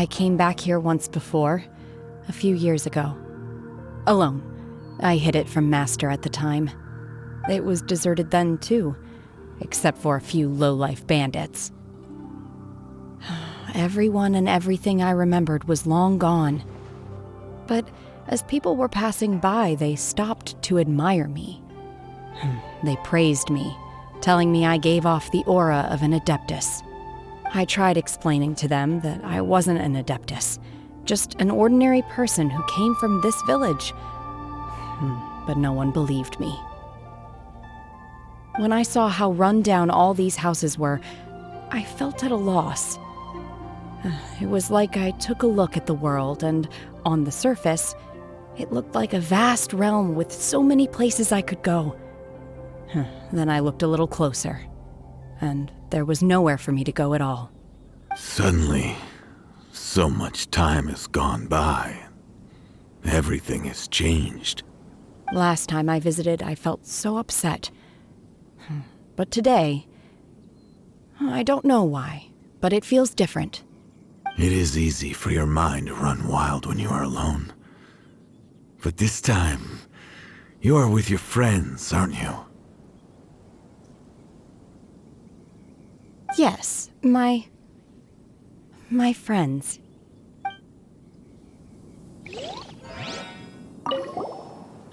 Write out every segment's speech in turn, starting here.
I came back here once before, a few years ago. Alone. I hid it from Master at the time. It was deserted then, too, except for a few low-life bandits. Everyone and everything I remembered was long gone. But as people were passing by, they stopped to admire me. They praised me, telling me I gave off the aura of an Adeptus. I tried explaining to them that I wasn't an Adeptus, just an ordinary person who came from this village. But no one believed me. When I saw how run down all these houses were, I felt at a loss. It was like I took a look at the world, and on the surface, it looked like a vast realm with so many places I could go. Then I looked a little closer, and there was nowhere for me to go at all. Suddenly, so much time has gone by. Everything has changed. Last time I visited, I felt so upset. But today, I don't know why, but it feels different. It is easy for your mind to run wild when you are alone. But this time, you are with your friends, aren't you? Yes, my friends.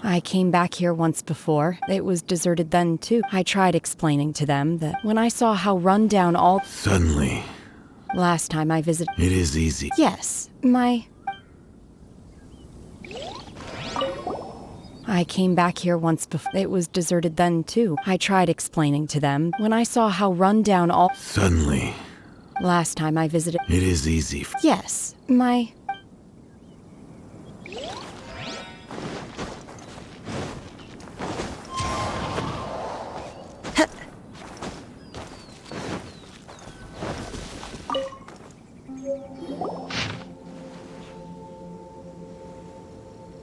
I came back here once before. It was deserted then, too. I tried explaining to them that when I saw how run down all... Suddenly... Last time I visited... It is easy. Yes, I came back here once before. It was deserted then, too. I tried explaining to them when I saw how run down all... Suddenly... Last time I visited... It is easy. Yes,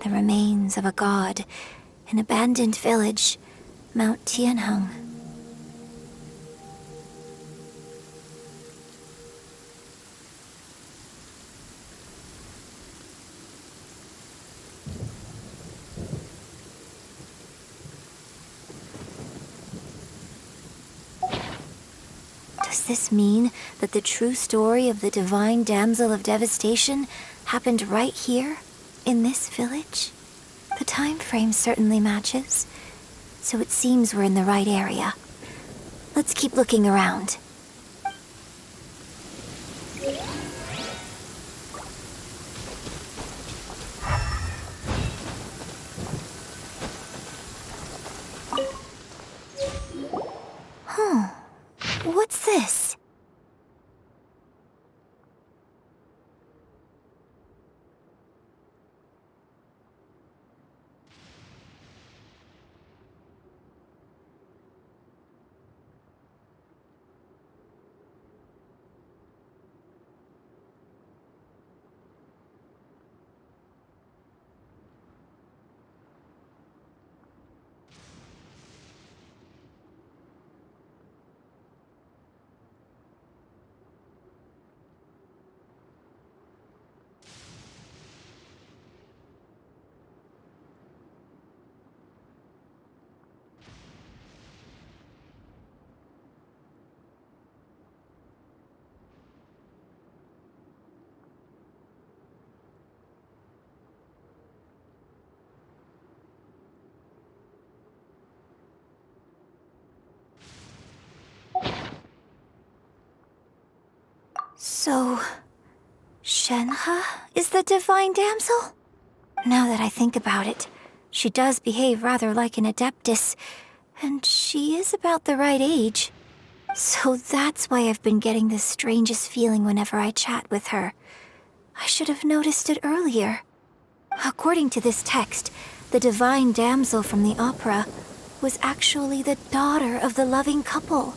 The remains of a god, an abandoned village, Mount Tianheng. Does this mean that the true story of the divine damsel of devastation happened right here? In this village? The time frame certainly matches, so it seems we're in the right area. Let's keep looking around. What's this? So, Shenhe is the divine damsel? Now that I think about it, she does behave rather like an Adeptus, and she is about the right age. So that's why I've been getting the strangest feeling whenever I chat with her. I should have noticed it earlier. According to this text, the divine damsel from the opera was actually the daughter of the loving couple.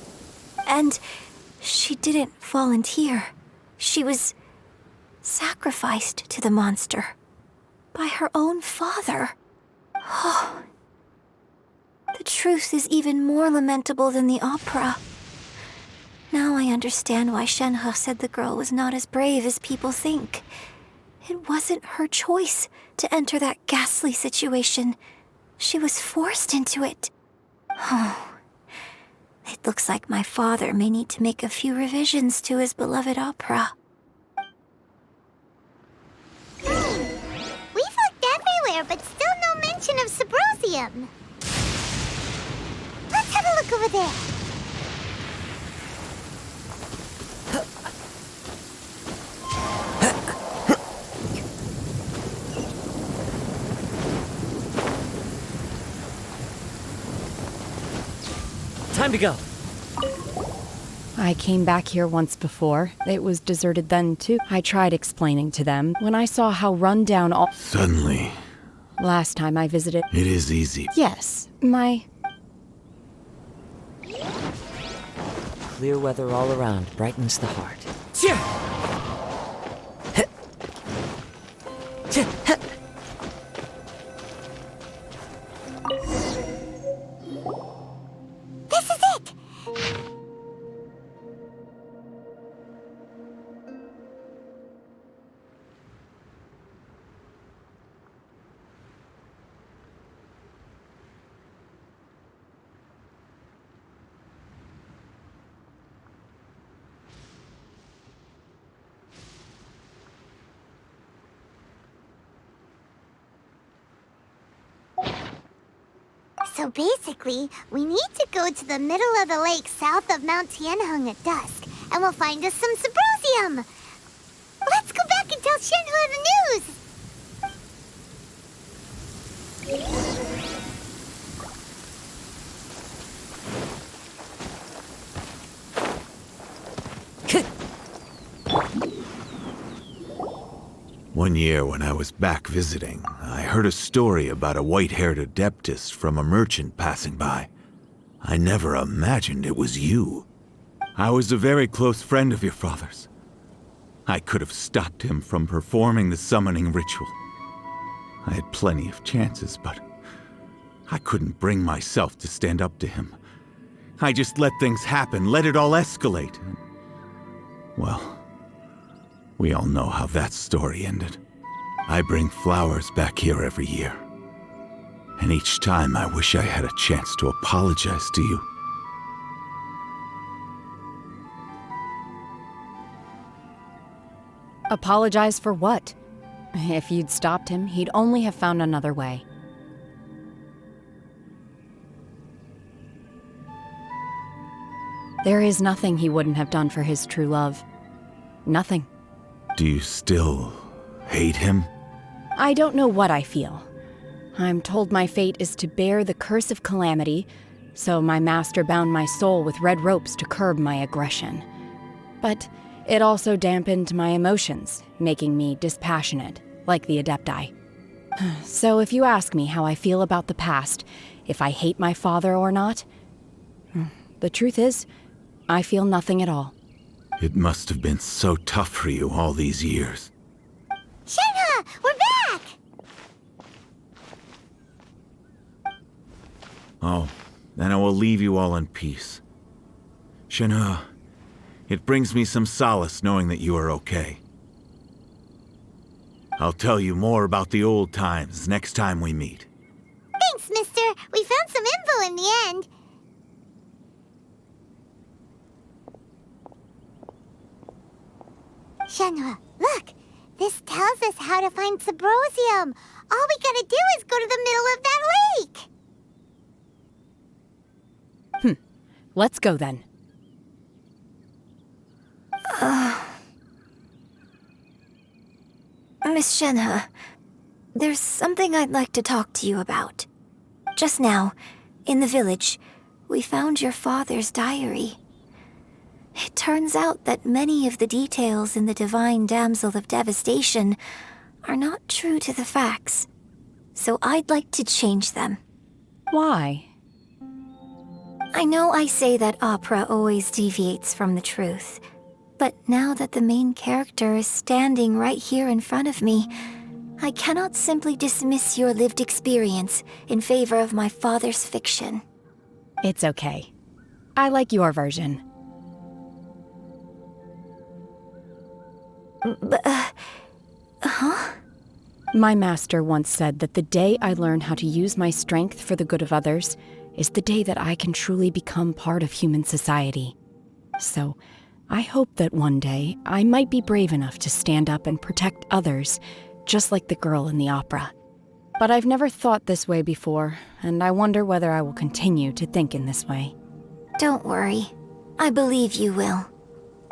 And she didn't volunteer. She was sacrificed to the monster by her own father. Oh, the truth is even more lamentable than the opera. Now I understand why Shenhe said the girl was not as brave as people think. It wasn't her choice to enter that ghastly situation. She was forced into it. Oh, it looks like my father may need to make a few revisions to his beloved opera. We've looked everywhere, but still no mention of Subrosium. Let's have a look over there. Time to go. I came back here once before. It was deserted then, too. I tried explaining to them when I saw how run down all... Suddenly, Last time I visited... it is easy. Yes, my... Clear weather all around brightens the heart. This is it! So basically, we need to go to the middle of the lake south of Mount Tianheng at dusk, and we'll find us some Subrosium! Let's go back and tell Shenhe the news! One year when I was back visiting, I heard a story about a white-haired adeptus from a merchant passing by. I never imagined it was you. I was a very close friend of your father's. I could have stopped him from performing the summoning ritual. I had plenty of chances, but I couldn't bring myself to stand up to him. I just let things happen, let it all escalate. Well, we all know how that story ended. I bring flowers back here every year. And each time I wish I had a chance to apologize to you. Apologize for what? If you'd stopped him, he'd only have found another way. There is nothing he wouldn't have done for his true love. Nothing. Do you still hate him? I don't know what I feel. I'm told my fate is to bear the curse of calamity, so my master bound my soul with red ropes to curb my aggression. But it also dampened my emotions, making me dispassionate, like the Adepti. So if you ask me how I feel about the past, if I hate my father or not, the truth is, I feel nothing at all. It must have been so tough for you all these years. Shenhe, we're back! Oh, then I will leave you all in peace. Shenhe, it brings me some solace knowing that you are okay. I'll tell you more about the old times next time we meet. Thanks, mister. We found some info in the end. Shenhe, look! This tells us how to find Subrosium. All we gotta do is go to the middle of that lake! Let's go then. Miss Shenhe, there's something I'd like to talk to you about. Just now, in the village, we found your father's diary. It turns out that many of the details in the Divine Damsel of Devastation are not true to the facts, so I'd like to change them. Why? I know I say that opera always deviates from the truth, but now that the main character is standing right here in front of me, I cannot simply dismiss your lived experience in favor of my father's fiction. It's okay. I like your version. Huh? My master once said that the day I learn how to use my strength for the good of others is the day that I can truly become part of human society. So, I hope that one day I might be brave enough to stand up and protect others, just like the girl in the opera. But I've never thought this way before, and I wonder whether I will continue to think in this way. Don't worry. I believe you will.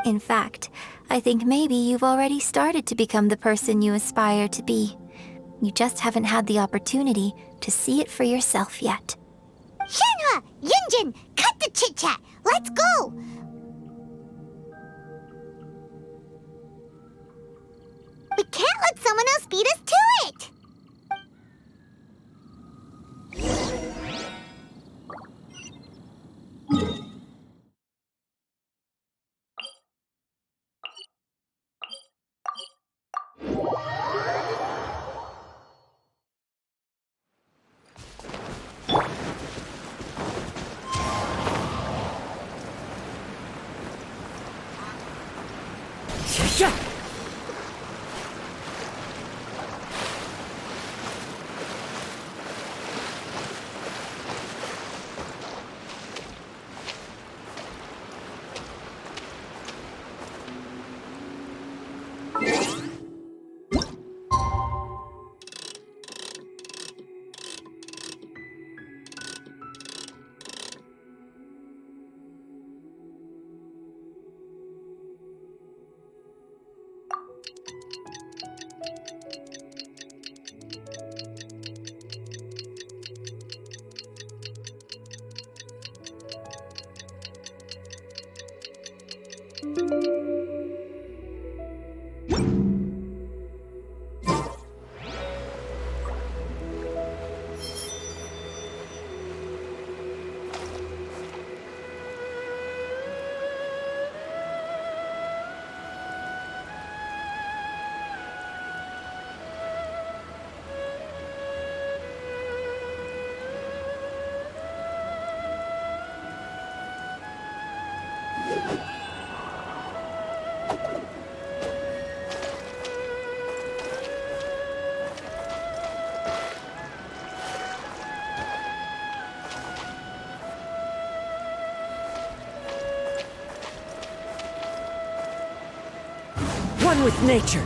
In fact, I think maybe you've already started to become the person you aspire to be. You just haven't had the opportunity to see it for yourself yet. Shenhua! Yunjin! Cut the chit-chat! Let's go! We can't let someone else beat us to it! One with nature.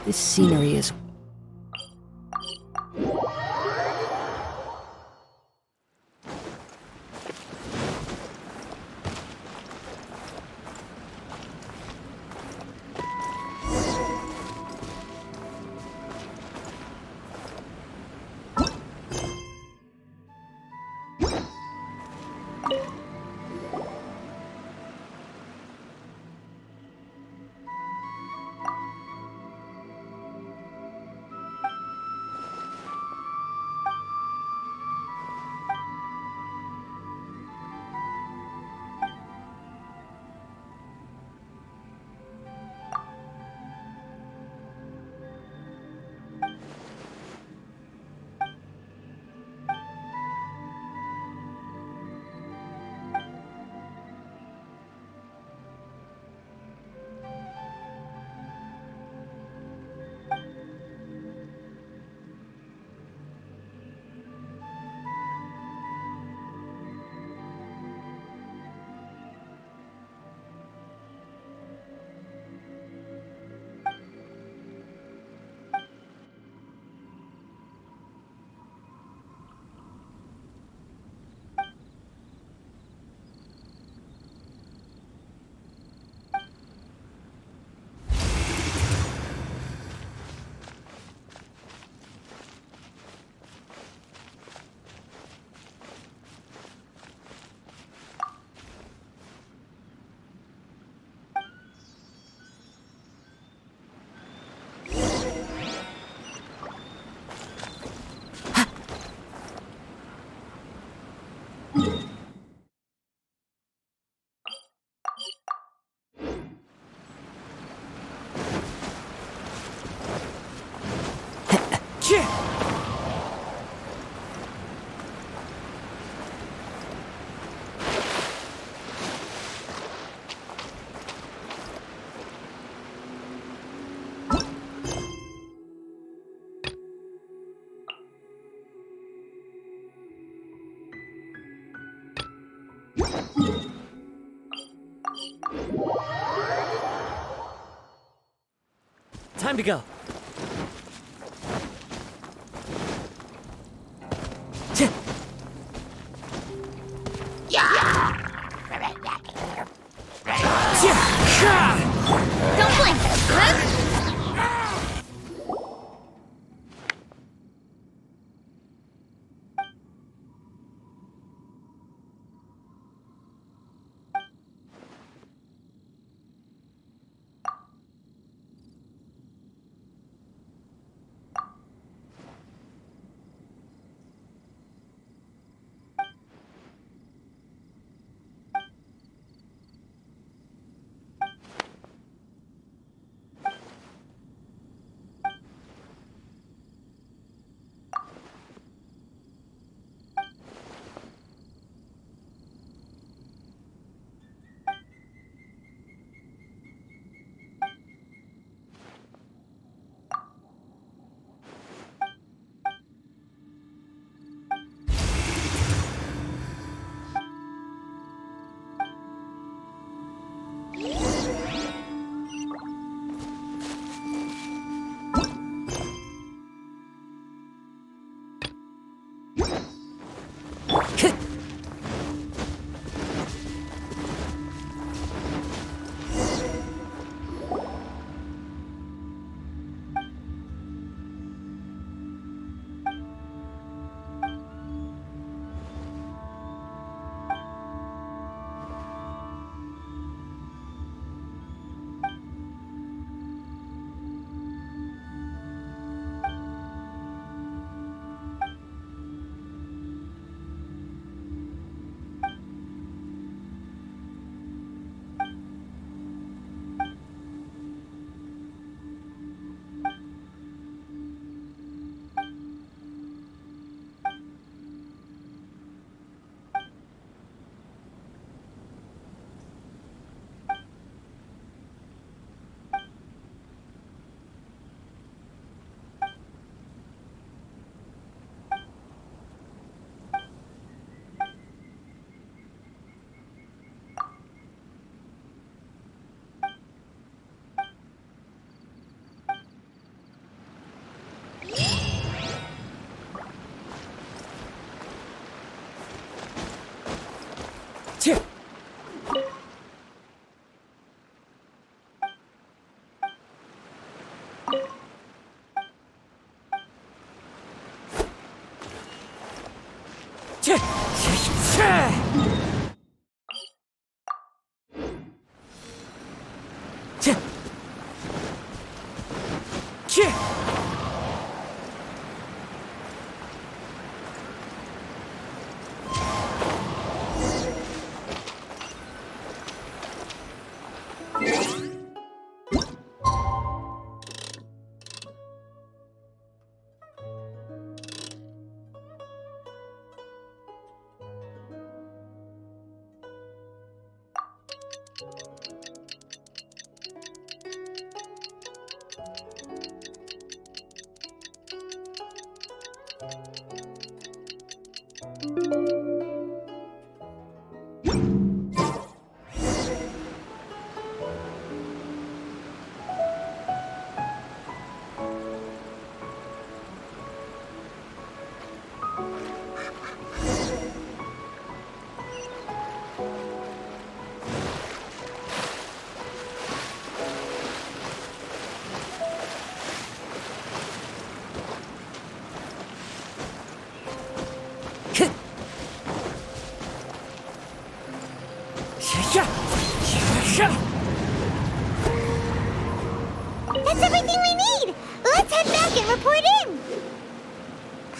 This scenery is... Time to go. Don't blink! Huh? That's everything we need! Let's head back and report in!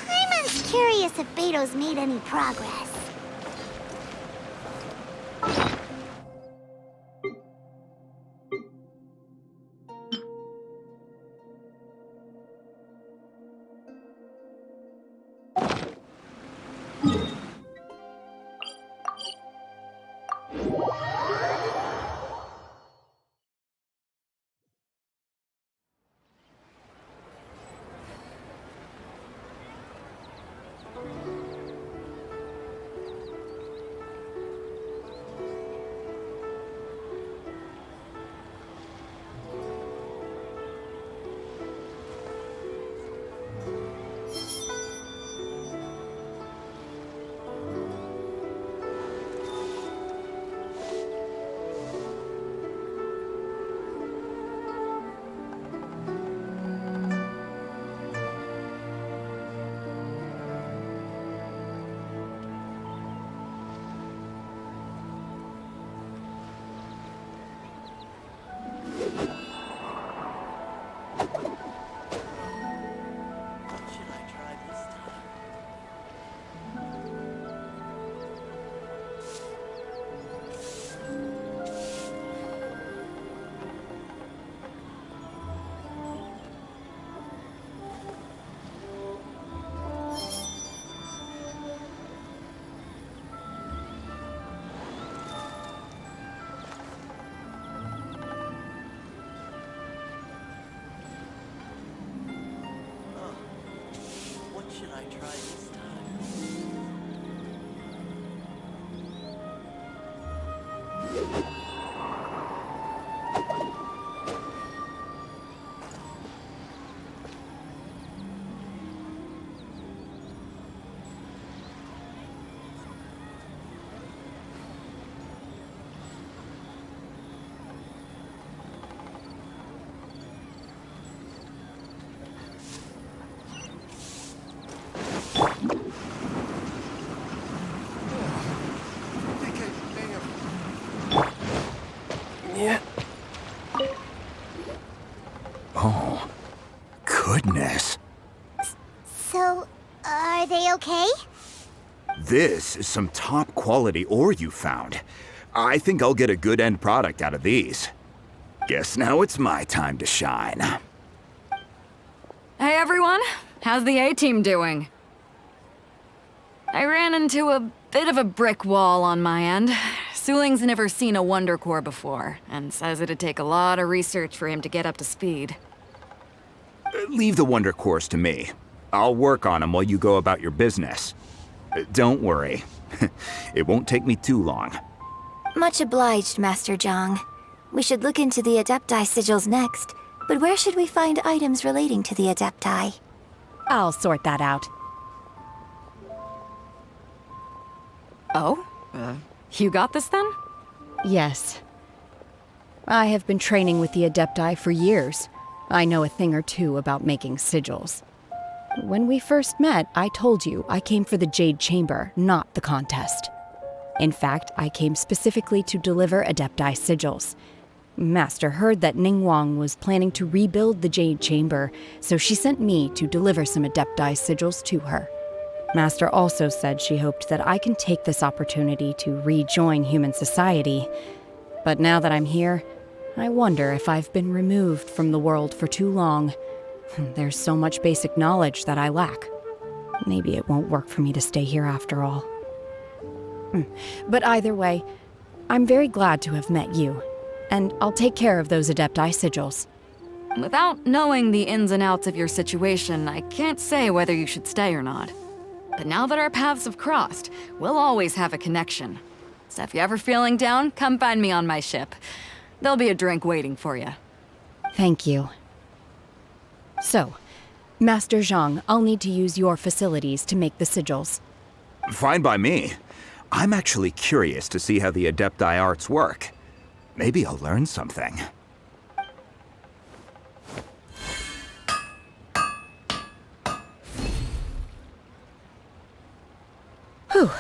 Paimon's curious if Beto's made any progress. should I try this time? Yeah. Oh, goodness. So, are they okay? This is some top quality ore you found. I think I'll get a good end product out of these. Guess now it's my time to shine. Hey everyone, how's the A-team doing? I ran into a bit of a brick wall on my end. Suling's never seen a Wonder Core before, and says it'd take a lot of research for him to get up to speed. Leave the Wonder Cores to me. I'll work on them while you go about your business. Don't worry. It won't take me too long. Much obliged, Master Zhang. We should look into the Adepti sigils next, but where should we find items relating to the Adepti? I'll sort that out. Oh? You got this then? Yes. I have been training with the Adepti for years. I know a thing or two about making sigils. When we first met, I told you I came for the Jade Chamber, not the contest. In fact, I came specifically to deliver Adepti sigils. Master heard that Ningguang was planning to rebuild the Jade Chamber, so she sent me to deliver some Adepti sigils to her. Master also said she hoped that I can take this opportunity to rejoin human society. But now that I'm here, I wonder if I've been removed from the world for too long. There's so much basic knowledge that I lack. Maybe it won't work for me to stay here after all. But either way, I'm very glad to have met you, and I'll take care of those Adepti sigils. Without knowing the ins and outs of your situation, I can't say whether you should stay or not. But now that our paths have crossed, we'll always have a connection. So if you're ever feeling down, come find me on my ship. There'll be a drink waiting for you. Thank you. So, Master Zhang, I'll need to use your facilities to make the sigils. Fine by me. I'm actually curious to see how the Adepti arts work. Maybe I'll learn something. Whew.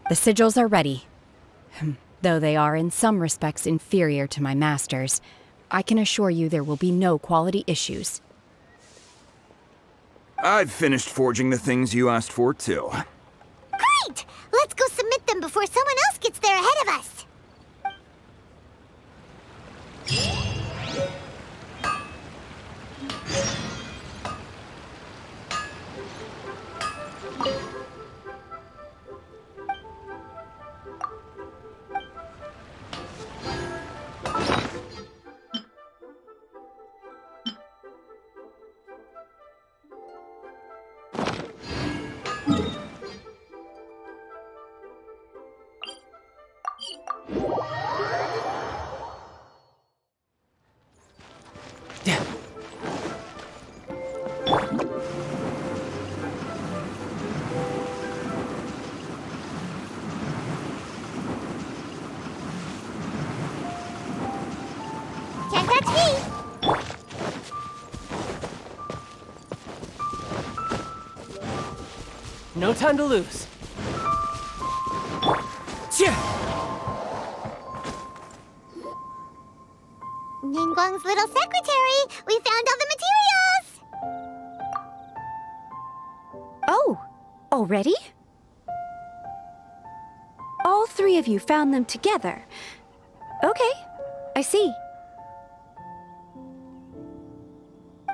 The sigils are ready. Though they are in some respects inferior to my master's, I can assure you there will be no quality issues. I've finished forging the things you asked for, too. Great! Let's go submit them before someone else gets there ahead of us. Can't touch me! No time to lose. Ningguang's little secretary! We found all the materials! Oh, already? All three of you found them together. Okay, I see.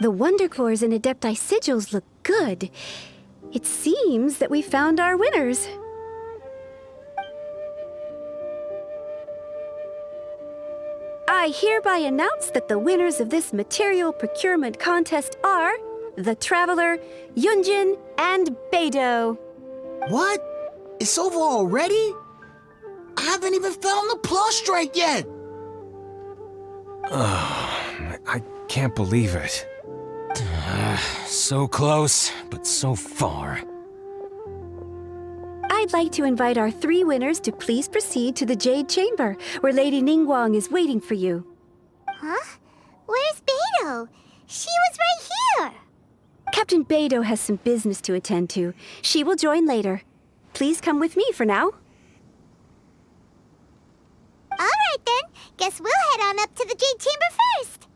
The Wonder Cores and Adepti sigils look good. It seems that we found our winners. I hereby announce that the winners of this material procurement contest are the Traveler, Yunjin, and Beidou. What? It's over already? I haven't even found the prostrate yet! I can't believe it. So close, but so far. I'd like to invite our 3 winners to please proceed to the Jade Chamber, where Lady Ningguang is waiting for you. Huh? Where's Beidou? She was right here! Captain Beidou has some business to attend to. She will join later. Please come with me for now. Alright then, guess we'll head on up to the Jade Chamber first.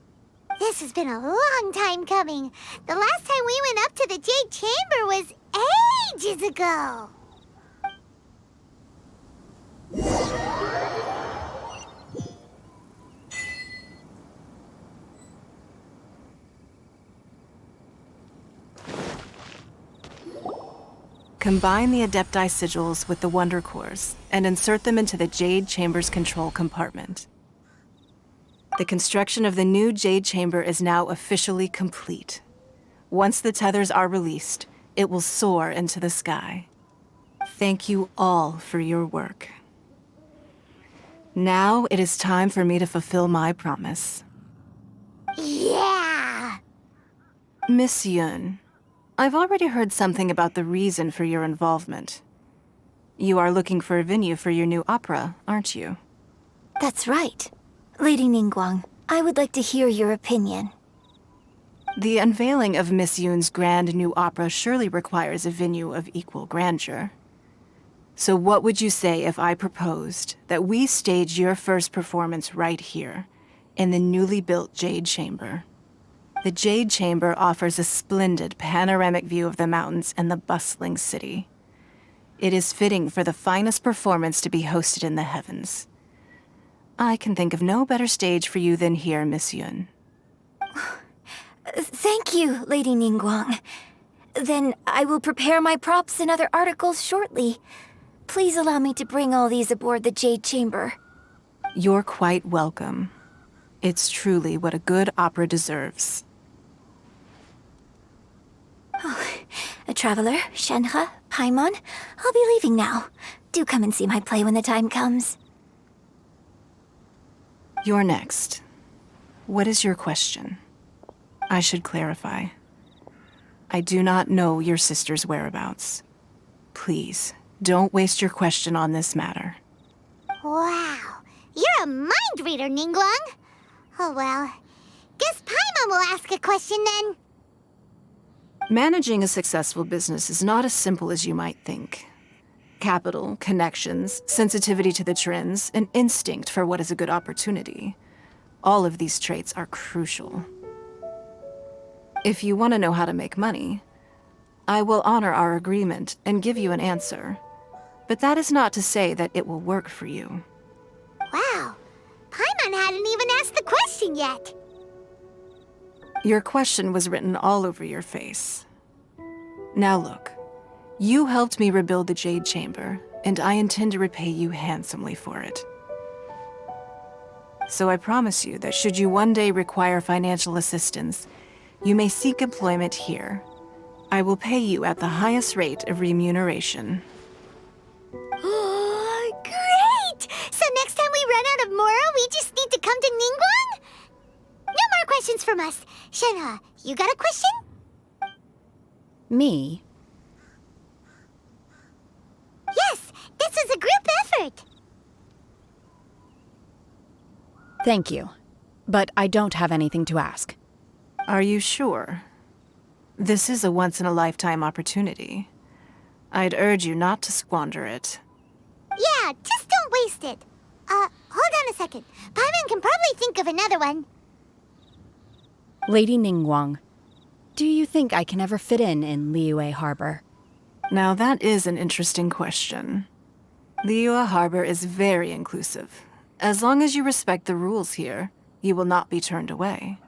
This has been a long time coming. The last time we went up to the Jade Chamber was ages ago. Combine the Adepti sigils with the Wonder Cores and insert them into the Jade Chamber's control compartment. The construction of the new Jade Chamber is now officially complete. Once the tethers are released, it will soar into the sky. Thank you all for your work. Now it is time for me to fulfill my promise. Yeah! Miss Yun, I've already heard something about the reason for your involvement. You are looking for a venue for your new opera, aren't you? That's right. Lady Ningguang, I would like to hear your opinion. The unveiling of Miss Yun's grand new opera surely requires a venue of equal grandeur. So what would you say if I proposed that we stage your first performance right here, in the newly built Jade Chamber? The Jade Chamber offers a splendid panoramic view of the mountains and the bustling city. It is fitting for the finest performance to be hosted in the heavens. I can think of no better stage for you than here, Miss Yun. Thank you, Lady Ningguang. Then I will prepare my props and other articles shortly. Please allow me to bring all these aboard the Jade Chamber. You're quite welcome. It's truly what a good opera deserves. A Traveler, Shenhe, Paimon, I'll be leaving now. Do come and see my play when the time comes. You're next. What is your question? I should clarify. I do not know your sister's whereabouts. Please, don't waste your question on this matter. Wow, you're a mind reader, Ningguang. Oh well, guess Paimon will ask a question then. Managing a successful business is not as simple as you might think. Capital, connections, sensitivity to the trends, and instinct for what is a good opportunity. All of these traits are crucial. If you want to know how to make money, I will honor our agreement and give you an answer. But that is not to say that it will work for you. Wow, Paimon hadn't even asked the question yet. Your question was written all over your face. Now look, you helped me rebuild the Jade Chamber, and I intend to repay you handsomely for it. So I promise you that should you one day require financial assistance, you may seek employment here. I will pay you at the highest rate of remuneration. Oh, great! So next time we run out of Mora, we just need to come to Ningguang? No more questions from us. Shenhe, you got a question? Me? Yes, this is a group effort. Thank you. But I don't have anything to ask. Are you sure? This is a once-in-a-lifetime opportunity. I'd urge you not to squander it. Yeah, just don't waste it. Hold on a second. Paimon can probably think of another one. Lady Ningguang, do you think I can ever fit in Liyue Harbor? Now that is an interesting question. Liyue Harbor is very inclusive. As long as you respect the rules here, you will not be turned away.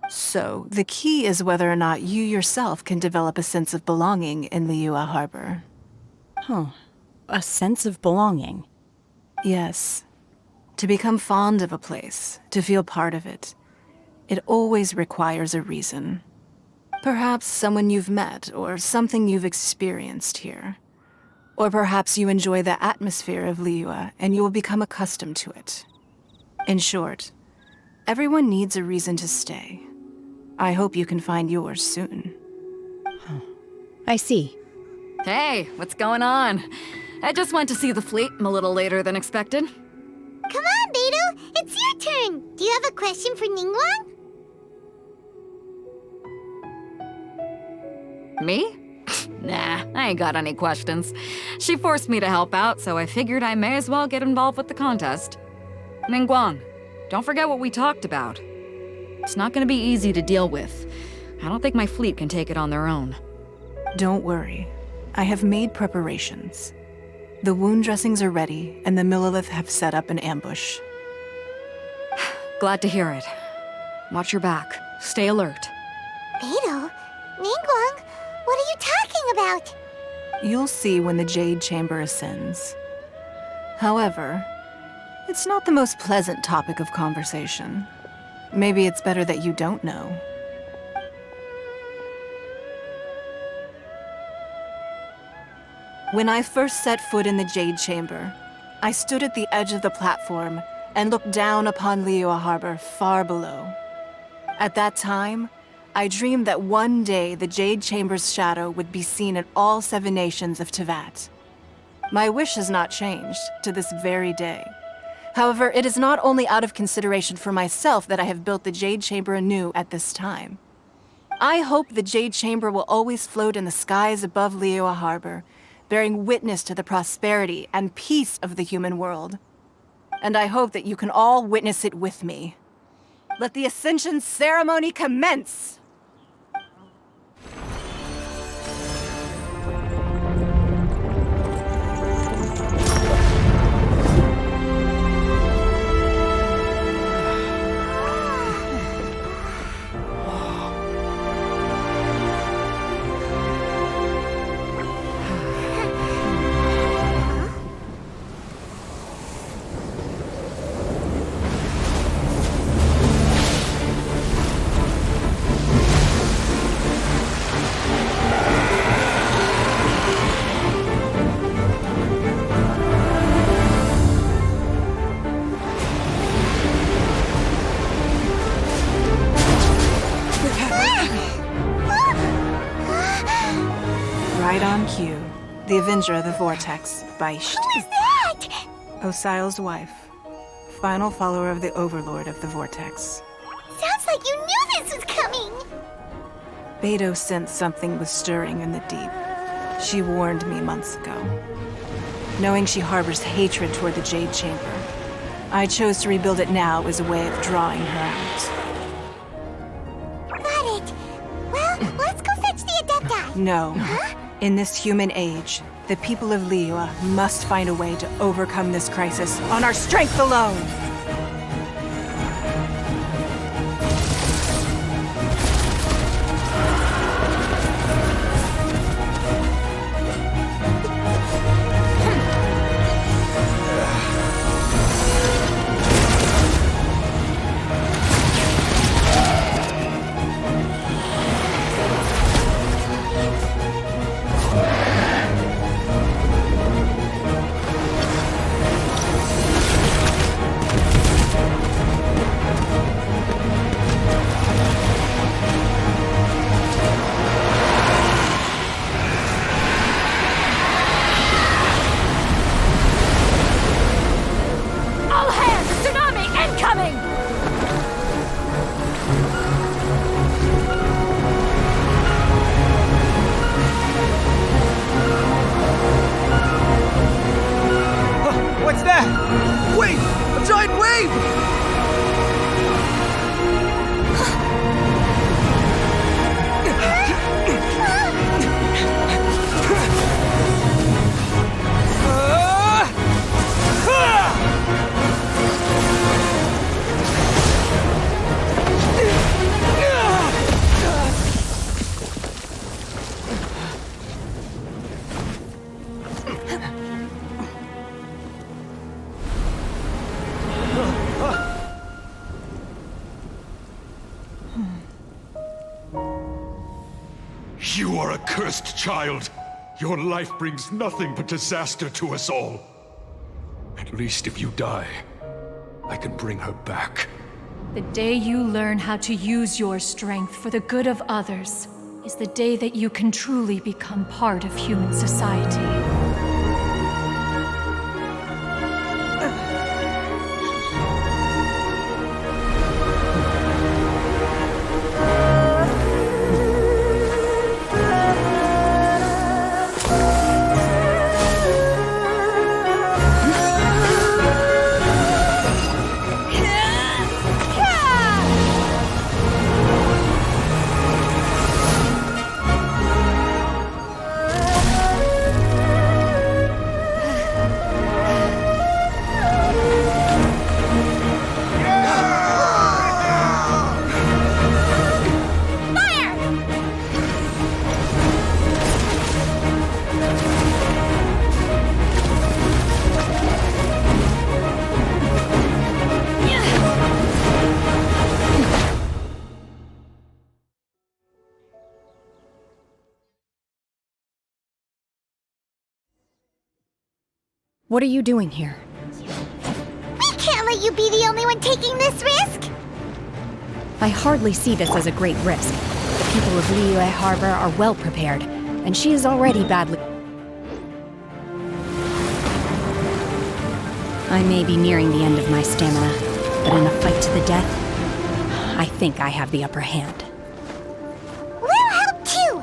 So, the key is whether or not you yourself can develop a sense of belonging in Liyue Harbor. Huh. A sense of belonging. Yes. To become fond of a place, to feel part of it, it always requires a reason. Perhaps someone you've met, or something you've experienced here. Or perhaps you enjoy the atmosphere of Liyue, and you will become accustomed to it. In short, everyone needs a reason to stay. I hope you can find yours soon. I see. Hey, what's going on? I just went to see the fleet a little later than expected. Come on, Beidou! It's your turn! Do you have a question for Ningguang? Me? Nah, I ain't got any questions. She forced me to help out, so I figured I may as well get involved with the contest. Ningguang, don't forget what we talked about. It's not gonna be easy to deal with. I don't think my fleet can take it on their own. Don't worry. I have made preparations. The wound dressings are ready, and the Millelith have set up an ambush. Glad to hear it. Watch your back. Stay alert. Beidou? Ningguang? What are you talking about? You'll see when the Jade Chamber ascends. However, it's not the most pleasant topic of conversation. Maybe it's better that you don't know. When I first set foot in the Jade Chamber, I stood at the edge of the platform and looked down upon Liyue Harbor far below. At that time, I dreamed that one day the Jade Chamber's shadow would be seen in all 7 nations of Teyvat. My wish has not changed to this very day. However, it is not only out of consideration for myself that I have built the Jade Chamber anew at this time. I hope the Jade Chamber will always float in the skies above Liyue Harbor, bearing witness to the prosperity and peace of the human world. And I hope that you can all witness it with me. Let the Ascension ceremony commence! Right on cue. The Avenger of the Vortex, Beisht. Who is that? Osial's wife. Final follower of the Overlord of the Vortex. Sounds like you knew this was coming! Beidou sensed something was stirring in the deep. She warned me months ago. Knowing she harbors hatred toward the Jade Chamber, I chose to rebuild it now as a way of drawing her out. Got it. Well, let's go fetch the Adepti. No. Huh? In this human age, the people of Liyue must find a way to overcome this crisis on our strength alone! What's that? Wait! A giant wave! You are a cursed child. Your life brings nothing but disaster to us all. At least if you die, I can bring her back. The day you learn how to use your strength for the good of others is the day that you can truly become part of human society. What are you doing here? We can't let you be the only one taking this risk! I hardly see this as a great risk. The people of Liyue Harbor are well prepared, and she is already badly... I may be nearing the end of my stamina, but in a fight to the death, I think I have the upper hand. We'll help too!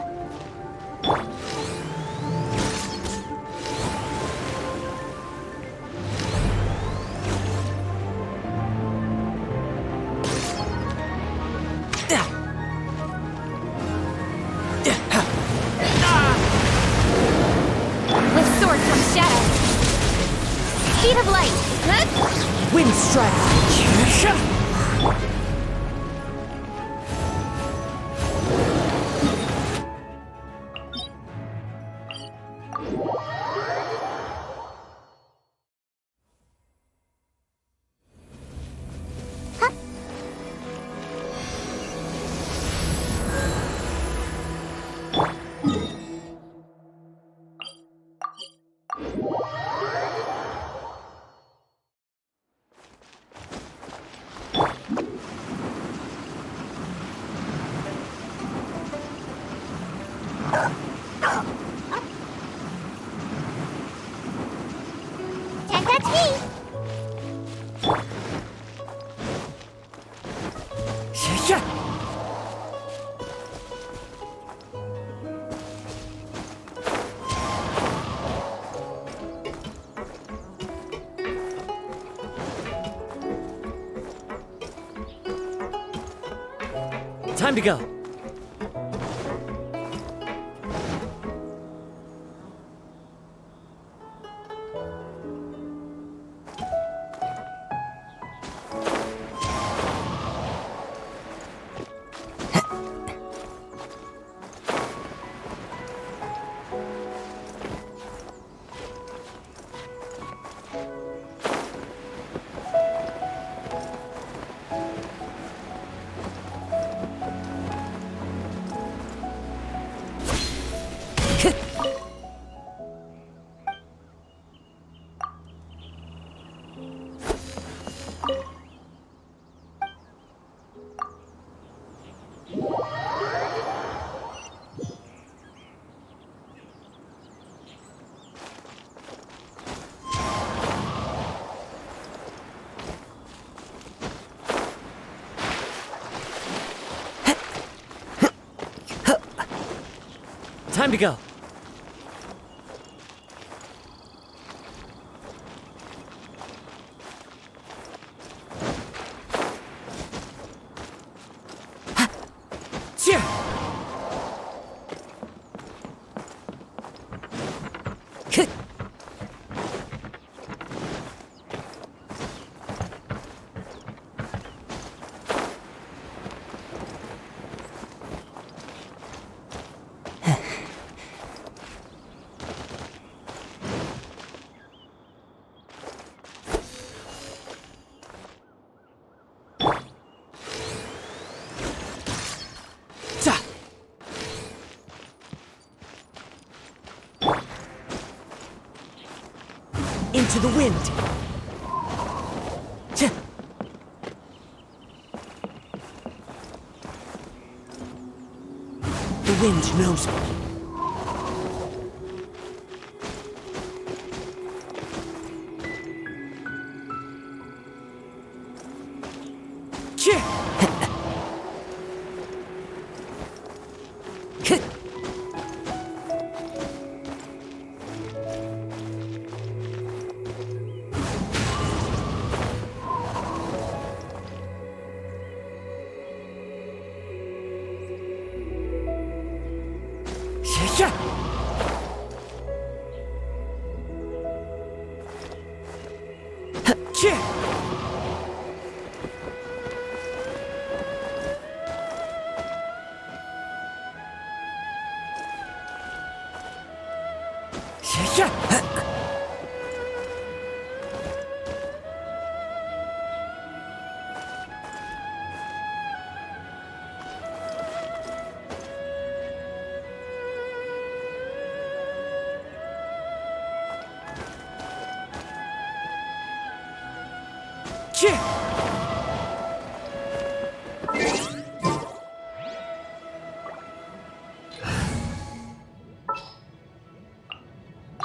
Let's soar from shadow. Speed of light. Wind strike! Can't touch me! Time to go. Time to go. into the wind. The wind knows me.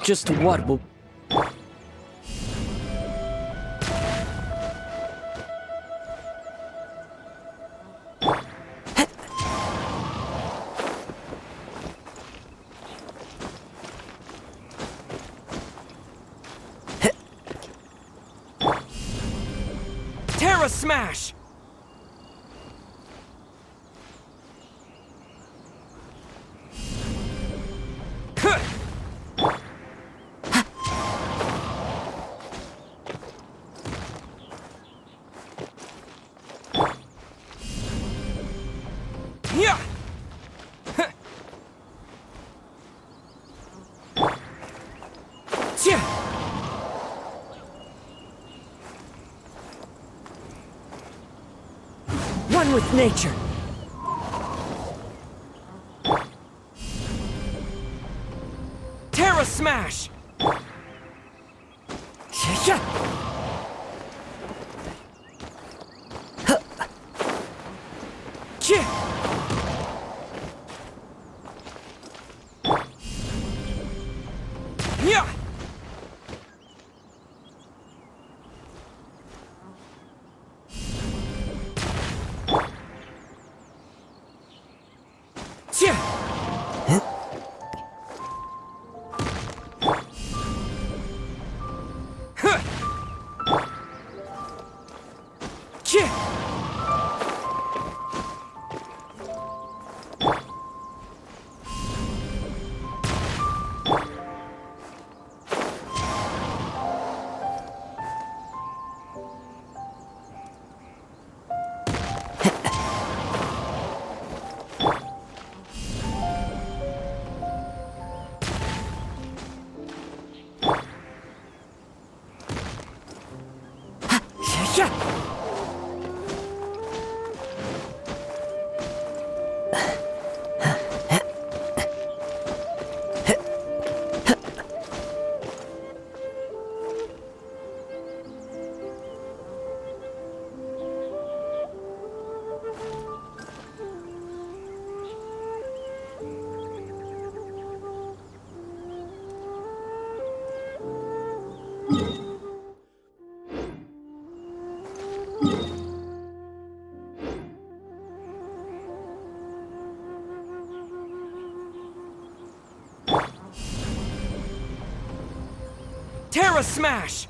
Just what will... Terra Smash! One with nature. Terra Smash! Terra Smash!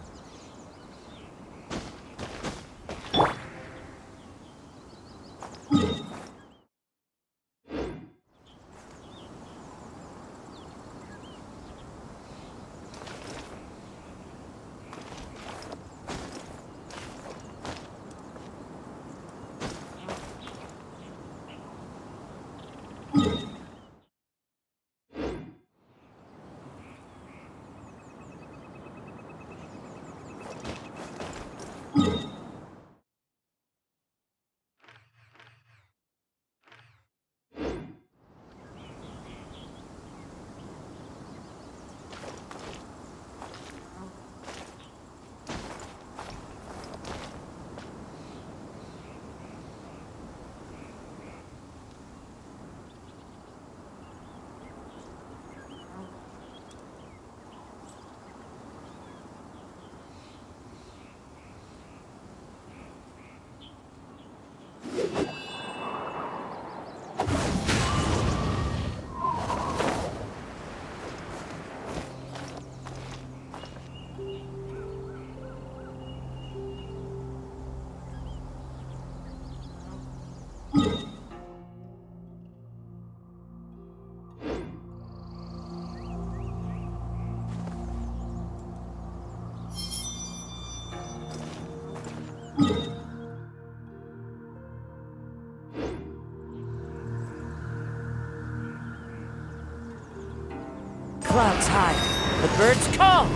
clouds high, the birds call.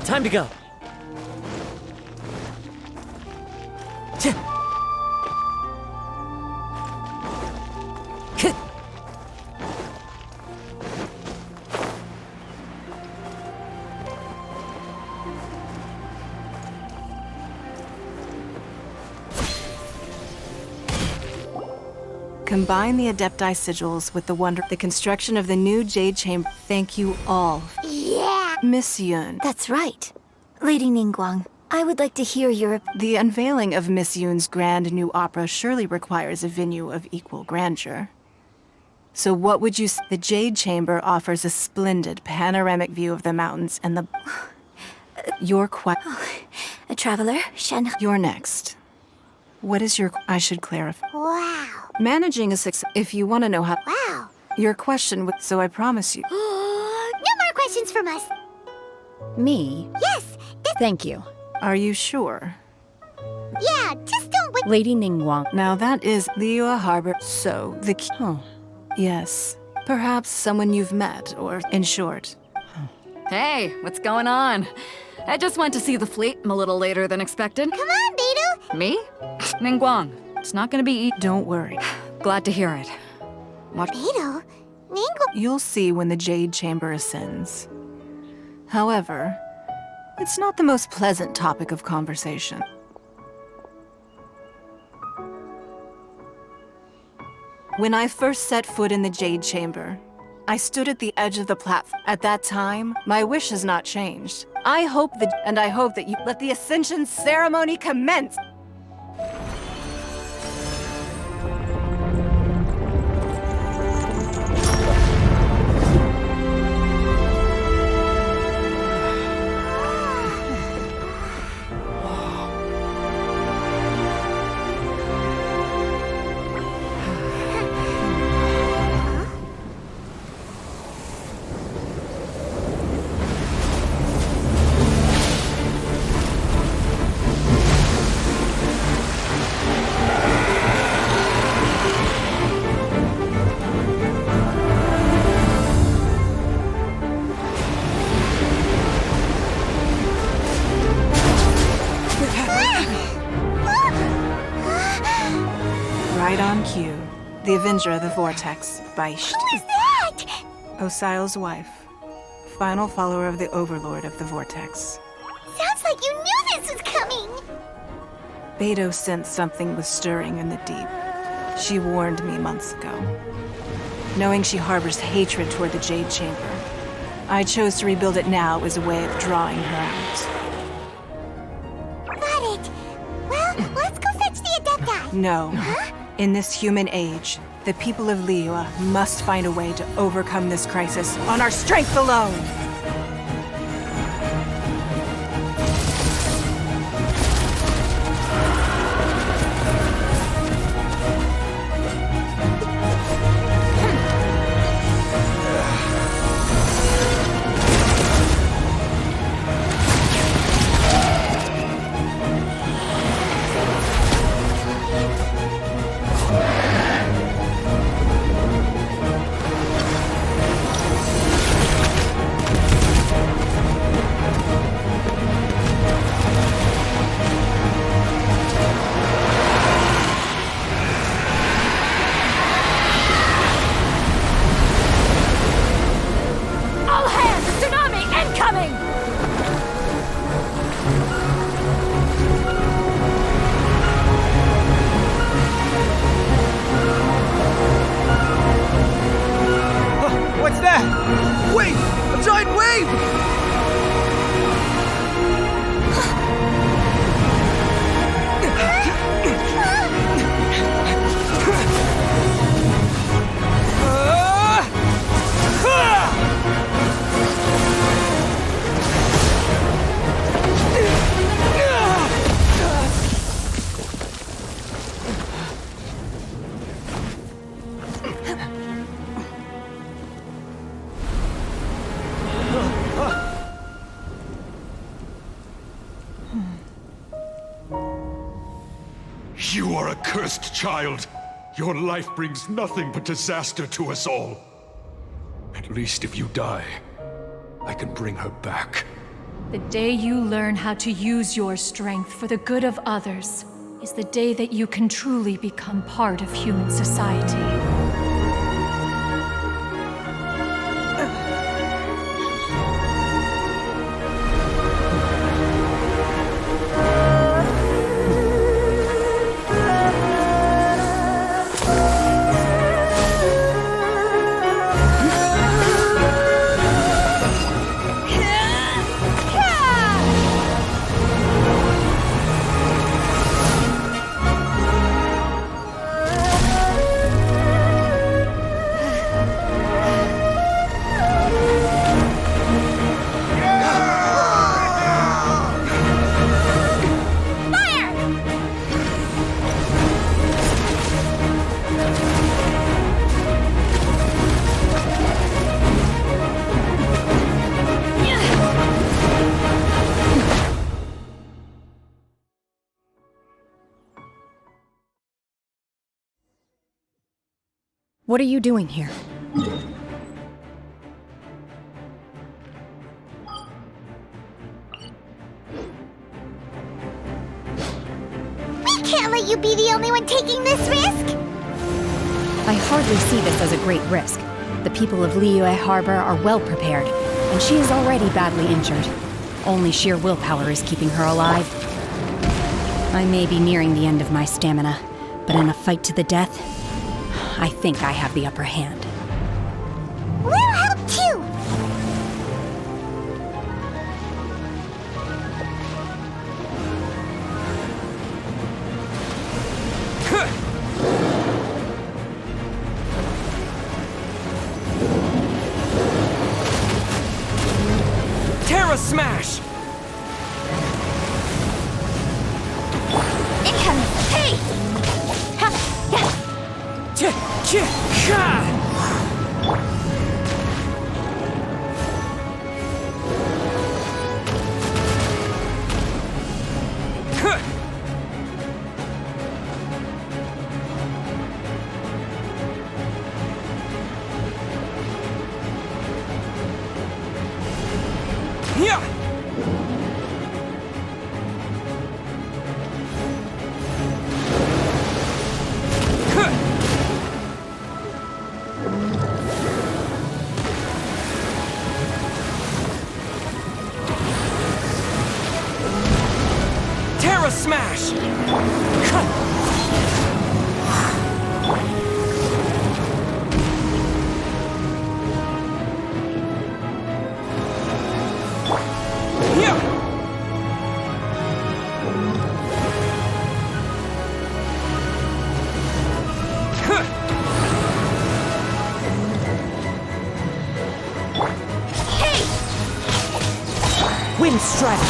Time to go. Combine the Adepti sigils with the construction of the new Jade Chamber. Thank you all. Yeah! Miss Yun. That's right. Lady Ningguang, I would like to hear your... The unveiling of Miss Yun's grand new opera surely requires a venue of equal grandeur. So what would you say? The Jade Chamber offers a splendid panoramic view of the mountains and the... You're quite... A traveler, Shen... You're next. What is your... I should clarify. Wow. Managing a success... If you want to know how... Wow. Your question... So I promise you... No more questions from us. Me? Yes. Thank you. Are you sure? Yeah, just don't wait. Lady Ningguang. Now that is Liyue Harbor. So the... Oh. Yes. Perhaps someone you've met, or in short. Hey, what's going on? I just went to see the fleet a little later than expected. Come on, Beidou. Me? Ningguang. It's not gonna be Don't worry. Glad to hear it. What? Beidou? Ningguang. You'll see when the Jade Chamber ascends. However, it's not the most pleasant topic of conversation. When I first set foot in the Jade Chamber, I stood at the edge of the platform. At that time, my wish has not changed. I hope that you let the Ascension ceremony commence! Right on cue. The Avenger of the Vortex, Beisht. Who is that? Osial's wife. Final follower of the Overlord of the Vortex. Sounds like you knew this was coming. Beidou sensed something was stirring in the deep. She warned me months ago. Knowing she harbors hatred toward the Jade Chamber, I chose to rebuild it now as a way of drawing her out. Got it. Well, let's go fetch the Adepti. No. Huh? In this human age, the people of Liyue must find a way to overcome this crisis on our strength alone! are a cursed child. Your life brings nothing but disaster to us all. At least if you die, I can bring her back. The day you learn how to use your strength for the good of others is the day that you can truly become part of human society. What are you doing here? We can't let you be the only one taking this risk! I hardly see this as a great risk. The people of Liyue Harbor are well prepared, and she is already badly injured. Only sheer willpower is keeping her alive. I may be nearing the end of my stamina, but in a fight to the death, I think I have the upper hand. We'll help too! Terra Smash! Incoming! Hey! Ha! Yeah! Terra Smash! Wind Strike!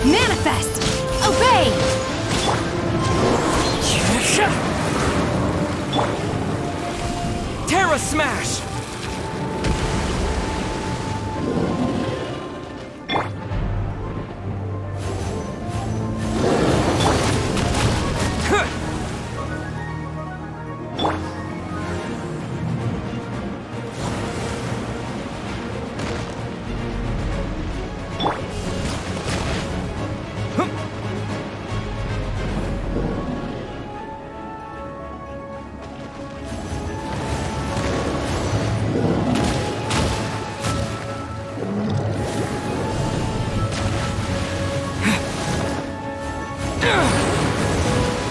Manifest! Obey! Terra Smash!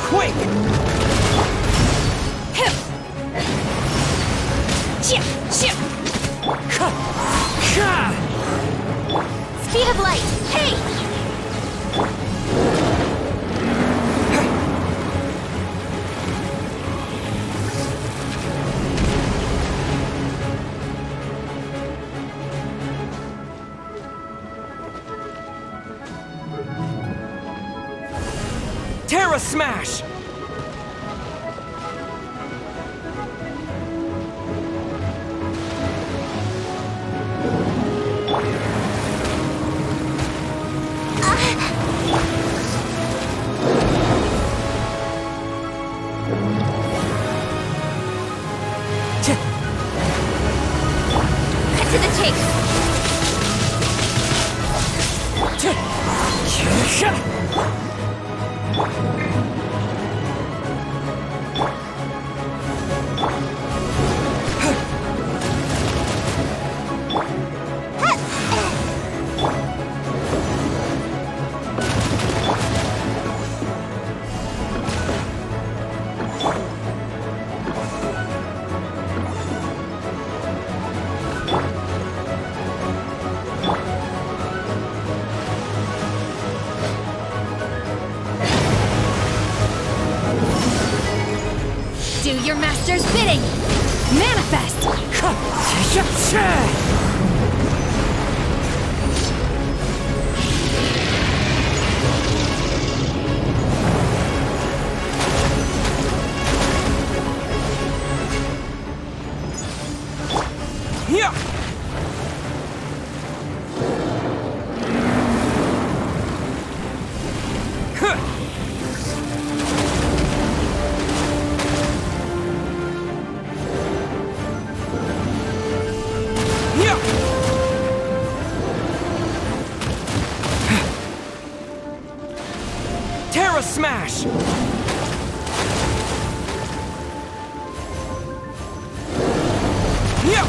Quake! Hip! Chip! Chip! Speed of light! Hey! Terra Smash! Cut to the chase! Do your master's bidding! Manifest! Yeah! Terra Smash! Yeah!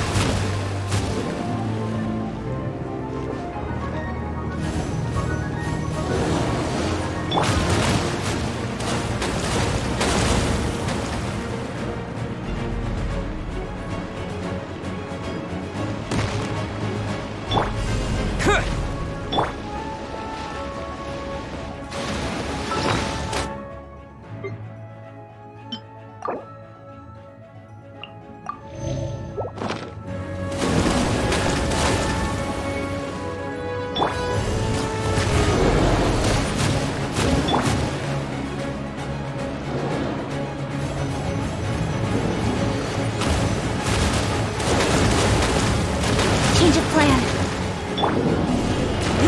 Change of plan.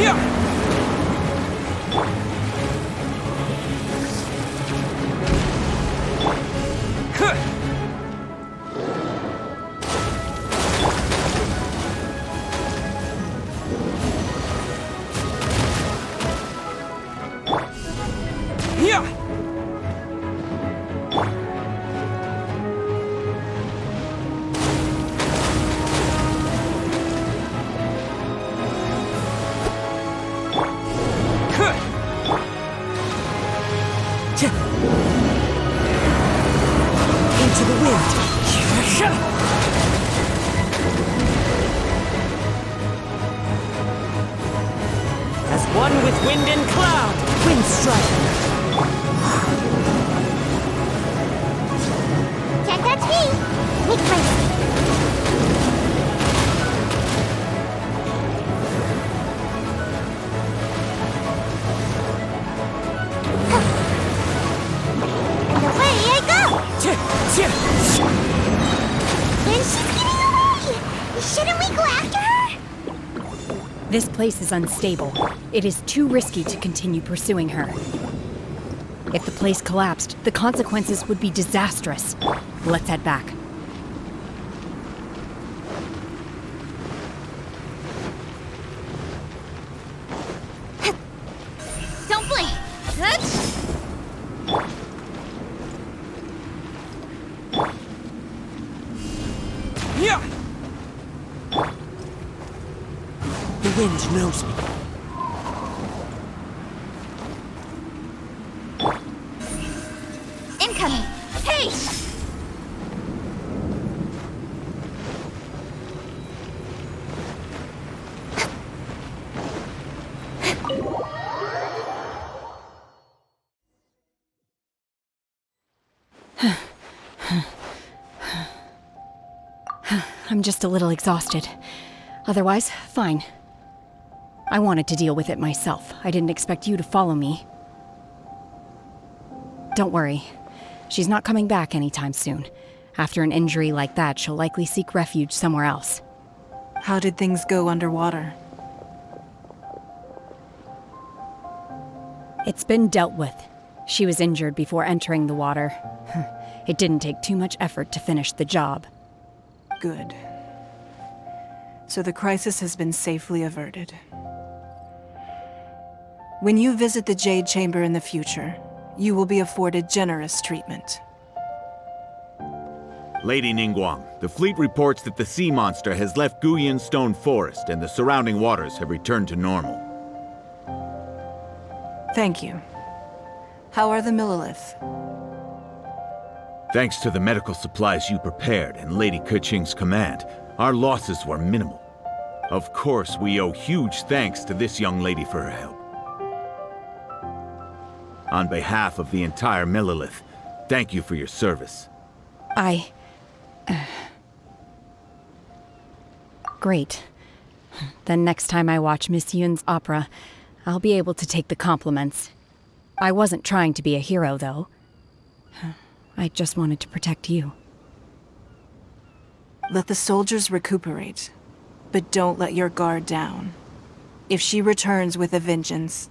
Yeah! Yeah! Into the wind. As one with wind and cloud. Wind strike. Can't touch me! Make place! And away I go! And she's getting away! Shouldn't we go after her? This place is unstable. It is too risky to continue pursuing her. If the place collapsed, the consequences would be disastrous. Let's head back. Don't blink! Yeah! The wind knows me. man coming! Hey! I'm just a little exhausted. Otherwise, fine. I wanted to deal with it myself. I didn't expect you to follow me. Don't worry. She's not coming back anytime soon. After an injury like that, she'll likely seek refuge somewhere else. How did things go underwater? It's been dealt with. She was injured before entering the water. It didn't take too much effort to finish the job. Good. So the crisis has been safely averted. When you visit the Jade Chamber in the future, you will be afforded generous treatment. Lady Ningguang, the fleet reports that the sea monster has left Guyan Stone Forest and the surrounding waters have returned to normal. Thank you. How are the Millilith? Thanks to the medical supplies you prepared and Lady Keqing's command, our losses were minimal. Of course, we owe huge thanks to this young lady for her help. On behalf of the entire Millilith, thank you for your service. Great. Then next time I watch Miss Yun's opera, I'll be able to take the compliments. I wasn't trying to be a hero, though. I just wanted to protect you. Let the soldiers recuperate, but don't let your guard down. If she returns with a vengeance,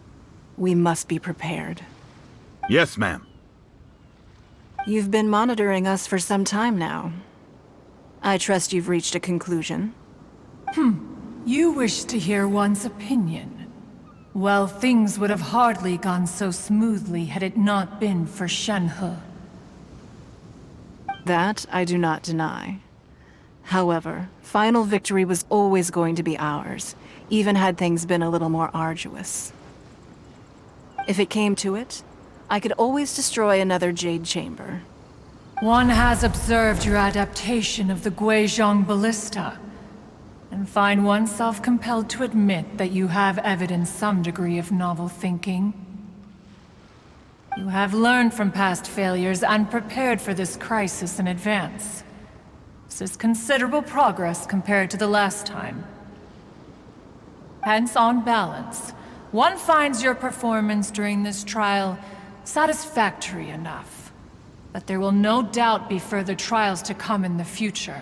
we must be prepared. Yes, ma'am. You've been monitoring us for some time now. I trust you've reached a conclusion. You wish to hear one's opinion. Well, things would have hardly gone so smoothly had it not been for Shenhe. That I do not deny. However, final victory was always going to be ours, even had things been a little more arduous. If it came to it, I could always destroy another Jade Chamber. One has observed your adaptation of the Guizhong Ballista, and find oneself compelled to admit that you have evidenced some degree of novel thinking. You have learned from past failures and prepared for this crisis in advance. This is considerable progress compared to the last time. Hence, on balance, one finds your performance during this trial satisfactory enough. But there will no doubt be further trials to come in the future.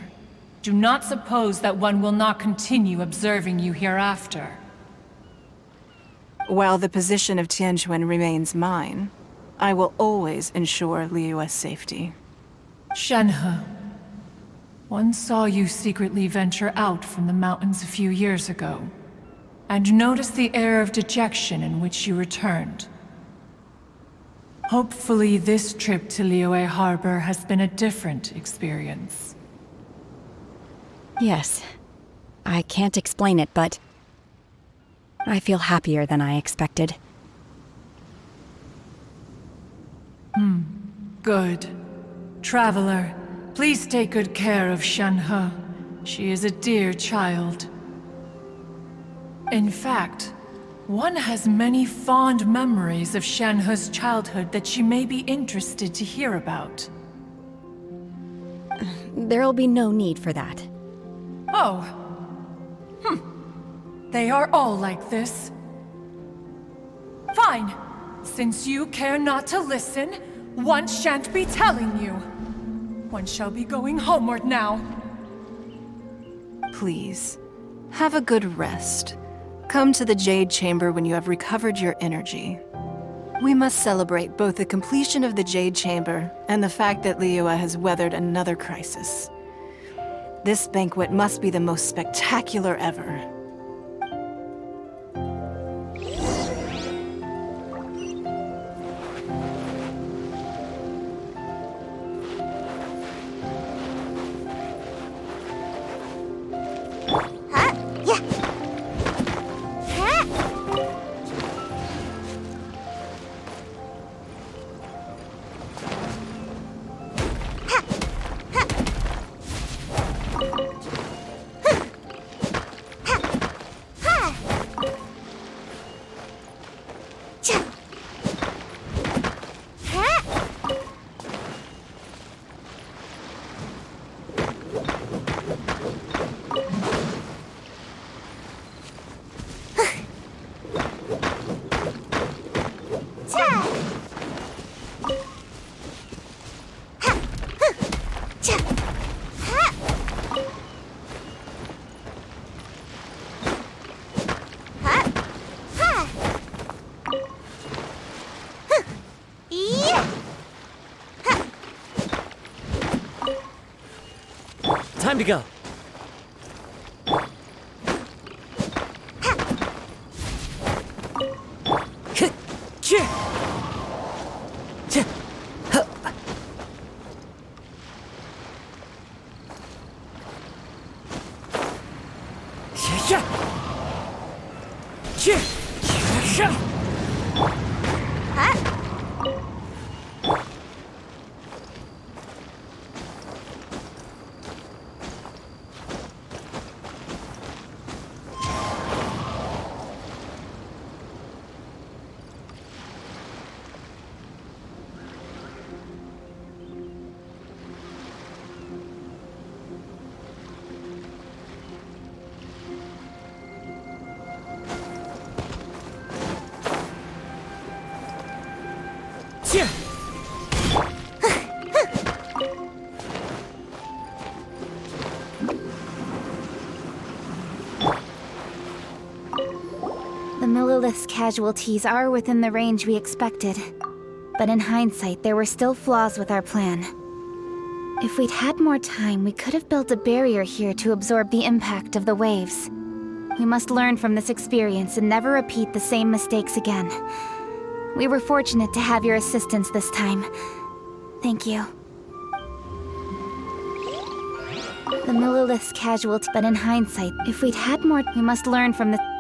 Do not suppose that one will not continue observing you hereafter. While the position of Tianquan remains mine, I will always ensure Liyue's safety. Shenhe, one saw you secretly venture out from the mountains a few years ago, and noticed the air of dejection in which you returned. Hopefully this trip to Liyue Harbor has been a different experience. Yes. I can't explain it, but I feel happier than I expected. Good. Traveler, please take good care of Shenhe. She is a dear child. In fact, one has many fond memories of Shenhe's childhood that she may be interested to hear about. There'll be no need for that. Oh. They are all like this. Fine. Since you care not to listen, one shan't be telling you. One shall be going homeward now. Please, have a good rest. Come to the Jade Chamber when you have recovered your energy. We must celebrate both the completion of the Jade Chamber and the fact that Liyue has weathered another crisis. This banquet must be the most spectacular ever. Time to go. The Millilith's casualties are within the range we expected. But in hindsight, there were still flaws with our plan. If we'd had more time, we could have built a barrier here to absorb the impact of the waves. We must learn from this experience and never repeat the same mistakes again. We were fortunate to have your assistance this time. Thank you. The Millilith's casualty, but in hindsight, if we'd had more, we must learn from the...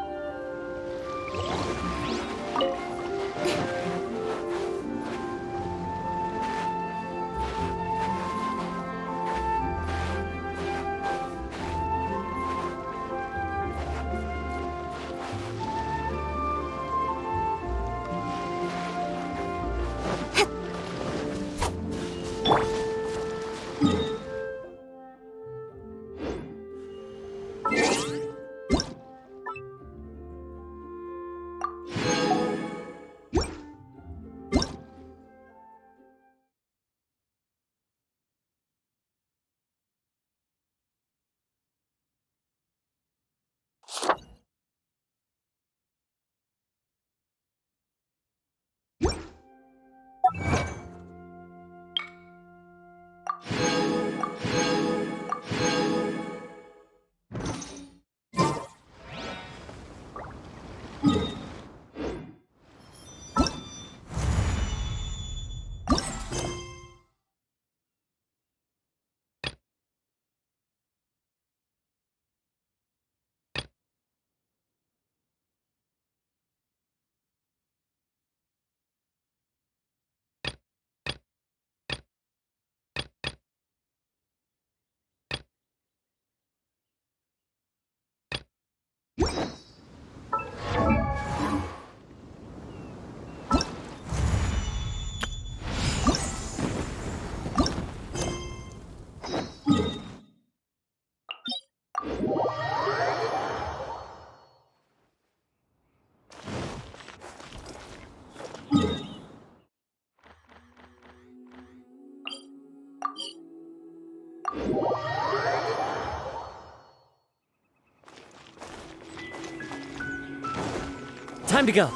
Time to go.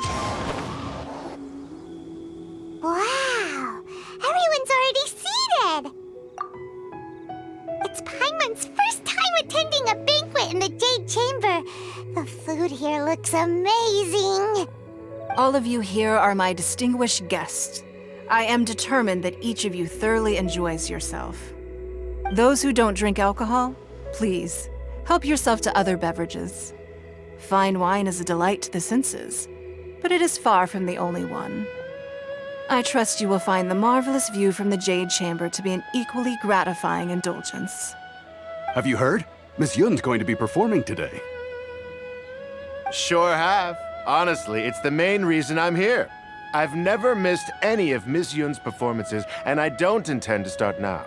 Wow! Everyone's already seated! It's Paimon's first time attending a banquet in the Jade Chamber. The food here looks amazing. All of you here are my distinguished guests. I am determined that each of you thoroughly enjoys yourself. Those who don't drink alcohol, please, help yourself to other beverages. Fine wine is a delight to the senses, but it is far from the only one. I trust you will find the marvelous view from the Jade Chamber to be an equally gratifying indulgence. Have you heard? Miss Yun's going to be performing today. Sure have. Honestly, it's the main reason I'm here. I've never missed any of Miss Yun's performances, and I don't intend to start now.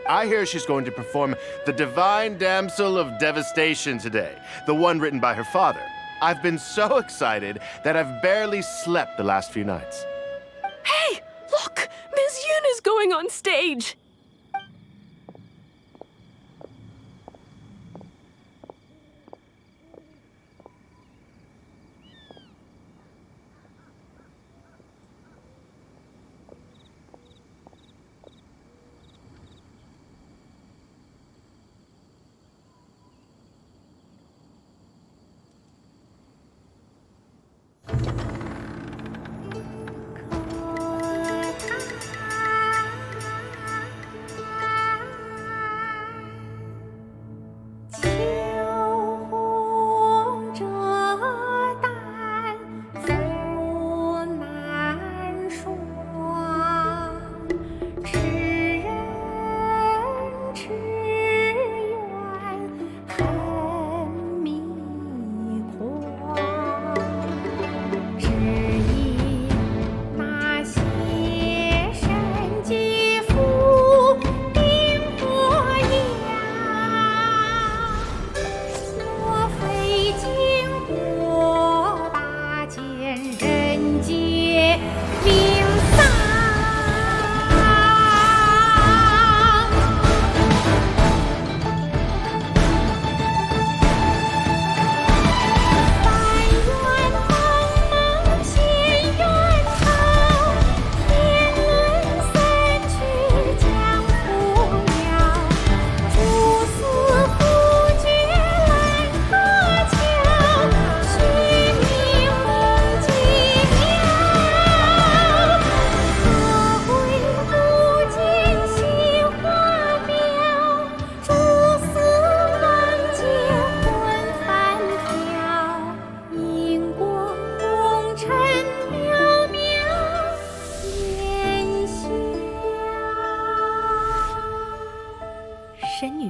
I hear she's going to perform The Divine Damsel of Devastation today, the one written by her father. I've been so excited that I've barely slept the last few nights. Hey, look! Miss Yun is going on stage!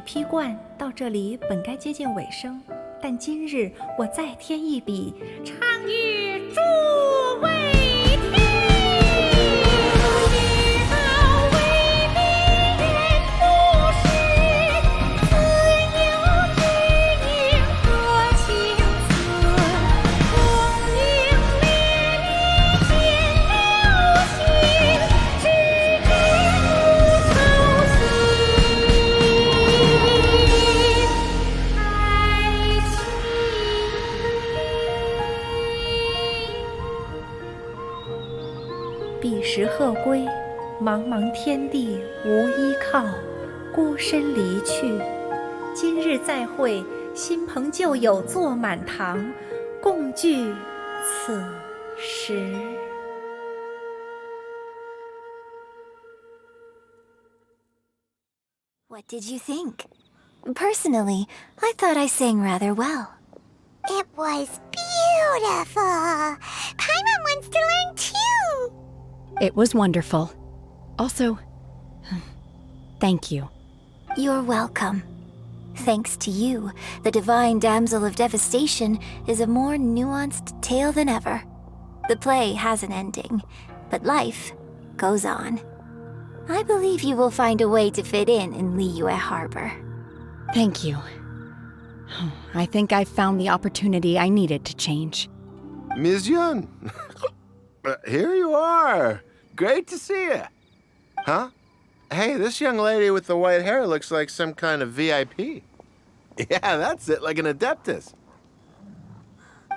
披冠到这里本该接近尾声，但今日我再添一笔，唱与诸位听。你好，为民言不实，自有知音和情存，功名烈烈见了心，只知不操心。彼时鹤归，茫茫天地无依靠，孤身离去。今日再会，新朋旧友坐满堂，共聚此时。What did you think? Personally, I thought I sang rather well. It was beautiful. Paimon wants to learn too. It was wonderful. Also, thank you. You're welcome. Thanks to you, the Divine Damsel of Devastation is a more nuanced tale than ever. The play has an ending, but life goes on. I believe you will find a way to fit in Liyue Harbor. Thank you. I think I've found the opportunity I needed to change. Ms. Yun, here you are. Great to see you. Huh? Hey, this young lady with the white hair looks like some kind of VIP. Yeah, that's it, like an adeptus.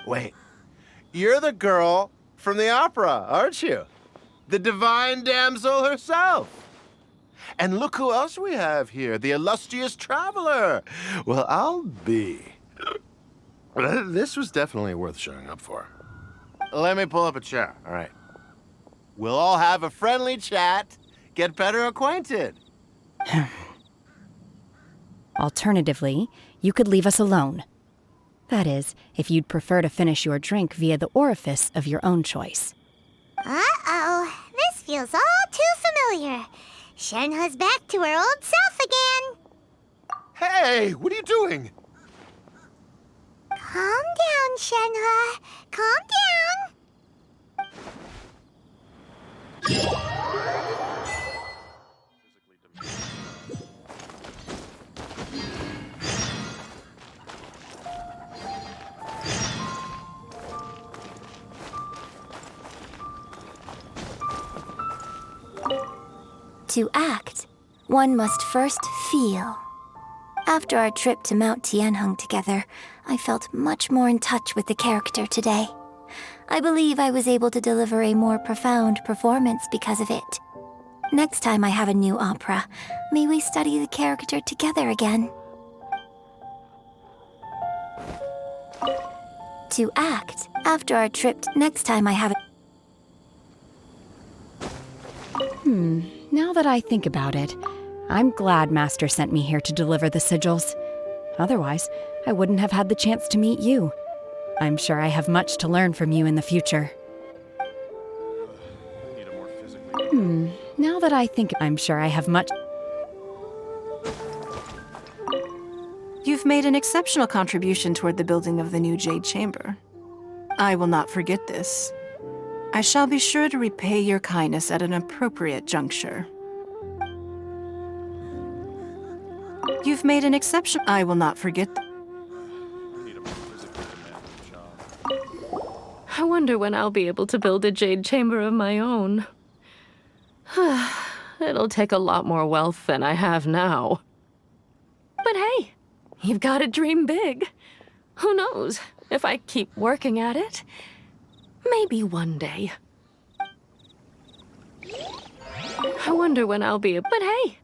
Wait, you're the girl from the opera, aren't you? The Divine Damsel herself. And look who else we have here, the illustrious traveler. Well, I'll be. This was definitely worth showing up for. Let me pull up a chair, all right. We'll all have a friendly chat, get better acquainted. Alternatively, you could leave us alone. That is, if you'd prefer to finish your drink via the orifice of your own choice. Uh-oh, this feels all too familiar. Shenhe's back to her old self again. Hey, what are you doing? Calm down, Shenhe. Calm down. To act, one must first feel. After our trip to Mount Tianheng together, I felt much more in touch with the character today. I believe I was able to deliver a more profound performance because of it. Next time I have a new opera, may we study the character together again. To act, after our trip, next time I have a... Now that I think about it, I'm glad Master sent me here to deliver the sigils. Otherwise, I wouldn't have had the chance to meet you. I'm sure I have much to learn from you in the future. Now that I think, I'm sure I have much... You've made an exceptional contribution toward the building of the new Jade Chamber. I will not forget this. I shall be sure to repay your kindness at an appropriate juncture. You've made an exception. I will not forget. I wonder when I'll be able to build a jade chamber of my own. It'll take a lot more wealth than I have now. But hey, you've got to dream big. Who knows? If I keep working at it, maybe one day. I wonder when I'll be. But hey.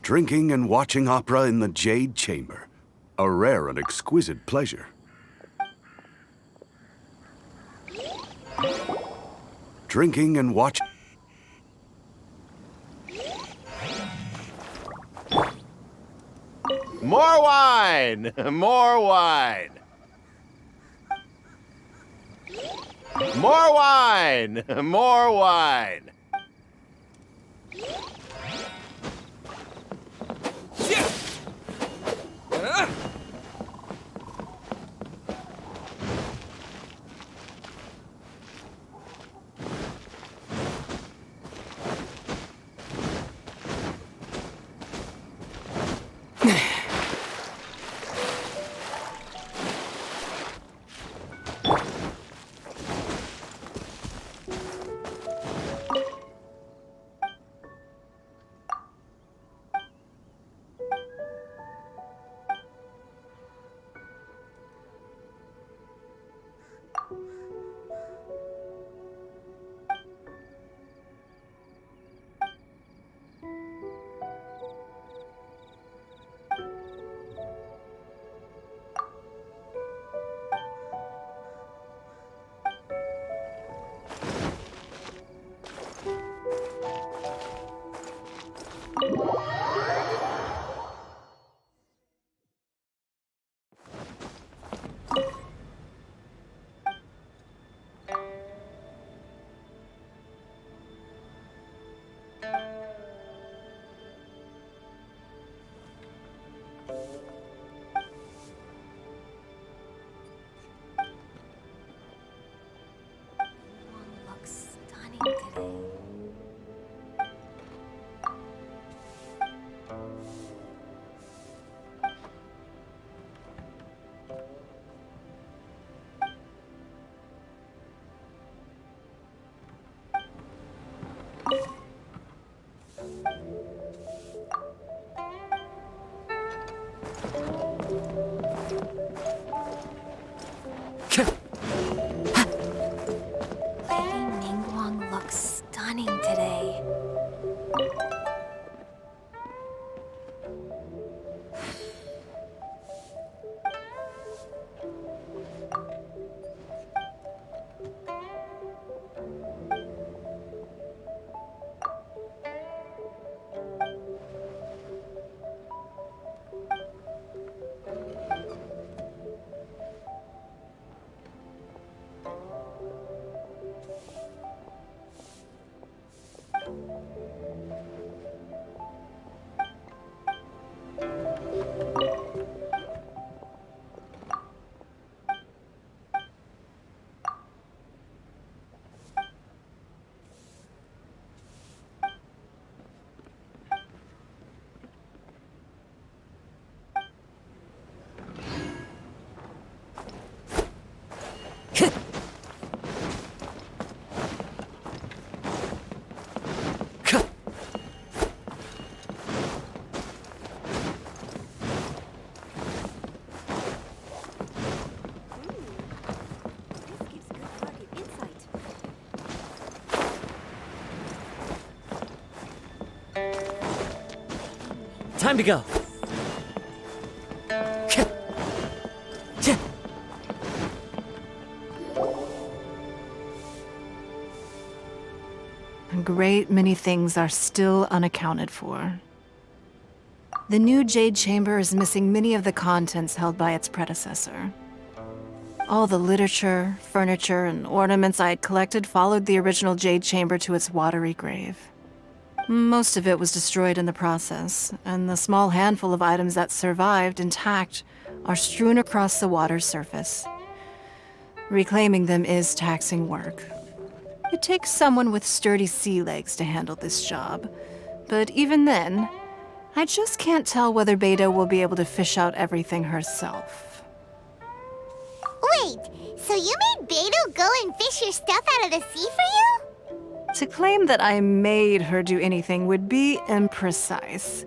Drinking and watching opera in the Jade Chamber. A rare and exquisite pleasure. Drinking and watching... More wine! More wine! More wine! More wine! Time to go. A great many things are still unaccounted for. The new Jade Chamber is missing many of the contents held by its predecessor. All the literature, furniture, and ornaments I had collected followed the original Jade Chamber to its watery grave. Most of it was destroyed in the process, and the small handful of items that survived intact are strewn across the water's surface. Reclaiming them is taxing work. It takes someone with sturdy sea legs to handle this job, but even then, I just can't tell whether Beidou will be able to fish out everything herself. Wait, so you made Beidou go and fish your stuff out of the sea for you? To claim that I made her do anything would be imprecise.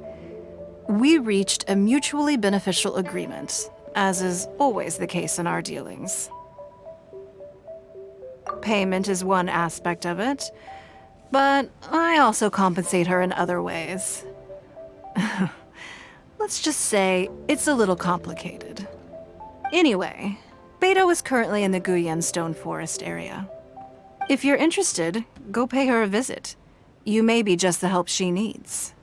We reached a mutually beneficial agreement, as is always the case in our dealings. Payment is one aspect of it, but I also compensate her in other ways. Let's just say it's a little complicated. Anyway, Beidou is currently in the Guyan Stone Forest area. If you're interested, go pay her a visit. You may be just the help she needs.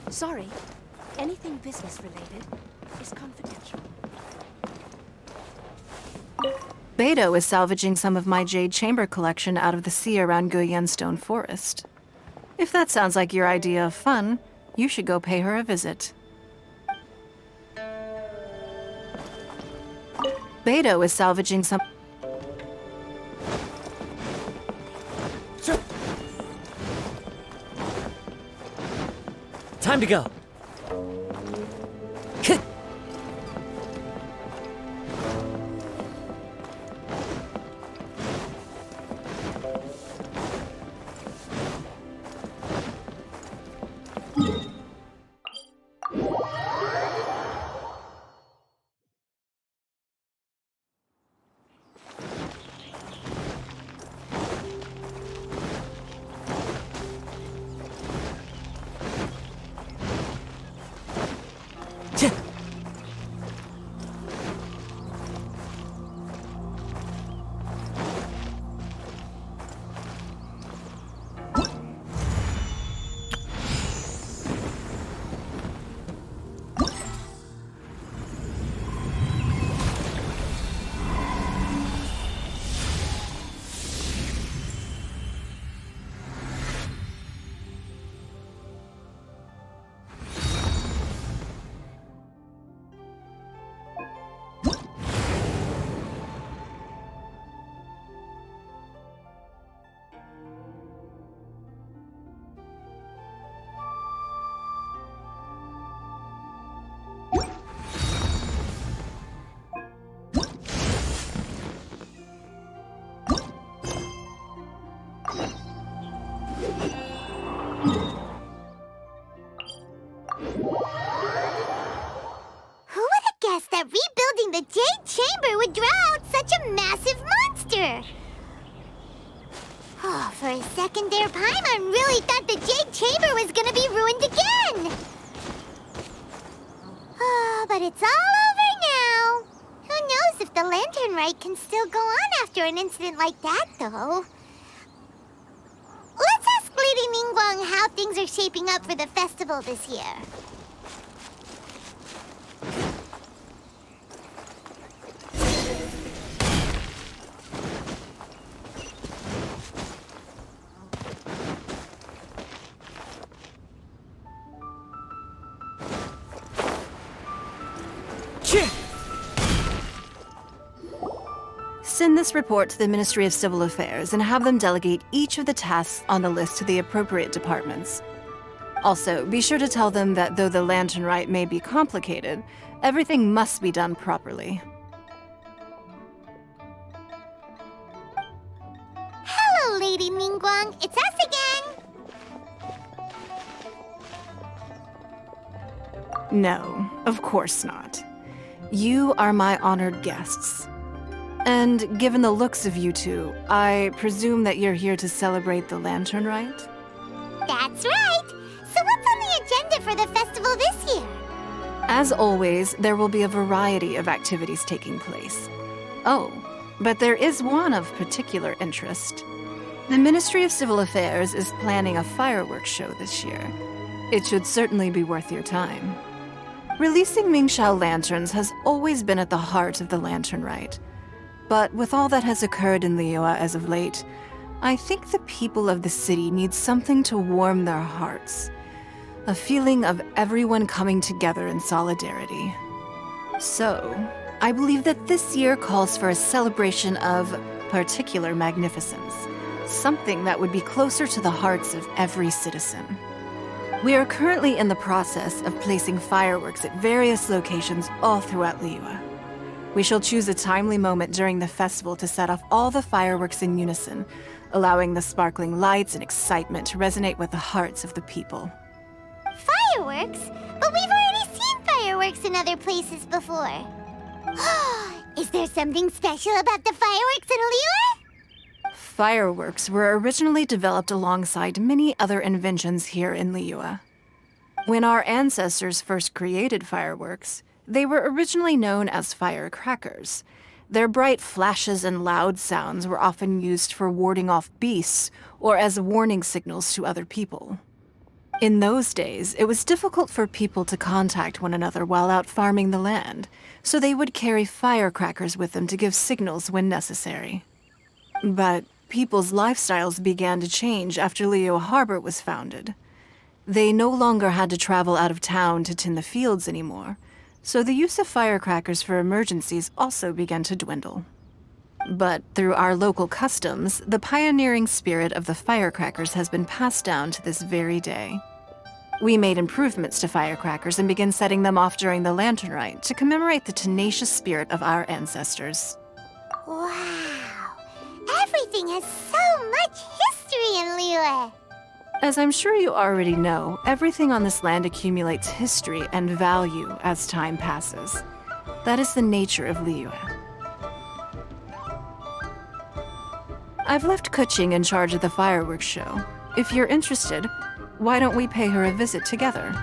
Sorry, anything business-related is confidential. Beidou is salvaging some of my Jade Chamber collection out of the sea around Guyan Stone Forest. If that sounds like your idea of fun, you should go pay her a visit. Beidou is salvaging some... Time to go. thought the Jade Chamber was gonna be ruined again! But it's all over now. Who knows if the Lantern Rite can still go on after an incident like that, though. Let's ask Lady Ningguang how things are shaping up for the festival this year. Send this report to the Ministry of Civil Affairs and have them delegate each of the tasks on the list to the appropriate departments. Also, be sure to tell them that though the Lantern Rite may be complicated, everything must be done properly. Hello, Lady Ningguang. It's us again. No, of course not. You are my honored guests. And given the looks of you two, I presume that you're here to celebrate the Lantern Rite? That's right. So what's on the agenda for the festival this year? As always, there will be a variety of activities taking place. Oh, but there is one of particular interest. The Ministry of Civil Affairs is planning a fireworks show this year. It should certainly be worth your time. Releasing Mingxiao lanterns has always been at the heart of the Lantern Rite. But with all that has occurred in Liyue as of late, I think the people of the city need something to warm their hearts. A feeling of everyone coming together in solidarity. So, I believe that this year calls for a celebration of particular magnificence. Something that would be closer to the hearts of every citizen. We are currently in the process of placing fireworks at various locations all throughout Liyue. We shall choose a timely moment during the festival to set off all the fireworks in unison, allowing the sparkling lights and excitement to resonate with the hearts of the people. Fireworks? But we've already seen fireworks in other places before. Is there something special about the fireworks in Liyue? Fireworks were originally developed alongside many other inventions here in Liyue. When our ancestors first created fireworks, they were originally known as firecrackers. Their bright flashes and loud sounds were often used for warding off beasts or as warning signals to other people. In those days, it was difficult for people to contact one another while out farming the land, so they would carry firecrackers with them to give signals when necessary. But people's lifestyles began to change after Liyue Harbor was founded. They no longer had to travel out of town to tend the fields anymore, so the use of firecrackers for emergencies also began to dwindle. But through our local customs, the pioneering spirit of the firecrackers has been passed down to this very day. We made improvements to firecrackers and began setting them off during the Lantern Rite to commemorate the tenacious spirit of our ancestors. Wow! Everything has so much history in Liyue! As I'm sure you already know, everything on this land accumulates history and value as time passes. That is the nature of Liyue. I've left Kuching in charge of the fireworks show. If you're interested, why don't we pay her a visit together?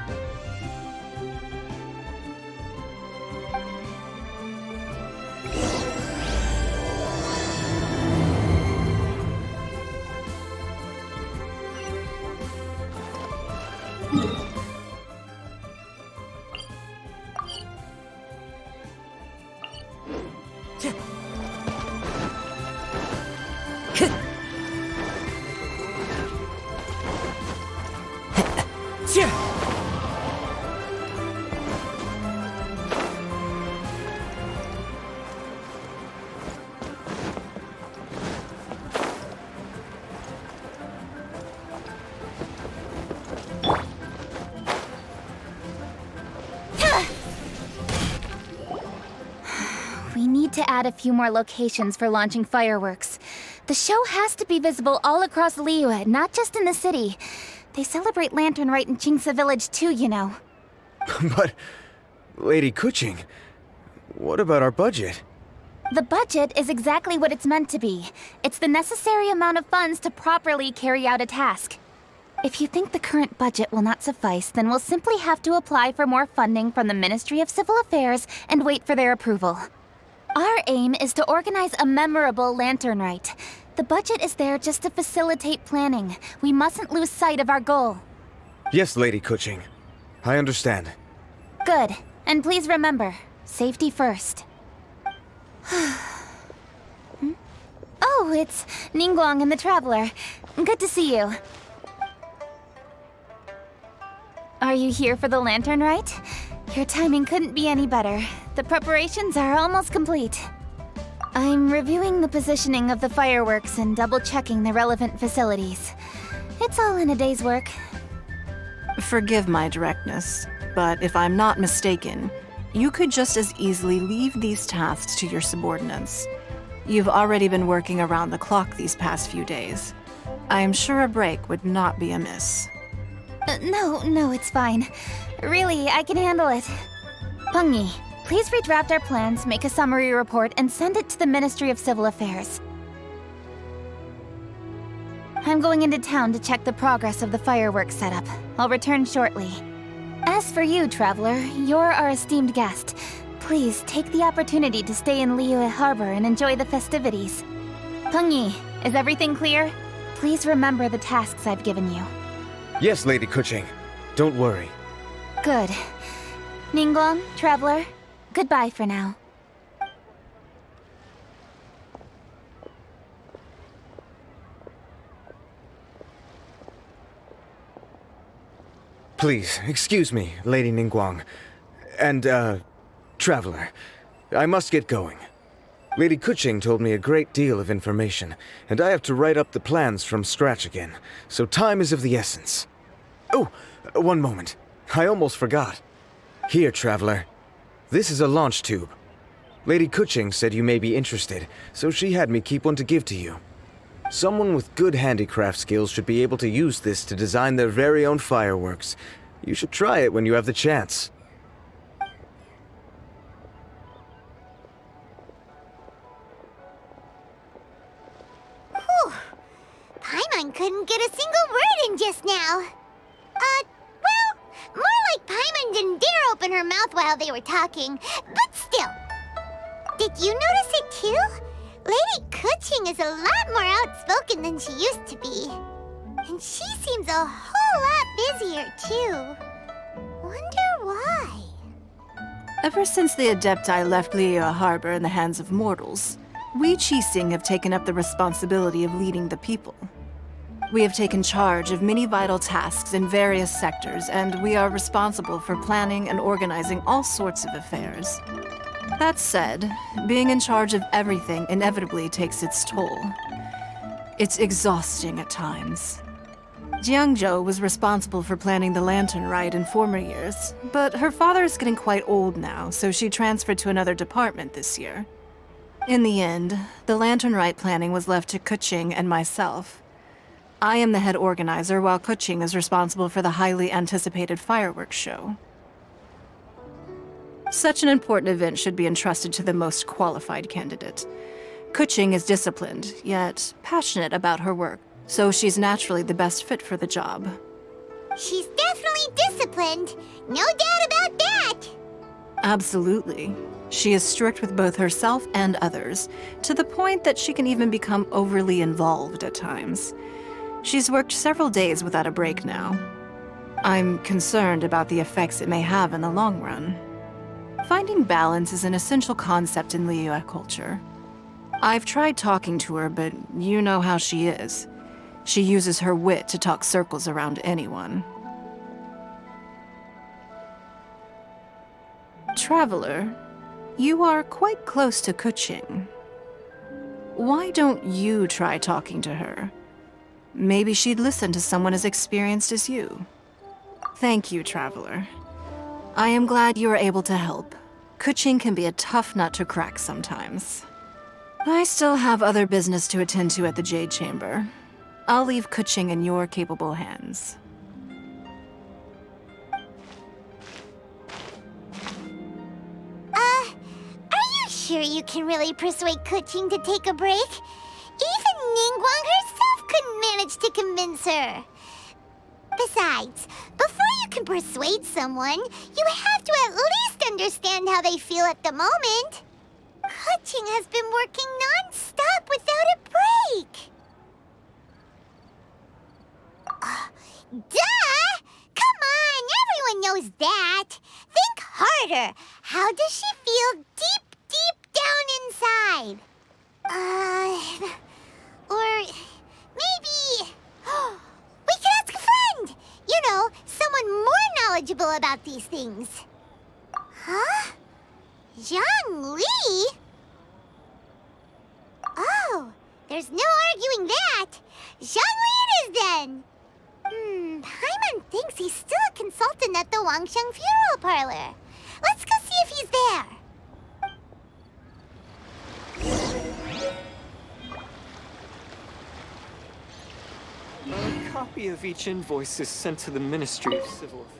We need to add a few more locations for launching fireworks. The show has to be visible all across Liyue, not just in the city. They celebrate Lantern Rite in Jingsa Village too, you know. But, Lady Kuching, what about our budget? The budget is exactly what it's meant to be. It's the necessary amount of funds to properly carry out a task. If you think the current budget will not suffice, then we'll simply have to apply for more funding from the Ministry of Civil Affairs and wait for their approval. Our aim is to organize a memorable lantern rite. The budget is there just to facilitate planning. We mustn't lose sight of our goal. Yes, Lady Kuching. I understand. Good. And please remember, safety first. Oh, it's Ningguang and the Traveler. Good to see you. Are you here for the lantern rite? Your timing couldn't be any better. The preparations are almost complete. I'm reviewing the positioning of the fireworks and double-checking the relevant facilities. It's all in a day's work. Forgive my directness, but if I'm not mistaken, you could just as easily leave these tasks to your subordinates. You've already been working around the clock these past few days. I am sure a break would not be amiss. No, it's fine. Really, I can handle it. Pengyi, please redraft our plans, make a summary report, and send it to the Ministry of Civil Affairs. I'm going into town to check the progress of the fireworks setup. I'll return shortly. As for you, Traveler, you're our esteemed guest. Please take the opportunity to stay in Liyue Harbor and enjoy the festivities. Pengyi, is everything clear? Please remember the tasks I've given you. Yes, Lady Kuching. Don't worry. Good. Ningguang, Traveler, goodbye for now. Please, excuse me, Lady Ningguang. And, Traveler. I must get going. Lady Kuching told me a great deal of information, and I have to write up the plans from scratch again, so time is of the essence. Oh, one moment. I almost forgot. Here, Traveler. This is a launch tube. Lady Kuching said you may be interested, so she had me keep one to give to you. Someone with good handicraft skills should be able to use this to design their very own fireworks. You should try it when you have the chance. Whew. Paimon couldn't get a single word in just now. Well, more like Paimon didn't dare open her mouth while they were talking, but still. Did you notice it too? Lady Kuching is a lot more outspoken than she used to be. And she seems a whole lot busier too. Wonder why? Ever since the Adepti left Liyue Harbor in the hands of mortals, we Qixing have taken up the responsibility of leading the people. We have taken charge of many vital tasks in various sectors, and we are responsible for planning and organizing all sorts of affairs. That said, being in charge of everything inevitably takes its toll. It's exhausting at times. Jiangzhou was responsible for planning the lantern rite in former years, but her father is getting quite old now, so she transferred to another department this year. In the end, the lantern rite planning was left to Kuching and myself. I am the head organizer, while Kuching is responsible for the highly anticipated fireworks show. Such an important event should be entrusted to the most qualified candidate. Kuching is disciplined, yet passionate about her work, so she's naturally the best fit for the job. She's definitely disciplined. No doubt about that. Absolutely. She is strict with both herself and others, to the point that she can even become overly involved at times. She's worked several days without a break now. I'm concerned about the effects it may have in the long run. Finding balance is an essential concept in Liyue culture. I've tried talking to her, but you know how she is. She uses her wit to talk circles around anyone. Traveler, you are quite close to Kuching. Why don't you try talking to her? Maybe she'd listen to someone as experienced as you. Thank you, Traveler. I am glad you are able to help. Kuching can be a tough nut to crack sometimes. I still have other business to attend to at the Jade Chamber. I'll leave Kuching in your capable hands. Are you sure you can really persuade Kuching to take a break? Even Ningguang herself couldn't manage to convince her. Besides, before you can persuade someone, you have to at least understand how they feel at the moment. Kuching has been working non-stop without a break. Duh! Come on, everyone knows that. Think harder. How does she feel deep, deep down inside? Or maybe... we can ask a friend! You know, someone more knowledgeable about these things. Huh? Zhongli? Oh, there's no arguing that. Zhongli it is then. Paimon thinks he's still a consultant at the Wangsheng Funeral Parlor. Let's go see if he's there. A copy of each invoice is sent to the Ministry of Civil Affairs.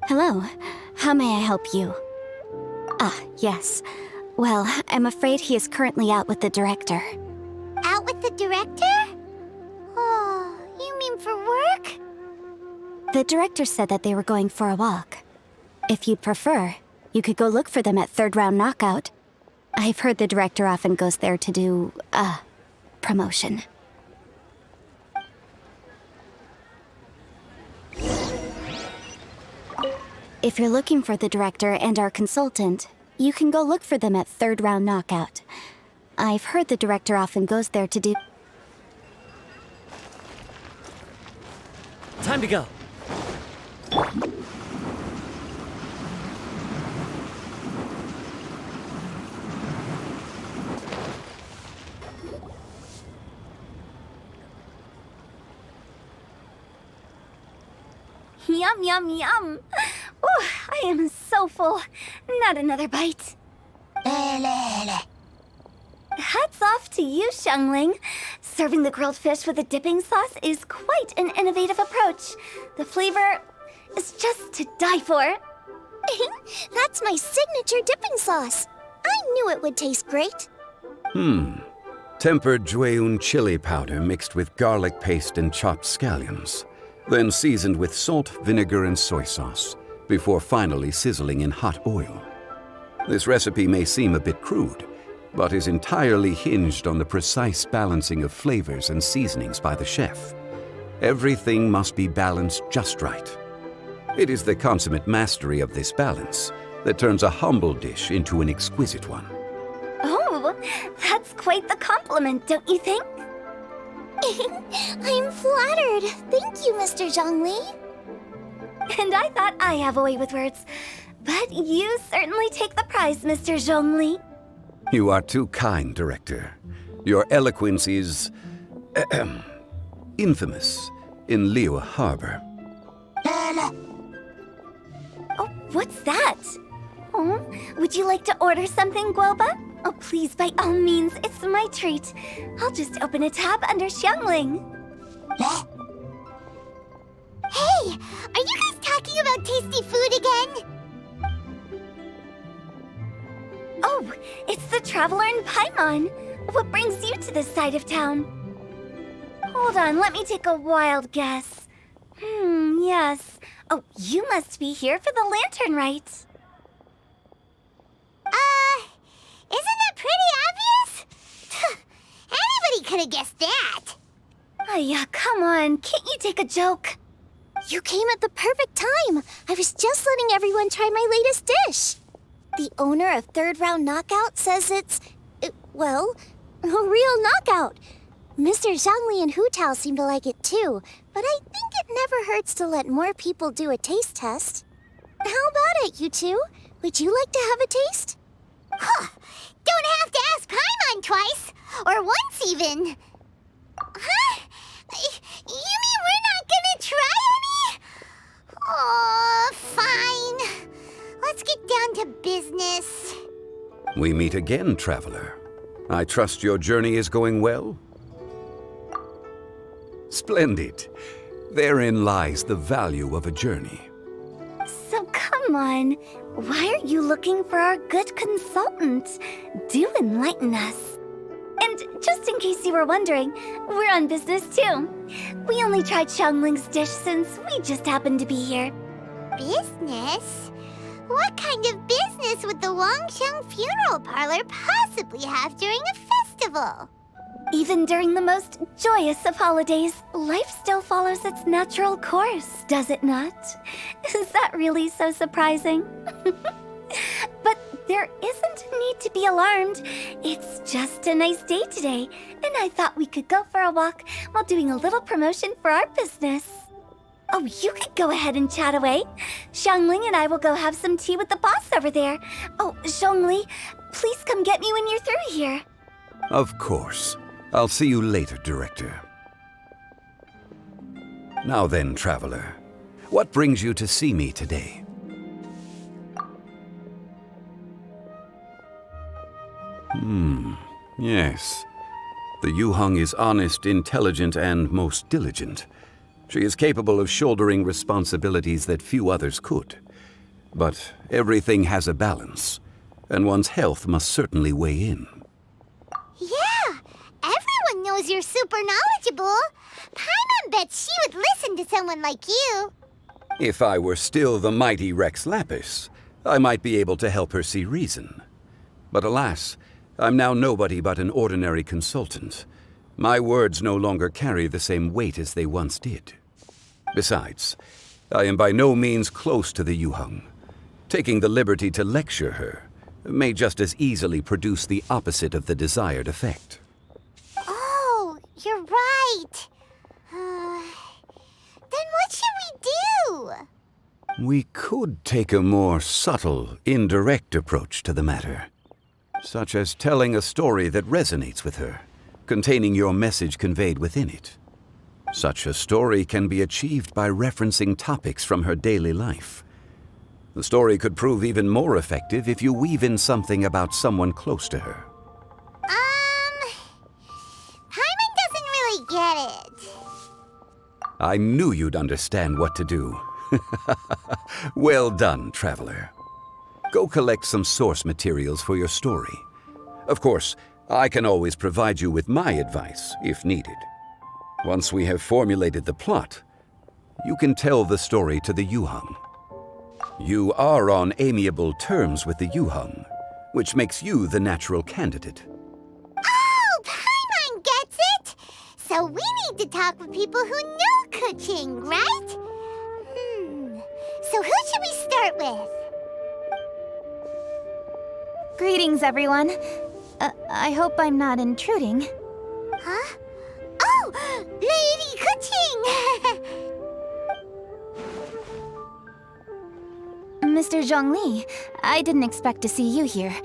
Hello. How may I help you? Ah, yes. Well, I'm afraid he is currently out with the director. Out with the director? Oh, you mean for work? The director said that they were going for a walk. If you'd prefer, you could go look for them at Third Round Knockout. I've heard the director often goes there to do, promotion. If you're looking for the director and our consultant, you can go look for them at Third Round Knockout. I've heard the director often goes there to do... Time to go. Yum, yum, yum. Ooh, I am so full. Not another bite. Hats off to you, Xiangling. Serving the grilled fish with a dipping sauce is quite an innovative approach. The flavor is just to die for. That's my signature dipping sauce. I knew it would taste great. Tempered Jueyun chili powder mixed with garlic paste and chopped scallions, then seasoned with salt, vinegar, and soy sauce, before finally sizzling in hot oil. This recipe may seem a bit crude, but is entirely hinged on the precise balancing of flavors and seasonings by the chef. Everything must be balanced just right. It is the consummate mastery of this balance that turns a humble dish into an exquisite one. Oh, that's quite the compliment, don't you think? I'm flattered. Thank you, Mr. Zhongli. And I thought I have a way with words. But you certainly take the prize, Mr. Zhongli. You are too kind, Director. Your eloquence is... infamous in Liyue Harbor. Oh, what's that? Oh, would you like to order something, Guoba? Oh, please, by all means, it's my treat. I'll just open a tab under Xiangling. Hey, are you guys talking about tasty food again? Oh, it's the Traveler in Paimon. What brings you to this side of town? Hold on, let me take a wild guess. Yes. Oh, you must be here for the lantern rites. Isn't that pretty obvious? could have guessed that. Yeah, come on. Can't you take a joke? You came at the perfect time. I was just letting everyone try my latest dish. The owner of Third Round Knockout says well, a real knockout. Mr. Zhangli and Hu Tao seem to like it too, but I think it never hurts to let more people do a taste test. How about it, you two? Would you like to have a taste? Huh. Don't have to ask Paimon twice. Or once even. Huh? You mean we're not gonna try any? Oh, fine. Let's get down to business. We meet again, traveler. I trust your journey is going well? Splendid. Therein lies the value of a journey. So come on. Why are you looking for our good consultant? Do enlighten us. And just in case you were wondering, we're on business too. We only tried Xiangling's dish since we just happened to be here. Business? What kind of business would the Wangxiang Funeral Parlor possibly have during a festival? Even during the most joyous of holidays, life still follows its natural course, does it not? Is that really so surprising? But there isn't a need to be alarmed. It's just a nice day today, and I thought we could go for a walk while doing a little promotion for our business. Oh, you could go ahead and chat away. Xiangling and I will go have some tea with the boss over there. Oh, Zhongli, please come get me when you're through here. Of course. I'll see you later, Director. Now then, traveler, what brings you to see me today? Yes. The Yuheng is honest, intelligent, and most diligent. She is capable of shouldering responsibilities that few others could. But everything has a balance, and one's health must certainly weigh in. Yeah, everyone knows you're super knowledgeable. Paimon bets she would listen to someone like you. If I were still the mighty Rex Lapis, I might be able to help her see reason. But alas, I'm now nobody but an ordinary consultant. My words no longer carry the same weight as they once did. Besides, I am by no means close to the Yuheng. Taking the liberty to lecture her may just as easily produce the opposite of the desired effect. Oh, you're right. Then what should we do? We could take a more subtle, indirect approach to the matter, such as telling a story that resonates with her, containing your message conveyed within it. Such a story can be achieved by referencing topics from her daily life. The story could prove even more effective if you weave in something about someone close to her. Paimon doesn't really get it. I knew you'd understand what to do. Well done, traveler. Go collect some source materials for your story. Of course, I can always provide you with my advice, if needed. Once we have formulated the plot, you can tell the story to the Yuheng. You are on amiable terms with the Yuheng, which makes you the natural candidate. Oh, Paimon gets it! So we need to talk with people who know cooking, right? So who should we start with? Greetings, everyone. I hope I'm not intruding. Huh? Oh! Lady Kuching! Mr. Zhongli, I didn't expect to see you here.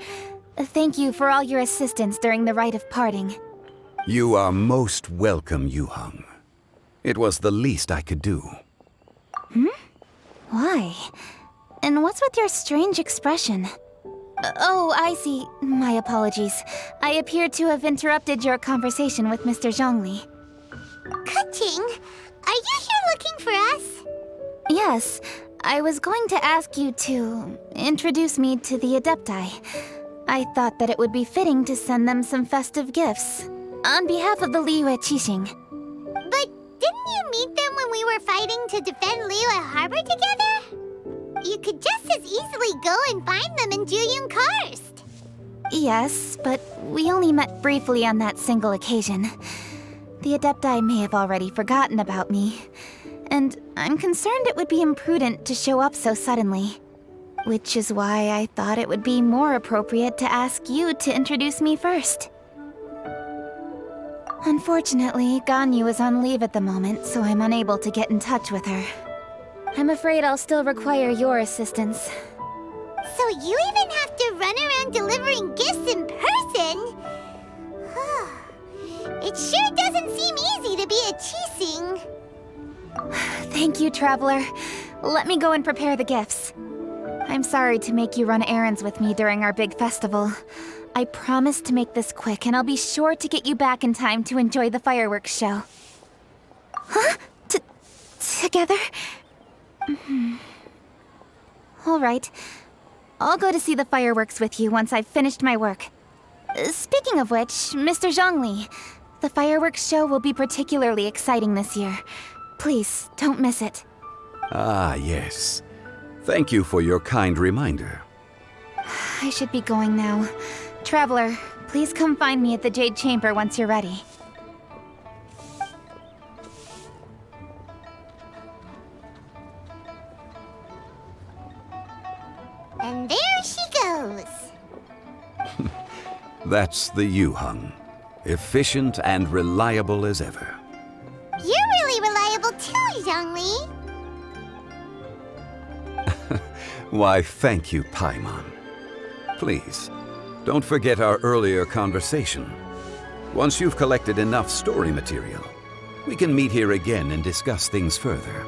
Thank you for all your assistance during the rite of parting. You are most welcome, Yuheng. It was the least I could do. Why? And what's with your strange expression? Oh, I see. My apologies. I appear to have interrupted your conversation with Mr. Zhongli. Kuching, are you here looking for us? Yes, I was going to ask you to introduce me to the Adepti. I thought that it would be fitting to send them some festive gifts. On behalf of the Liyue Qixing. But didn't you meet them when we were fighting to defend Liyue Harbor together? You could just as easily go and find them in Juyun Karst. Yes, but we only met briefly on that single occasion. The Adepti may have already forgotten about me, and I'm concerned it would be imprudent to show up so suddenly. Which is why I thought it would be more appropriate to ask you to introduce me first. Unfortunately, Ganyu is on leave at the moment, so I'm unable to get in touch with her. I'm afraid I'll still require your assistance. So you even have to run around delivering gifts in person? It sure doesn't seem easy to be a Qixing. Thank you, Traveler. Let me go and prepare the gifts. I'm sorry to make you run errands with me during our big festival. I promise to make this quick, and I'll be sure to get you back in time to enjoy the fireworks show. Huh? Together? All right. I'll go to see the fireworks with you once I've finished my work. Speaking of which, Mr. Zhongli, the fireworks show will be particularly exciting this year. Please, don't miss it. Ah, yes. Thank you for your kind reminder. I should be going now. Traveler, please come find me at the Jade Chamber once you're ready. And there she goes. That's the Yuheng. Efficient and reliable as ever. You're really reliable too, Zhongli. Why, thank you, Paimon. Please, don't forget our earlier conversation. Once you've collected enough story material, we can meet here again and discuss things further.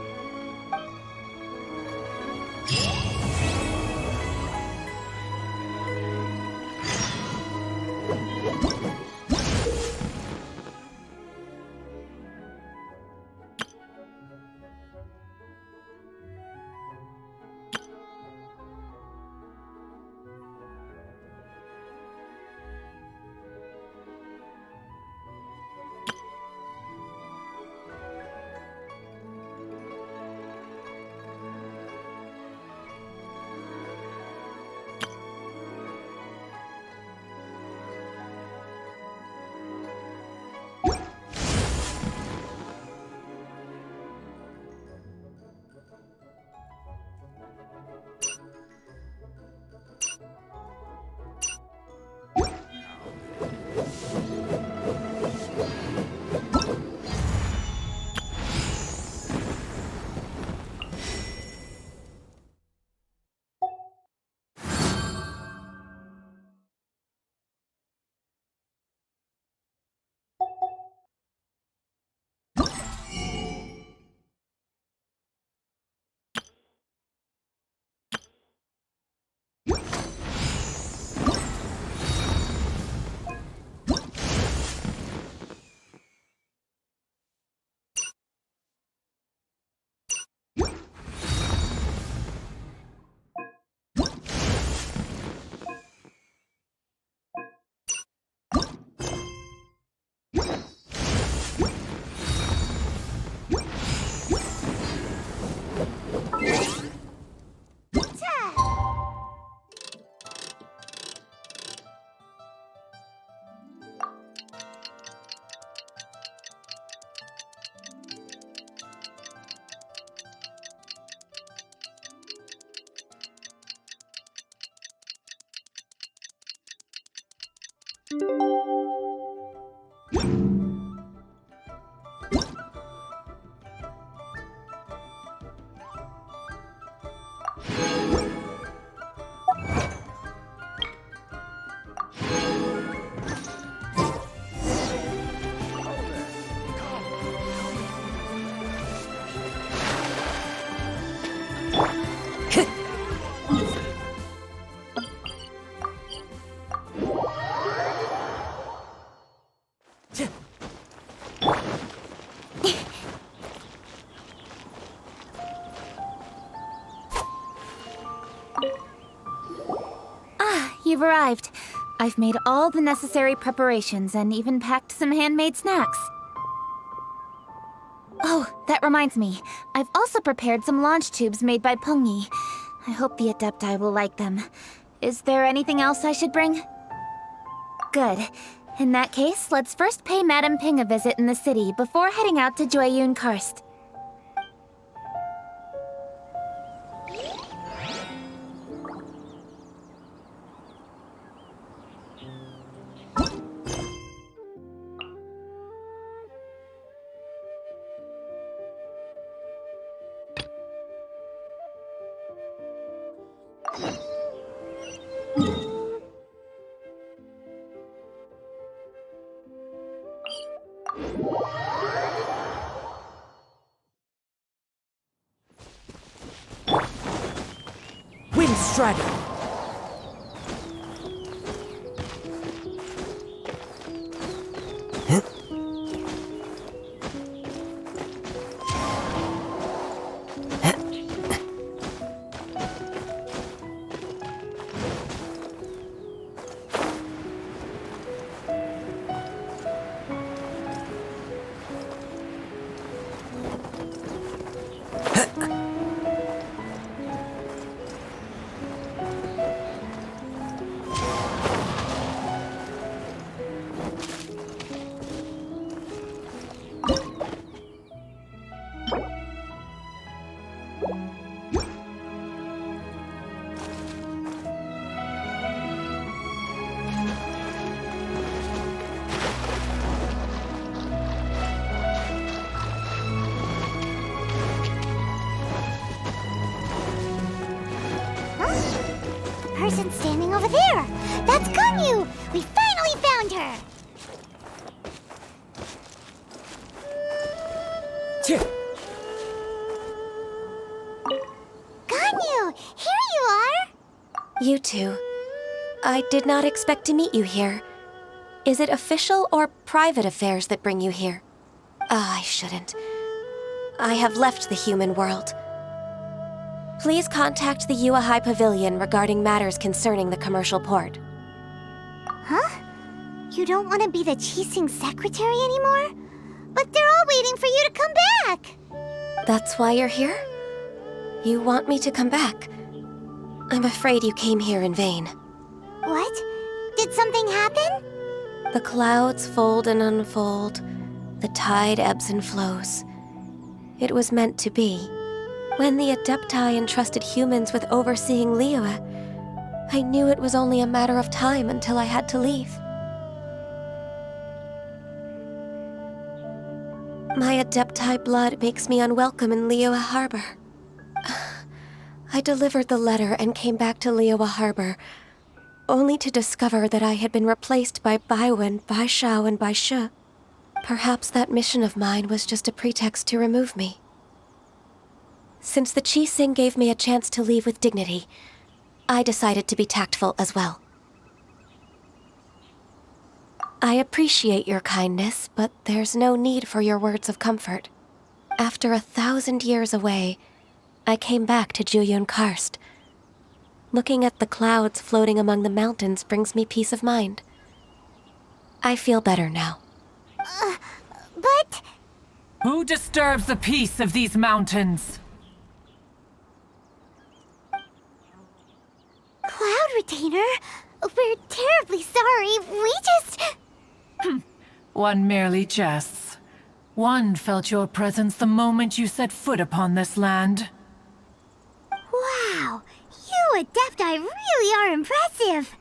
You've arrived. I've made all the necessary preparations and even packed some handmade snacks. Oh, that reminds me. I've also prepared some launch tubes made by Pengyi. I hope the Adepti will like them. Is there anything else I should bring? Good. In that case, let's first pay Madame Ping a visit in the city before heading out to Jueyun Karst. Wind Strider! Person standing over there! That's Ganyu! We finally found her! Ganyu! Here you are! You two. I did not expect to meet you here. Is it official or private affairs that bring you here? I shouldn't. I have left the human world. Please contact the Yua High Pavilion regarding matters concerning the commercial port. Huh? You don't want to be the Qixing secretary anymore? But they're all waiting for you to come back! That's why you're here? You want me to come back? I'm afraid you came here in vain. What? Did something happen? The clouds fold and unfold. The tide ebbs and flows. It was meant to be. When the Adepti entrusted humans with overseeing Liyue, I knew it was only a matter of time until I had to leave. My Adepti blood makes me unwelcome in Liyue Harbor. I delivered the letter and came back to Liyue Harbor, only to discover that I had been replaced by Baiwen, Baishao, and Baishe. Perhaps that mission of mine was just a pretext to remove me. Since the Qixing gave me a chance to leave with dignity, I decided to be tactful as well. I appreciate your kindness, but there's no need for your words of comfort. After 1,000 years away, I came back to Jueyun Karst. Looking at the clouds floating among the mountains brings me peace of mind. I feel better now. But... Who disturbs the peace of these mountains? Cloud Retainer? We're terribly sorry. We just... One merely jests. One felt your presence the moment you set foot upon this land. Wow! You Adepti really are impressive!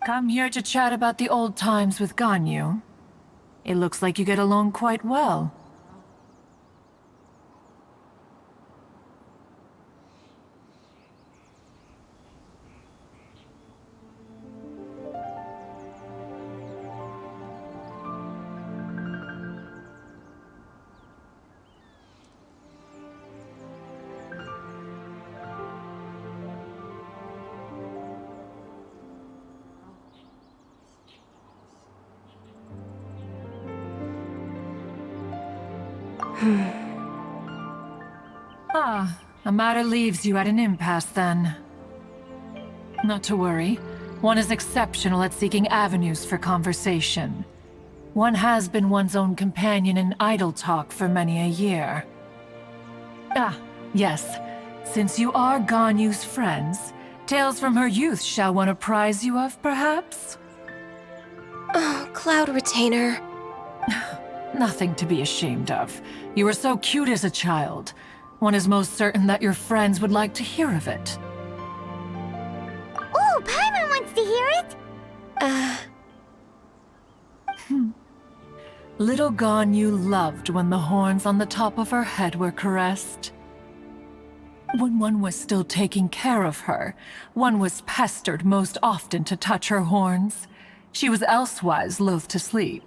Come here to chat about the old times with Ganyu. It looks like you get along quite well. The matter leaves you at an impasse then. Not to worry. One is exceptional at seeking avenues for conversation. One has been one's own companion in idle talk for many a year. Yes. Since you are Ganyu's friends, tales from her youth shall one apprise you of, perhaps? Cloud Retainer. Nothing to be ashamed of. You were so cute as a child. One is most certain that your friends would like to hear of it. Oh, Paimon wants to hear it! Little Ganyu loved when the horns on the top of her head were caressed. When one was still taking care of her, one was pestered most often to touch her horns. She was elsewise loath to sleep.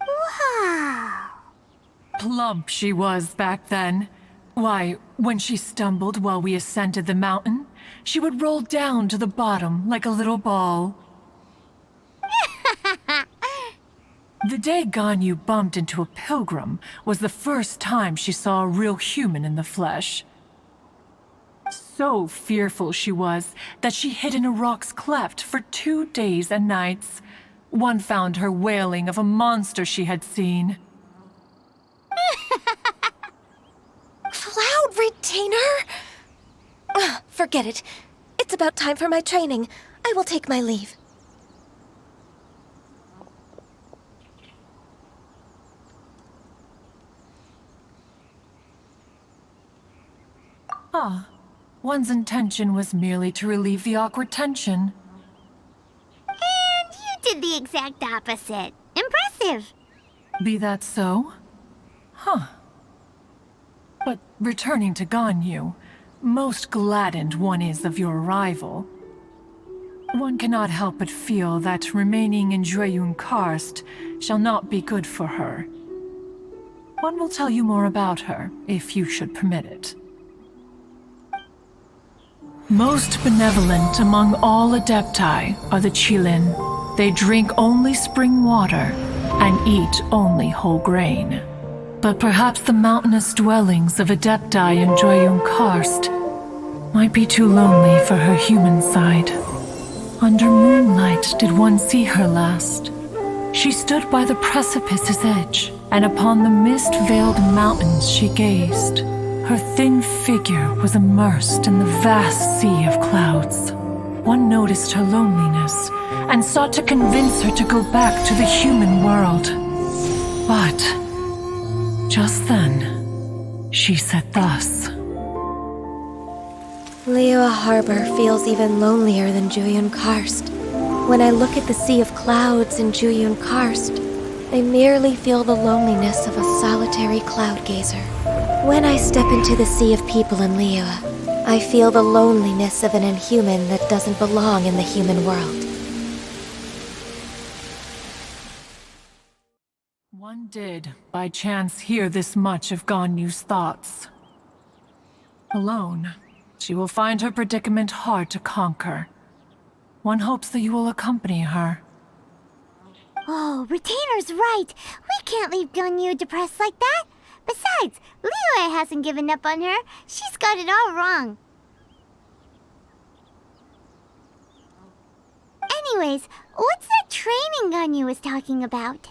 Wow! Plump she was back then. Why, when she stumbled while we ascended the mountain, she would roll down to the bottom like a little ball. The day Ganyu bumped into a pilgrim was the first time she saw a real human in the flesh. So fearful she was that she hid in a rock's cleft for 2 days and nights. One found her wailing of a monster she had seen. Cloud Retainer? Forget it. It's about time for my training. I will take my leave. Ah, one's intention was merely to relieve the awkward tension. And you did the exact opposite. Impressive. Be that so? Huh. But returning to Ganyu, most gladdened one is of your arrival. One cannot help but feel that remaining in Jueyun Karst shall not be good for her. One will tell you more about her, if you should permit it. Most benevolent among all Adepti are the Qilin. They drink only spring water and eat only whole grain. But perhaps the mountainous dwellings of Adepti in Jueyun Karst might be too lonely for her human side. Under moonlight did one see her last. She stood by the precipice's edge, and upon the mist-veiled mountains she gazed. Her thin figure was immersed in the vast sea of clouds. One noticed her loneliness and sought to convince her to go back to the human world. But just then, she said thus. Liyue Harbor feels even lonelier than Jueyun Karst. When I look at the sea of clouds in Jueyun Karst, I merely feel the loneliness of a solitary cloud gazer. When I step into the sea of people in Liyue, I feel the loneliness of an inhuman that doesn't belong in the human world. One did, by chance, hear this much of Ganyu's thoughts. Alone, she will find her predicament hard to conquer. One hopes that you will accompany her. Oh, Retainer's right. We can't leave Ganyu depressed like that. Besides, Liyue hasn't given up on her. She's got it all wrong. Anyways, what's that training Ganyu was talking about?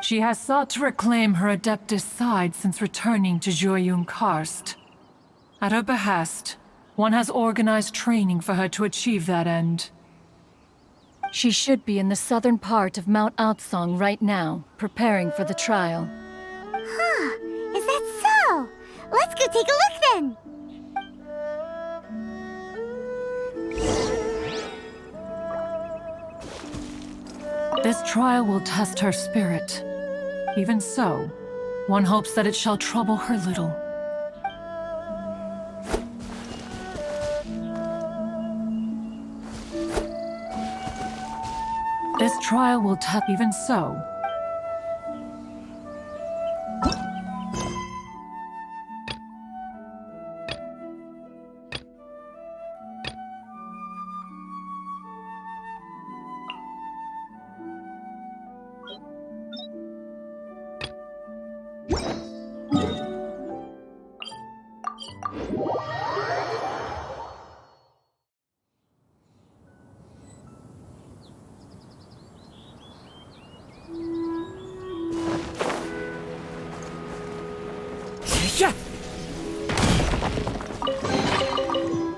She has sought to reclaim her Adeptus side since returning to Jueyun Karst. At her behest, one has organized training for her to achieve that end. She should be in the southern part of Mount Aotsong right now, preparing for the trial. Huh, is that so? Let's go take a look then! This trial will test her spirit. Even so, one hopes that it shall trouble her little. This trial will test. Even so,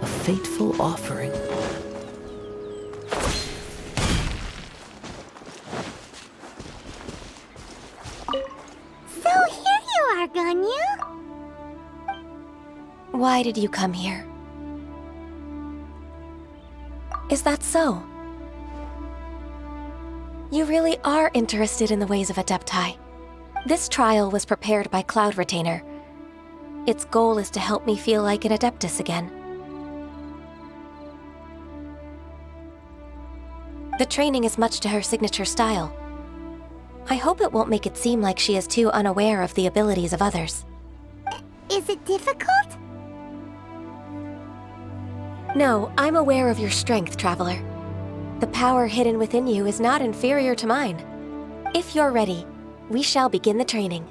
a fateful offering. are, Ganyu. Why did you come here? Is that so? You really are interested in the ways of Adepti. This trial was prepared by Cloud Retainer. Its goal is to help me feel like an Adeptus again. The training is much to her signature style. I hope it won't make it seem like she is too unaware of the abilities of others. Is it difficult? No, I'm aware of your strength, Traveler. The power hidden within you is not inferior to mine. If you're ready, we shall begin the training.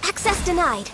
Access denied.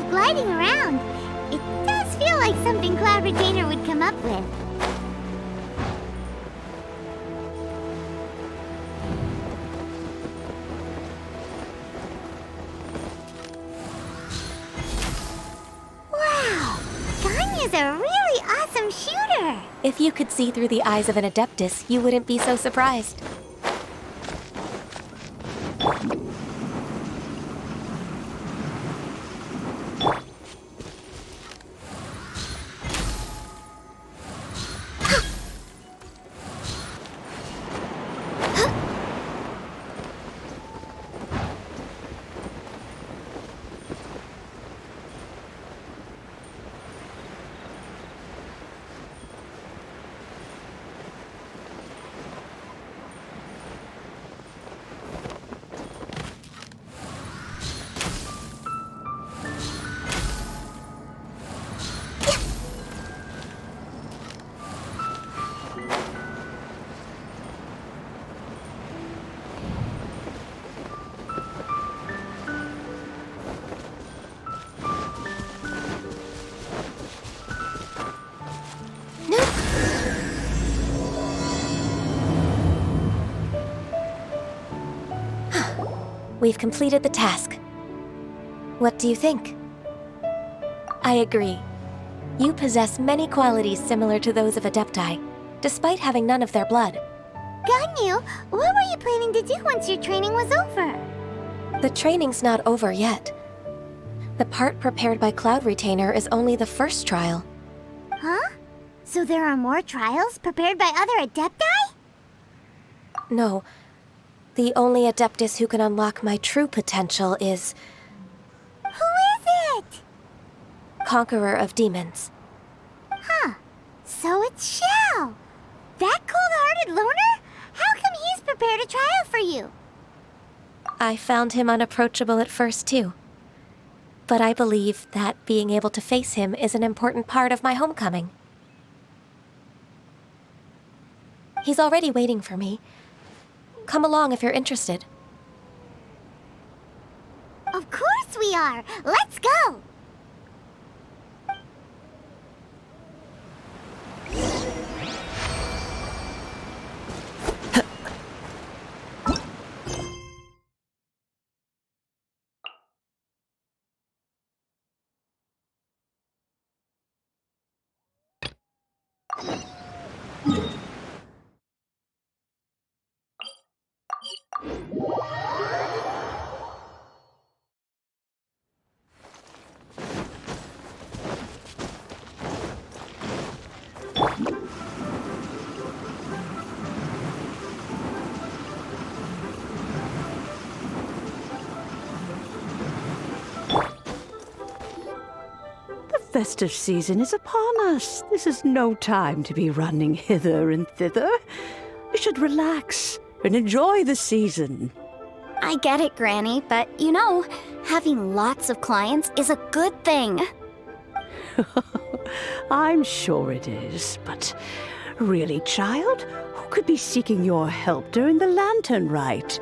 Gliding around. It does feel like something Cloud Retainer would come up with. Wow! Ganyu's a really awesome shooter! If you could see through the eyes of an Adeptus, you wouldn't be so surprised. We've completed the task. What do you think? I agree. You possess many qualities similar to those of Adepti, despite having none of their blood. Ganyu, what were you planning to do once your training was over? The training's not over yet. The part prepared by Cloud Retainer is only the first trial. Huh? So there are more trials prepared by other Adepti? No. The only Adeptus who can unlock my true potential is... Who is it? Conqueror of Demons. Huh. So it's Shao. That cold-hearted loner? How come he's prepared a trial for you? I found him unapproachable at first, too. But I believe that being able to face him is an important part of my homecoming. He's already waiting for me. Come along if you're interested. Of course we are! Let's go! The festive season is upon us. This is no time to be running hither and thither. We should relax and enjoy the season. I get it, Granny, but you know, having lots of clients is a good thing. I'm sure it is, but really, child, who could be seeking your help during the lantern rite?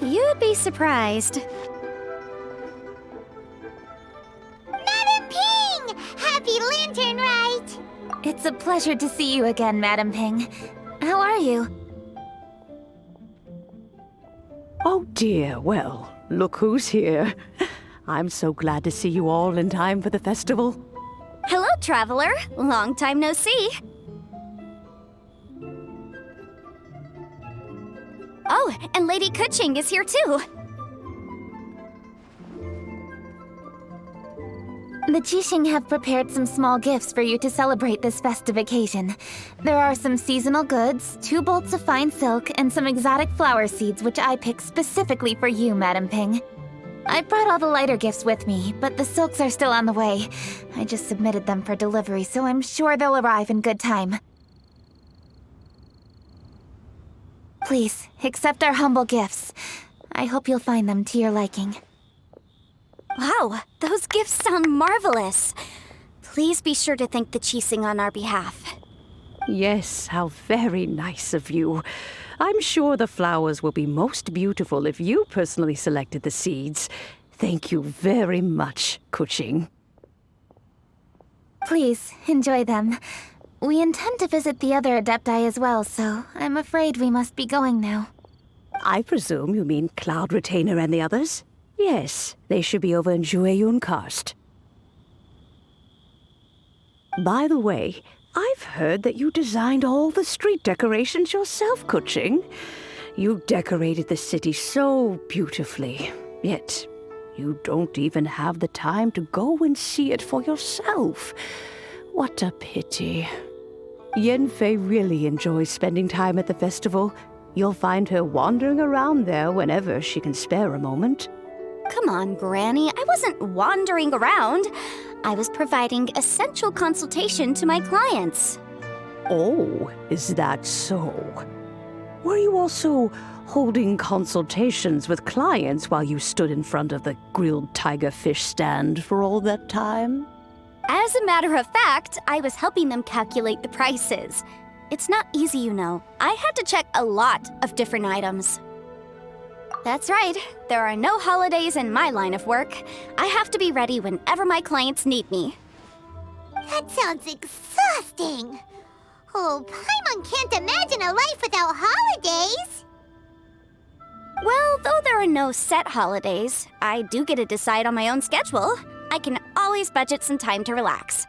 You'd be surprised. Madam Ping! Happy Lantern Rite! It's a pleasure to see you again, Madam Ping. How are you? Oh dear, well, look who's here. I'm so glad to see you all in time for the festival. Hello, Traveler. Long time no see. Oh, and Lady Kuching is here too. The Jixing have prepared some small gifts for you to celebrate this festive occasion. There are some seasonal goods, 2 bolts of fine silk, and some exotic flower seeds which I picked specifically for you, Madam Ping. I brought all the lighter gifts with me, but the silks are still on the way. I just submitted them for delivery, so I'm sure they'll arrive in good time. Please, accept our humble gifts. I hope you'll find them to your liking. Wow, those gifts sound marvelous. Please be sure to thank the Jixing on our behalf. Yes, how very nice of you. I'm sure the flowers will be most beautiful if you personally selected the seeds. Thank you very much, Kuching. Please, enjoy them. We intend to visit the other Adepti as well, so I'm afraid we must be going now. I presume you mean Cloud Retainer and the others? Yes, they should be over in Jueyun Karst. By the way, I've heard that you designed all the street decorations yourself, Kuching. You decorated the city so beautifully, yet you don't even have the time to go and see it for yourself. What a pity. Yanfei really enjoys spending time at the festival. You'll find her wandering around there whenever she can spare a moment. Come on, Granny. I wasn't wandering around. I was providing essential consultation to my clients. Oh, is that so? Were you also holding consultations with clients while you stood in front of the grilled tiger fish stand for all that time? As a matter of fact, I was helping them calculate the prices. It's not easy, you know. I had to check a lot of different items. That's right. There are no holidays in my line of work. I have to be ready whenever my clients need me. That sounds exhausting. Oh, Paimon can't imagine a life without holidays. Well, though there are no set holidays, I do get to decide on my own schedule. I can always budget some time to relax.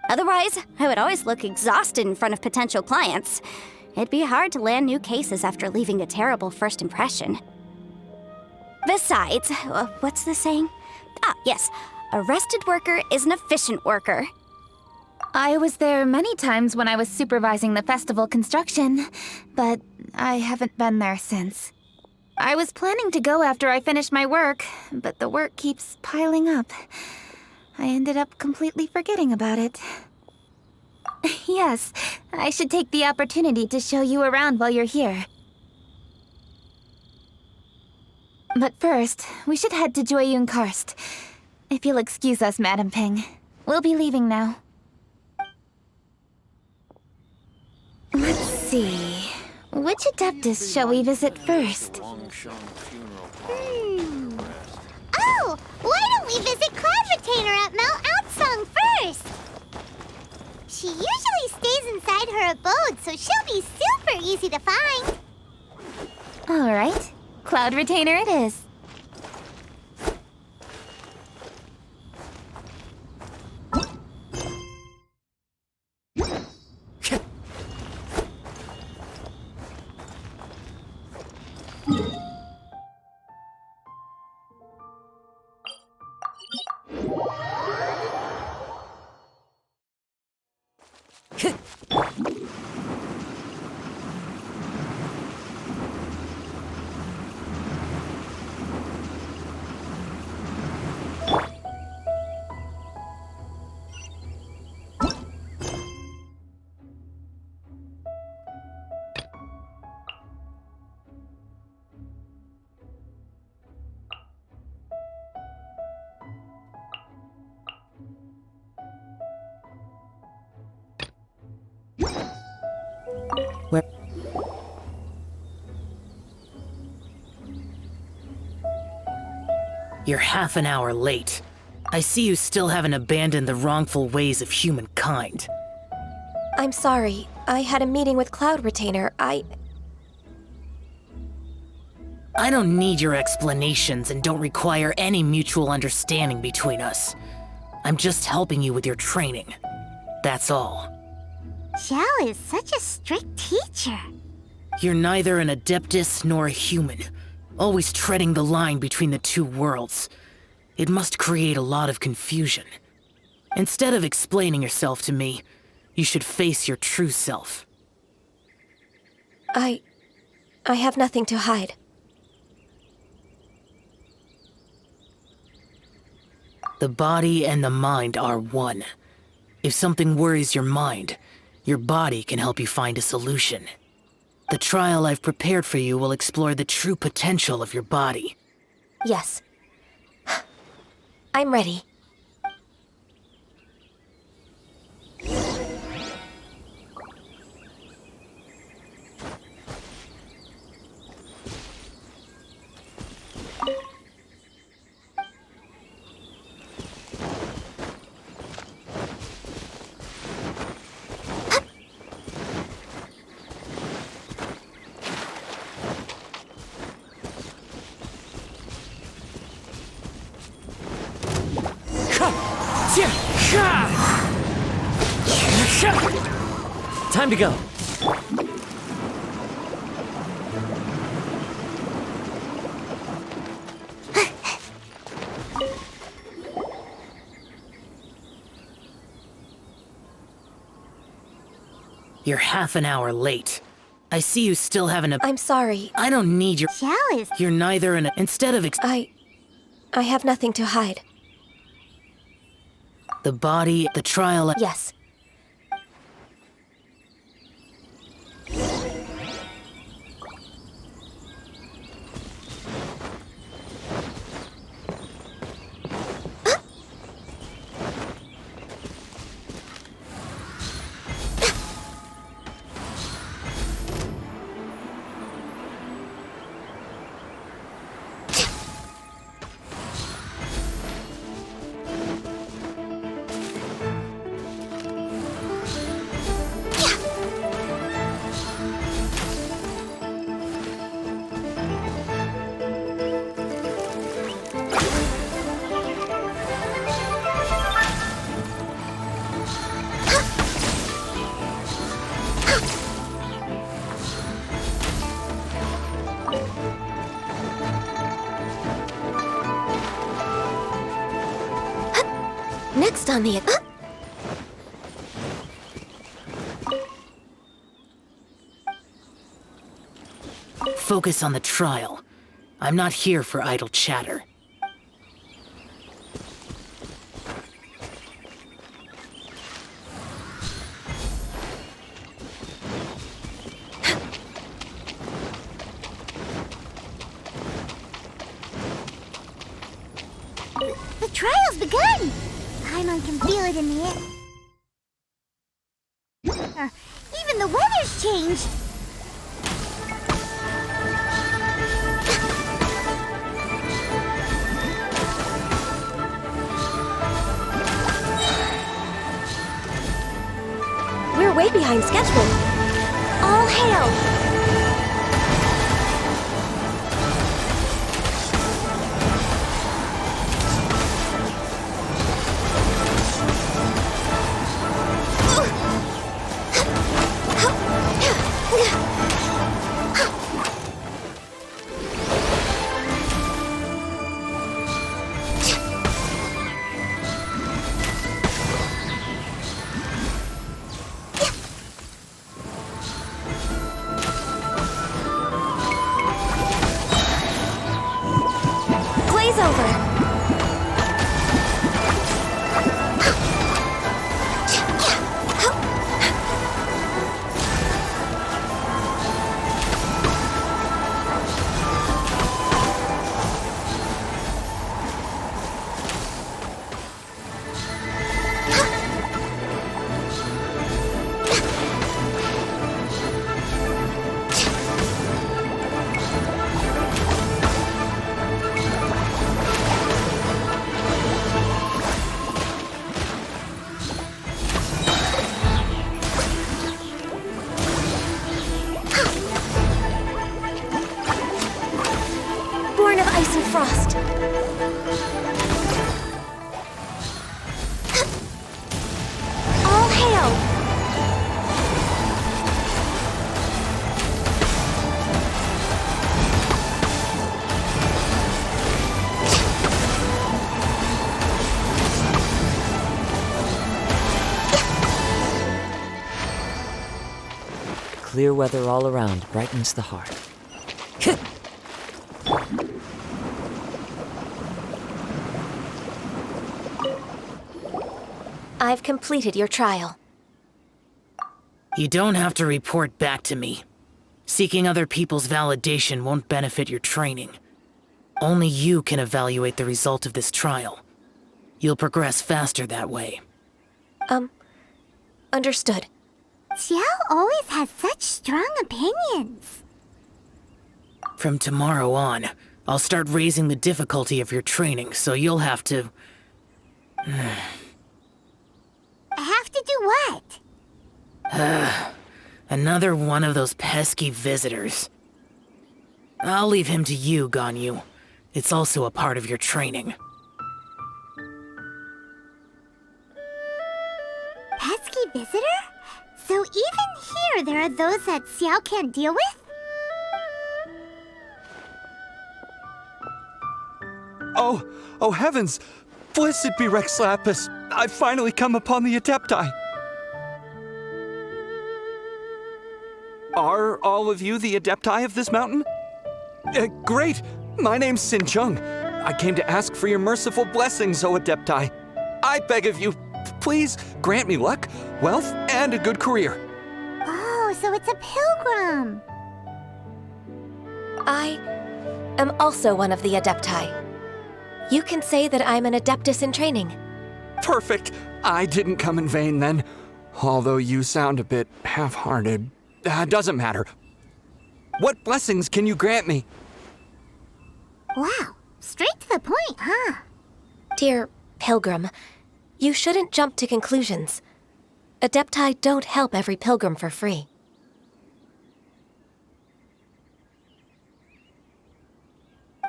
Otherwise, I would always look exhausted in front of potential clients. It'd be hard to land new cases after leaving a terrible first impression. But Besides, what's the saying? Ah, yes. A rested worker is an efficient worker. I was there many times when I was supervising the festival construction, but I haven't been there since. I was planning to go after I finished my work, but the work keeps piling up. I ended up completely forgetting about it. Yes, I should take the opportunity to show you around while you're here. But first, we should head to Joyun Karst. If you'll excuse us, Madam Ping. We'll be leaving now. Let's see. Which Adeptus shall we visit first? Oh, why don't we visit Cloud Retainer at Mount Outsong first? She usually stays inside her abode, so she'll be super easy to find. All right. Cloud Retainer it is. You're half an hour late. I see you still haven't abandoned the wrongful ways of humankind. I'm sorry. I had a meeting with Cloud Retainer. I don't need your explanations and don't require any mutual understanding between us. I'm just helping you with your training. That's all. Xiao is such a strict teacher. You're neither an Adeptus nor a human, always treading the line between the two worlds. It must create a lot of confusion. Instead of explaining yourself to me, you should face your true self. I have nothing to hide. The body and the mind are one. If something worries your mind, your body can help you find a solution. The trial I've prepared for you will explore the true potential of your body. Yes. I'm ready. Time to go. You're half an hour late. I see you still haven't I'm sorry. I don't need your— Xiao is— You're neither an— Instead of I have nothing to hide. The body, the trial— Yes. Next on the... Focus on the trial. I'm not here for idle chatter. The trial's begun! Paimon can feel it in the air. Even the weather's changed! We're way behind schedule. All hail! Frost. All hail! Clear weather all around brightens the heart. I've completed your trial. You don't have to report back to me. Seeking other people's validation won't benefit your training. Only you can evaluate the result of this trial. You'll progress faster that way. Understood. Xiao always has such strong opinions. From tomorrow on, I'll start raising the difficulty of your training, so you'll have to... I have to do what? Another one of those pesky visitors. I'll leave him to you, Ganyu. It's also a part of your training. Pesky visitor? So even here there are those that Xiao can't deal with? Oh heavens! Blessed be Rex Lapis! I've finally come upon the Adepti! Are all of you the Adepti of this mountain? Great! My name's Sin Chung. I came to ask for your merciful blessings, O Adepti. I beg of you, please grant me luck, wealth, and a good career. Oh, so it's a pilgrim. I am also one of the Adepti. You can say that I'm an Adeptus in training. Perfect. I didn't come in vain then. Although you sound a bit half-hearted. Doesn't matter. What blessings can you grant me? Wow, straight to the point, huh? Dear Pilgrim, you shouldn't jump to conclusions. Adepti don't help every pilgrim for free.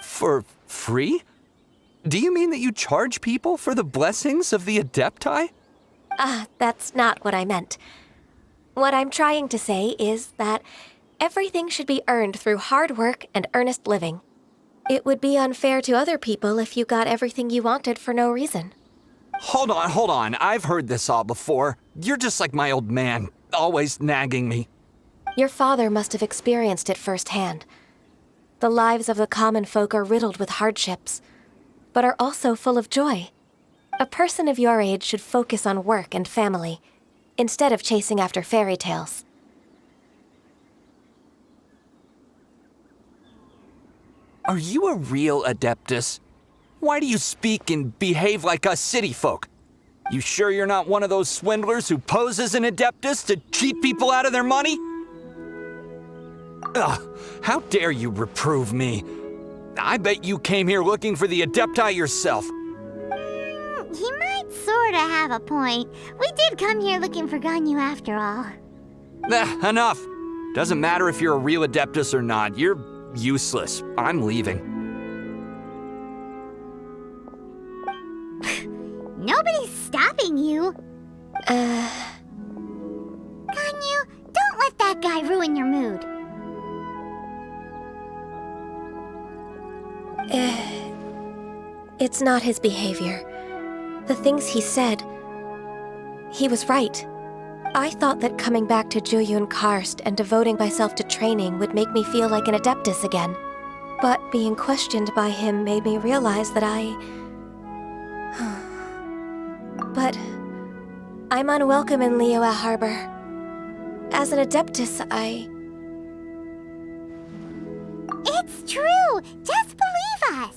For free? Do you mean that you charge people for the blessings of the Adepti? That's not what I meant. What I'm trying to say is that everything should be earned through hard work and earnest living. It would be unfair to other people if you got everything you wanted for no reason. Hold on. I've heard this all before. You're just like my old man, always nagging me. Your father must have experienced it firsthand. The lives of the common folk are riddled with hardships, but are also full of joy. A person of your age should focus on work and family, instead of chasing after fairy tales. Are you a real Adeptus? Why do you speak and behave like us city folk? You sure you're not one of those swindlers who pose as an Adeptus to cheat people out of their money? Ugh, how dare you reprove me? I bet you came here looking for the Adepti yourself. He might sorta have a point. We did come here looking for Ganyu after all. Enough. Doesn't matter if you're a real Adeptus or not. You're useless. I'm leaving. Nobody's stopping you. Ganyu, don't let that guy ruin your mood. It's not his behavior. The things he said, he was right. I thought that coming back to Juyun Karst and devoting myself to training would make me feel like an Adeptus again. But being questioned by him made me realize that But I'm unwelcome in Liyue Harbor. As an Adeptus, It's true! Just believe us!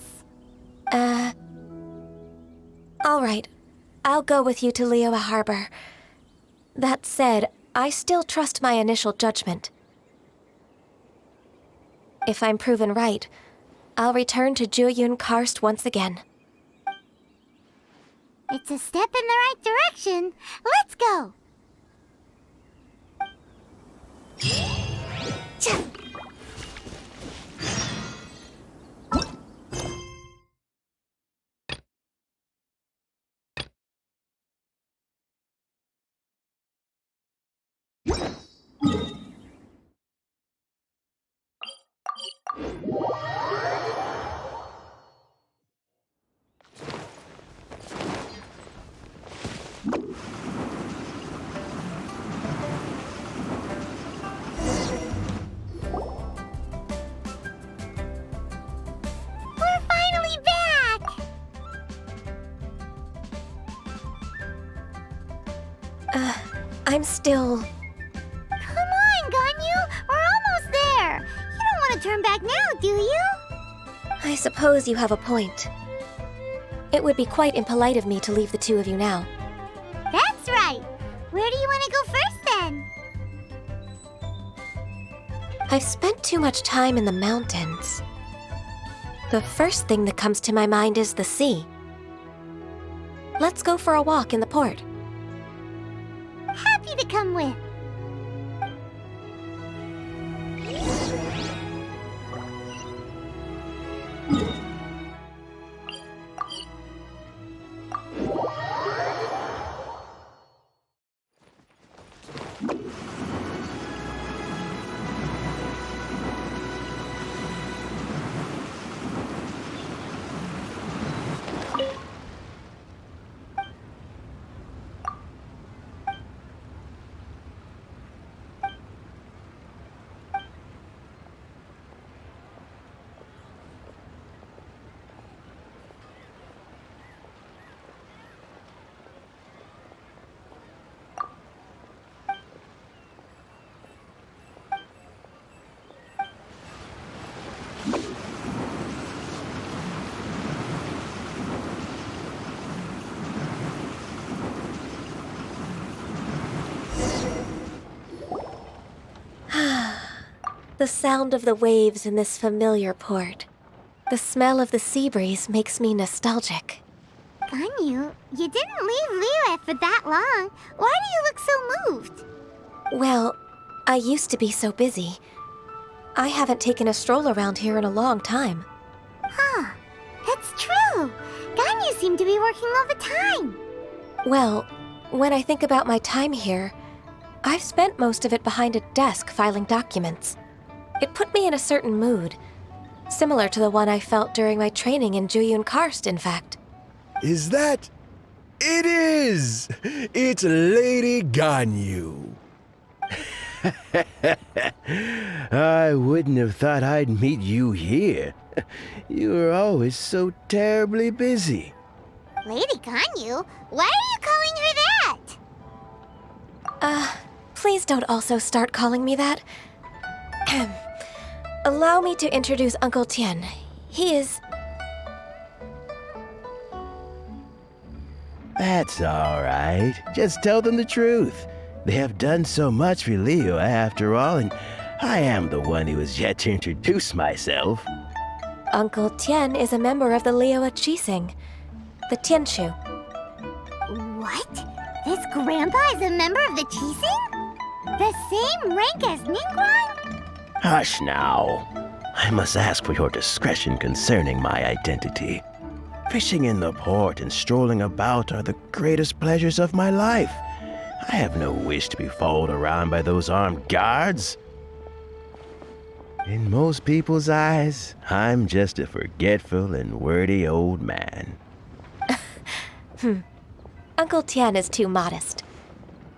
All right. I'll go with you to Liyue Harbor. That said, I still trust my initial judgment. If I'm proven right, I'll return to Juyun Karst once again. It's a step in the right direction. Let's go! We're finally back! I'm still... Come on, Ganyu! We're almost there! You don't want to turn back now, do you? I suppose you have a point. It would be quite impolite of me to leave the two of you now. That's right! Where do you want to go first, then? I've spent too much time in the mountains. The first thing that comes to my mind is the sea. Let's go for a walk in the port. Happy to come with. The sound of the waves in this familiar port. The smell of the sea breeze makes me nostalgic. Ganyu, you didn't leave Liyue for that long. Why do you look so moved? Well, I used to be so busy. I haven't taken a stroll around here in a long time. Huh. It's true. Ganyu seemed to be working all the time. Well, when I think about my time here, I've spent most of it behind a desk filing documents. It put me in a certain mood, similar to the one I felt during my training in Juyun Karst, in fact. Is that... It is! It's Lady Ganyu. I wouldn't have thought I'd meet you here. You were always so terribly busy. Lady Ganyu? Why are you calling her that? Please don't also start calling me that. Allow me to introduce Uncle Tian. He is... That's all right. Just tell them the truth. They have done so much for Leo after all, and I am the one who has yet to introduce myself. Uncle Tian is a member of the Liyue Qixing, the Tianshu. What? This grandpa is a member of the Qixing? The same rank as Ningguang? Hush now. I must ask for your discretion concerning my identity. Fishing in the port and strolling about are the greatest pleasures of my life. I have no wish to be followed around by those armed guards. In most people's eyes, I'm just a forgetful and wordy old man. Uncle Tian is too modest.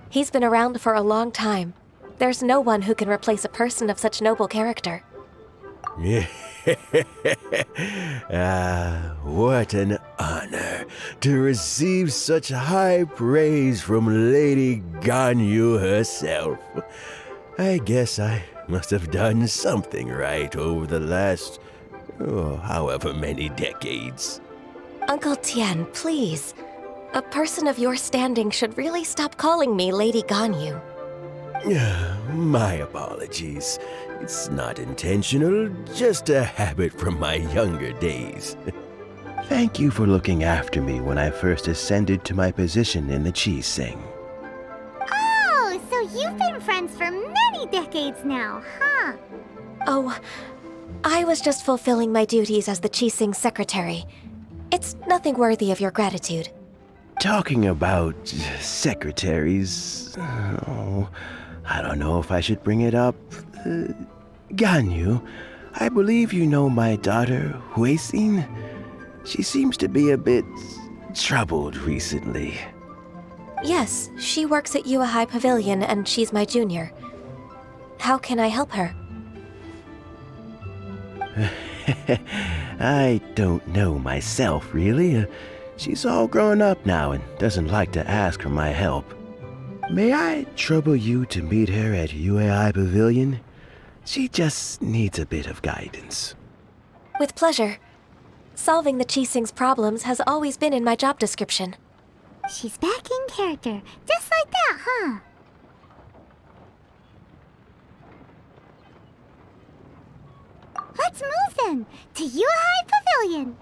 He's been around for a long time. There's no one who can replace a person of such noble character. What an honor to receive such high praise from Lady Ganyu herself. I guess I must have done something right over the last, however many decades. Uncle Tian, please. A person of your standing should really stop calling me Lady Ganyu. My apologies. It's not intentional, just a habit from my younger days. Thank you for looking after me when I first ascended to my position in the Qixing. Oh, so you've been friends for many decades now, huh? Oh, I was just fulfilling my duties as the Qixing secretary. It's nothing worthy of your gratitude. Talking about secretaries, I don't know if I should bring it up. Ganyu, I believe you know my daughter, Huixin. She seems to be a bit troubled recently. Yes, she works at Yue High Pavilion and she's my junior. How can I help her? I don't know myself, really. She's all grown up now and doesn't like to ask for my help. May I trouble you to meet her at Yue High Pavilion? She just needs a bit of guidance. With pleasure. Solving the Qixing's problems has always been in my job description. She's back in character, just like that, huh? Let's move then, to Yue High Pavilion.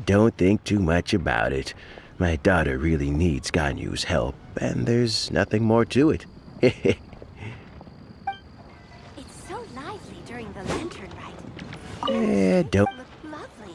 Don't think too much about it. My daughter really needs Ganyu's help, and there's nothing more to it. It's so lively during the lantern rite. Don't... Look lovely.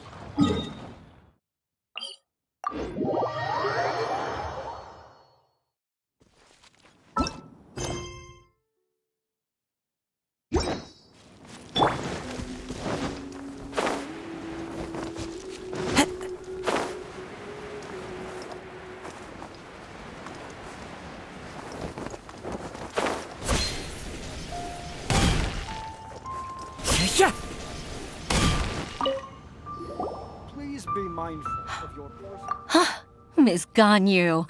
Please be mindful of your person. Miss Ganyu,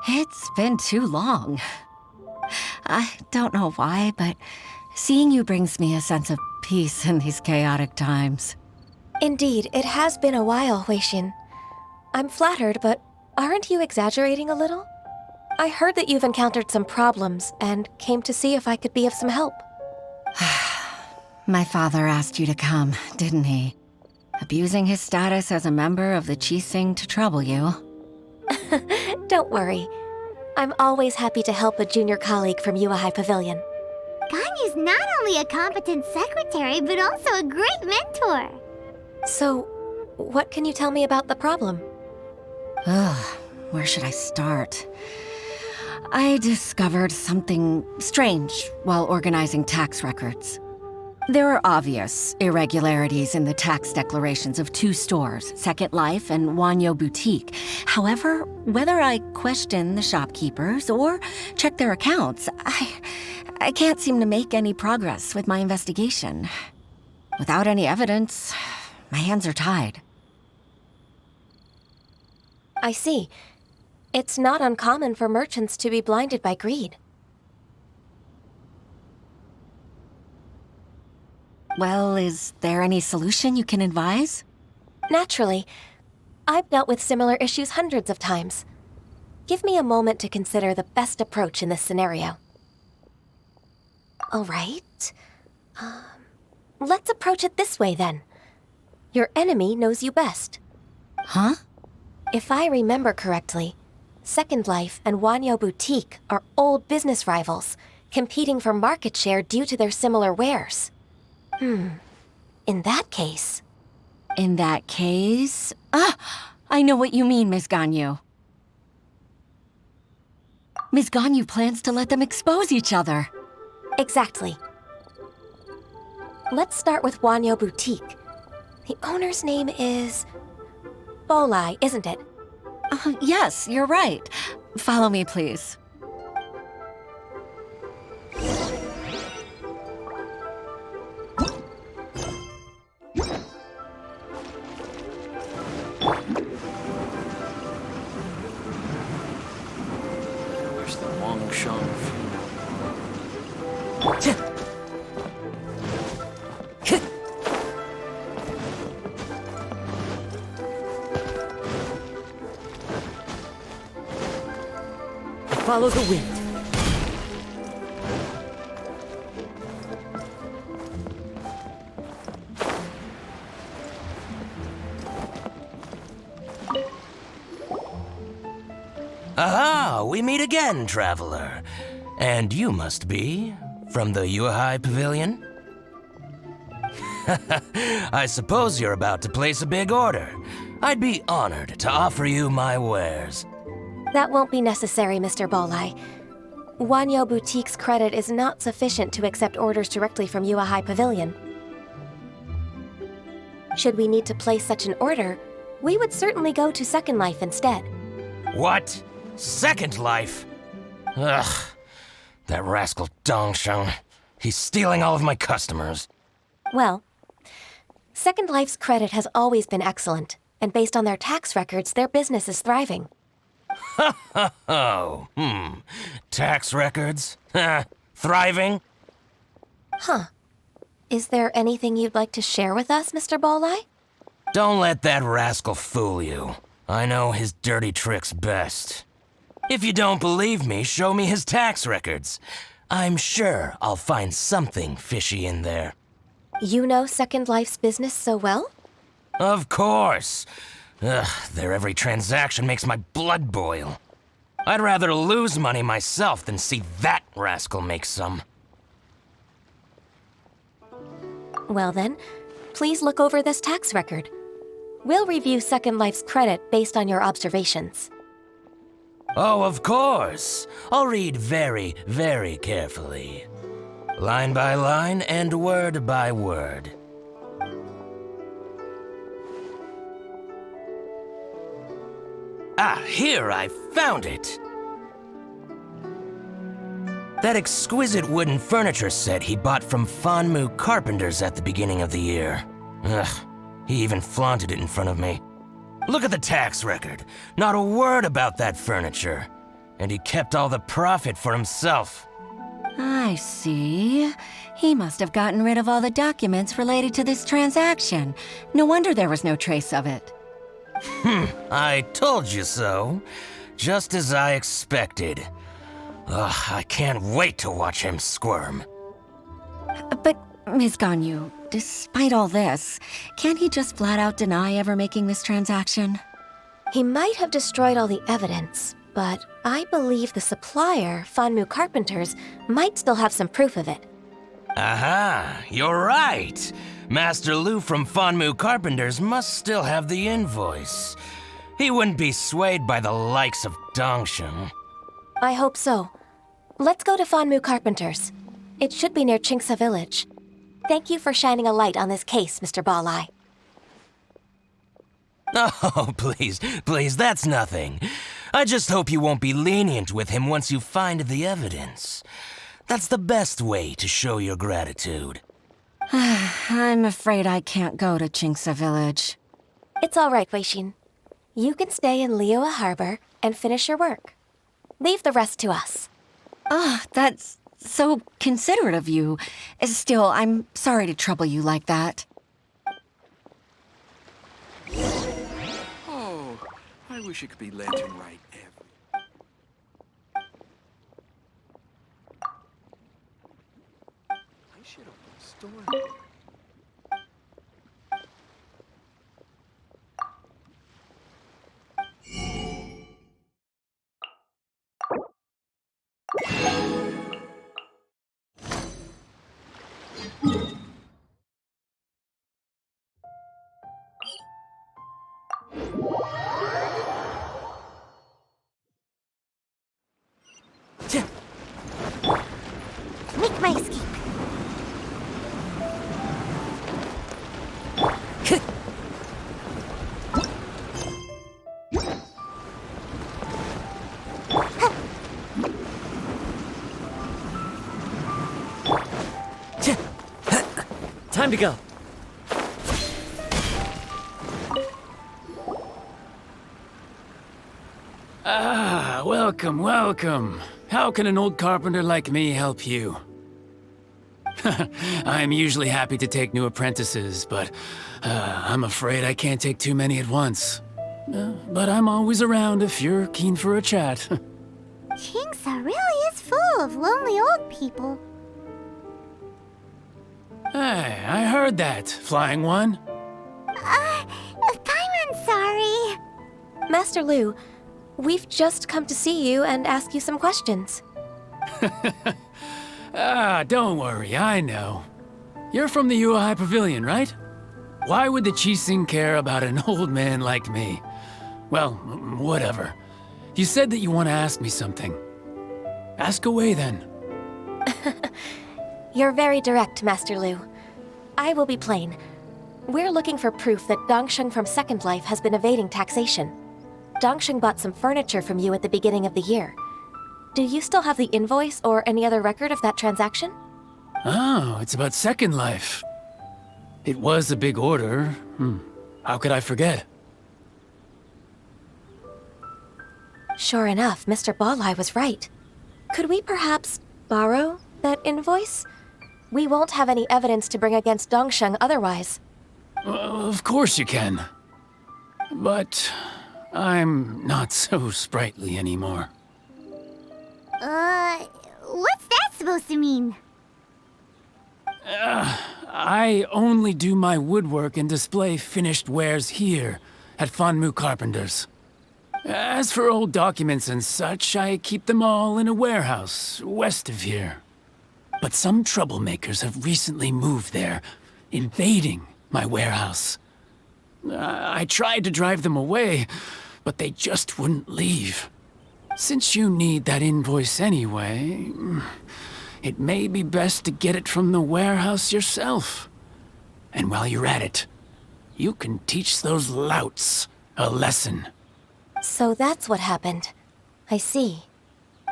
it's been too long. I don't know why, but seeing you brings me a sense of peace in these chaotic times. Indeed, it has been a while, Huixin. I'm flattered, but aren't you exaggerating a little? I heard that you've encountered some problems and came to see if I could be of some help. My father asked you to come, didn't he? Abusing his status as a member of the Qixing to trouble you. Don't worry. I'm always happy to help a junior colleague from Yue High Pavilion. Ganyu's not only a competent secretary, but also a great mentor. So, what can you tell me about the problem? Where should I start? I discovered something strange while organizing tax records. There are obvious irregularities in the tax declarations of two stores, Second Life and Wanyo Boutique. However, whether I question the shopkeepers or check their accounts, I can't seem to make any progress with my investigation. Without any evidence, my hands are tied. I see. It's not uncommon for merchants to be blinded by greed. Well, is there any solution you can advise? Naturally. I've dealt with similar issues hundreds of times. Give me a moment to consider the best approach in this scenario. All right. Let's approach it this way, then. Your enemy knows you best. Huh? If I remember correctly, Second Life and Wanyo Boutique are old business rivals, competing for market share due to their similar wares. In that case... In that case... I know what you mean, Ms. Ganyu. Ms. Ganyu plans to let them expose each other. Exactly. Let's start with Wanyo Boutique. The owner's name is... Bolai, isn't it? Yes, you're right. Follow me, please. Where's the Wangshan Follow the wind. Aha! We meet again, traveler. And you must be from the Yuehai Pavilion? I suppose you're about to place a big order. I'd be honored to offer you my wares. That won't be necessary, Mr. Bolai. Wanyo Boutique's credit is not sufficient to accept orders directly from Yuehai Pavilion. Should we need to place such an order, we would certainly go to Second Life instead. What? Second Life? Ugh. That rascal Dongshan. He's stealing all of my customers. Well, Second Life's credit has always been excellent, and based on their tax records, their business is thriving. Tax records? Thriving? Huh. Is there anything you'd like to share with us, Mr. Bolai? Don't let that rascal fool you. I know his dirty tricks best. If you don't believe me, show me his tax records. I'm sure I'll find something fishy in there. You know Second Life's business so well? Of course. Ugh, their every transaction makes my blood boil. I'd rather lose money myself than see that rascal make some. Well then, please look over this tax record. We'll review Second Life's credit based on your observations. Oh, of course. I'll read very, very carefully. Line by line and word by word. Ah, here, I found it! That exquisite wooden furniture set he bought from Fanmu Carpenters at the beginning of the year. Ugh, he even flaunted it in front of me. Look at the tax record. Not a word about that furniture. And he kept all the profit for himself. I see. He must have gotten rid of all the documents related to this transaction. No wonder there was no trace of it. I told you so. Just as I expected. Ugh, I can't wait to watch him squirm. But, Ms. Ganyu, despite all this, can't he just flat out deny ever making this transaction? He might have destroyed all the evidence, but I believe the supplier, Fanmu Carpenters, might still have some proof of it. Aha, you're right. Master Lu from Fanmu Carpenters must still have the invoice. He wouldn't be swayed by the likes of Dongshan. I hope so. Let's go to Fanmu Carpenters. It should be near Chingsa Village. Thank you for shining a light on this case, Mr. Balleye. Oh, please, that's nothing. I just hope you won't be lenient with him once you find the evidence. That's the best way to show your gratitude. I'm afraid I can't go to Chinksa Village. It's all right, Weishin. You can stay in Liyue Harbor and finish your work. Leave the rest to us. That's so considerate of you. Still, I'm sorry to trouble you like that. Oh, I wish it could be lantern right I should open a store. Make my escape. Time to go. Welcome. How can an old carpenter like me help you? I'm usually happy to take new apprentices, but I'm afraid I can't take too many at once. But I'm always around if you're keen for a chat. Kingsa really is full of lonely old people. Hey, I heard that, Flying One. Paimon's sorry. Master Lu, we've just come to see you and ask you some questions. Don't worry, I know. You're from the Yuehai Pavilion, right? Why would the Qixing care about an old man like me? Well, whatever. You said that you want to ask me something. Ask away, then. You're very direct, Master Lu. I will be plain. We're looking for proof that Dongsheng from Second Life has been evading taxation. Dongsheng bought some furniture from you at the beginning of the year. Do you still have the invoice or any other record of that transaction? Oh, it's about Second Life. It was a big order. How could I forget? Sure enough, Mr. Balleye was right. Could we perhaps borrow that invoice? We won't have any evidence to bring against Dongsheng otherwise. Of course you can. But I'm not so sprightly anymore. What's that supposed to mean? I only do my woodwork and display finished wares here at Fanmu Carpenters. As for old documents and such, I keep them all in a warehouse west of here. But some troublemakers have recently moved there, invading my warehouse. I tried to drive them away, but they just wouldn't leave. Since you need that invoice anyway, it may be best to get it from the warehouse yourself. And while you're at it, you can teach those louts a lesson. So that's what happened. I see.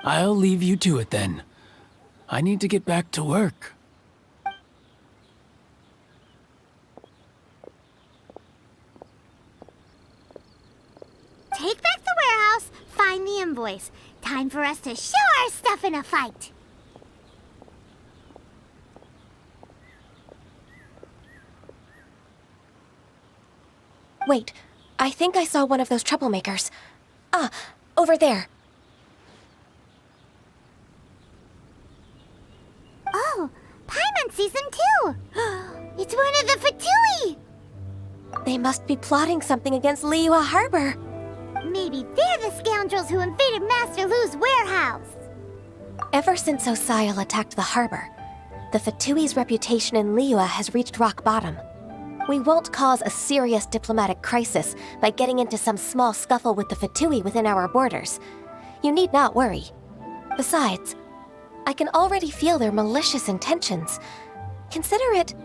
I'll leave you to it then. I need to get back to work. Take back the warehouse, find the invoice. Time for us to show our stuff in a fight. Wait, I think I saw one of those troublemakers. Over there. Oh, Paimon sees them too. It's one of the Fatui. They must be plotting something against Liyue Harbor. Maybe they're the scoundrels who invaded Master Lu's warehouse. Ever since Osial attacked the harbor, the Fatui's reputation in Liyue has reached rock bottom. We won't cause a serious diplomatic crisis by getting into some small scuffle with the Fatui within our borders. You need not worry. Besides, I can already feel their malicious intentions. Consider it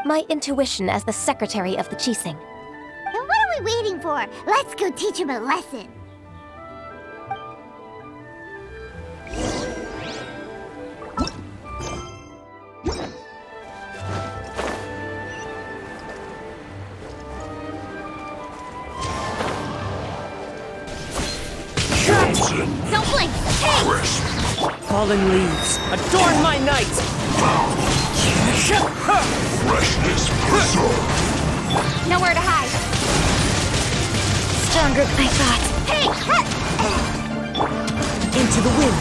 my intuition as the secretary of the Qixing. Then what are we waiting for? Let's go teach him a lesson. Don't blink! Hey! Fallen leaves, adorn my night! Freshness preserved. Nowhere to hide. Stronger than I thought. Hey! Into the wind!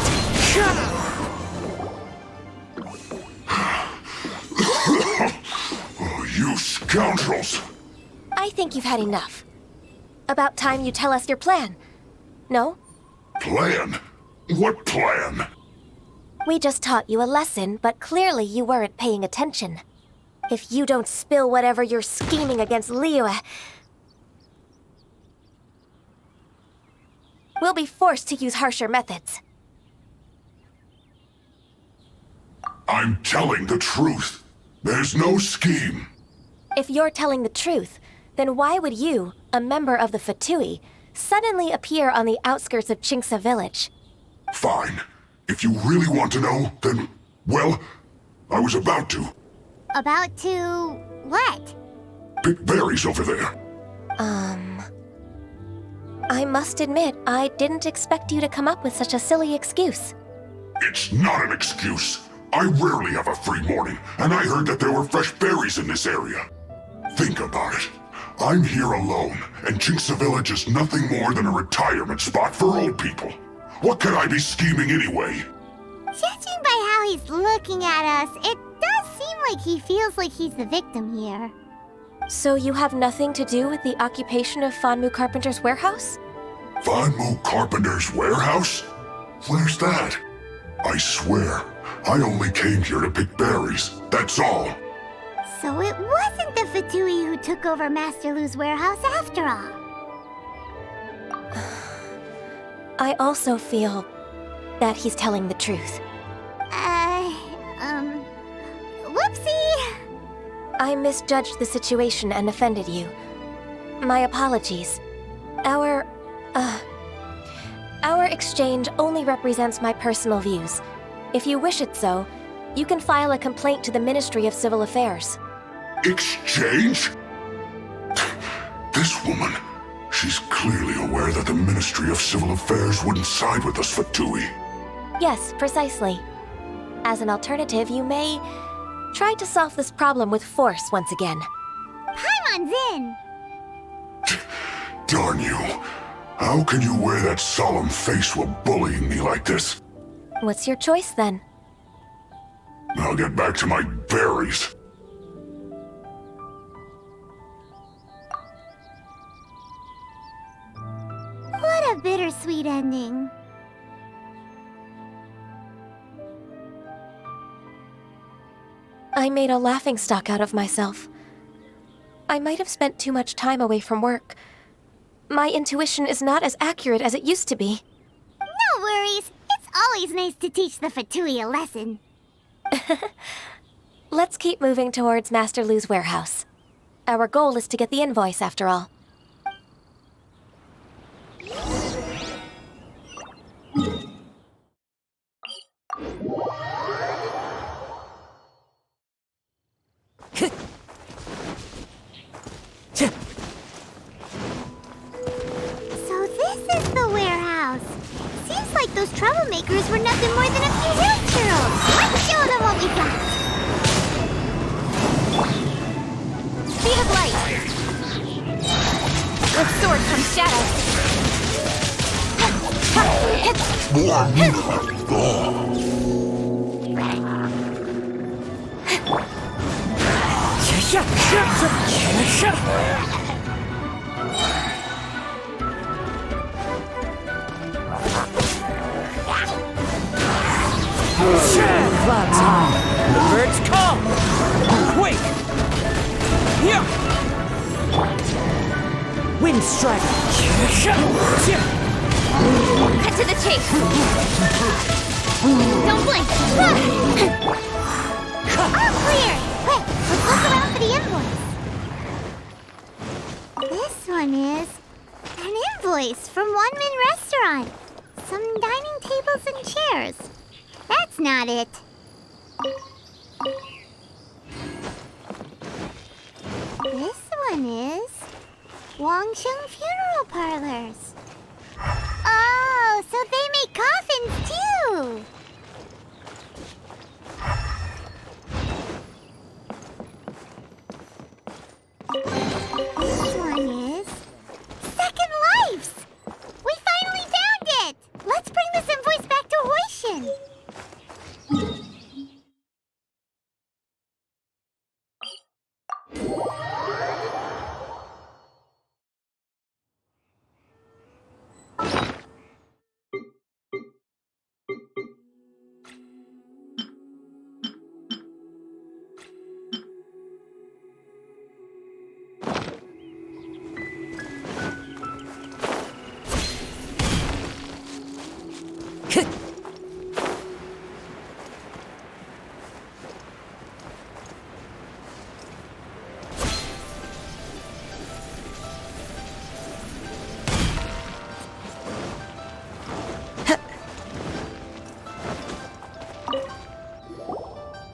Oh, you scoundrels! I think you've had enough. About time you tell us your plan. No? Plan? What plan? We just taught you a lesson, but clearly you weren't paying attention. If you don't spill whatever you're scheming against Liyue, we'll be forced to use harsher methods. I'm telling the truth. There's no scheme. If you're telling the truth, then why would you, a member of the Fatui, suddenly appear on the outskirts of Qingce village? Fine. If you really want to know, then, well, I was about to. About to... what? Pick berries over there. I must admit, I didn't expect you to come up with such a silly excuse. It's not an excuse. I rarely have a free morning, and I heard that there were fresh berries in this area. Think about it. I'm here alone, and Qingce Village is nothing more than a retirement spot for old people. What could I be scheming anyway? Judging by how he's looking at us, it does seem like he feels like he's the victim here. So you have nothing to do with the occupation of Fanmu Carpenter's warehouse? Fanmu Carpenter's warehouse? Where's that? I swear, I only came here to pick berries, that's all. So it wasn't the Fatui who took over Master Lu's warehouse after all. I also feel that he's telling the truth. Whoopsie! I misjudged the situation and offended you. My apologies. Our exchange only represents my personal views. If you wish it so, you can file a complaint to the Ministry of Civil Affairs. Exchange? This woman, she's clearly aware that the Ministry of Civil Affairs wouldn't side with us, Fatui. Yes, precisely. As an alternative, you may try to solve this problem with force once again. Paimon's in! Darn you. How can you wear that solemn face while bullying me like this? What's your choice, then? I'll get back to my berries. What a bittersweet ending. I made a laughingstock out of myself. I might have spent too much time away from work. My intuition is not as accurate as it used to be. No worries. It's always nice to teach the Fatui a lesson. Let's keep moving towards Master Lu's warehouse. Our goal is to get the invoice, after all. So this is the warehouse. Seems like those troublemakers were nothing more than a few hill churls. Let's show them what we got. Speed of light. With sword comes shadow. Clouds high, the birds call! Quake! Here! Wind strike! Cut to the chase. Don't blink. I'll stairs. That's not it. This one is Wangsheng Funeral Parlors. Oh, so they make coffins too. This one is Second Lives. We finally found it. Let's bring this invoice back to Hoishin.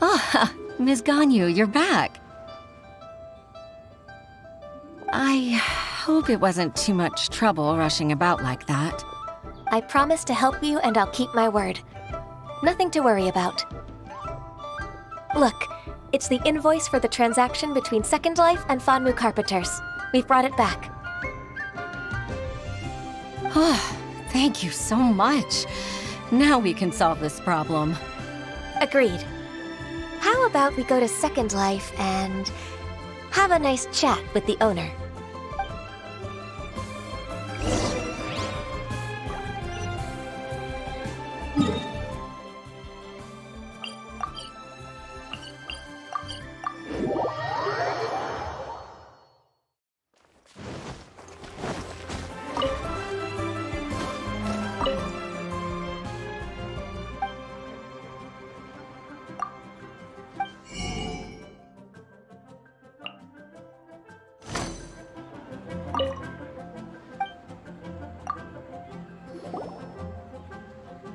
Ah, Ms. Ganyu, you're back. I hope it wasn't too much trouble rushing about like that. I promise to help you and I'll keep my word. Nothing to worry about. Look, it's the invoice for the transaction between Second Life and Fanmu Carpenters. We've brought it back. Oh, thank you so much. Now we can solve this problem. Agreed. How about we go to Second Life and have a nice chat with the owner?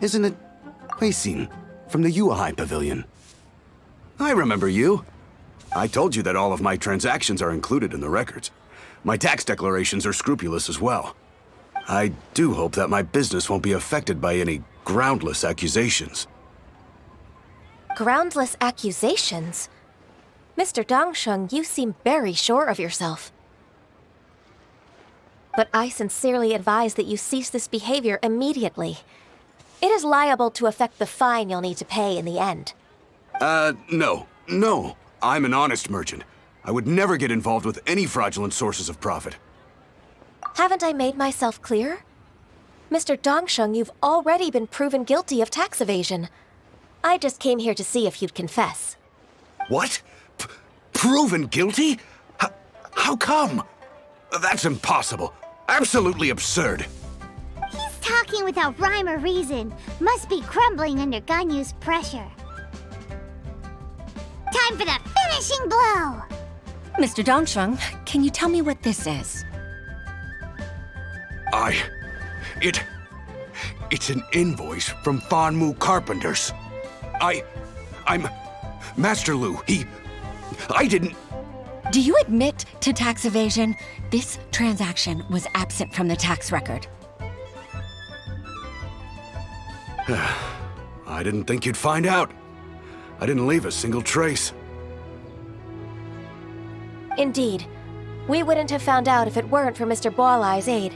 Isn't it Huixin from the Yuehai Pavilion? I remember you. I told you that all of my transactions are included in the records. My tax declarations are scrupulous as well. I do hope that my business won't be affected by any groundless accusations. Groundless accusations? Mr. Dongsheng, you seem very sure of yourself. But I sincerely advise that you cease this behavior immediately. It is liable to affect the fine you'll need to pay in the end. No. I'm an honest merchant. I would never get involved with any fraudulent sources of profit. Haven't I made myself clear? Mr. Dongsheng, you've already been proven guilty of tax evasion. I just came here to see if you'd confess. What? Proven guilty? How come? That's impossible. Absolutely absurd. He's talking without rhyme or reason. Must be crumbling under Ganyu's pressure. Time for the finishing blow! Mr. Dongsheng, can you tell me what this is? It's an invoice from Fanmu Carpenters. I'm Master Lu. I didn't... Do you admit to tax evasion? This transaction was absent from the tax record. I didn't think you'd find out. I didn't leave a single trace. Indeed. We wouldn't have found out if it weren't for Mr. Boalai's aid.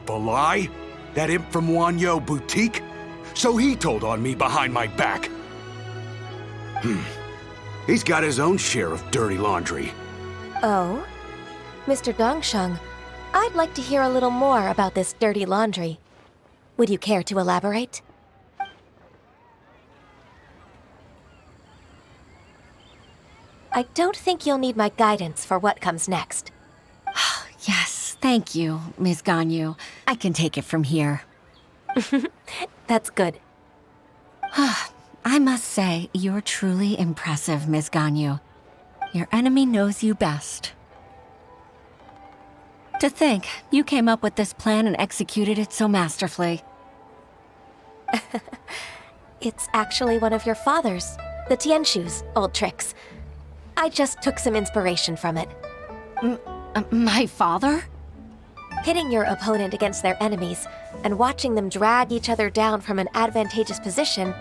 Balai? That imp from Wanyo Boutique? So he told on me behind my back. He's got his own share of dirty laundry. Oh? Mr. Dongsheng, I'd like to hear a little more about this dirty laundry. Would you care to elaborate? I don't think you'll need my guidance for what comes next. Yes, thank you, Ms. Ganyu. I can take it from here. That's good. I must say, you're truly impressive, Ms. Ganyu. Your enemy knows you best. To think, you came up with this plan and executed it so masterfully. It's actually one of your father's, the Tianshu's, old tricks. I just took some inspiration from it. My father? Pitting your opponent against their enemies and watching them drag each other down from an advantageous position,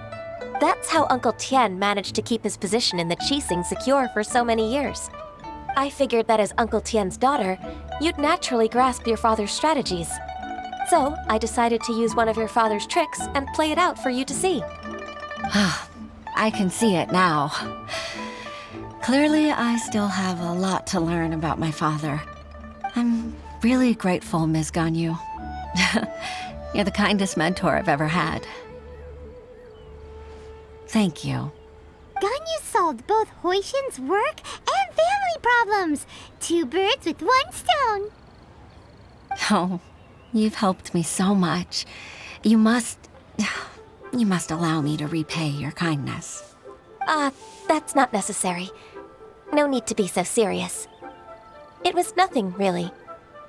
that's how Uncle Tien managed to keep his position in the Qixing secure for so many years. I figured that as Uncle Tien's daughter, you'd naturally grasp your father's strategies. So I decided to use one of your father's tricks and play it out for you to see. I can see it now. Clearly, I still have a lot to learn about my father. I'm really grateful, Ms. Ganyu. You're the kindest mentor I've ever had. Thank you. Ganyu solved both Huixin's work and family problems. 2 birds with 1 stone. Oh, you've helped me so much. You must allow me to repay your kindness. That's not necessary. No need to be so serious. It was nothing, really.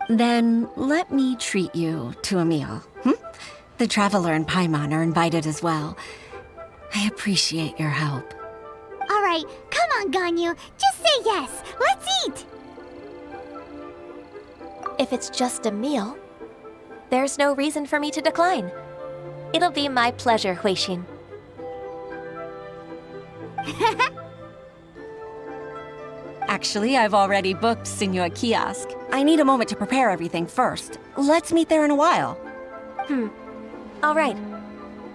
Then let me treat you to a meal. The Traveler and Paimon are invited as well. I appreciate your help. All right, come on, Ganyu. Just say yes. Let's eat. If it's just a meal, there's no reason for me to decline. It'll be my pleasure, Huixin. Actually, I've already booked Senor Kiosk. I need a moment to prepare everything first. Let's meet there in a while. All right.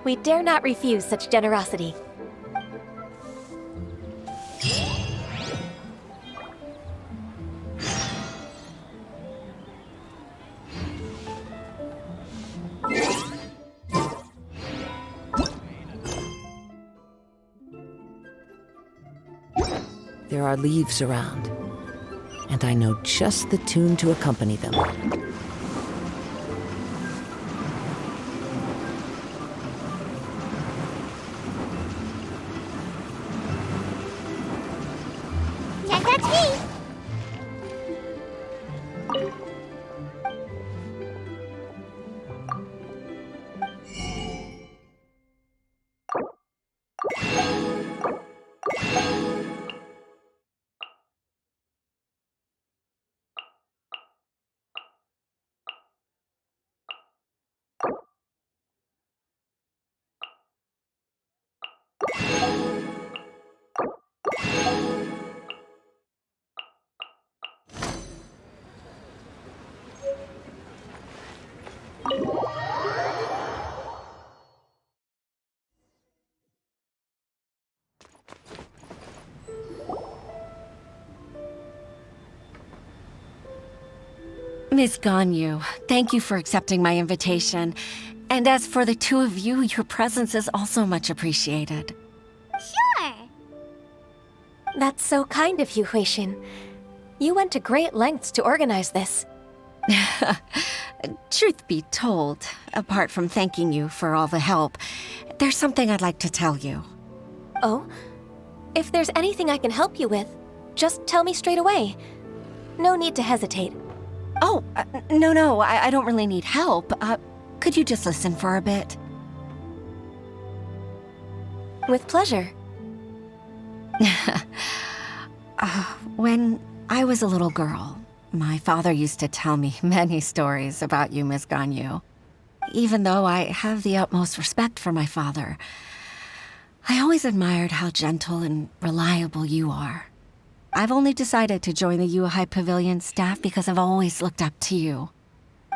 We dare not refuse such generosity. There are leaves around, and I know just the tune to accompany them. Can't touch me. Miss Ganyu, thank you for accepting my invitation. And as for the two of you, your presence is also much appreciated. Sure. That's so kind of you, Huixin. You went to great lengths to organize this. Truth be told, apart from thanking you for all the help, there's something I'd like to tell you. Oh? If there's anything I can help you with, just tell me straight away. No need to hesitate. Oh, no, I don't really need help. Could you just listen for a bit? With pleasure. When I was a little girl, my father used to tell me many stories about you, Miss Ganyu. Even though I have the utmost respect for my father, I always admired how gentle and reliable you are. I've only decided to join the Yuhai Pavilion staff because I've always looked up to you.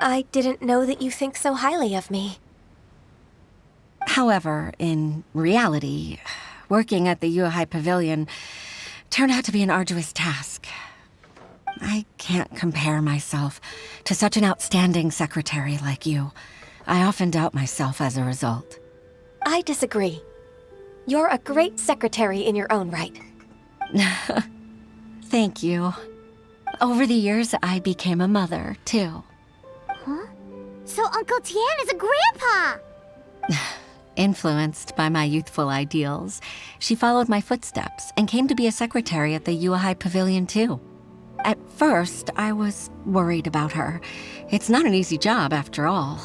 I didn't know that you think so highly of me. However, in reality, working at the Yuhai Pavilion turned out to be an arduous task. I can't compare myself to such an outstanding secretary like you. I often doubt myself as a result. I disagree. You're a great secretary in your own right. Thank you. Over the years, I became a mother, too. Huh? So Uncle Tien is a grandpa! Influenced by my youthful ideals, she followed my footsteps and came to be a secretary at the Yuhai Pavilion, too. At first, I was worried about her. It's not an easy job, after all.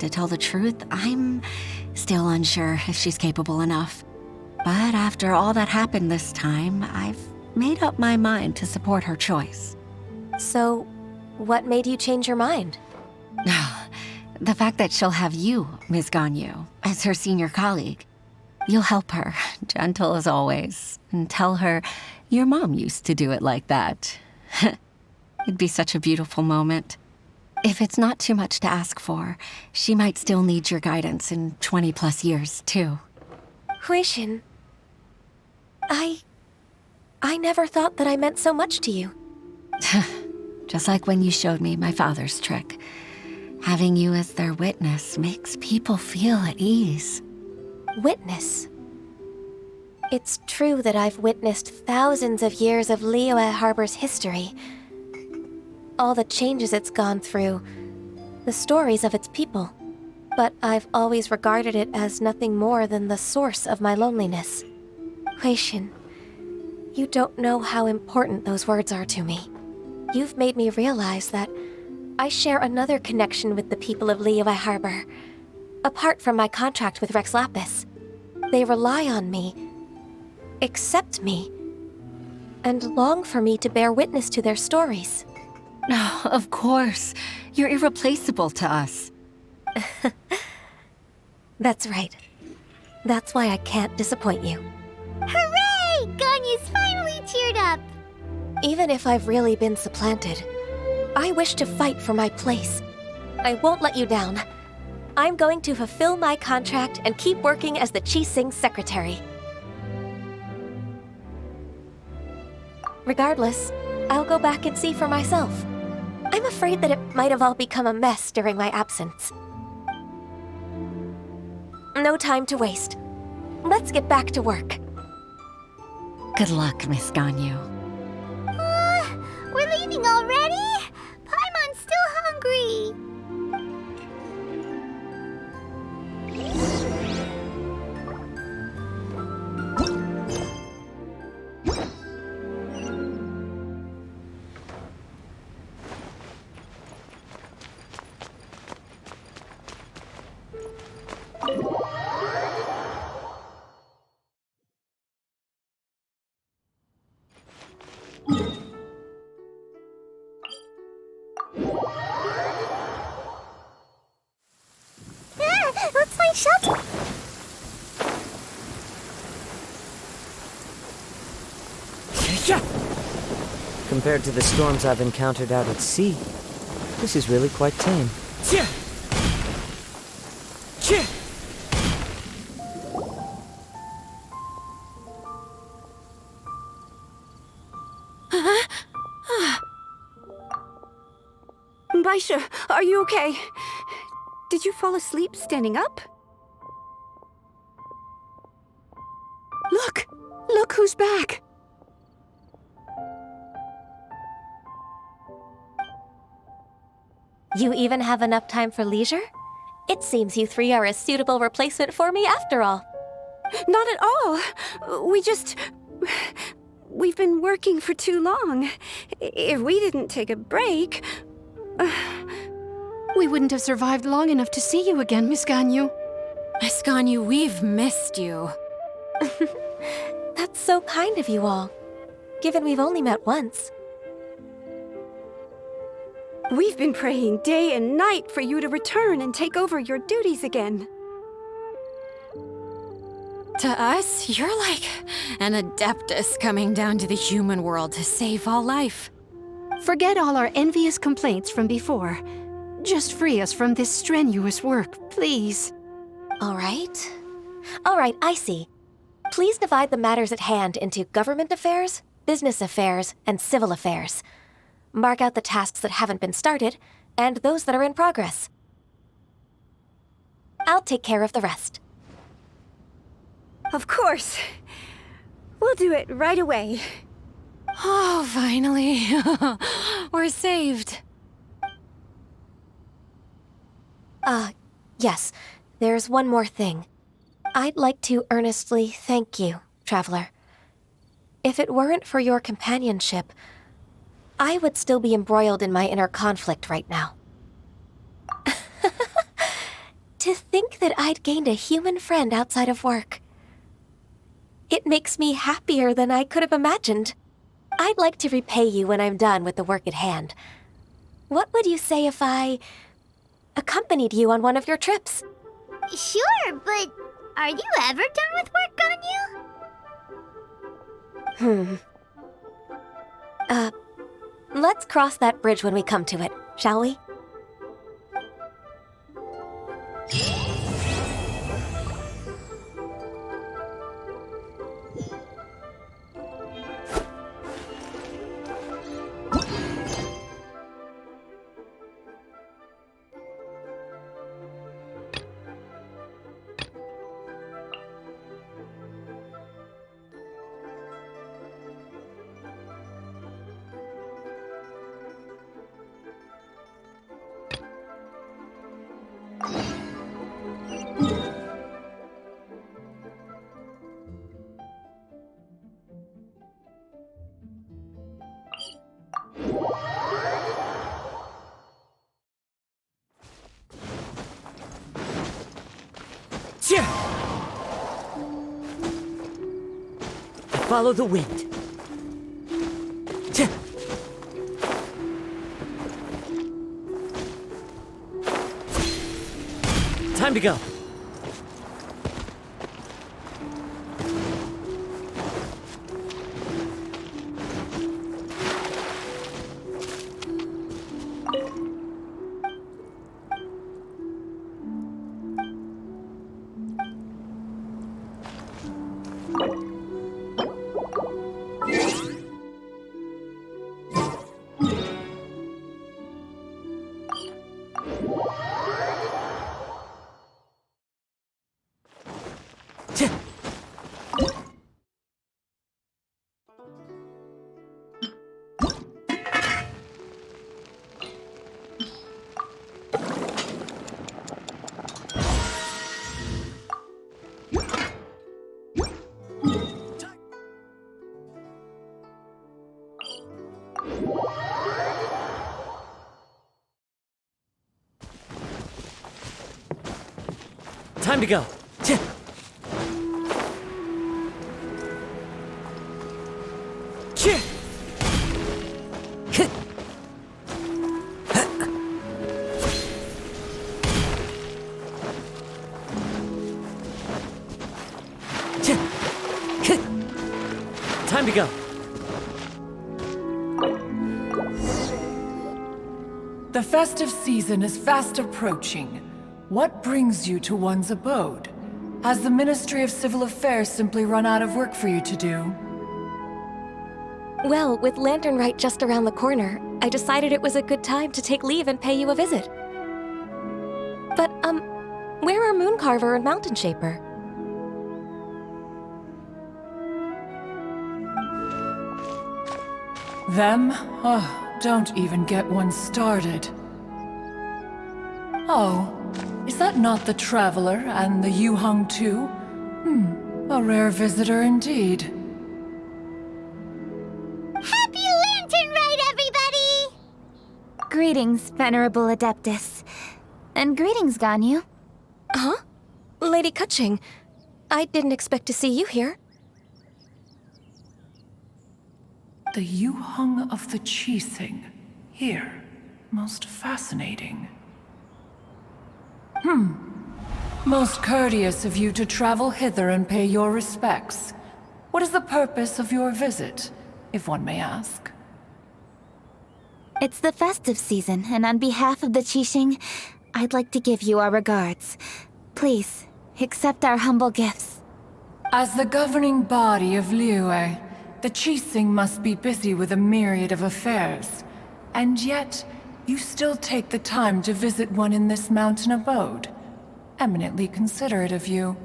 To tell the truth, I'm Still unsure if she's capable enough. But after all that happened this time, I've made up my mind to support her choice. So, what made you change your mind? The fact that she'll have you, Ms. Ganyu, as her senior colleague. You'll help her, gentle as always, and tell her your mom used to do it like that. It'd be such a beautiful moment. If it's not too much to ask for, she might still need your guidance in 20+ years, too. Huixin, I never thought that I meant so much to you. Just like when you showed me my father's trick. Having you as their witness makes people feel at ease. Witness? It's true that I've witnessed thousands of years of Liyue Harbor's history. All the changes it's gone through, the stories of its people. But I've always regarded it as nothing more than the source of my loneliness. Huixin, you don't know how important those words are to me. You've made me realize that I share another connection with the people of Liyue Harbor. Apart from my contract with Rex Lapis, they rely on me, accept me, and long for me to bear witness to their stories. Oh, of course. You're irreplaceable to us. That's right. That's why I can't disappoint you. Hooray! Ganyu's finally cheered up! Even if I've really been supplanted, I wish to fight for my place. I won't let you down. I'm going to fulfill my contract and keep working as the Qixing secretary. Regardless, I'll go back and see for myself. I'm afraid that it might have all become a mess during my absence. No time to waste. Let's get back to work. Good luck, Miss Ganyu. We're leaving already? Paimon's still hungry. Let's find shelter. Compared to the storms I've encountered out at sea, this is really quite tame. Baisha, are you okay? Did you fall asleep standing up? Look! Look who's back! You even have enough time for leisure? It seems you three are a suitable replacement for me after all. Not at all. We've been working for too long. If we didn't take a break... We wouldn't have survived long enough to see you again, Miss Ganyu. Miss Ganyu, we've missed you. That's so kind of you all, given we've only met once. We've been praying day and night for you to return and take over your duties again. To us, you're like an adeptus coming down to the human world to save all life. Forget all our envious complaints from before. Just free us from this strenuous work, please. All right, I see. Please divide the matters at hand into government affairs, business affairs, and civil affairs. Mark out the tasks that haven't been started, and those that are in progress. I'll take care of the rest. Of course. We'll do it right away. Oh, finally. We're saved. Yes. There's one more thing. I'd like to earnestly thank you, Traveler. If it weren't for your companionship, I would still be embroiled in my inner conflict right now. To think that I'd gained a human friend outside of work. It makes me happier than I could have imagined. I'd like to repay you when I'm done with the work at hand. What would you say if I accompanied you on one of your trips? Sure, but are you ever done with work, Ganyu? Let's cross that bridge when we come to it, shall we? Follow the wind. Time to go. Time to go. Time to go. The festive season is fast approaching. What brings you to one's abode? Has the Ministry of Civil Affairs simply run out of work for you to do? Well, with Lantern Rite just around the corner, I decided it was a good time to take leave and pay you a visit. But, where are Mooncarver and Mountain Shaper? Them? Oh, don't even get one started. Oh, is that not the Traveler and the Yuhang too? A rare visitor indeed. Happy Lantern Rite, everybody! Greetings, Venerable Adeptus. And greetings, Ganyu. Huh? Lady Kutching, I didn't expect to see you here. The Yuhang of the Qixing. Here. Most fascinating. Most courteous of you to travel hither and pay your respects. What is the purpose of your visit, if one may ask? It's the festive season, and on behalf of the Qixing, I'd like to give you our regards. Please, accept our humble gifts. As the governing body of Liyue, the Qixing must be busy with a myriad of affairs. And yet, you still take the time to visit one in this mountain abode. Eminently considerate of you.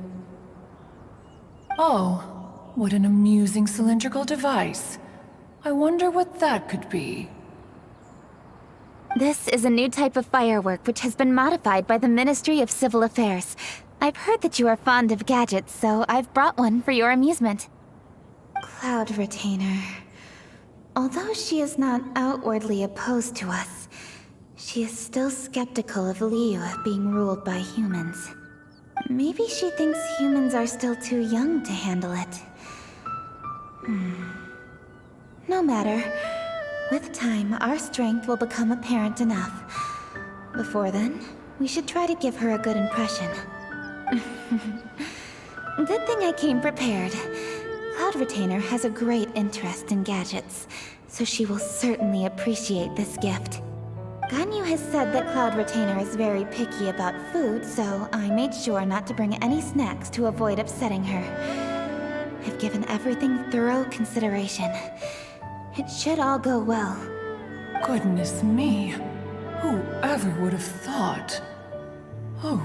Oh, what an amusing cylindrical device. I wonder what that could be. This is a new type of firework which has been modified by the Ministry of Civil Affairs. I've heard that you are fond of gadgets, so I've brought one for your amusement. Cloud Retainer. Although she is not outwardly opposed to us, She is still skeptical of Liyue being ruled by humans. Maybe she thinks humans are still too young to handle it. No matter. With time, our strength will become apparent enough. Before then, we should try to give her a good impression. Good thing I came prepared. Cloud Retainer has a great interest in gadgets, so she will certainly appreciate this gift. Ganyu has said that Cloud Retainer is very picky about food, so I made sure not to bring any snacks to avoid upsetting her. I've given everything thorough consideration. It should all go well. Goodness me. Whoever would have thought? Oh,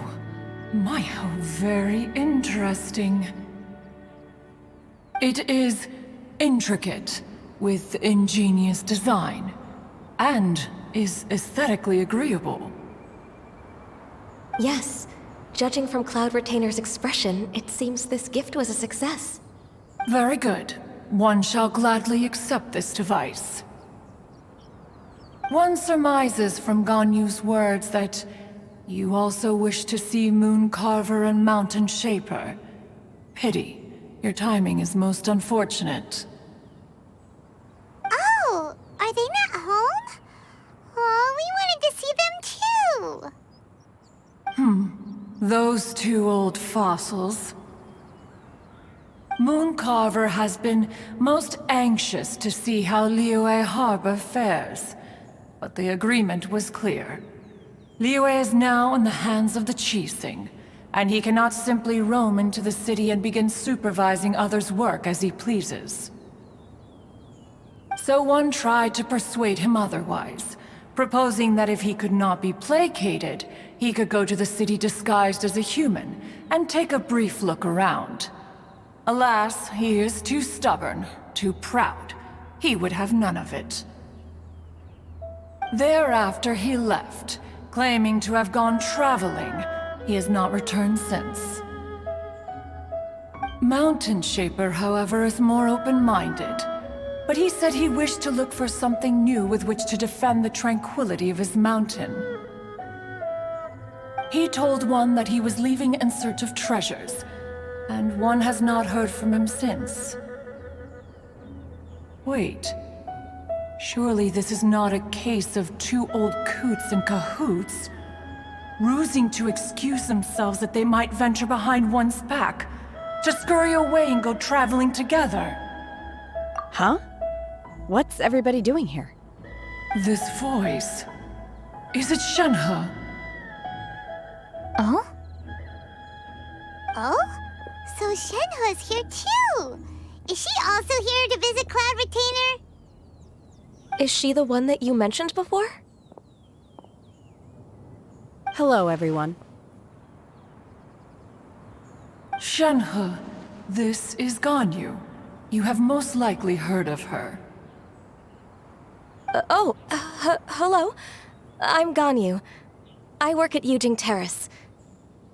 my, how very interesting. It is intricate, with ingenious design, and is aesthetically agreeable. Yes. Judging from Cloud Retainer's expression, it seems this gift was a success. Very good. One shall gladly accept this device. One surmises from Ganyu's words that you also wish to see Moon Carver and Mountain Shaper. Pity. Your timing is most unfortunate. Oh, are they not home? Oh, we wanted to see them too. Those two old fossils. Moon Carver has been most anxious to see how Liyue Harbor fares, but the agreement was clear. Liyue is now in the hands of the Qixing, and he cannot simply roam into the city and begin supervising others' work as he pleases. So one tried to persuade him otherwise, proposing that if he could not be placated, he could go to the city disguised as a human and take a brief look around. Alas, he is too stubborn, too proud. He would have none of it. Thereafter he left, claiming to have gone traveling. He has not returned since. Mountain Shaper, however, is more open-minded. But he said he wished to look for something new with which to defend the tranquility of his mountain. He told one that he was leaving in search of treasures, and one has not heard from him since. Wait. Surely this is not a case of two old coots in cahoots, rusing to excuse themselves that they might venture behind one's back, to scurry away and go traveling together. Huh? What's everybody doing here? This voice... Is it Shenhe? Oh? Oh? So Shenhe's here too! Is she also here to visit Cloud Retainer? Is she the one that you mentioned before? Hello, everyone. Shenhe, this is Ganyu. You have most likely heard of her. Hello. I'm Ganyu. I work at Yujing Terrace.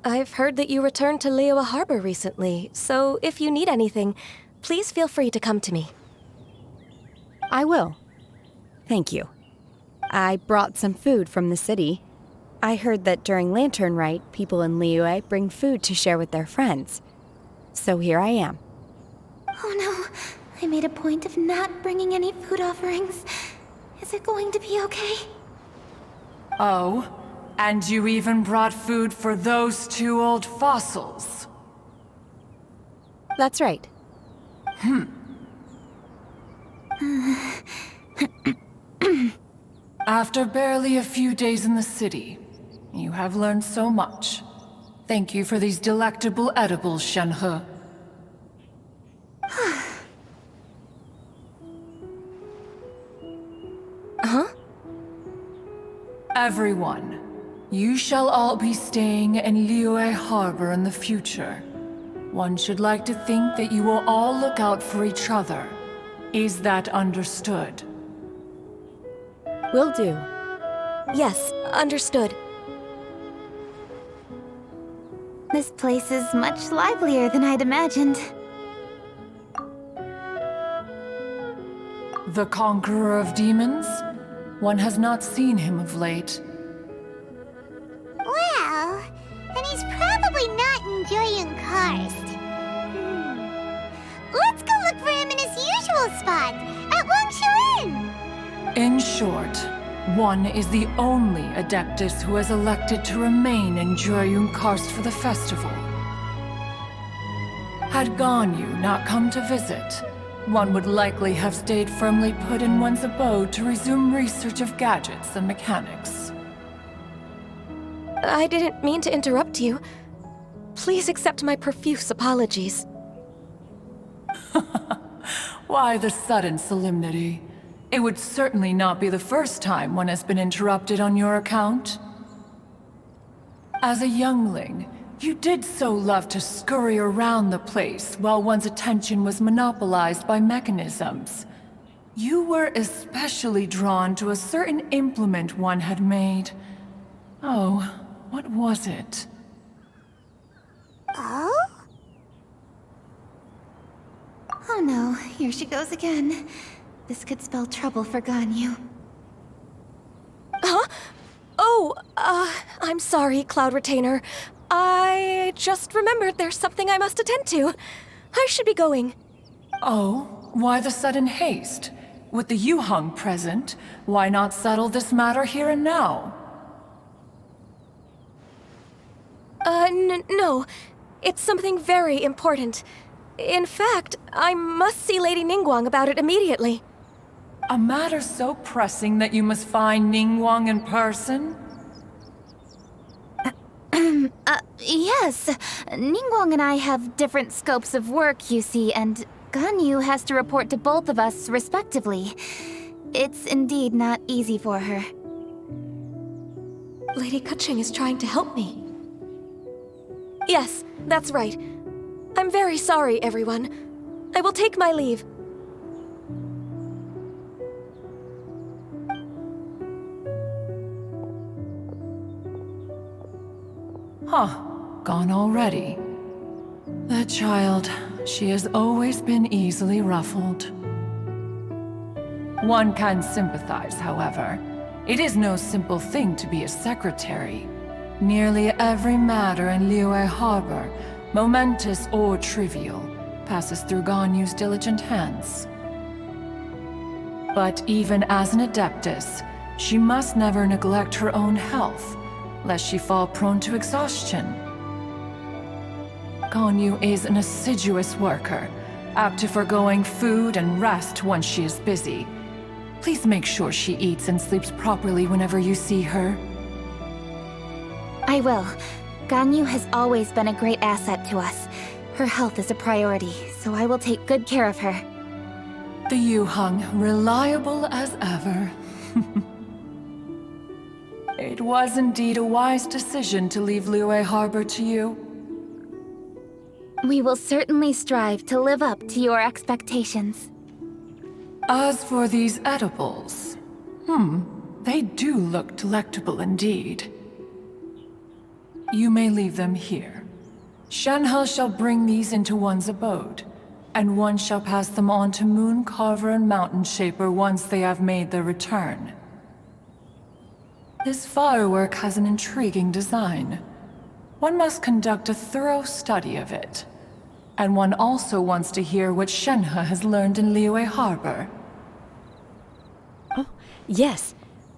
I've heard that you returned to Liyue Harbor recently, so if you need anything, please feel free to come to me. I will. Thank you. I brought some food from the city. I heard that during Lantern Rite, people in Liyue bring food to share with their friends. So here I am. Oh no, I made a point of not bringing any food offerings. Is it going to be okay? Oh, and you even brought food for those two old fossils. That's right. After barely a few days in the city, you have learned so much. Thank you for these delectable edibles, Shenhe. Huh? Everyone, you shall all be staying in Liyue Harbor in the future. One should like to think that you will all look out for each other. Is that understood? Will do. Yes, understood. This place is much livelier than I'd imagined. The Conqueror of Demons? One has not seen him of late. spot at Wangshu. In short, one is the only Adeptus who has elected to remain in Jueyun Karst for the festival. Had Ganyu not come to visit, one would likely have stayed firmly put in one's abode to resume research of gadgets and mechanics. I didn't mean to interrupt you. Please accept my profuse apologies. Why the sudden solemnity? It would certainly not be the first time one has been interrupted on your account. As a youngling, you did so love to scurry around the place while one's attention was monopolized by mechanisms. You were especially drawn to a certain implement one had made. Oh, what was it? Oh? Oh no, here she goes again. This could spell trouble for Ganyu. Huh? Oh, I'm sorry, Cloud Retainer. I just remembered there's something I must attend to. I should be going. Oh, why the sudden haste? With the Yuheng present, why not settle this matter here and now? No. It's something very important. In fact, I must see Lady Ningguang about it immediately. A matter so pressing that you must find Ningguang in person? Yes. Ningguang and I have different scopes of work, you see, and Ganyu has to report to both of us respectively. It's indeed not easy for her. Lady Keqing is trying to help me. Yes, that's right. I'm very sorry, everyone. I will take my leave. Huh, gone already. That child, she has always been easily ruffled. One can sympathize, however. It is no simple thing to be a secretary. Nearly every matter in Liyue Harbor, momentous or trivial, passes through Ganyu's diligent hands. But even as an Adeptus, she must never neglect her own health, lest she fall prone to exhaustion. Ganyu is an assiduous worker, apt to foregoing food and rest once she is busy. Please make sure she eats and sleeps properly whenever you see her. I will. Ganyu has always been a great asset to us. Her health is a priority, so I will take good care of her. The Yuheng, reliable as ever. It was indeed a wise decision to leave Liyue Harbor to you. We will certainly strive to live up to your expectations. As for these edibles, they do look delectable indeed. You may leave them here. Shenhe shall bring these into one's abode, and one shall pass them on to Moon Carver and Mountain Shaper once they have made their return. This firework has an intriguing design. One must conduct a thorough study of it. And one also wants to hear what Shenhe has learned in Liyue Harbor. Oh, yes.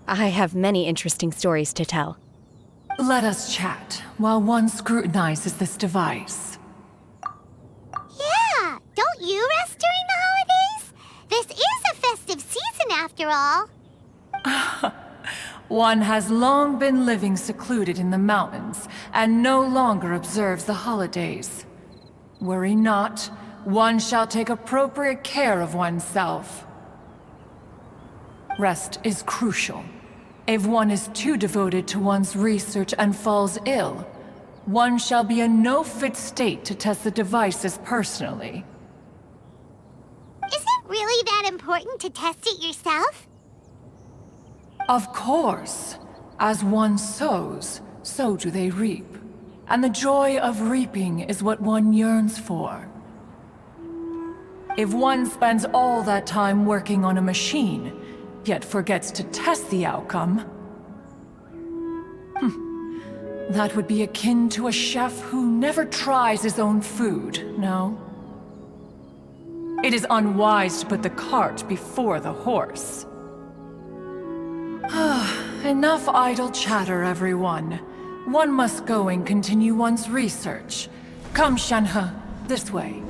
I have many interesting stories to tell. Let us chat while one scrutinizes this device. Yeah, don't you rest during the holidays? This is a festive season after all. One has long been living secluded in the mountains and no longer observes the holidays. Worry not, one shall take appropriate care of oneself. Rest is crucial. If one is too devoted to one's research and falls ill, one shall be in no fit state to test the devices personally. Is it really that important to test it yourself? Of course. As one sows, so do they reap. And the joy of reaping is what one yearns for. If one spends all that time working on a machine, yet forgets to test the outcome, that would be akin to a chef who never tries his own food, no? It is unwise to put the cart before the horse. Enough idle chatter, everyone. One must go and continue one's research. Come, Shenhe, this way.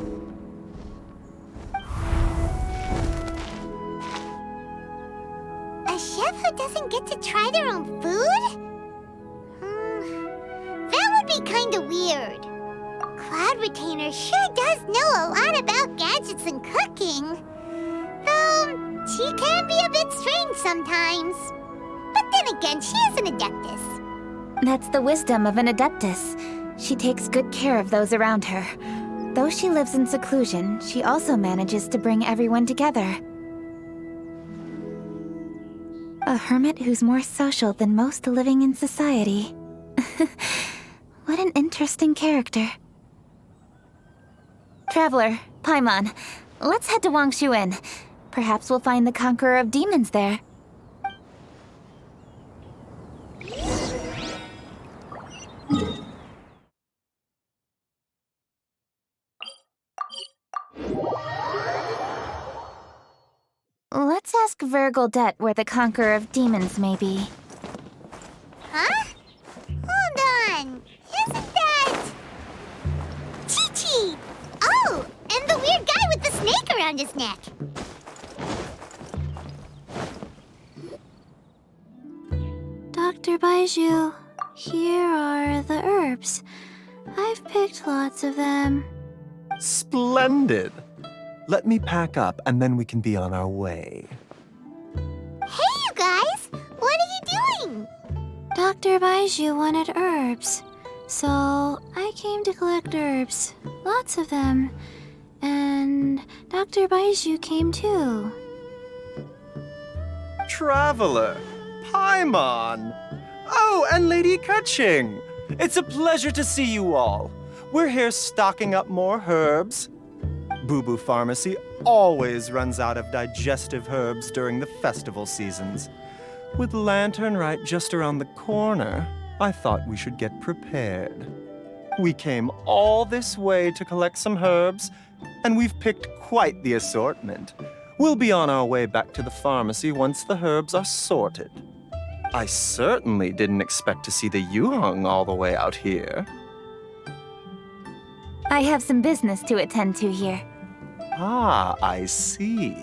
A chef who doesn't get to try their own food? That would be kinda weird. Cloud Retainer sure does know a lot about gadgets and cooking. Though, she can be a bit strange sometimes. But then again, she is an Adeptus. That's the wisdom of an Adeptus. She takes good care of those around her. Though she lives in seclusion, she also manages to bring everyone together. A hermit who's more social than most living in society. What an interesting character. Traveler, Paimon, let's head to Wangshuin. Perhaps we'll find the Conqueror of Demons there. Let's ask Vergildet where the Conqueror of Demons may be. Huh? Hold on. Isn't that... Chi-Chi! Oh, and the weird guy with the snake around his neck. Dr. Baiju, here are the herbs. I've picked lots of them. Splendid! Let me pack up and then we can be on our way. Hey, you guys! What are you doing? Dr. Baiju wanted herbs, so I came to collect herbs. Lots of them. And Dr. Baiju came too. Traveler! Paimon! Oh, and Lady Kaching! It's a pleasure to see you all. We're here stocking up more herbs. Boo Boo Pharmacy always runs out of digestive herbs during the festival seasons. With Lantern right just around the corner, I thought we should get prepared. We came all this way to collect some herbs, and we've picked quite the assortment. We'll be on our way back to the pharmacy once the herbs are sorted. I certainly didn't expect to see the Yuheng all the way out here. I have some business to attend to here. Ah, I see.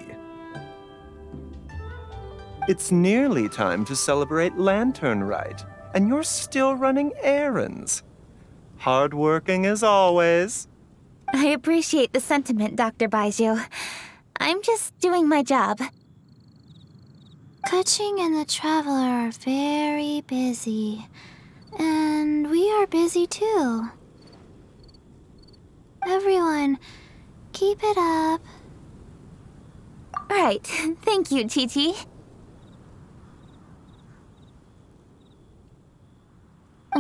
It's nearly time to celebrate Lantern Rite, and you're still running errands. Hardworking as always. I appreciate the sentiment, Dr. Baiju. I'm just doing my job. Kaching and the Traveler are very busy. And we are busy too. Everyone, keep it up. Right. Thank you, Chi-Chi.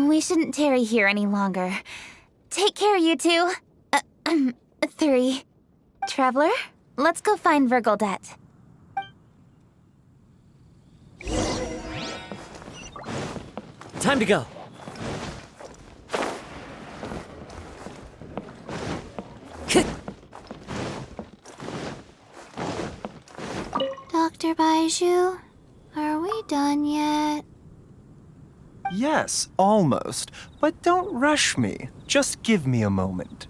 We shouldn't tarry here any longer. Take care, you two. 3. Traveler, let's go find Vergildet. Time to go. Dr. Baiju, are we done yet? Yes, almost. But don't rush me. Just give me a moment.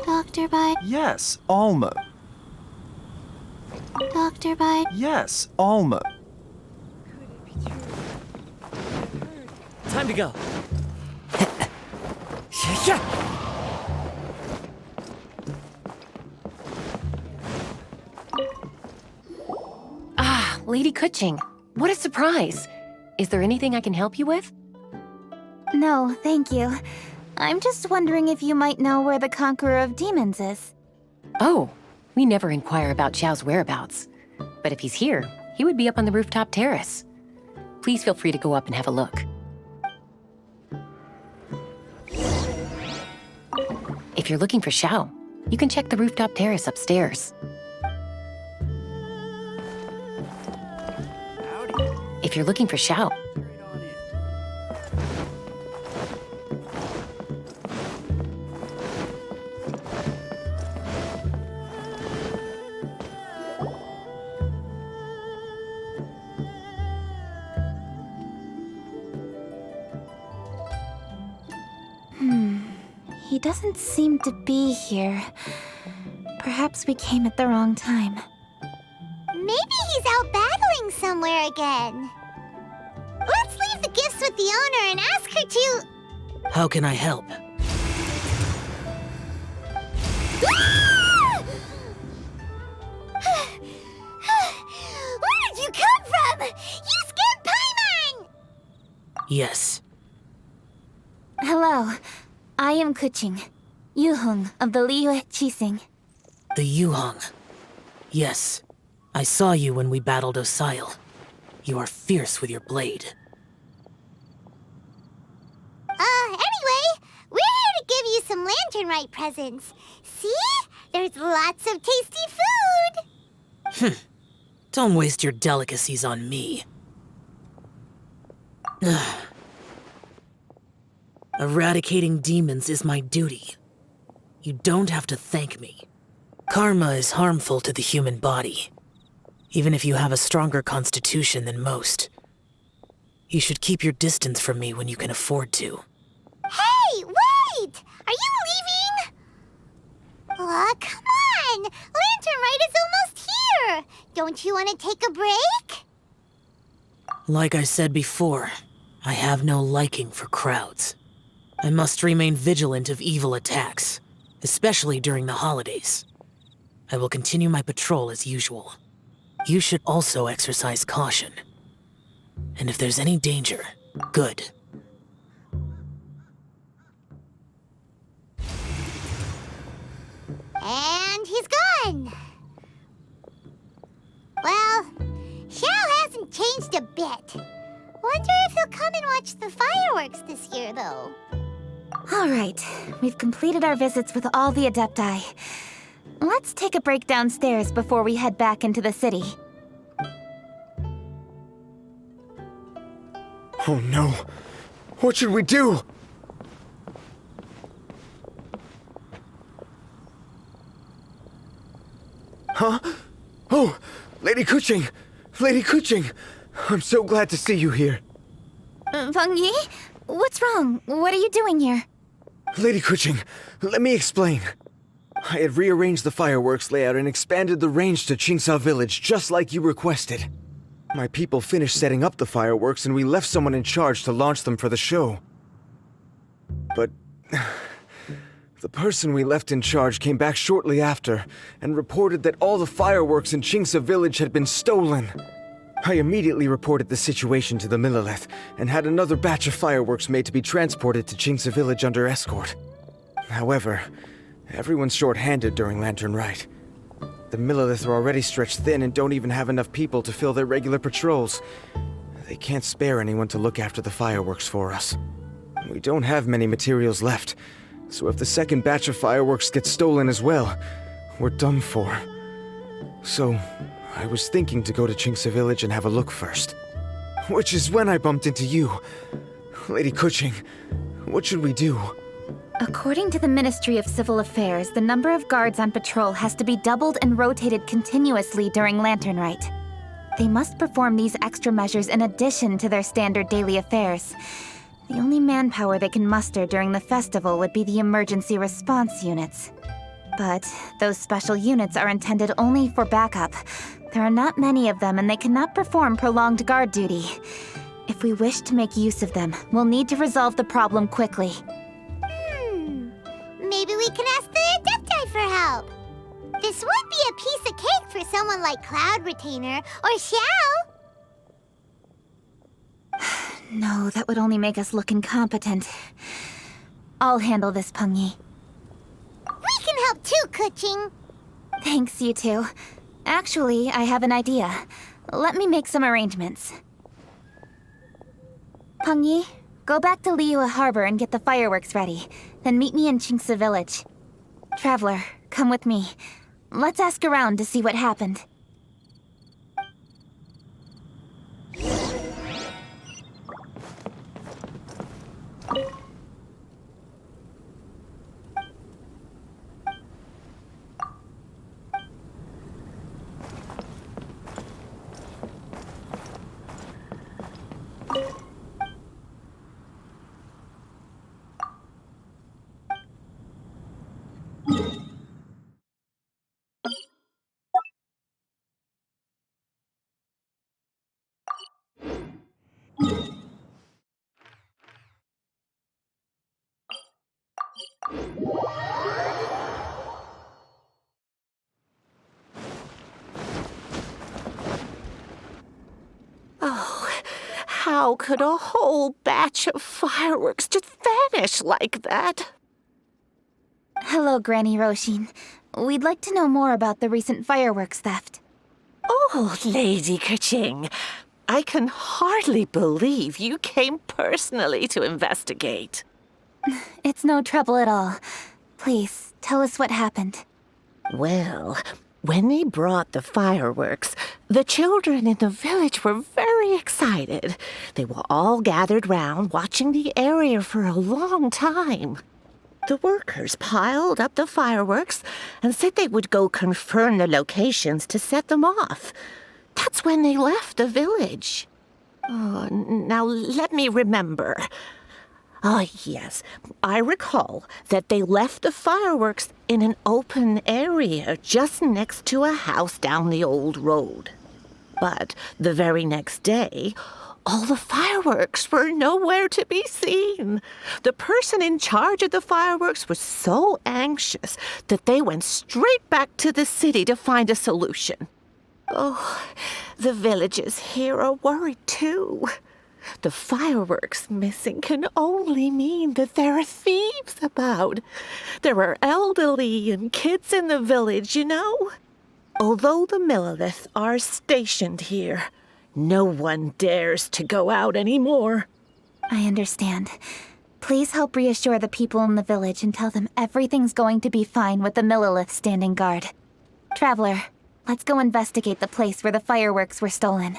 Dr. Baiju. Yes, almost. Dr. Baiju. Yes, almost. Time to go. Ah, Lady Kaching. What a surprise. Is there anything I can help you with? No, thank you. I'm just wondering if you might know where the Conqueror of Demons is. Oh, we never inquire about Xiao's whereabouts. But if he's here, he would be up on the rooftop terrace. Please feel free to go up and have a look. If you're looking for Xiao, you can check the rooftop terrace upstairs. If you're looking for Xiao, he doesn't seem to be here. Perhaps we came at the wrong time. Maybe he's out battling somewhere again. Let's leave the gifts with the owner and ask her to... How can I help? Where did you come from? You scared Paimon! Yes. Hello, I am Kuching, Yuhung of the Liyue Chising. The Yuhong. Yes. I saw you when we battled Osile. You are fierce with your blade. Anyway, we're here to give you some Lanternrite presents. See? There's lots of tasty food! Don't waste your delicacies on me. Eradicating demons is my duty. You don't have to thank me. Karma is harmful to the human body, even if you have a stronger constitution than most. You should keep your distance from me when you can afford to. Hey, wait! Are you leaving? Aw, come on! Lanternrite is almost here! Don't you want to take a break? Like I said before, I have no liking for crowds. I must remain vigilant of evil attacks, especially during the holidays. I will continue my patrol as usual. You should also exercise caution. And if there's any danger, good. And he's gone! Well, Xiao hasn't changed a bit. Wonder if he'll come and watch the fireworks this year, though. All right, we've completed our visits with all the Adepti. Let's take a break downstairs before we head back into the city. Oh no! What should we do? Huh? Oh! Lady Kuching! Lady Kuching! I'm so glad to see you here. Feng Yi? What's wrong? What are you doing here? Lady Kuching, let me explain. I had rearranged the fireworks layout and expanded the range to Qingsa Village just like you requested. My people finished setting up the fireworks and we left someone in charge to launch them for the show. But the person we left in charge came back shortly after and reported that all the fireworks in Qingsa Village had been stolen. I immediately reported the situation to the Millelith and had another batch of fireworks made to be transported to Qingsa Village under escort. However, everyone's short-handed during Lanternrite. The Millelith are already stretched thin and don't even have enough people to fill their regular patrols. They can't spare anyone to look after the fireworks for us. We don't have many materials left, so if the second batch of fireworks gets stolen as well, we're done for. So, I was thinking to go to Qingsa Village and have a look first. Which is when I bumped into you. Lady Kuching, what should we do? According to the Ministry of Civil Affairs, the number of guards on patrol has to be doubled and rotated continuously during Lanternrite. They must perform these extra measures in addition to their standard daily affairs. The only manpower they can muster during the festival would be the emergency response units. But those special units are intended only for backup. There are not many of them and they cannot perform prolonged guard duty. If we wish to make use of them, we'll need to resolve the problem quickly. Maybe we can ask the Adepti for help. This would be a piece of cake for someone like Cloud Retainer or Xiao. No, that would only make us look incompetent. I'll handle this, Peng Yi. We can help too, Kuching. Thanks, you two. Actually, I have an idea. Let me make some arrangements. Peng Yi, go back to Liyue Harbor and get the fireworks ready. Then meet me in Qingsa Village. Traveler, come with me. Let's ask around to see what happened. Oh, how could a whole batch of fireworks just vanish like that? Hello, Granny Roshin. We'd like to know more about the recent fireworks theft. Oh, Lady Kaching, I can hardly believe you came personally to investigate. It's no trouble at all. Please, tell us what happened. Well, when they brought the fireworks, the children in the village were very excited. They were all gathered round, watching the area for a long time. The workers piled up the fireworks and said they would go confirm the locations to set them off. That's when they left the village. Oh, now let me remember. Oh, yes, I recall that they left the fireworks in an open area just next to a house down the old road. But the very next day, all the fireworks were nowhere to be seen. The person in charge of the fireworks was so anxious that they went straight back to the city to find a solution. Oh, the villagers here are worried too. The fireworks missing can only mean that there are thieves about. There are elderly and kids in the village, you know. Although the Milliliths are stationed here, no one dares to go out anymore. I understand. Please help reassure the people in the village and tell them everything's going to be fine with the Millilith standing guard. Traveler, let's go investigate the place where the fireworks were stolen.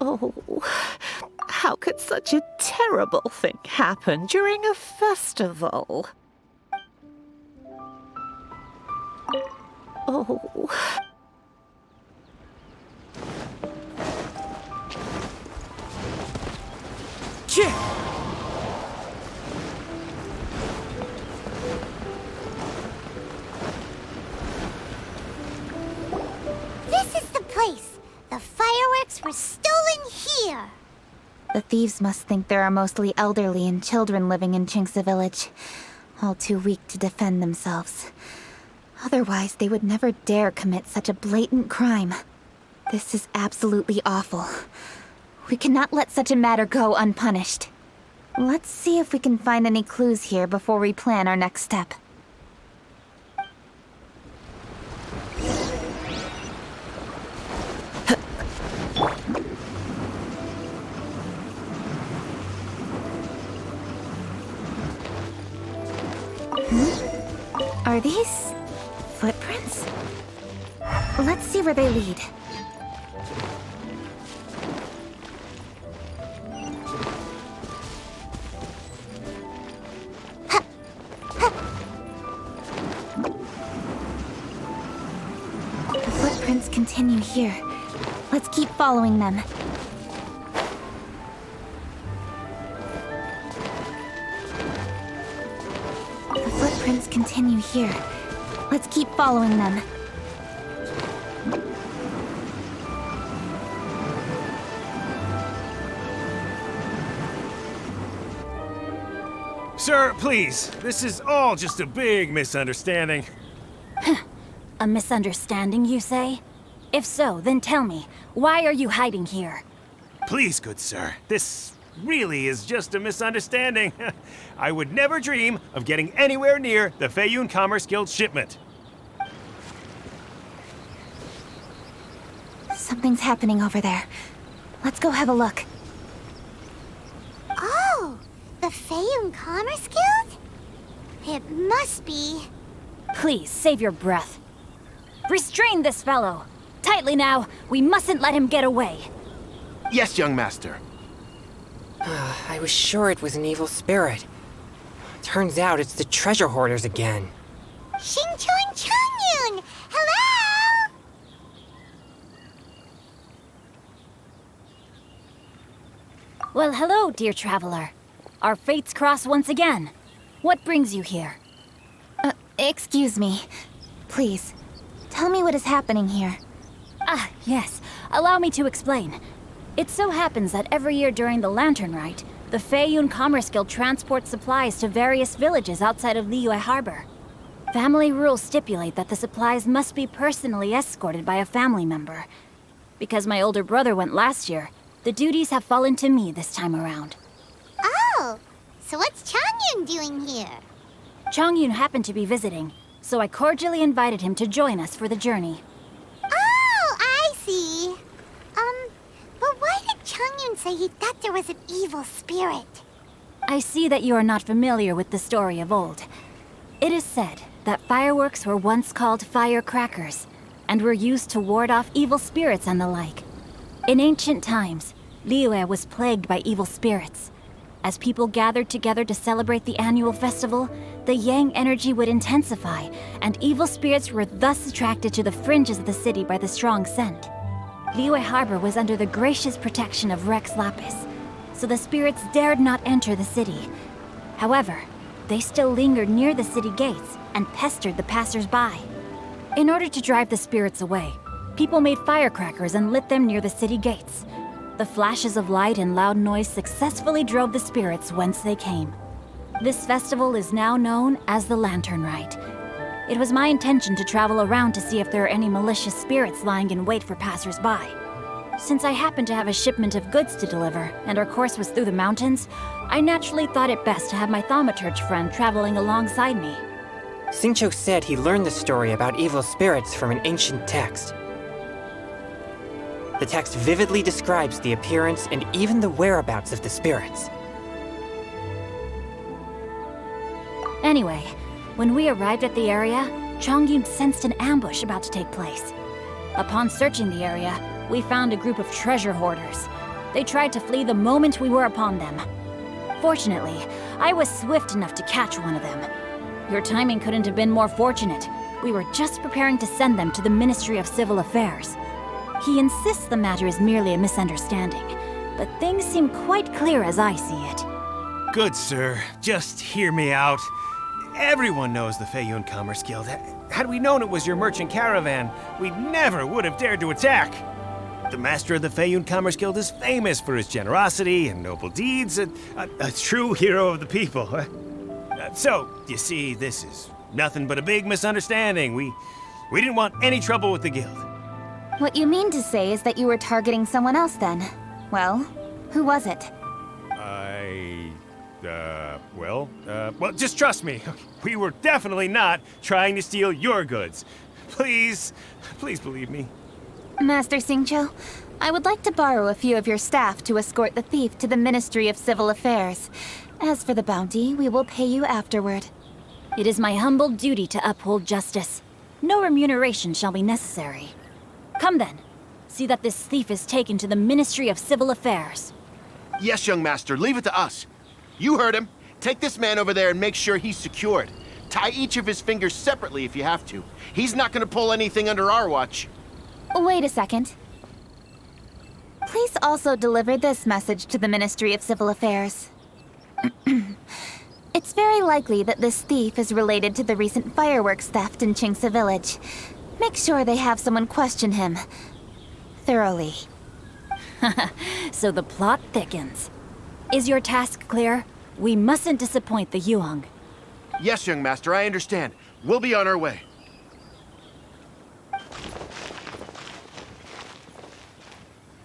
Oh, how could such a terrible thing happen during a festival? Oh. This is the place. The fireworks were stolen here. The thieves must think there are mostly elderly and children living in Chinxa village, all too weak to defend themselves. Otherwise, they would never dare commit such a blatant crime. This is absolutely awful. We cannot let such a matter go unpunished. Let's see if we can find any clues here before we plan our next step. Are these footprints? Let's see where they lead. The footprints continue here. Let's keep following them. The footprints continue here. Let's keep following them. Sir, please. This is all just a big misunderstanding. A misunderstanding, you say? If so, then tell me, why are you hiding here? Please, good sir. This really is just a misunderstanding. I would never dream of getting anywhere near the Feiyun Commerce Guild shipment. Something's happening over there. Let's go have a look. Oh, the Feiyun Commerce Guild? It must be. Please, save your breath. Restrain this fellow. Tightly now, we mustn't let him get away. Yes, young master. I was sure it was an evil spirit. Turns out it's the treasure hoarders again. Xingchun Chungyun! Hello? Well, hello, dear traveler. Our fates cross once again. What brings you here? Excuse me. Please, tell me what is happening here. Ah, yes. Allow me to explain. It so happens that every year during the Lantern Rite, the Feiyun Commerce Guild transports supplies to various villages outside of Liyue Harbor. Family rules stipulate that the supplies must be personally escorted by a family member. Because my older brother went last year, the duties have fallen to me this time around. Oh, so what's Changyun doing here? Changyun happened to be visiting, so I cordially invited him to join us for the journey. Oh, I see. But why did Changyun say he thought there was an evil spirit? I see that you are not familiar with the story of old. It is said that fireworks were once called firecrackers, and were used to ward off evil spirits and the like. In ancient times, Liyue was plagued by evil spirits. As people gathered together to celebrate the annual festival, the yang energy would intensify, and evil spirits were thus attracted to the fringes of the city by the strong scent. Liyue Harbor was under the gracious protection of Rex Lapis, so the spirits dared not enter the city. However, they still lingered near the city gates and pestered the passers-by. In order to drive the spirits away, people made firecrackers and lit them near the city gates. The flashes of light and loud noise successfully drove the spirits whence they came. This festival is now known as the Lantern Rite. It was my intention to travel around to see if there are any malicious spirits lying in wait for passers-by. Since I happened to have a shipment of goods to deliver, and our course was through the mountains, I naturally thought it best to have my thaumaturge friend traveling alongside me. Xingqiu said he learned the story about evil spirits from an ancient text. The text vividly describes the appearance and even the whereabouts of the spirits. Anyway, when we arrived at the area, Changyun sensed an ambush about to take place. Upon searching the area, we found a group of treasure hoarders. They tried to flee the moment we were upon them. Fortunately, I was swift enough to catch one of them. Your timing couldn't have been more fortunate. We were just preparing to send them to the Ministry of Civil Affairs. He insists the matter is merely a misunderstanding, but things seem quite clear as I see it. Good, sir. Just hear me out. Everyone knows the Feiyun Commerce Guild. Had we known it was your merchant caravan, we never would have dared to attack. The master of the Feiyun Commerce Guild is famous for his generosity and noble deeds, a true hero of the people. So, you see, this is nothing but a big misunderstanding. We didn't want any trouble with the guild. What you mean to say is that you were targeting someone else then? Well, who was it? Well, just trust me. We were definitely not trying to steal your goods. Please believe me. Master Xingqiu, I would like to borrow a few of your staff to escort the thief to the Ministry of Civil Affairs. As for the bounty, we will pay you afterward. It is my humble duty to uphold justice. No remuneration shall be necessary. Come then, see that this thief is taken to the Ministry of Civil Affairs. Yes, young master, leave it to us. You heard him. Take this man over there and make sure he's secured. Tie each of his fingers separately if you have to. He's not gonna pull anything under our watch. Wait a second. Please also deliver this message to the Ministry of Civil Affairs. It's very likely that this thief is related to the recent fireworks theft in Qingce Village. Make sure they have someone question him thoroughly. So the plot thickens. Is your task clear? We mustn't disappoint the Yuang. Yes, young master, I understand. We'll be on our way.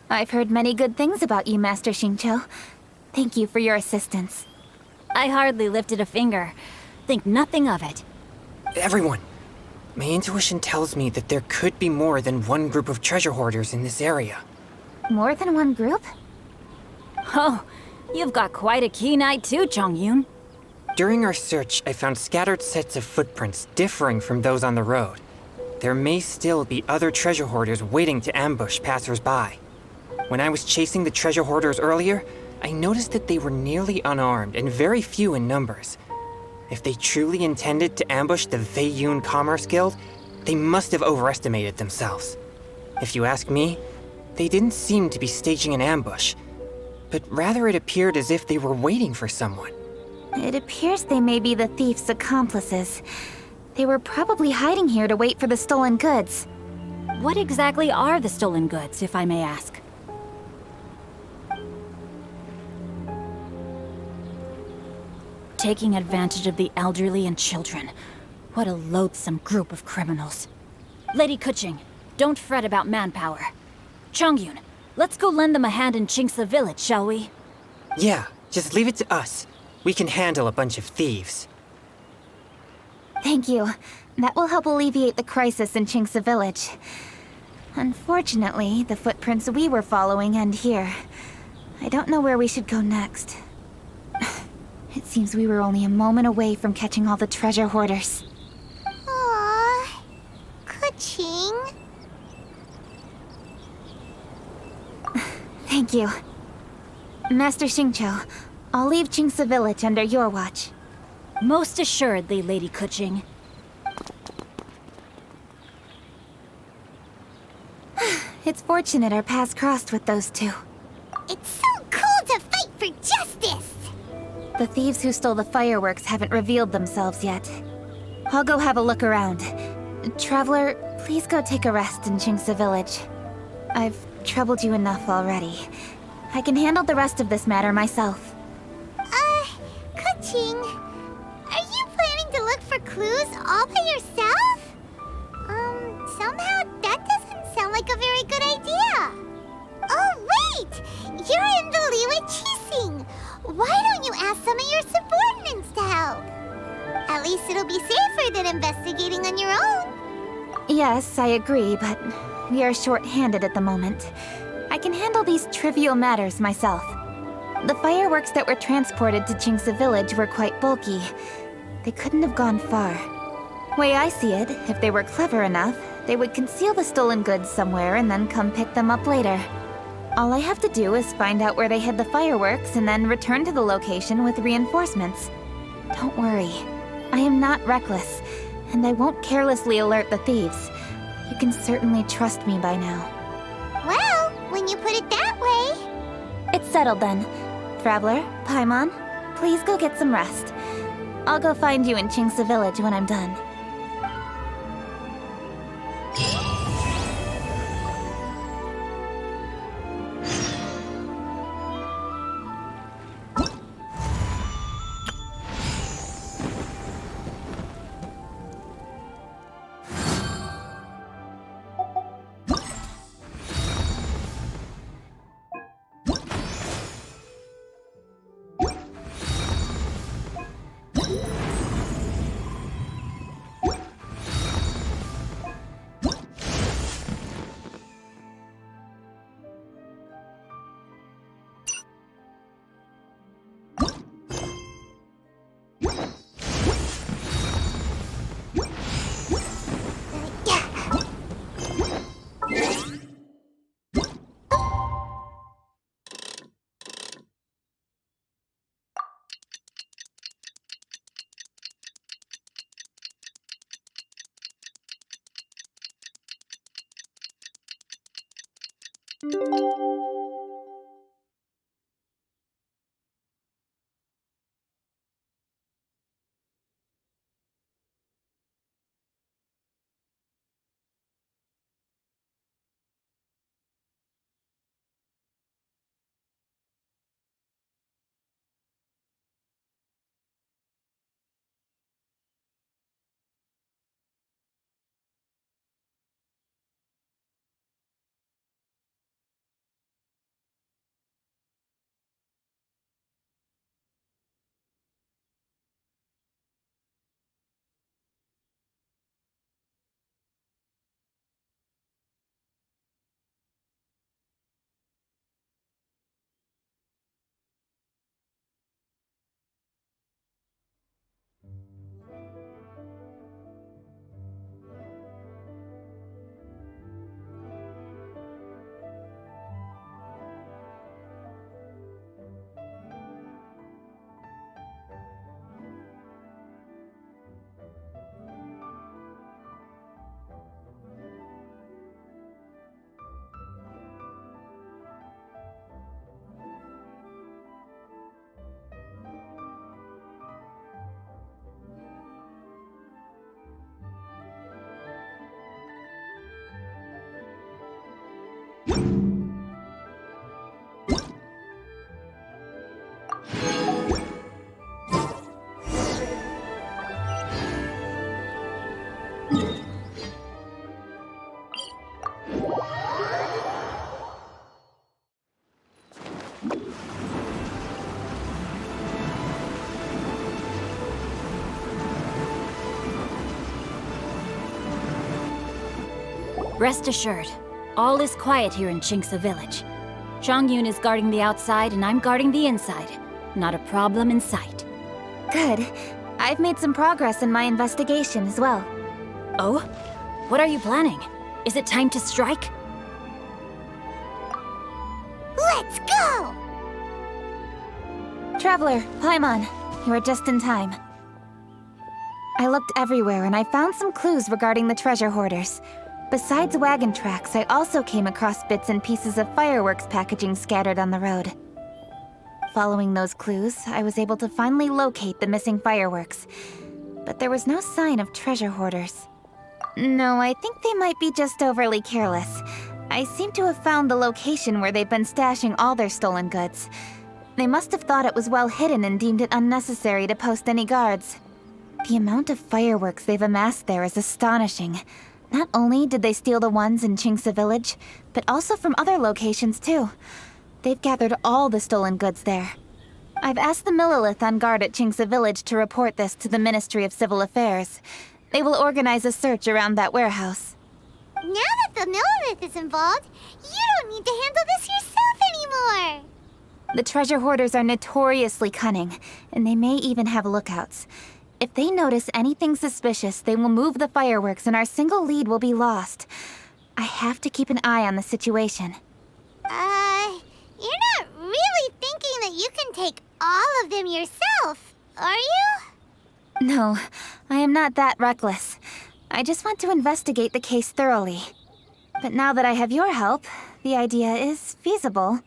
I've heard many good things about you, Master Xingqiu. Thank you for your assistance. I hardly lifted a finger. Think nothing of it. Everyone, my intuition tells me that there could be more than one group of treasure hoarders in this area. More than one group? Oh, you've got quite a keen eye too, Changyun. During our search, I found scattered sets of footprints differing from those on the road. There may still be other treasure hoarders waiting to ambush passers-by. When I was chasing the treasure hoarders earlier, I noticed that they were nearly unarmed and very few in numbers. If they truly intended to ambush the Feiyun Commerce Guild, they must have overestimated themselves. If you ask me, they didn't seem to be staging an ambush, but rather it appeared as if they were waiting for someone. It appears they may be the thief's accomplices. They were probably hiding here to wait for the stolen goods. What exactly are the stolen goods, if I may ask? Taking advantage of the elderly and children. What a loathsome group of criminals. Lady Kuching, don't fret about manpower. Chongyun, let's go lend them a hand in Chingsa village, shall we? Yeah, just leave it to us. We can handle a bunch of thieves. Thank you. That will help alleviate the crisis in Chingsa village. Unfortunately, the footprints we were following end here. I don't know where we should go next. It seems we were only a moment away from catching all the treasure hoarders. Aww. Kuching. Thank you. Master Xingqiu, I'll leave Chingsa village under your watch. Most assuredly, Lady Kuching. It's fortunate our paths crossed with those two. It's so cool to fight for justice! The thieves who stole the fireworks haven't revealed themselves yet. I'll go have a look around. Traveler, please go take a rest in Chingsa village. I've troubled you enough already. I can handle the rest of this matter myself. Kuching, are you planning to look for clues all by yourself? Somehow that doesn't sound like a very good idea. Oh, wait! You're in the Liwa Chising. Why don't you ask some of your subordinates to help? At least it'll be safer than investigating on your own. Yes, I agree, but we are short-handed at the moment. I can handle these trivial matters myself. The fireworks that were transported to Chingsa village were quite bulky. They couldn't have gone far. Way I see it, if they were clever enough, they would conceal the stolen goods somewhere and then come pick them up later. All I have to do is find out where they hid the fireworks and then return to the location with reinforcements. Don't worry. I am not reckless, and I won't carelessly alert the thieves. You can certainly trust me by now. Well, when you put it that way... It's settled then. Traveler, Paimon, please go get some rest. I'll go find you in Chingsa village when I'm done. Rest assured, all is quiet here in Qingce Village. Zhang is guarding the outside and I'm guarding the inside. Not a problem in sight. Good. I've made some progress in my investigation as well. Oh? What are you planning? Is it time to strike? Let's go! Traveler, Paimon, you are just in time. I looked everywhere and I found some clues regarding the treasure hoarders. Besides wagon tracks, I also came across bits and pieces of fireworks packaging scattered on the road. Following those clues, I was able to finally locate the missing fireworks. But there was no sign of treasure hoarders. No, I think they might be just overly careless. I seem to have found the location where they've been stashing all their stolen goods. They must have thought it was well hidden and deemed it unnecessary to post any guards. The amount of fireworks they've amassed there is astonishing. Not only did they steal the ones in Qingce Village, but also from other locations too. They've gathered all the stolen goods there. I've asked the Millilith on guard at Qingce Village to report this to the Ministry of Civil Affairs. They will organize a search around that warehouse. Now that the Millilith is involved, you don't need to handle this yourself anymore! The treasure hoarders are notoriously cunning, and they may even have lookouts. If they notice anything suspicious, they will move the fireworks and our single lead will be lost. I have to keep an eye on the situation. You're not really thinking that you can take all of them yourself, are you? No, I am not that reckless. I just want to investigate the case thoroughly. But now that I have your help, the idea is feasible.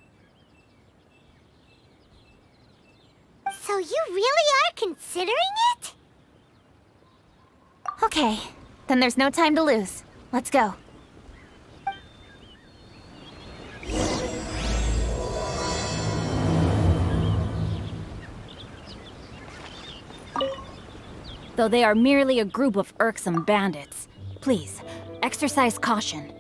So you really are considering it? Okay, then there's no time to lose. Let's go. Though they are merely a group of irksome bandits, please, exercise caution.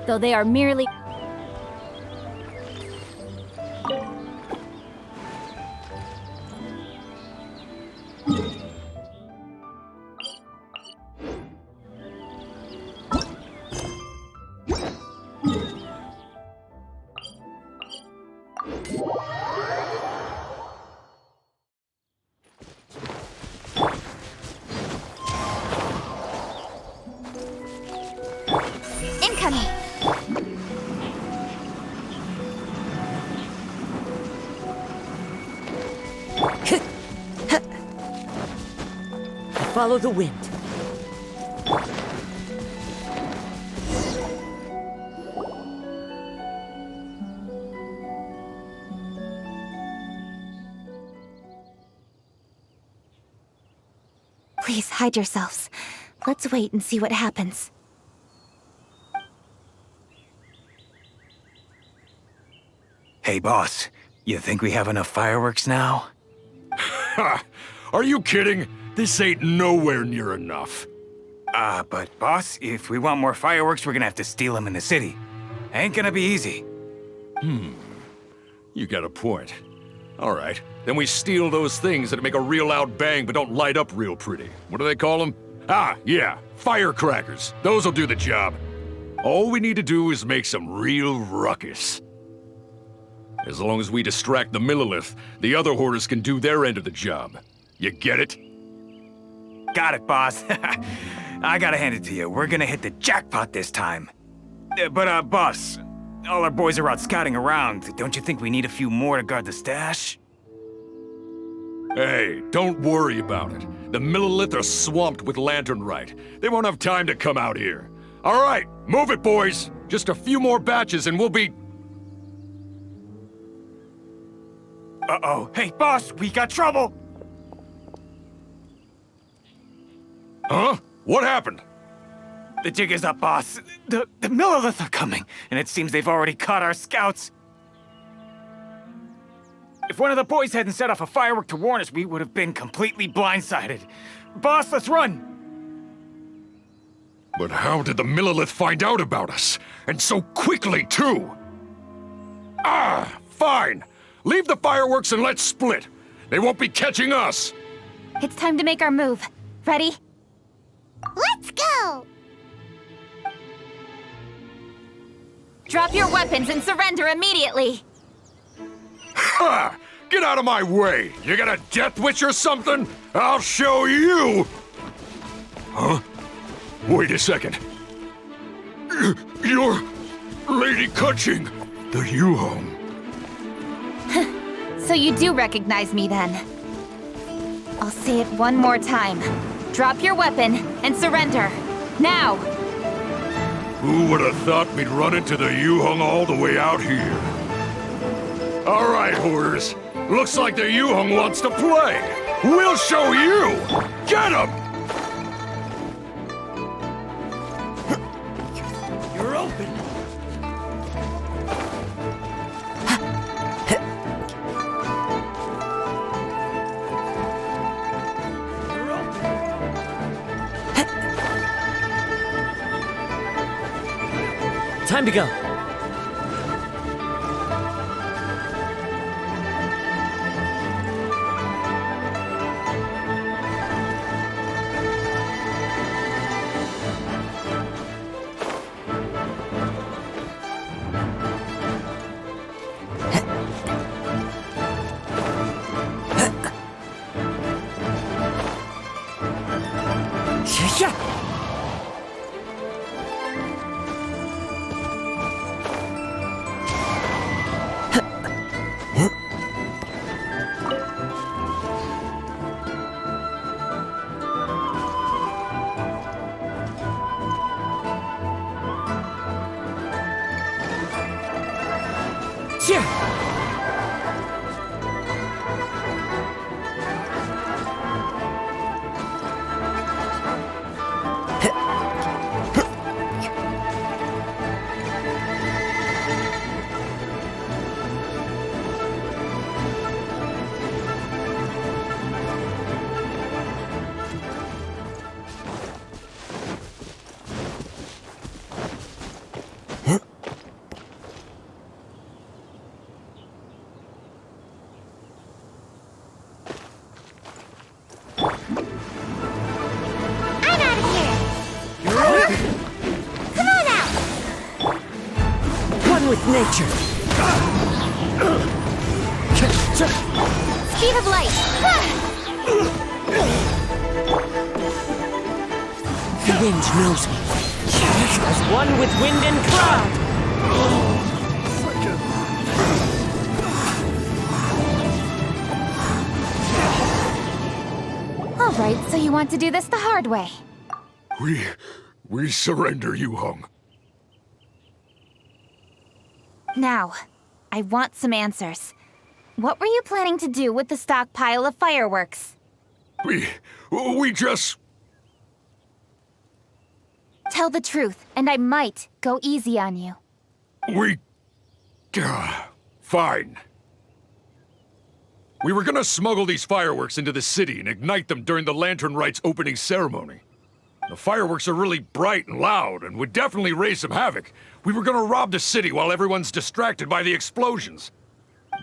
Though they are merely... Incoming! Follow the wind. Please hide yourselves. Let's wait and see what happens. Hey, boss. You think we have enough fireworks now? Ha! Are you kidding? This ain't nowhere near enough. But boss, if we want more fireworks, we're gonna have to steal them in the city. Ain't gonna be easy. You got a point. All right, then we steal those things that make a real loud bang but don't light up real pretty. What do they call them? Ah, yeah, firecrackers. Those'll do the job. All we need to do is make some real ruckus. As long as we distract the Millilith, the other hoarders can do their end of the job. You get it? Got it, boss. I gotta hand it to you. We're gonna hit the jackpot this time. But, boss, all our boys are out scouting around. Don't you think we need a few more to guard the stash? Hey, don't worry about it. The Millilith are swamped with lanternite. They won't have time to come out here. All right, move it, boys. Just a few more batches and we'll be... Uh-oh. Hey, boss, we got trouble! Huh? What happened? The jig is up, boss. The Millilith are coming, and it seems they've already caught our scouts. If one of the boys hadn't set off a firework to warn us, we would have been completely blindsided. Boss, let's run! But how did the Millilith find out about us? And so quickly, too? Ah, fine. Leave the fireworks and let's split. They won't be catching us. It's time to make our move. Ready? Let's go! Drop your weapons and surrender immediately! Ha! Get out of my way! You got a death wish or something? I'll show you! Huh? Wait a second. You're Lady Kutching, the Yuhong. So you do recognize me then. I'll say it one more time. Drop your weapon and surrender. Now! Who would have thought we'd run into the Yuhong all the way out here? All right, hoarders. Looks like the Yuhong wants to play. We'll show you! Get him! You're open. Time to go. With nature. Speed of light! The wind knows me. As one with wind and cloud. All right, so you want to do this the hard way. We surrender, Yuhong. Now, I want some answers. What were you planning to do with the stockpile of fireworks? We just... Tell the truth, and I might go easy on you. Fine. We were gonna smuggle these fireworks into the city and ignite them during the Lantern Rite's opening ceremony. The fireworks are really bright and loud and would definitely raise some havoc. We were gonna rob the city while everyone's distracted by the explosions.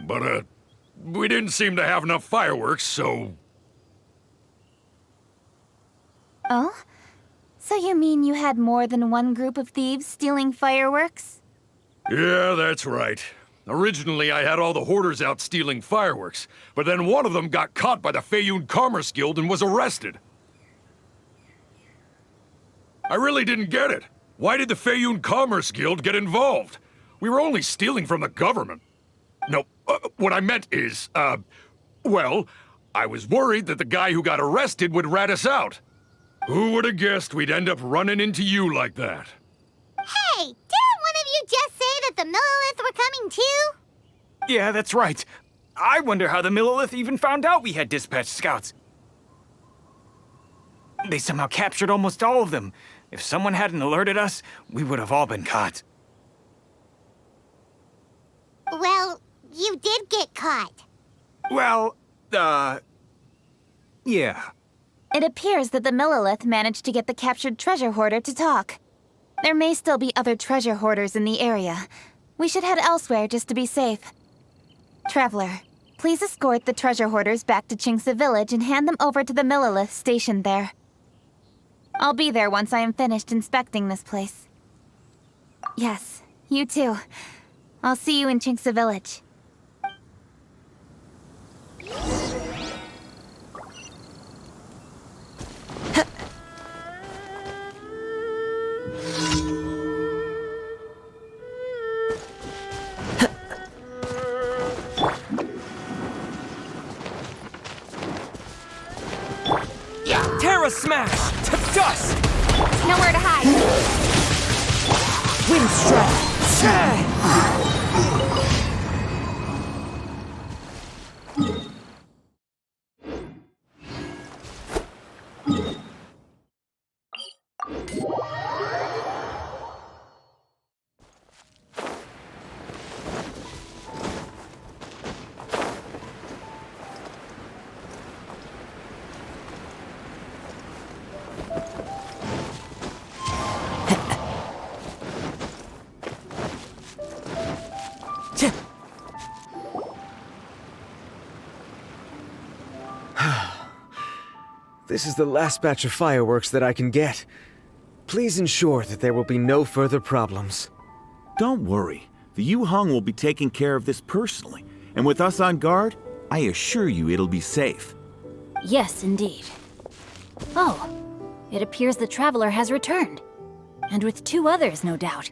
But, we didn't seem to have enough fireworks, so... Oh? So you mean you had more than one group of thieves stealing fireworks? Yeah, that's right. Originally, I had all the hoarders out stealing fireworks, but then one of them got caught by the Feiyun Commerce Guild and was arrested. I really didn't get it. Why did the Feiyun Commerce Guild get involved? We were only stealing from the government. No, what I meant is, well, I was worried that the guy who got arrested would rat us out. Who would have guessed we'd end up running into you like that? Hey, didn't one of you just say that the Millilith were coming too? Yeah, that's right. I wonder how the Millilith even found out we had dispatched scouts. They somehow captured almost all of them. If someone hadn't alerted us, we would have all been caught. Well, you did get caught. Well, yeah. It appears that the Millilith managed to get the captured treasure hoarder to talk. There may still be other treasure hoarders in the area. We should head elsewhere just to be safe. Traveler, please escort the treasure hoarders back to Qingce Village and hand them over to the Millilith stationed there. I'll be there once I am finished inspecting this place. Yes, you too. I'll see you in Chinksa Village. Terra Smash! To dust! Nowhere to hide! Wind Strike! This is the last batch of fireworks that I can get. Please ensure that there will be no further problems. Don't worry. The Yu-Hung will be taking care of this personally. And with us on guard, I assure you it'll be safe. Yes, indeed. Oh, it appears the Traveler has returned. And with 2 others, no doubt.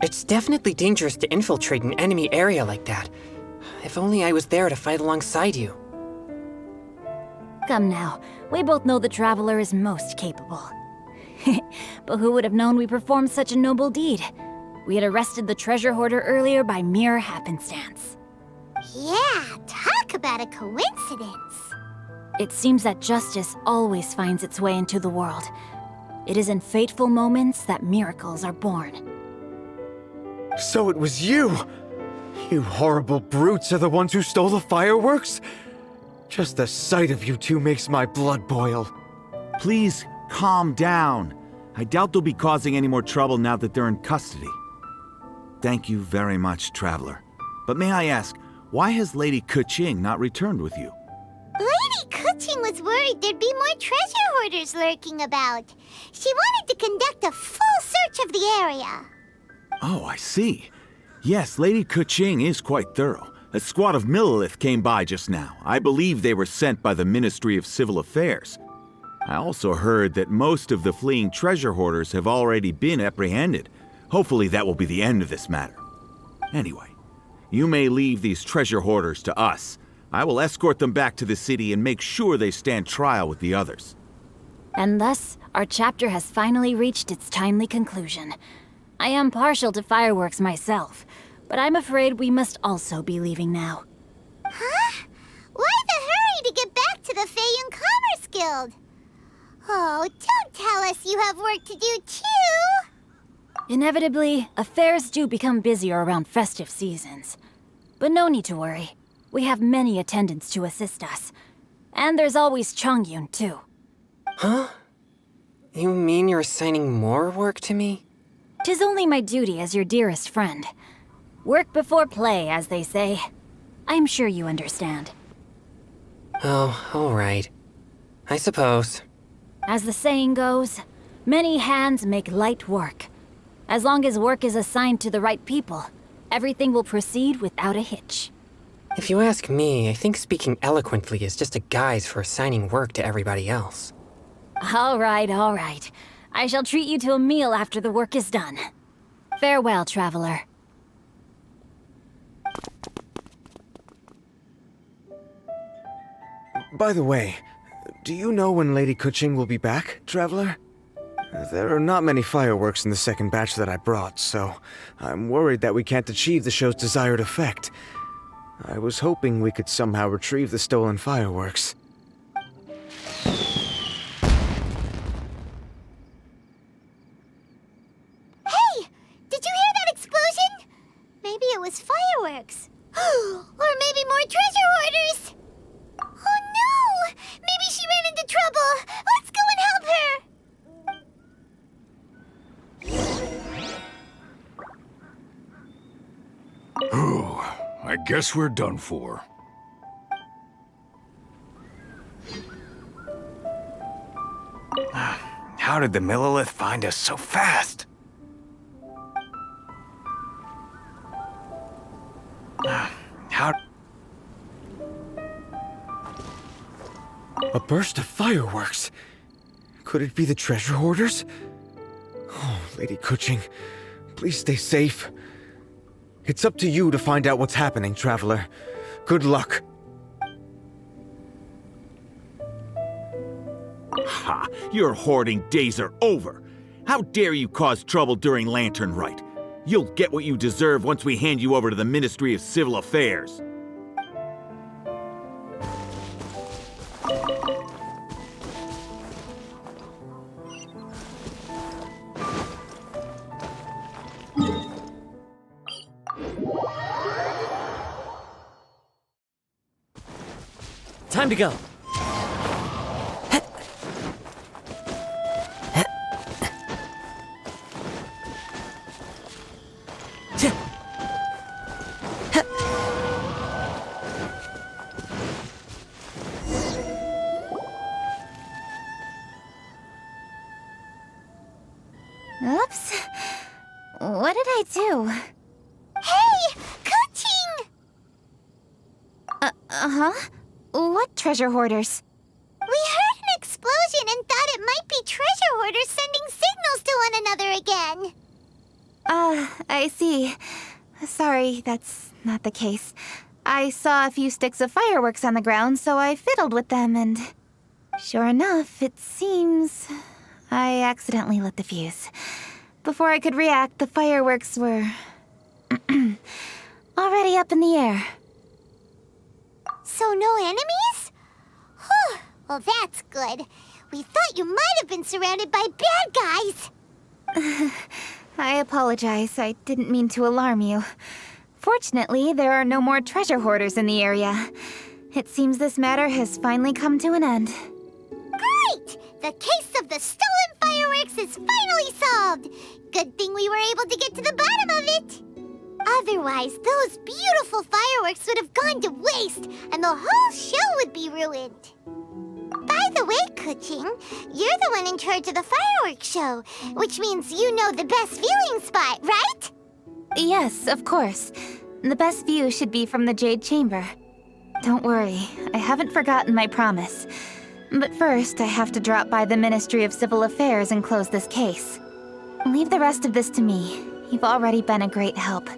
It's definitely dangerous to infiltrate an enemy area like that. If only I was there to fight alongside you. Come now, we both know the Traveler is most capable. But who would have known we performed such a noble deed? We had arrested the treasure hoarder earlier by mere happenstance. Yeah, talk about a coincidence. It seems that justice always finds its way into the world. It is in fateful moments that miracles are born. So it was you! You horrible brutes are the ones who stole the fireworks? Just the sight of you two makes my blood boil. Please, calm down. I doubt they'll be causing any more trouble now that they're in custody. Thank you very much, Traveler. But may I ask, why has Lady Keqing not returned with you? Lady Keqing was worried there'd be more treasure hoarders lurking about. She wanted to conduct a full search of the area. Oh, I see. Yes, Lady Keqing is quite thorough. A squad of Millilith came by just now. I believe they were sent by the Ministry of Civil Affairs. I also heard that most of the fleeing treasure hoarders have already been apprehended. Hopefully that will be the end of this matter. Anyway, you may leave these treasure hoarders to us. I will escort them back to the city and make sure they stand trial with the others. And thus, our chapter has finally reached its timely conclusion. I am partial to fireworks myself, but I'm afraid we must also be leaving now. Huh? Why the hurry to get back to the Feiyun Commerce Guild? Oh, don't tell us you have work to do too! Inevitably, affairs do become busier around festive seasons. But no need to worry. We have many attendants to assist us. And there's always Chongyun, too. Huh? You mean you're assigning more work to me? 'Tis only my duty as your dearest friend. Work before play, as they say. I'm sure you understand. Oh, all right. I suppose. As the saying goes, many hands make light work. As long as work is assigned to the right people, everything will proceed without a hitch. If you ask me, I think speaking eloquently is just a guise for assigning work to everybody else. All right, all right. I shall treat you to a meal after the work is done. Farewell, Traveler. By the way, do you know when Lady Keqing will be back, Traveler? There are not many fireworks in the second batch that I brought, so I'm worried that we can't achieve the show's desired effect. I was hoping we could somehow retrieve the stolen fireworks. Hey! Did you hear that explosion? Maybe it was fireworks. Or maybe more treasure hoarders! Oh no! Maybe she ran into trouble! Let's go and help her! Oh, I guess we're done for. How did the Millilith find us so fast? How... A burst of fireworks. Could it be the treasure hoarders? Oh, Lady Kuching, please stay safe. It's up to you to find out what's happening, Traveler. Good luck. Ha! Your hoarding days are over! How dare you cause trouble during Lantern Rite? You'll get what you deserve once we hand you over to the Ministry of Civil Affairs. Time to go. Oops. What did I do? Hey! Kuching! Uh-huh? What treasure hoarders? We heard an explosion and thought it might be treasure hoarders sending signals to one another again. I see. Sorry, that's not the case. I saw a few sticks of fireworks on the ground, so I fiddled with them, and sure enough, it seems I accidentally lit the fuse. Before I could react, the fireworks were already up in the air. So no enemies? Whew, well that's good. We thought you might have been surrounded by bad guys. I apologize. I didn't mean to alarm you. Fortunately, there are no more treasure hoarders in the area. It seems this matter has finally come to an end. Great! The case of the stolen fireworks is finally solved. Good thing we were able to get to the bottom of it. Otherwise, those beautiful fireworks would have gone to waste, and the whole show would be ruined. By the way, Kuching, you're the one in charge of the fireworks show, which means you know the best viewing spot, right? Yes, of course. The best view should be from the Jade Chamber. Don't worry, I haven't forgotten my promise. But first, I have to drop by the Ministry of Civil Affairs and close this case. Leave the rest of this to me. You've already been a great help.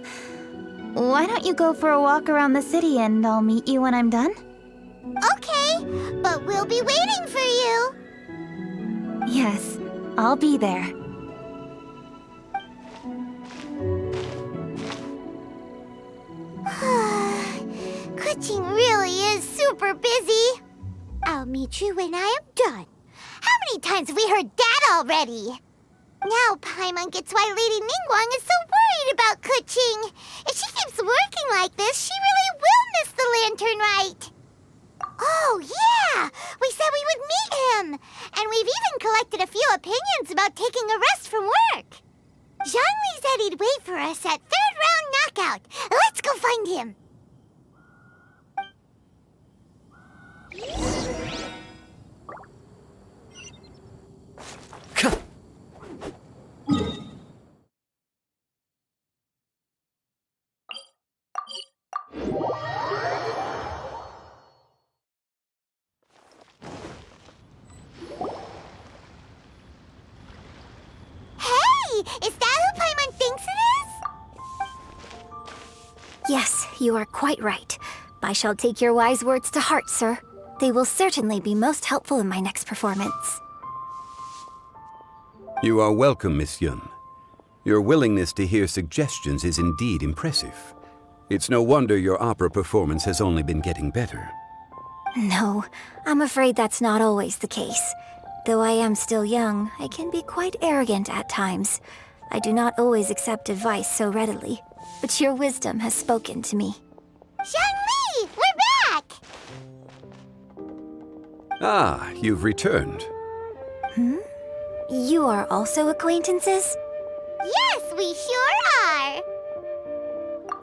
Why don't you go for a walk around the city and I'll meet you when I'm done? Okay, but we'll be waiting for you. Yes, I'll be there. Kuching really is super busy. I'll meet you when I am done. How many times have we heard that already? Now Paimon gets why Lady Ningguang is so worried about Kuching. If she keeps working like this, she really will miss the Lantern Rite. Oh, yeah! We said we would meet him! And we've even collected a few opinions about taking a rest from work. Zhongli said he'd wait for us at third round knockout. Let's go find him! Is that who Paimon thinks it is? Yes, you are quite right. I shall take your wise words to heart, sir. They will certainly be most helpful in my next performance. You are welcome, Miss Yun. Your willingness to hear suggestions is indeed impressive. It's no wonder your opera performance has only been getting better. No, I'm afraid that's not always the case. Though I am still young, I can be quite arrogant at times. I do not always accept advice so readily, but your wisdom has spoken to me. Zhongli! We're back! Ah, you've returned. You are also acquaintances? Yes, we sure are!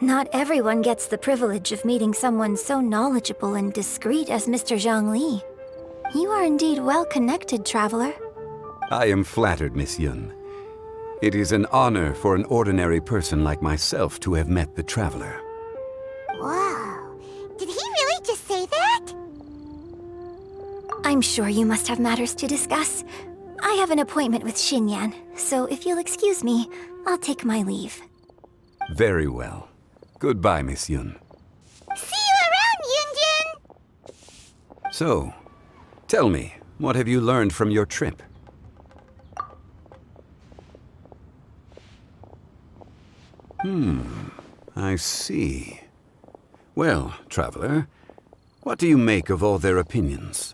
Not everyone gets the privilege of meeting someone so knowledgeable and discreet as Mr. Zhongli. You are indeed well connected, traveler. I am flattered, Miss Yun. It is an honor for an ordinary person like myself to have met the Traveler. Wow. Did he really just say that? I'm sure you must have matters to discuss. I have an appointment with Xinyan, so if you'll excuse me, I'll take my leave. Very well. Goodbye, Miss Yun. See you around, Yunjin! So, tell me, what have you learned from your trip? I see. Well, Traveler, what do you make of all their opinions?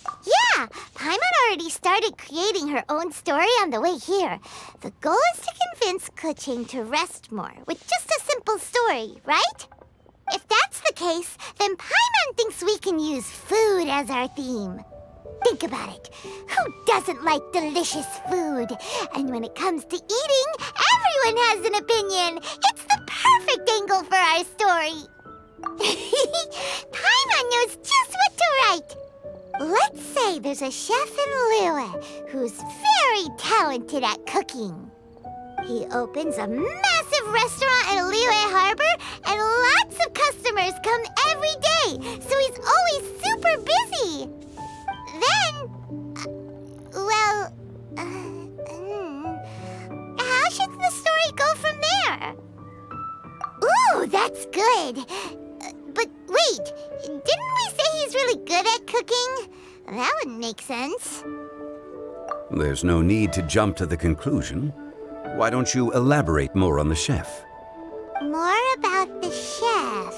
Yeah, Paimon already started creating her own story on the way here. The goal is to convince Kuching to rest more with just a simple story, right? If that's the case, then Paimon thinks we can use food as our theme. Think about it. Who doesn't like delicious food? And when it comes to eating, everyone has an opinion. It's the perfect angle for our story. Paimon knows just what to write. Let's say there's a chef in Liyue who's very talented at cooking. He opens a massive restaurant in Liyue Harbor, and lots of customers come every day, so he's always super busy. Then, how should the story go from there? Ooh, that's good. But wait, didn't we say he's really good at cooking? That wouldn't make sense. There's no need to jump to the conclusion. Why don't you elaborate more on the chef? More about the chef.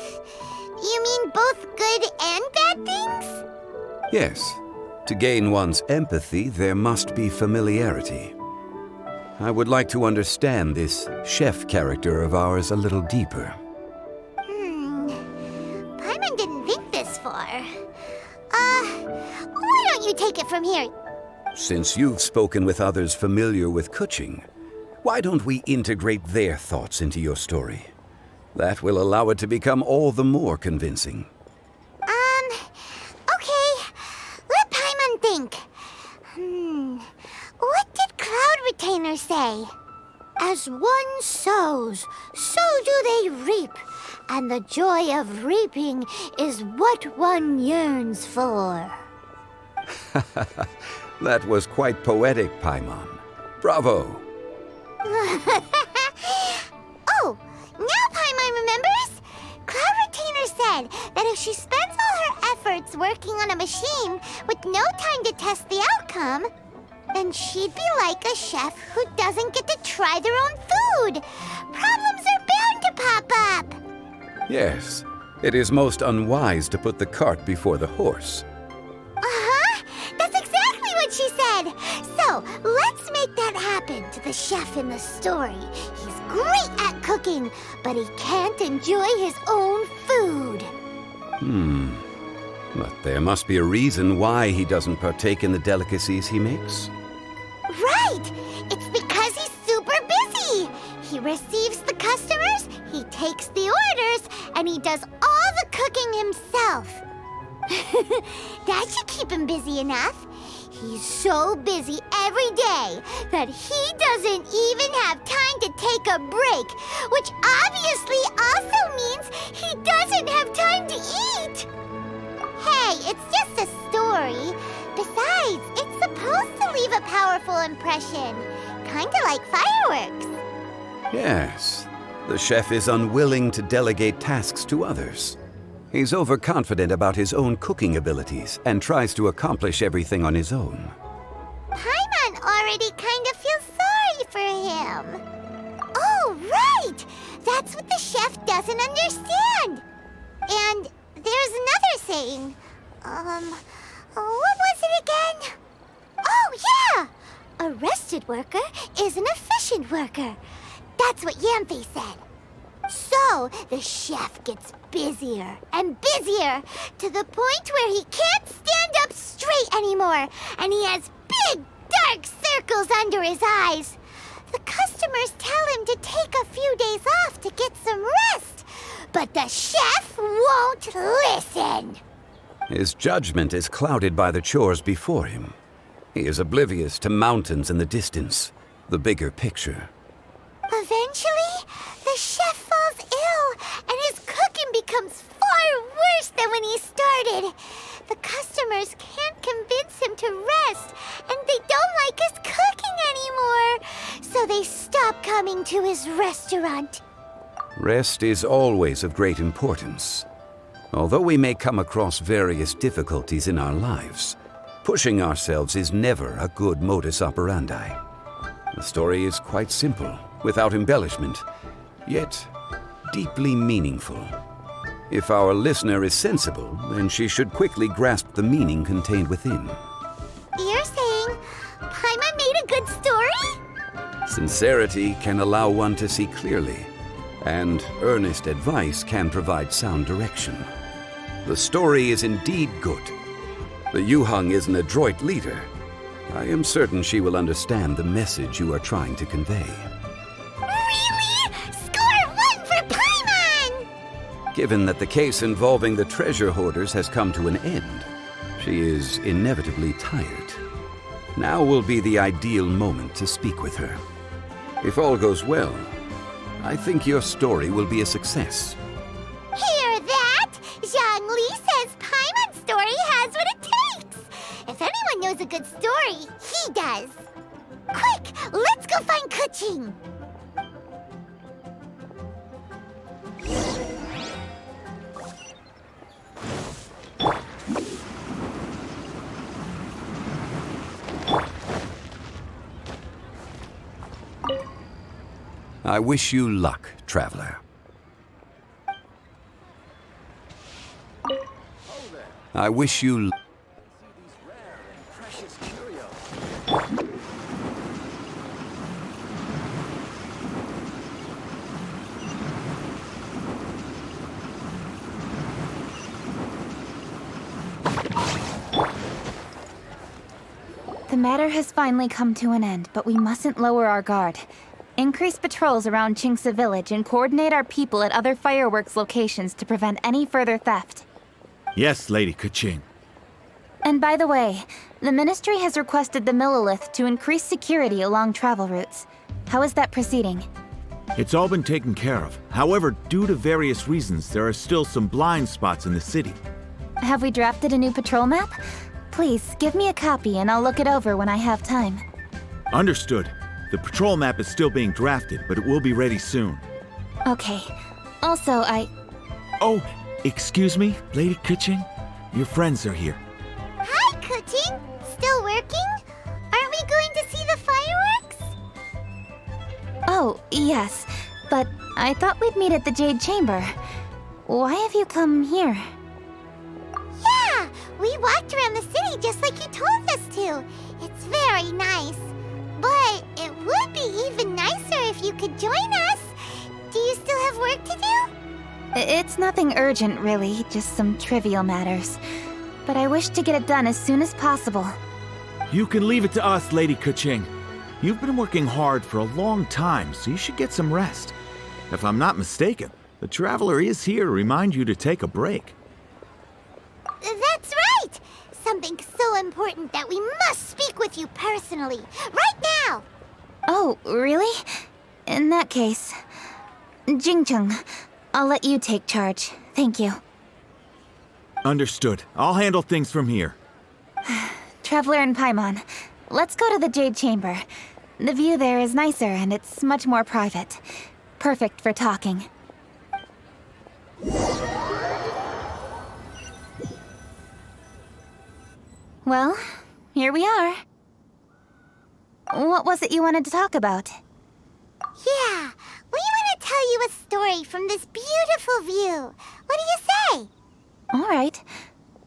You mean both good and bad things? Yes. To gain one's empathy, there must be familiarity. I would like to understand this chef character of ours a little deeper. Paimon didn't think this far. Why don't you take it from here? Since you've spoken with others familiar with Kuching, why don't we integrate their thoughts into your story? That will allow it to become all the more convincing. Okay. Let Paimon think. What did Cloud Retainer say? As one sows, so do they reap. And the joy of reaping is what one yearns for. That was quite poetic, Paimon. Bravo! Oh, now Paimon remembers? Cloud Retainer said that if she spends all her efforts working on a machine with no time to test the outcome, then she'd be like a chef who doesn't get to try their own food. Problems are bound to pop up. Yes, it is most unwise to put the cart before the horse. That's exactly what she said. So, let's make that happen to the chef in the story. He's great at cooking, but he can't enjoy his own food. But there must be a reason why he doesn't partake in the delicacies he makes. Right! It's because he's super busy. He receives the customers, he takes the orders, and he does all the cooking himself. That should keep him busy enough. He's so busy every day that he doesn't even have time to take a break, which obviously also means he doesn't have time to eat. Hey, it's just a story. Besides, it's supposed to leave a powerful impression. Kinda like fireworks. Yes, the chef is unwilling to delegate tasks to others. He's overconfident about his own cooking abilities and tries to accomplish everything on his own. Paimon already kind of feels sorry for him. Oh, right! That's what the chef doesn't understand. And there's another saying. What was it again? Oh, yeah! A rested worker is an efficient worker. That's what Yamfe said. So, the chef gets busier and busier to the point where he can't stand up straight anymore, and he has big, dark circles under his eyes. The customers tell him to take a few days off to get some rest, but the chef won't listen. His judgment is clouded by the chores before him. He is oblivious to mountains in the distance, the bigger picture. Eventually, the chef falls ill, and his cooking becomes far worse than when he started. The customers can't convince him to rest, and they don't like his cooking anymore. So they stop coming to his restaurant. Rest is always of great importance. Although we may come across various difficulties in our lives, pushing ourselves is never a good modus operandi. The story is quite simple, without embellishment, yet deeply meaningful. If our listener is sensible, then she should quickly grasp the meaning contained within. You're saying Paimon made a good story? Sincerity can allow one to see clearly, and earnest advice can provide sound direction. The story is indeed good. The Yuhang is an adroit leader. I am certain she will understand the message you are trying to convey. Really? Score 1 for Paimon! Given that the case involving the treasure hoarders has come to an end, she is inevitably tired. Now will be the ideal moment to speak with her. If all goes well, I think your story will be a success. Hear that? Zhang Li says Paimon's story has what it takes. If anyone knows a good story, he does. Quick, let's go find Kuching. I wish you luck, traveler. I wish you The matter has finally come to an end, but we mustn't lower our guard. Increase patrols around Qingce Village and coordinate our people at other fireworks locations to prevent any further theft. Yes, Lady Kuching. And by the way, the Ministry has requested the Millilith to increase security along travel routes. How is that proceeding? It's all been taken care of. However, due to various reasons, there are still some blind spots in the city. Have we drafted a new patrol map? Please, give me a copy and I'll look it over when I have time. Understood. The patrol map is still being drafted, but it will be ready soon. Okay. Also, Oh, excuse me, Lady Kuching? Your friends are here. Hi, Kuching. Still working? Aren't we going to see the fireworks? Oh, yes. But I thought we'd meet at the Jade Chamber. Why have you come here? Yeah, we walked around the city just like you told us to. It's very nice. But it would be even nicer if you could join us. Do you still have work to do? It's nothing urgent, really. Just some trivial matters. But I wish to get it done as soon as possible. You can leave it to us, Lady Kuching. You've been working hard for a long time, so you should get some rest. If I'm not mistaken, the Traveler is here to remind you to take a break. That's right! Something so important that we must speak with you personally, right now! Oh, really? In that case, Jingcheng, I'll let you take charge. Thank you. Understood. I'll handle things from here. Traveler and Paimon, let's go to the Jade Chamber. The view there is nicer and it's much more private. Perfect for talking. Well, here we are. What was it you wanted to talk about? Yeah, we want to tell you a story from this beautiful view. What do you say? All right,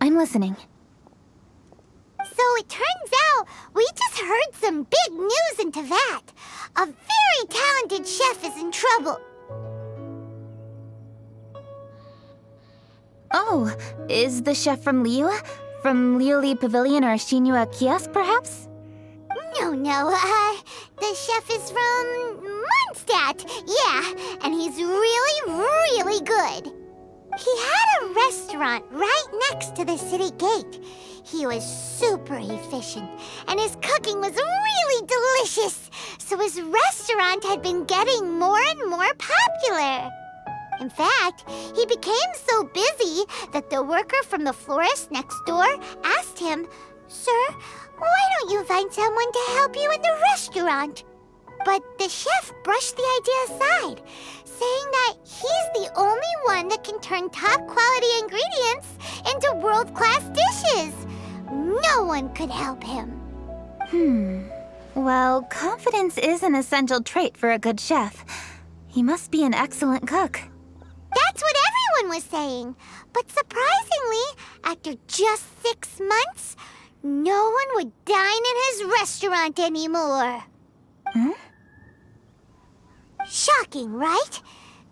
I'm listening. So it turns out we just heard some big news in Teyvat. A very talented chef is in trouble. Oh, is the chef from Liyue? From Liuli Pavilion or Shinua Kiosk, perhaps? No, the chef is from Mondstadt. Yeah, and he's really, really good. He had a restaurant right next to the city gate. He was super efficient, and his cooking was really delicious, so his restaurant had been getting more and more popular. In fact, he became so busy that the worker from the florist next door asked him, "Sir, why don't you find someone to help you in the restaurant?" But the chef brushed the idea aside, saying that he's the only one that can turn top-quality ingredients into world-class dishes. No one could help him. Well, confidence is an essential trait for a good chef. He must be an excellent cook. That's what everyone was saying. But surprisingly, after just 6 months, no one would dine in his restaurant anymore. Shocking, right?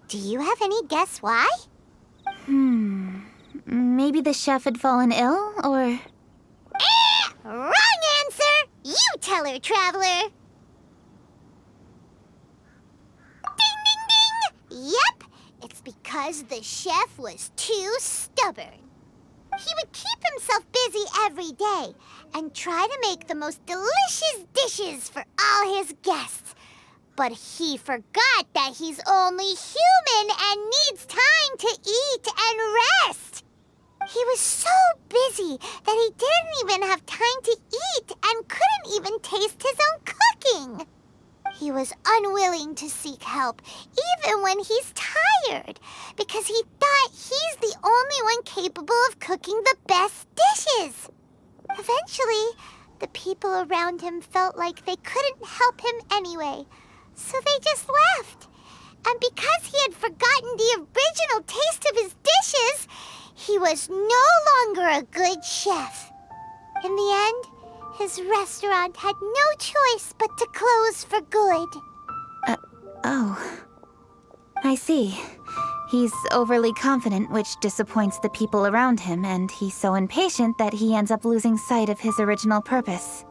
Do you have any guess why? Maybe the chef had fallen ill, or... Wrong answer! You tell her, Traveler! Ding, ding, ding! Yep, it's because the chef was too stubborn. He would keep himself busy every day and try to make the most delicious dishes for all his guests. But he forgot that he's only human and needs time to eat and rest. He was so busy that he didn't even have time to eat and couldn't even taste his own cooking. He was unwilling to seek help, even when he's tired, because he thought he's the only one capable of cooking the best dishes. Eventually, the people around him felt like they couldn't help him anyway, so they just left. And because he had forgotten the original taste of his dishes, he was no longer a good chef. In the end, his restaurant had no choice but to close for good. Oh. I see. He's overly confident, which disappoints the people around him, and he's so impatient that he ends up losing sight of his original purpose.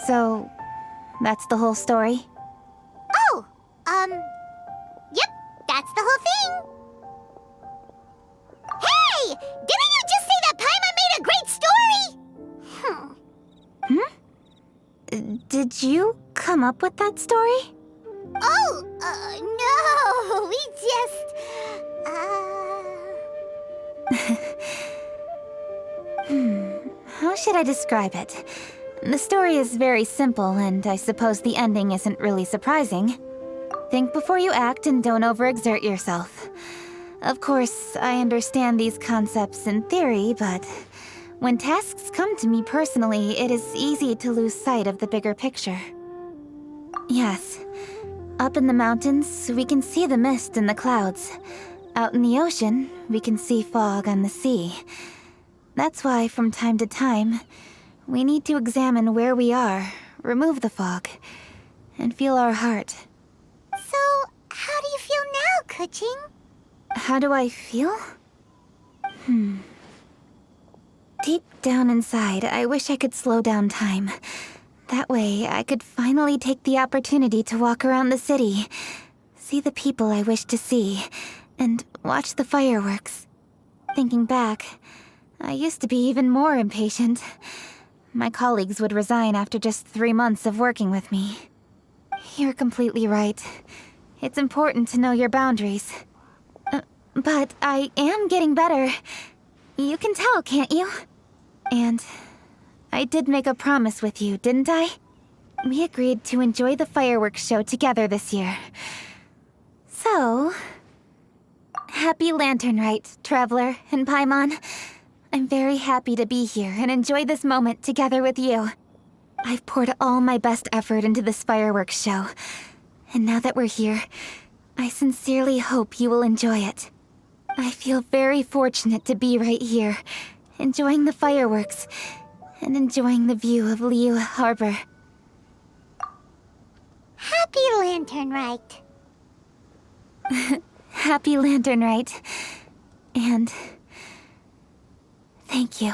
So, that's the whole story? Oh, yep, that's the whole thing. Hey! Didn't you just say that Paimon made a great story? Did you come up with that story? Oh, no, we just, How should I describe it? The story is very simple, and I suppose the ending isn't really surprising. Think before you act and don't overexert yourself. Of course, I understand these concepts in theory, but when tasks come to me personally, it is easy to lose sight of the bigger picture. Yes, up in the mountains, we can see the mist and the clouds. Out in the ocean, we can see fog on the sea. That's why, from time to time, we need to examine where we are, remove the fog, and feel our heart. So, how do you feel now, Kuching? How do I feel? Deep down inside, I wish I could slow down time. That way, I could finally take the opportunity to walk around the city, see the people I wish to see, and watch the fireworks. Thinking back, I used to be even more impatient. My colleagues would resign after just 3 months of working with me. You're completely right. It's important to know your boundaries. But I am getting better. You can tell, can't you? And I did make a promise with you, didn't I? We agreed to enjoy the fireworks show together this year. So, happy Lantern Rite, Traveler and Paimon. I'm very happy to be here and enjoy this moment together with you. I've poured all my best effort into this fireworks show. And now that we're here, I sincerely hope you will enjoy it. I feel very fortunate to be right here, enjoying the fireworks, and enjoying the view of Liyue Harbor. Happy Lantern Rite. Happy Lantern Rite. And thank you.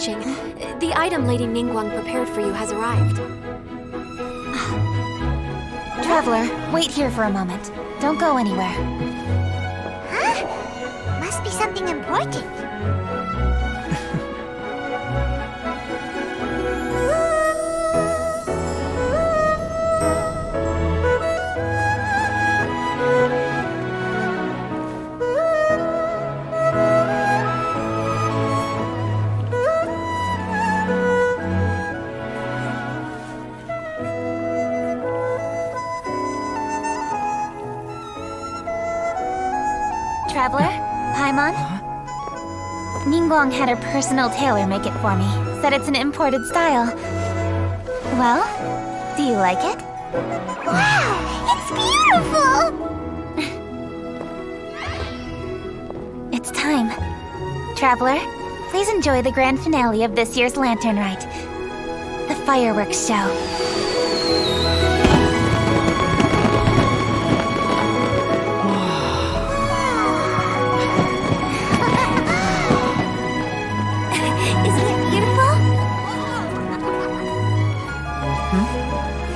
Kuching. The item Lady Ningguang prepared for you has arrived. Traveler, wait here for a moment. Don't go anywhere. Huh? Must be something important. Traveler, Paimon? Ningguang had her personal tailor make it for me. Said it's an imported style. Well, do you like it? Wow! It's beautiful! It's time. Traveler, please enjoy the grand finale of this year's Lantern Rite. The fireworks show.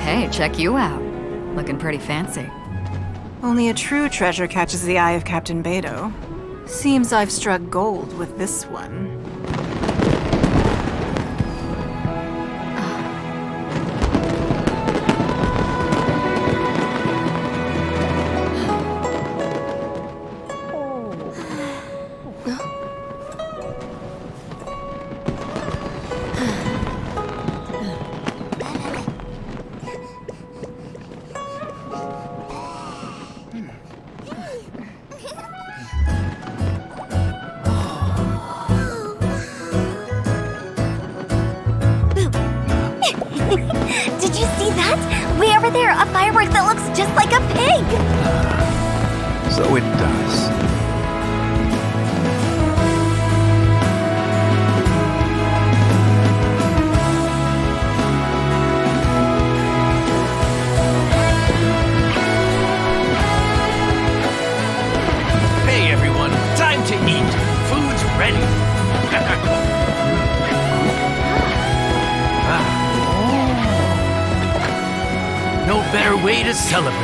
Hey, check you out. Looking pretty fancy. Only a true treasure catches the eye of Captain Beidou. Seems I've struck gold with this one. Did you see that? Way over there, a firework that looks just like a pig! So it does. Hey everyone, time to eat. Food's ready. No better way to celebrate.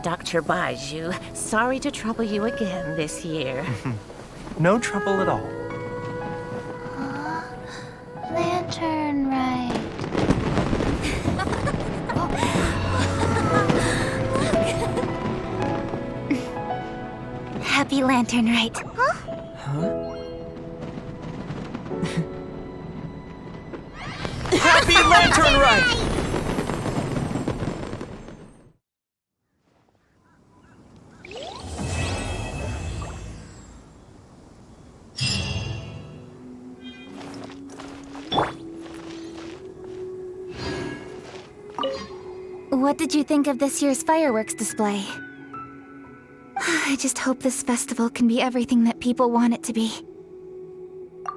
Dr. Baiju, sorry to trouble you again this year. No trouble at all. Lantern Rite. Happy Lantern Rite. Happy Lantern Rite! What did you think of this year's fireworks display? I just hope this festival can be everything that people want it to be.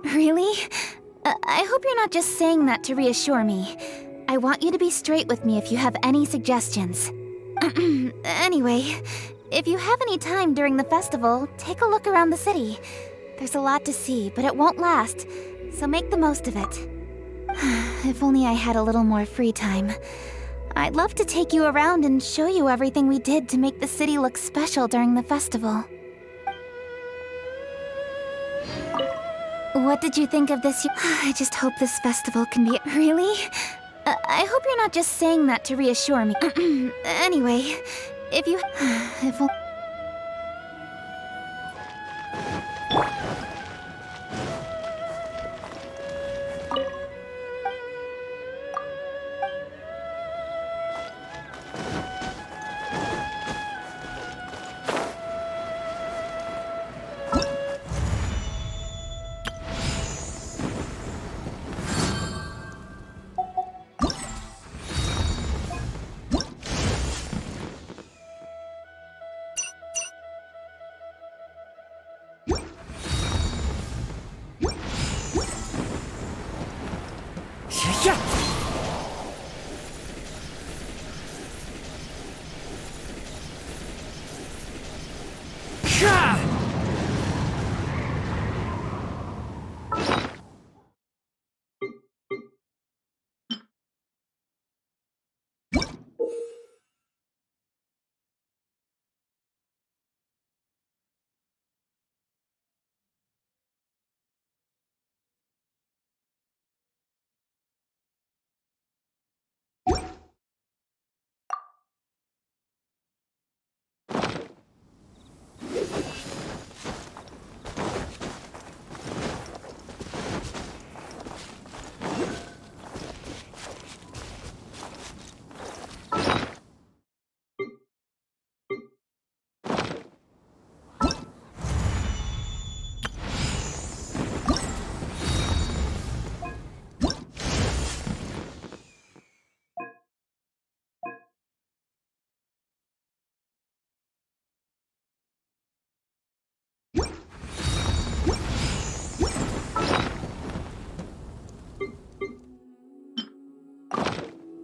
Really? I hope you're not just saying that to reassure me. I want you to be straight with me if you have any suggestions. Anyway, if you have any time during the festival, take a look around the city. There's a lot to see, but it won't last, so make the most of it. If only I had a little more free time. I'd love to take you around and show you everything we did to make the city look special during the festival. What did you think of this year? I just hope this festival can be— Really? I hope you're not just saying that to reassure me. Anyway, if you—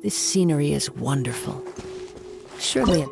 This scenery is wonderful. Surely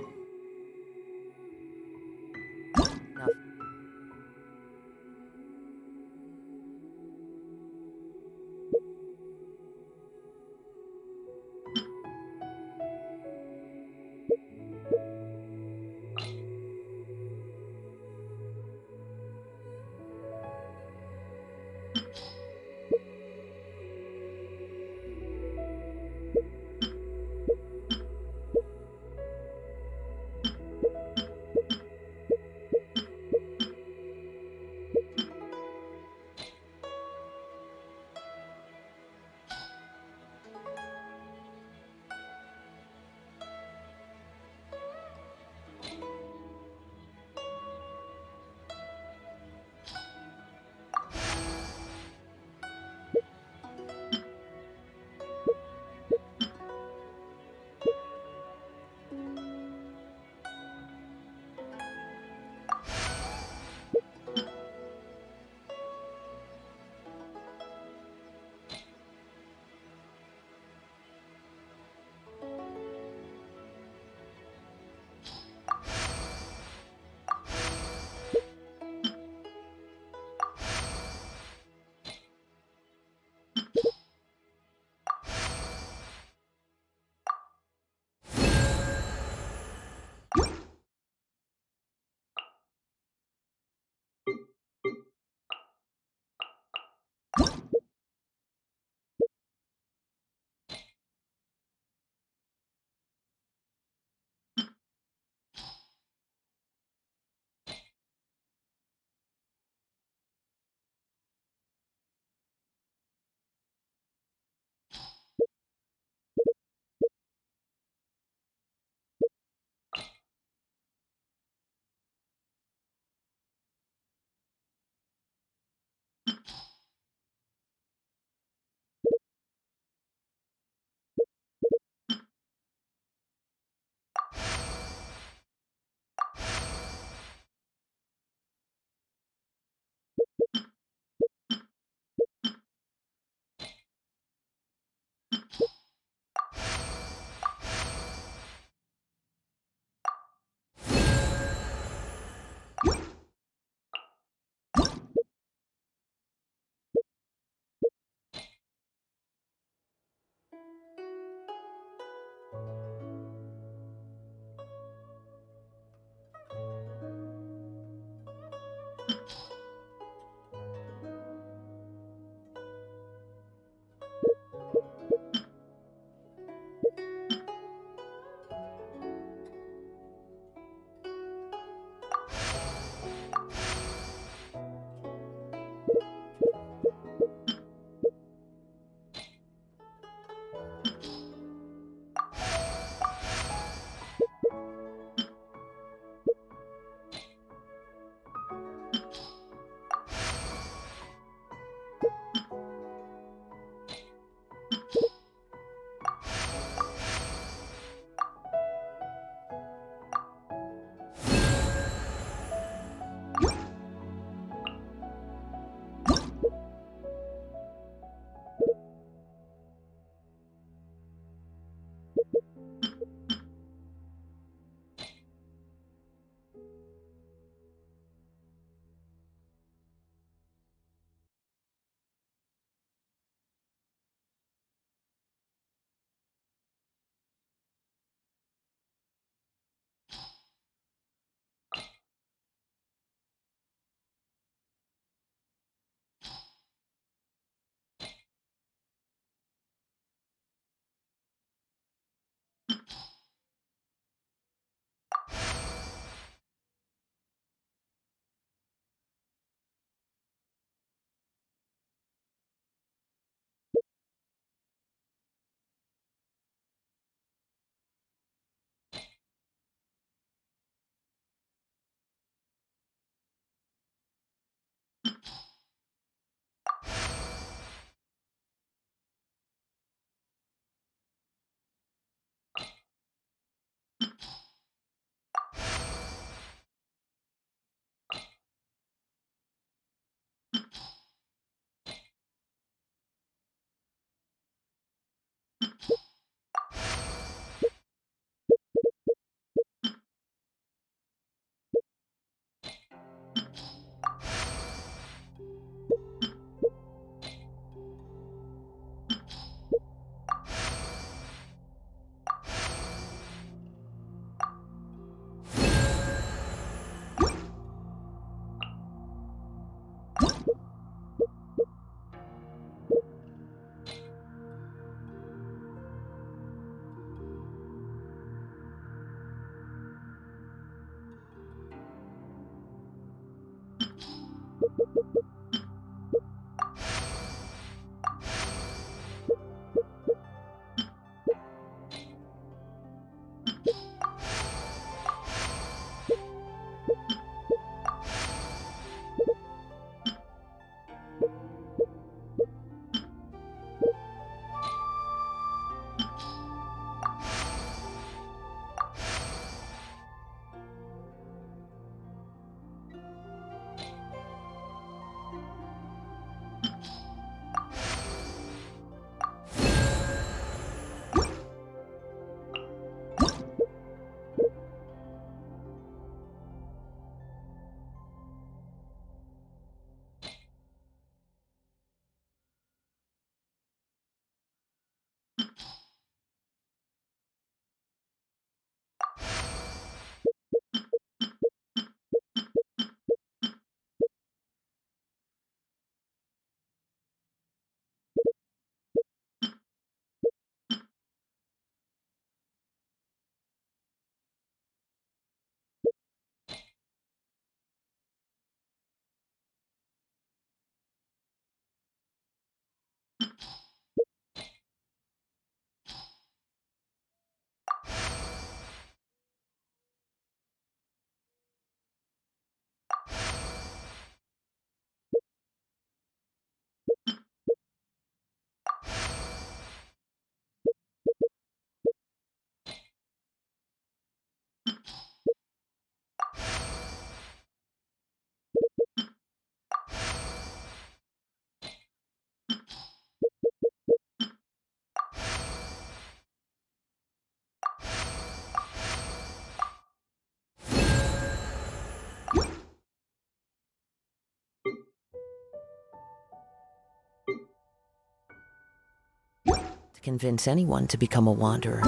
Convince anyone to become a wanderer.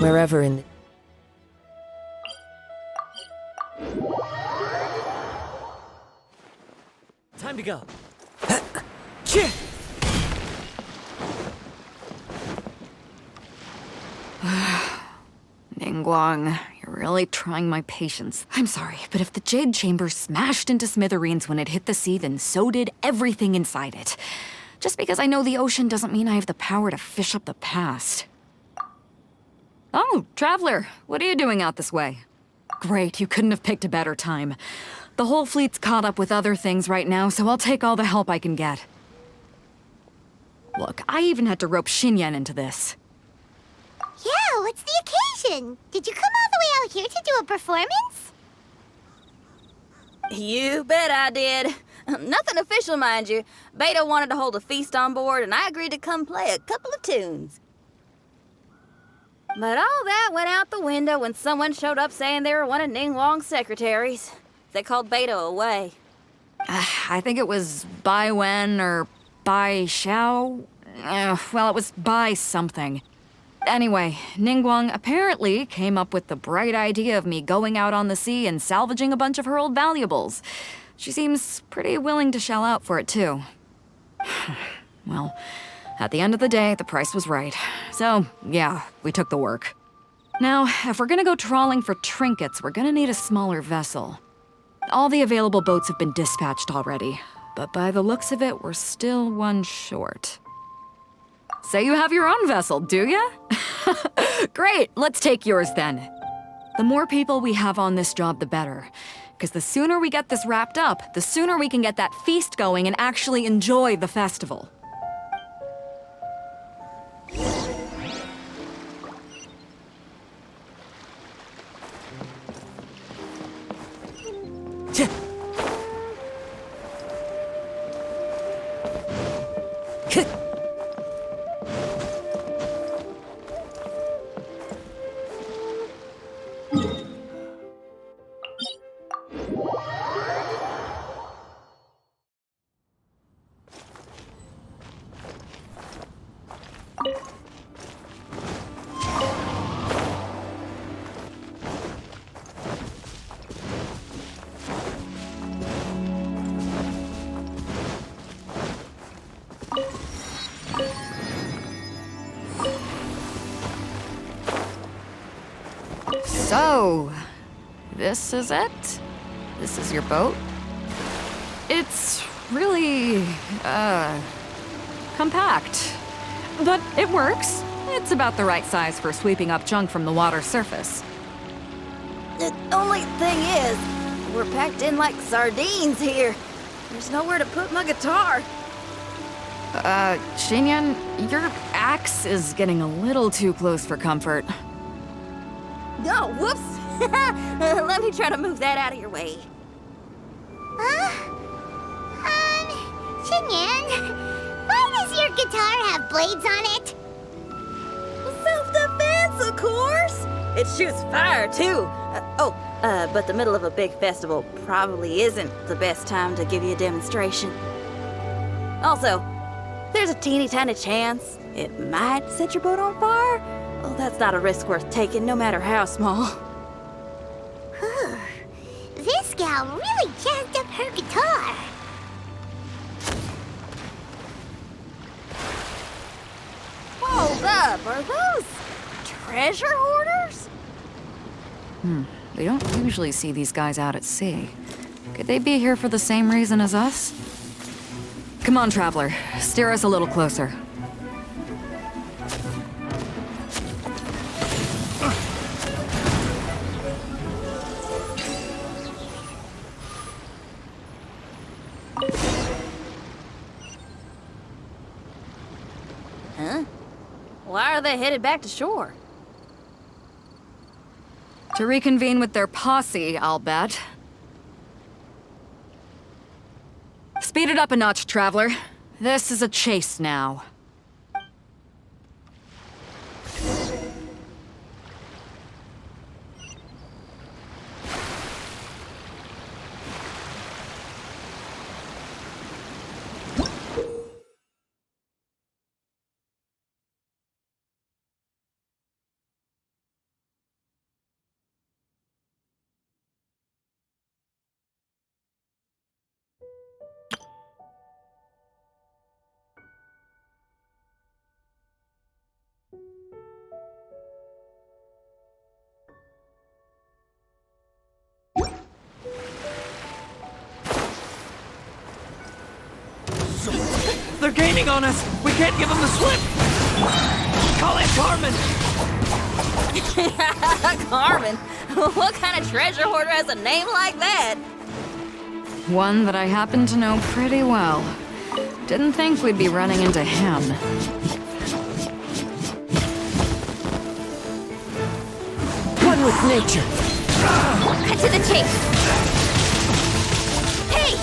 Wherever in the... Time to go. Ningguang, you're really trying my patience. I'm sorry, but if the Jade Chamber smashed into smithereens when it hit the sea, then so did everything inside it. Just because I know the ocean doesn't mean I have the power to fish up the past. Oh, Traveler, what are you doing out this way? Great, you couldn't have picked a better time. The whole fleet's caught up with other things right now, so I'll take all the help I can get. Look, I even had to rope Xinyan into this. Yeah, what's the occasion? Did you come all the way out here to do a performance? You bet I did. Nothing official, mind you. Beto wanted to hold a feast on board, and I agreed to come play a couple of tunes. But all that went out the window when someone showed up saying they were one of Ningguang's secretaries. They called Beto away. I think it was Bai Wen or Bai Xiao. Well, it was Bai something. Anyway, Ningguang apparently came up with the bright idea of me going out on the sea and salvaging a bunch of her old valuables. She seems pretty willing to shell out for it, too. Well, at the end of the day, the price was right. So, yeah, we took the work. Now, if we're gonna go trawling for trinkets, we're gonna need a smaller vessel. All the available boats have been dispatched already, but by the looks of it, we're still one short. Say you have your own vessel, do ya? Great, let's take yours then. The more people we have on this job, the better. Because the sooner we get this wrapped up, the sooner we can get that feast going and actually enjoy the festival. So, this is it? This is your boat? It's really, compact. But it works. It's about the right size for sweeping up junk from the water's surface. The only thing is, we're packed in like sardines here. There's nowhere to put my guitar. Xinyan, your axe is getting a little too close for comfort. Oh, whoops! Let me try to move that out of your way. Xinyan, why does your guitar have blades on it? Self-defense, of course! It shoots fire, too. But the middle of a big festival probably isn't the best time to give you a demonstration. Also, there's a teeny tiny chance it might set your boat on fire. Oh, that's not a risk worth taking, no matter how small. This gal really jazzed up her guitar. Hold up, are those treasure hoarders? We don't usually see these guys out at sea. Could they be here for the same reason as us? Come on, Traveler. Steer us a little closer. Huh? Why are they headed back to shore? To reconvene with their posse, I'll bet. Speed it up a notch, Traveler. This is a chase now. They're gaining on us! We can't give them the slip! Call it Carmen! Carmen? What kind of treasure hoarder has a name like that? One that I happen to know pretty well. Didn't think we'd be running into him. One with nature! Cut to the chase! Hey!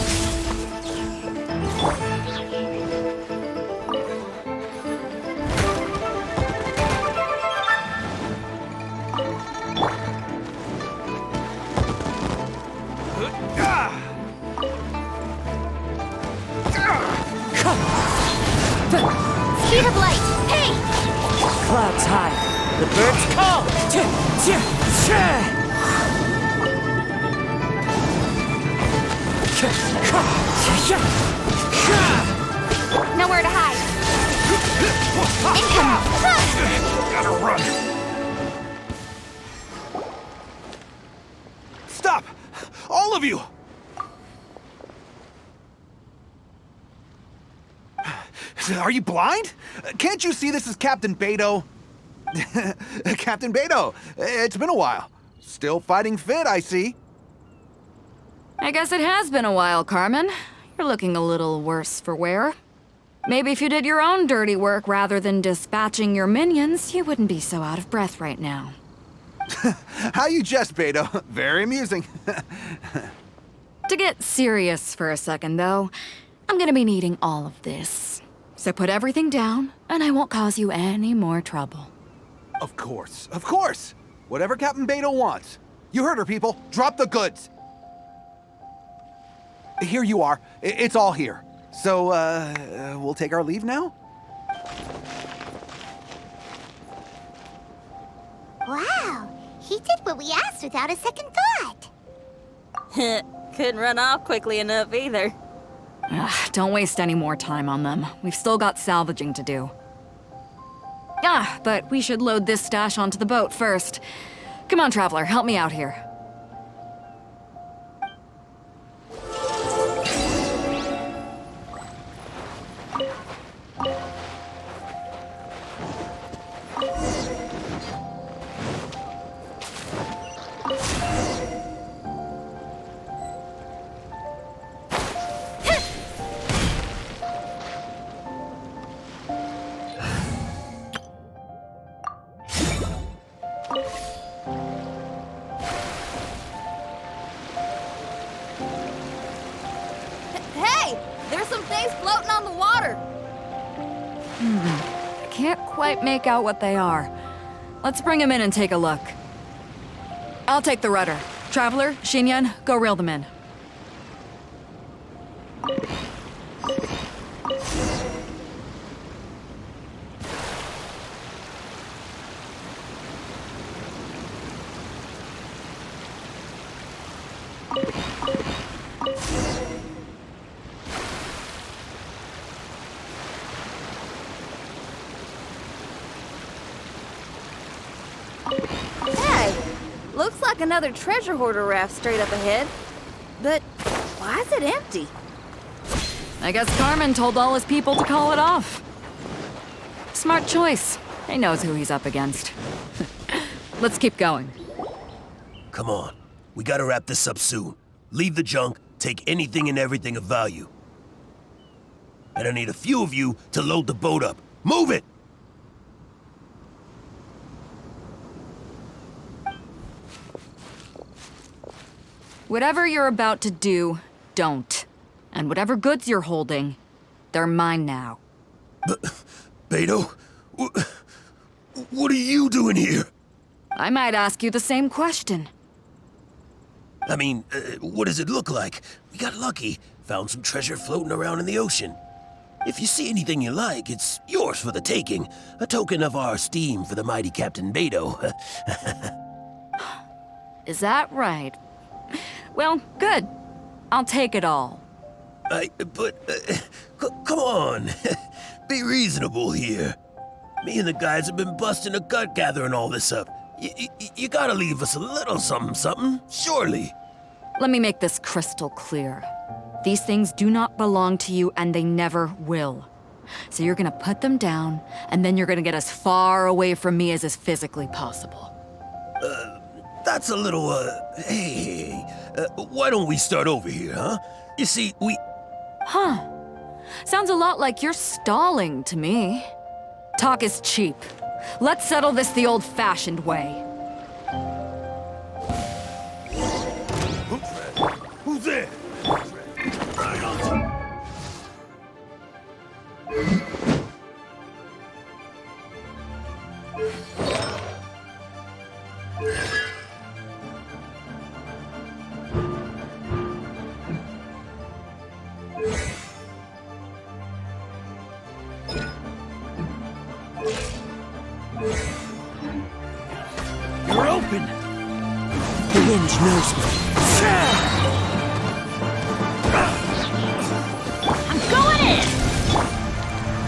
Speed of light! Hey! Clouds high. The birds call! Nowhere to hide. Incoming! Gotta run! Stop! All of you! Are you blind? Can't you see this is Captain Beto? Captain Beto, it's been a while. Still fighting fit, I see. I guess it has been a while, Carmen. You're looking a little worse for wear. Maybe if you did your own dirty work rather than dispatching your minions, you wouldn't be so out of breath right now. How you jest, Beto. Very amusing. To get serious for a second, though, I'm gonna be needing all of this. So put everything down, and I won't cause you any more trouble. Of course, of course. Whatever Captain Beto wants. You heard her, people. Drop the goods. Here you are. It's all here. So, we'll take our leave now? Wow, he did what we asked without a second thought. Couldn't run off quickly enough either. Don't waste any more time on them. We've still got salvaging to do. But we should load this stash onto the boat first. Come on, Traveler, help me out here. Hey! There's some things floating on the water! I can't quite make out what they are. Let's bring them in and take a look. I'll take the rudder. Traveler, Xinyan, go reel them in. Hey! Looks like another treasure hoarder raft straight up ahead. But why is it empty? I guess Carmen told all his people to call it off. Smart choice. He knows who he's up against. Let's keep going. Come on. We gotta wrap this up soon. Leave the junk, take anything and everything of value. And I need a few of you to load the boat up. Move it! Whatever you're about to do, don't. And whatever goods you're holding, they're mine now. Beto? What are you doing here? I might ask you the same question. I mean, what does it look like? We got lucky. Found some treasure floating around in the ocean. If you see anything you like, it's yours for the taking. A token of our esteem for the mighty Captain Beto. Is that right? Well, good. I'll take it all. Come on. Be reasonable here. Me and the guys have been busting a gut gathering all this up. You gotta leave us a little something, surely. Let me make this crystal clear. These things do not belong to you, and they never will. So you're gonna put them down, and then you're gonna get as far away from me as is physically possible. That's a little, hey, why don't we start over here, huh? You see, Huh. Sounds a lot like you're stalling to me. Talk is cheap. Let's settle this the old-fashioned way. Who's there? You're open! The wind knows me. I'm going in!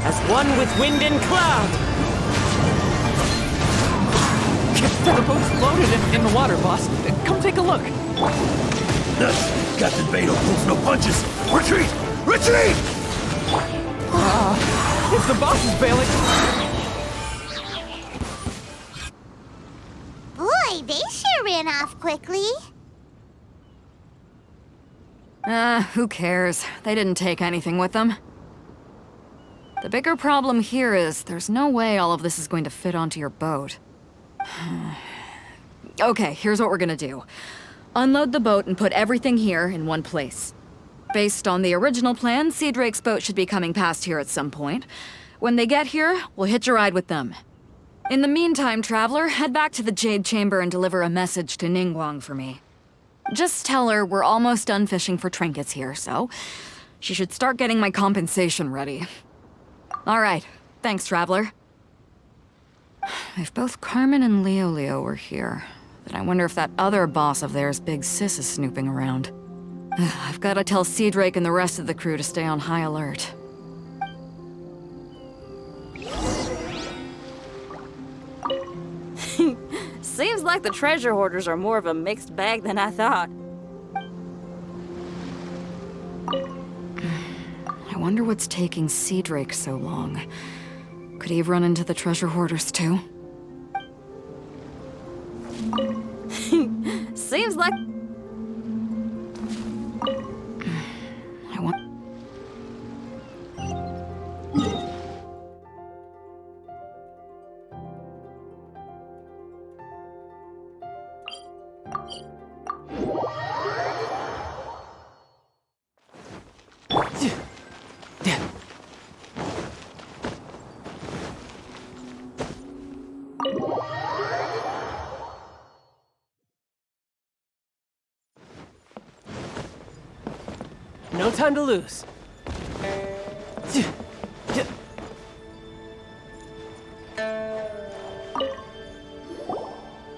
As one with wind and cloud! The boat's floated in the water, boss. Come take a look. Captain Beto pulls no punches! Retreat! Retreat! If the boss is bailing... Boy, they sure ran off quickly. Who cares? They didn't take anything with them. The bigger problem here is there's no way all of this is going to fit onto your boat. Okay, here's what we're gonna do. Unload the boat and put everything here in one place. Based on the original plan, Sea Drake's boat should be coming past here at some point. When they get here, we'll hitch a ride with them. In the meantime, Traveler, head back to the Jade Chamber and deliver a message to Ningguang for me. Just tell her we're almost done fishing for trinkets here, so she should start getting my compensation ready. All right, thanks, Traveler. If both Carmen and Leo were here, then I wonder if that other boss of theirs, Big Sis, is snooping around. I've got to tell Sea Drake and the rest of the crew to stay on high alert. Seems like the treasure hoarders are more of a mixed bag than I thought. I wonder what's taking Sea Drake so long. Could he have run into the treasure hoarders too? Seems like... I want... No time to lose.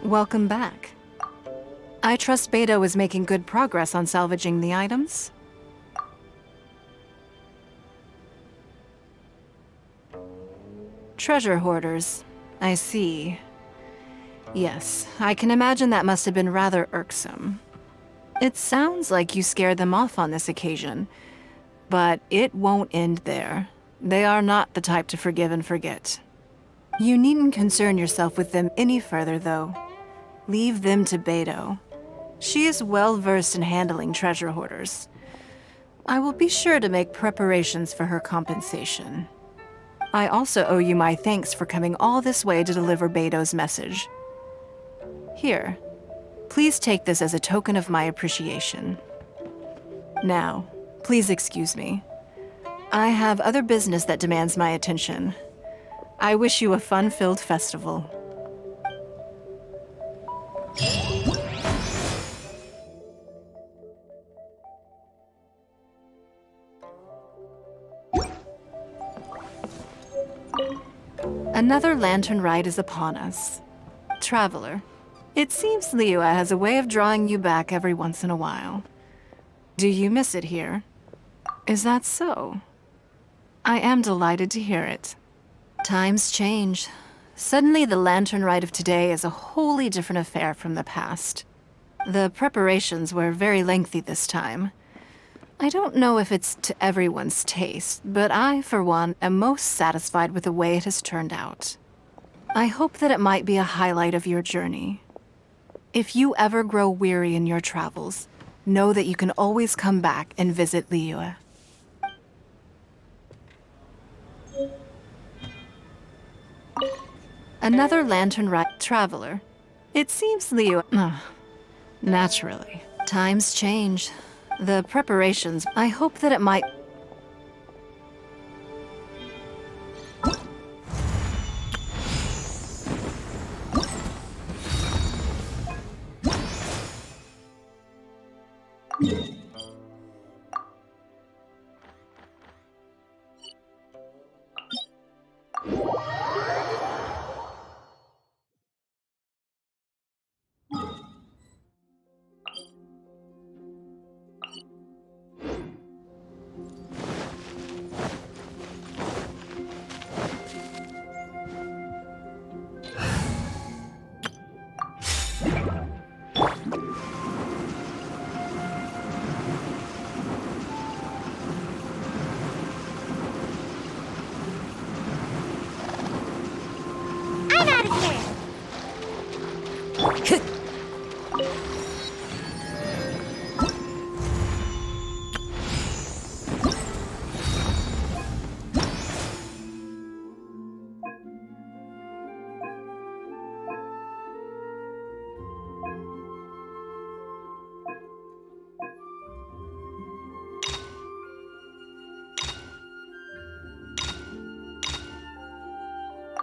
Welcome back. I trust Beto is making good progress on salvaging the items. Treasure hoarders. I see. Yes, I can imagine that must have been rather irksome. It sounds like you scared them off on this occasion, but it won't end there. They are not the type to forgive and forget. You needn't concern yourself with them any further, though. Leave them to Beto. She is well versed in handling treasure hoarders. I will be sure to make preparations for her compensation. I also owe you my thanks for coming all this way to deliver Beto's message. Here, please take this as a token of my appreciation. Now, please excuse me. I have other business that demands my attention. I wish you a fun-filled festival. Another lantern ride is upon us. Traveler, it seems Liyue has a way of drawing you back every once in a while. Do you miss it here? Is that so? I am delighted to hear it. Times change. Suddenly the lantern ride of today is a wholly different affair from the past. The preparations were very lengthy this time. I don't know if it's to everyone's taste, but I, for one, am most satisfied with the way it has turned out. I hope that it might be a highlight of your journey. If you ever grow weary in your travels, know that you can always come back and visit Liyue. Another lantern ride traveler. It seems Liyue... Naturally. Times change. The preparations, I hope that it might...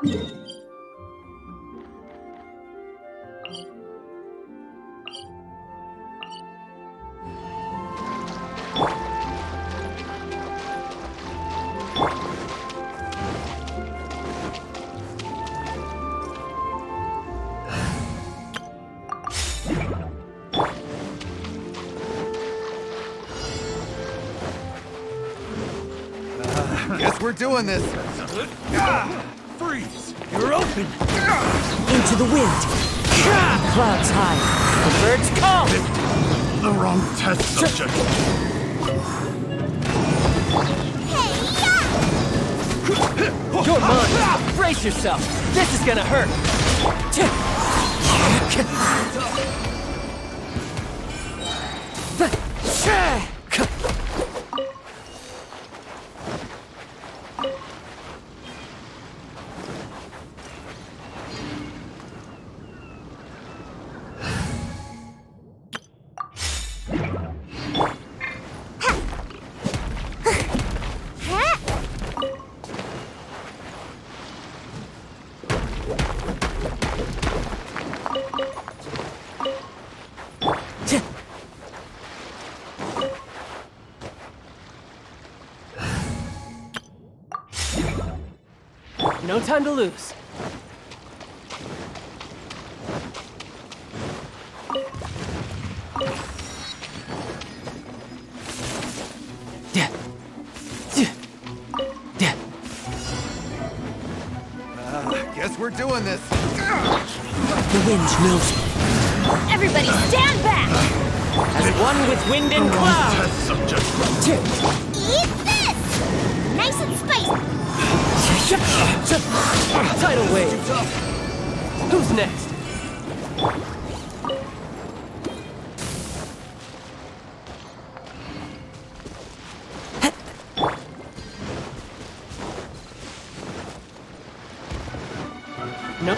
Guess we're doing this. Freeze! You're open! Into the wind. Clouds high. The birds call. The wrong test subject. You're mine. Brace yourself. This is gonna hurt. No time to lose. Guess we're doing this. The wind knows me. Everybody stand back! As one with wind and cloud. Eat this! Nice and spicy! Tidal wave. Who's next? No.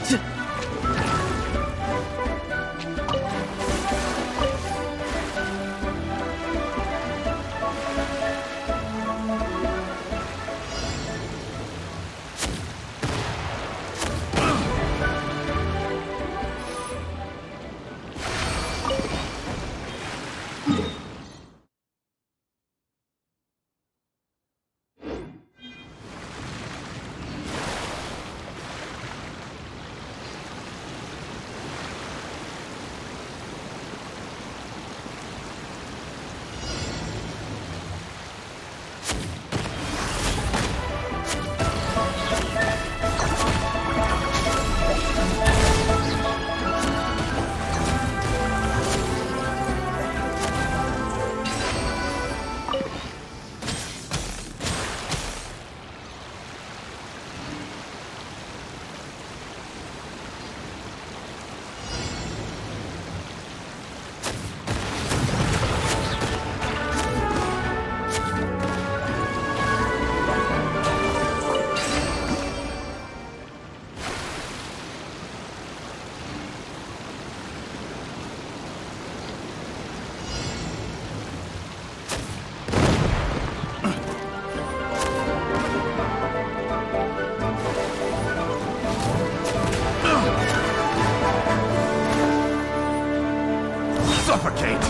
Suffocate!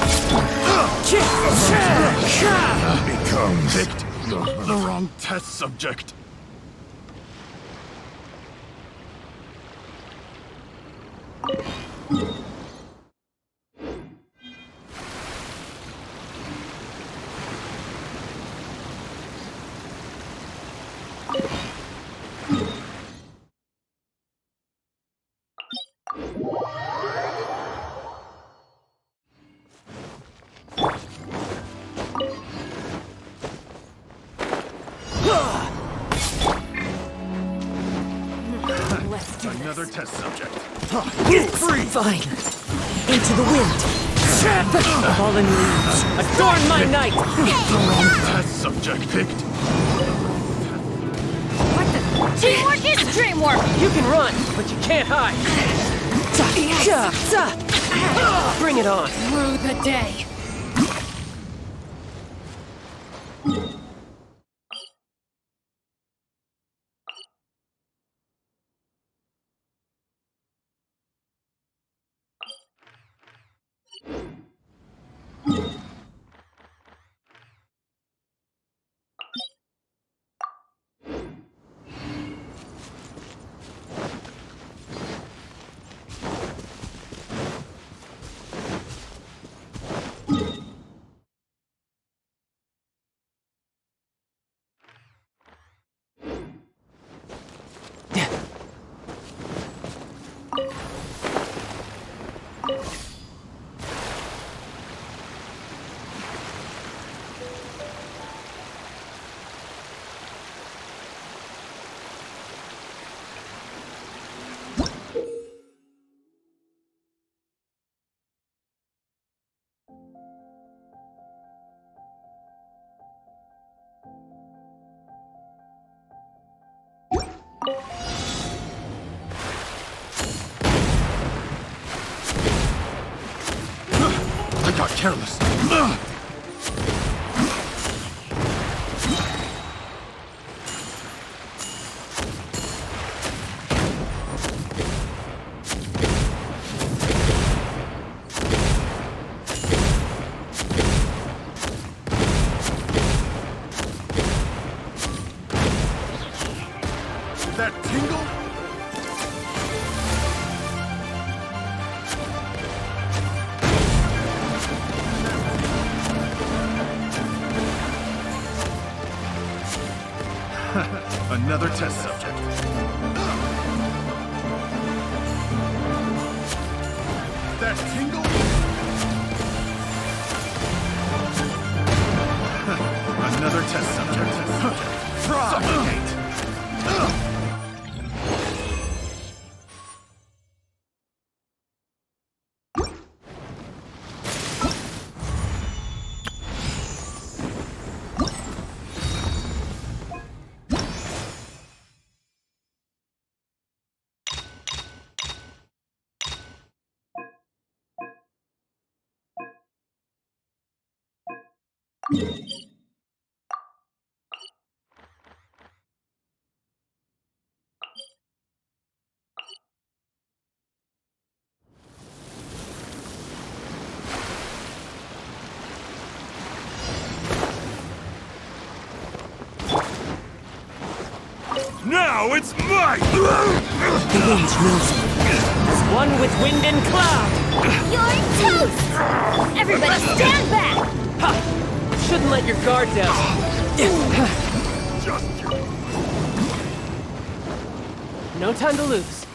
Become victim. The wrong test subject. Another test subject. Free! Fine. Into the wind. Fallen leaves. Adorn my night! The wrong test subject picked. Teamwork is dreamwork! You can run, but you can't hide. Bring it on. Through the day. careless. That tingle? Another test subject. That tingle? Another test subject. Suffocate! Now it's my... The winds knows me. As one with wind and cloud. You're toast! Everybody stand back! Ha! Shouldn't let your guard down. Just you. No time to lose.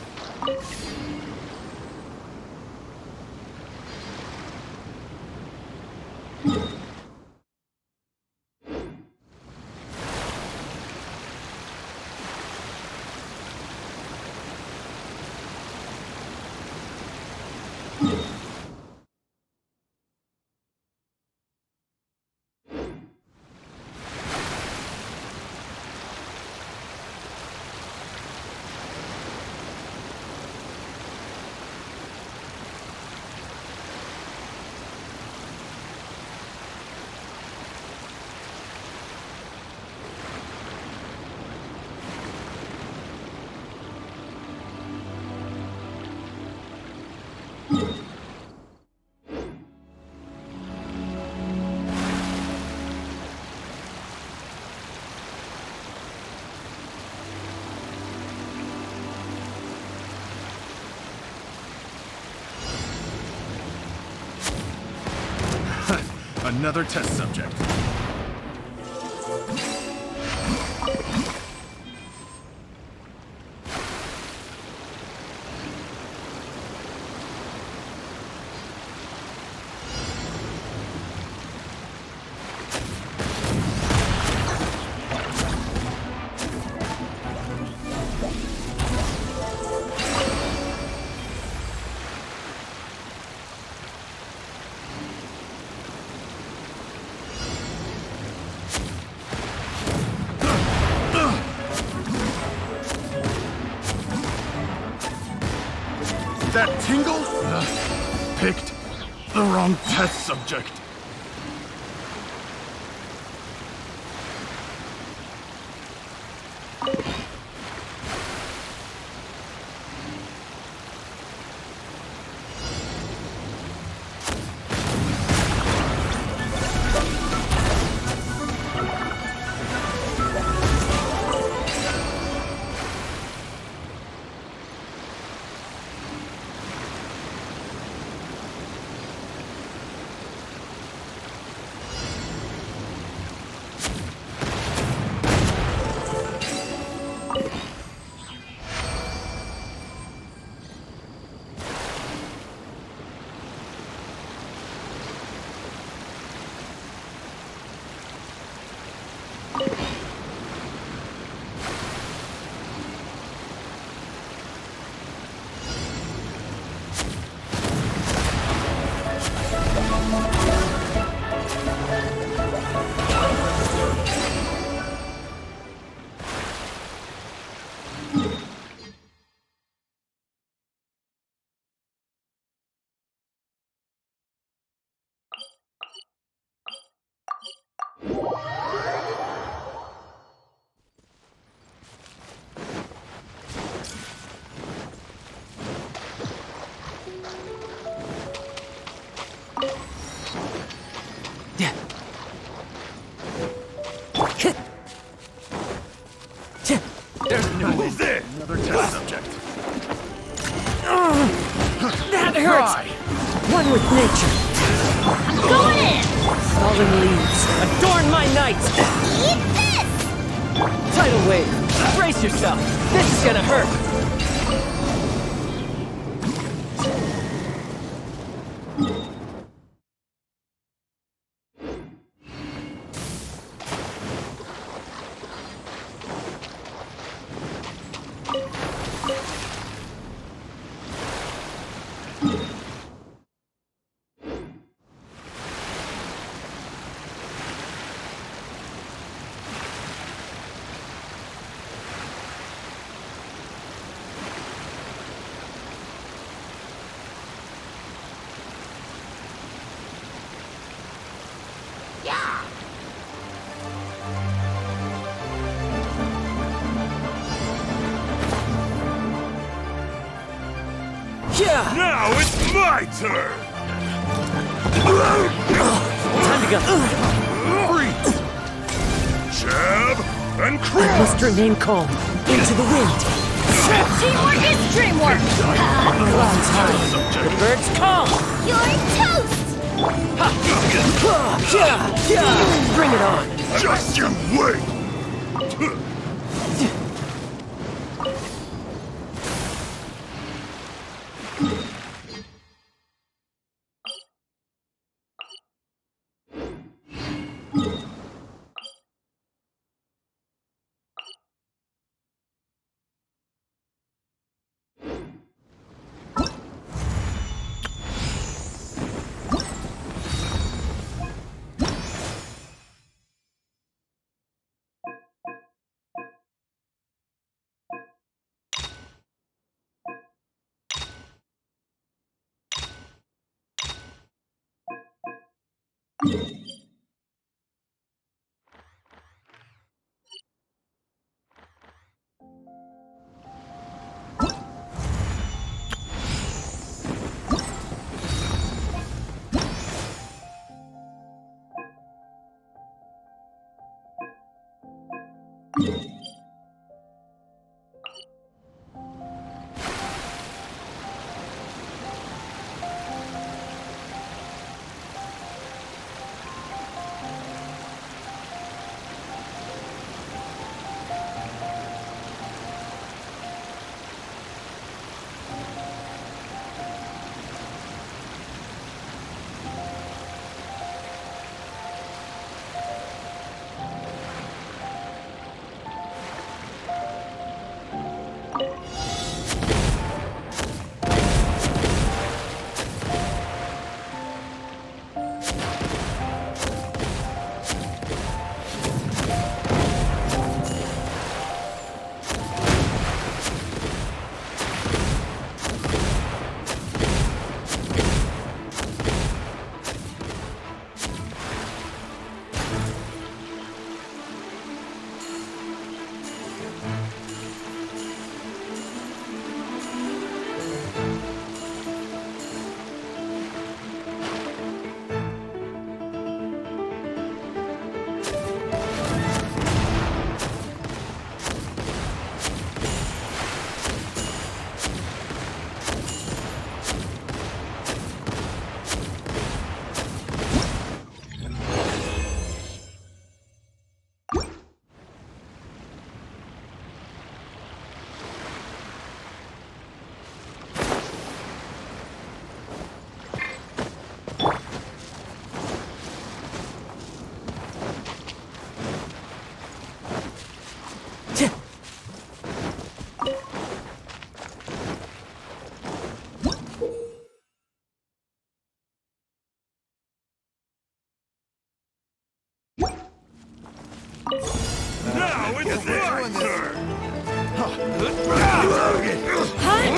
Another test subject. That tingle? Picked the wrong test subject. night! Eat this! Tidal wave! Brace yourself! This is gonna hurt! Now it's my turn! Time to go. Freeze! Jab and cross! I must remain calm. Into the wind. Teamwork is dreamwork! Clouds high. The birds calm. You're toast! Bring it on. Just you wait!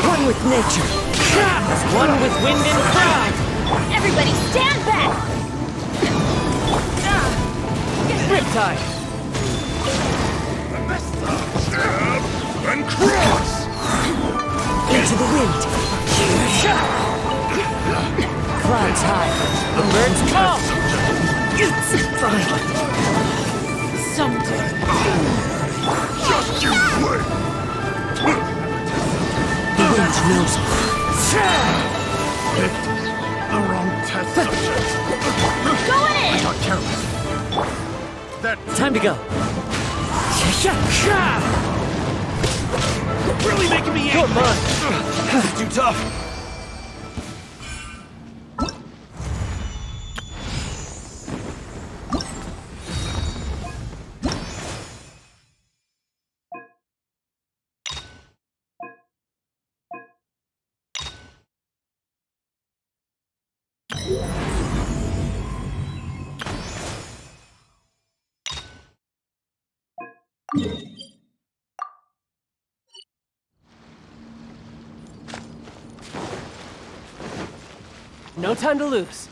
One with nature. As one with wind and cloud. Everybody stand back! Riptide. Jab and cross! Into the wind. Clouds high. The birds call. It's fine. Someday. Just you wait! The wind knows. Picked the wrong test subject. Go in! I got careless. That Time to go. really making me angry. Come on. Too tough. No time to lose.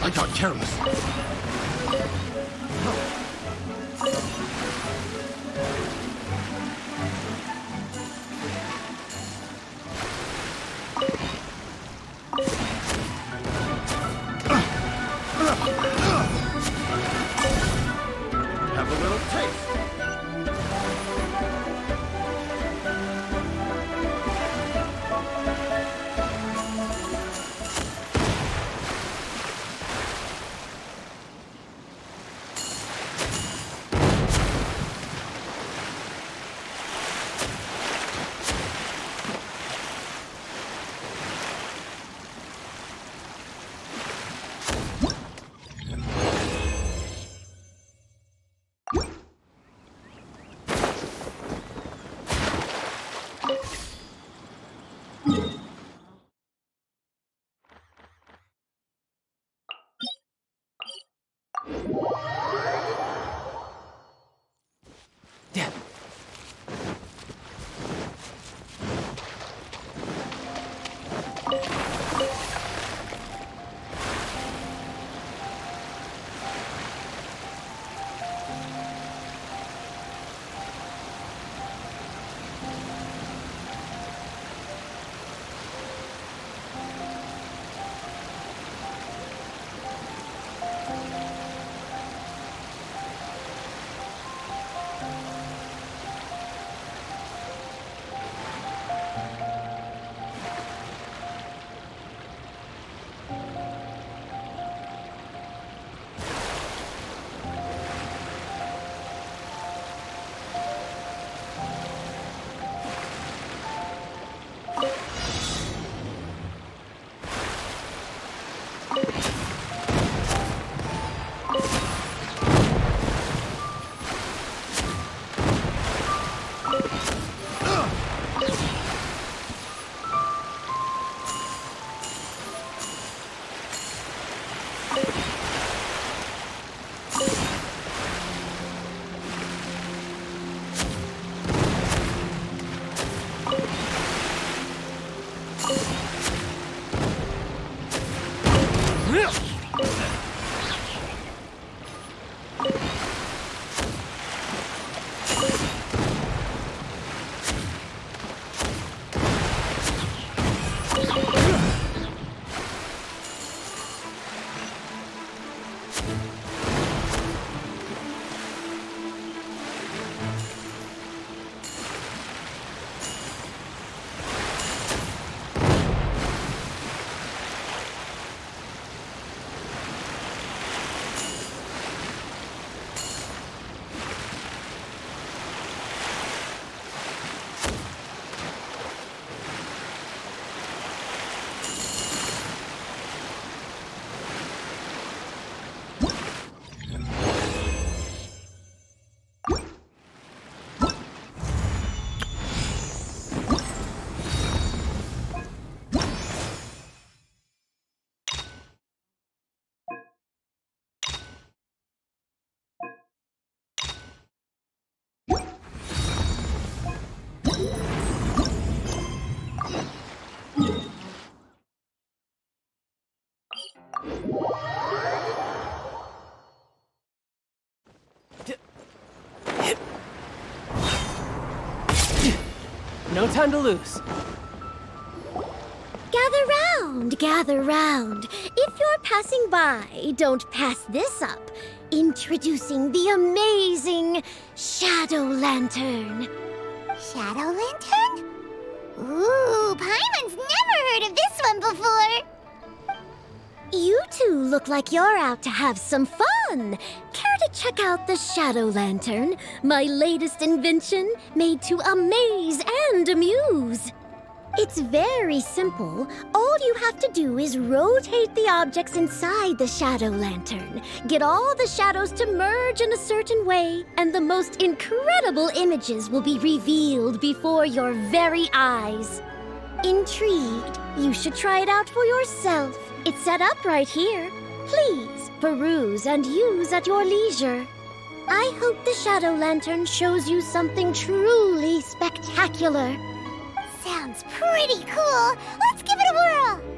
I got careless. Have a little taste. No time to lose. Gather round. If you're passing by, don't pass this up. Introducing the amazing Shadow Lantern. Shadow Lantern? Ooh, Paimon's never heard of this one before. You two look like you're out to have some fun. Care to check out the Shadow Lantern, my latest invention made to amaze and amuse? It's very simple. All you have to do is rotate the objects inside the Shadow Lantern, get all the shadows to merge in a certain way, and the most incredible images will be revealed before your very eyes. Intrigued? You should try it out for yourself. It's set up right here. Please, peruse and use at your leisure. I hope the Shadow Lantern shows you something truly spectacular. Sounds pretty cool. Let's give it a whirl.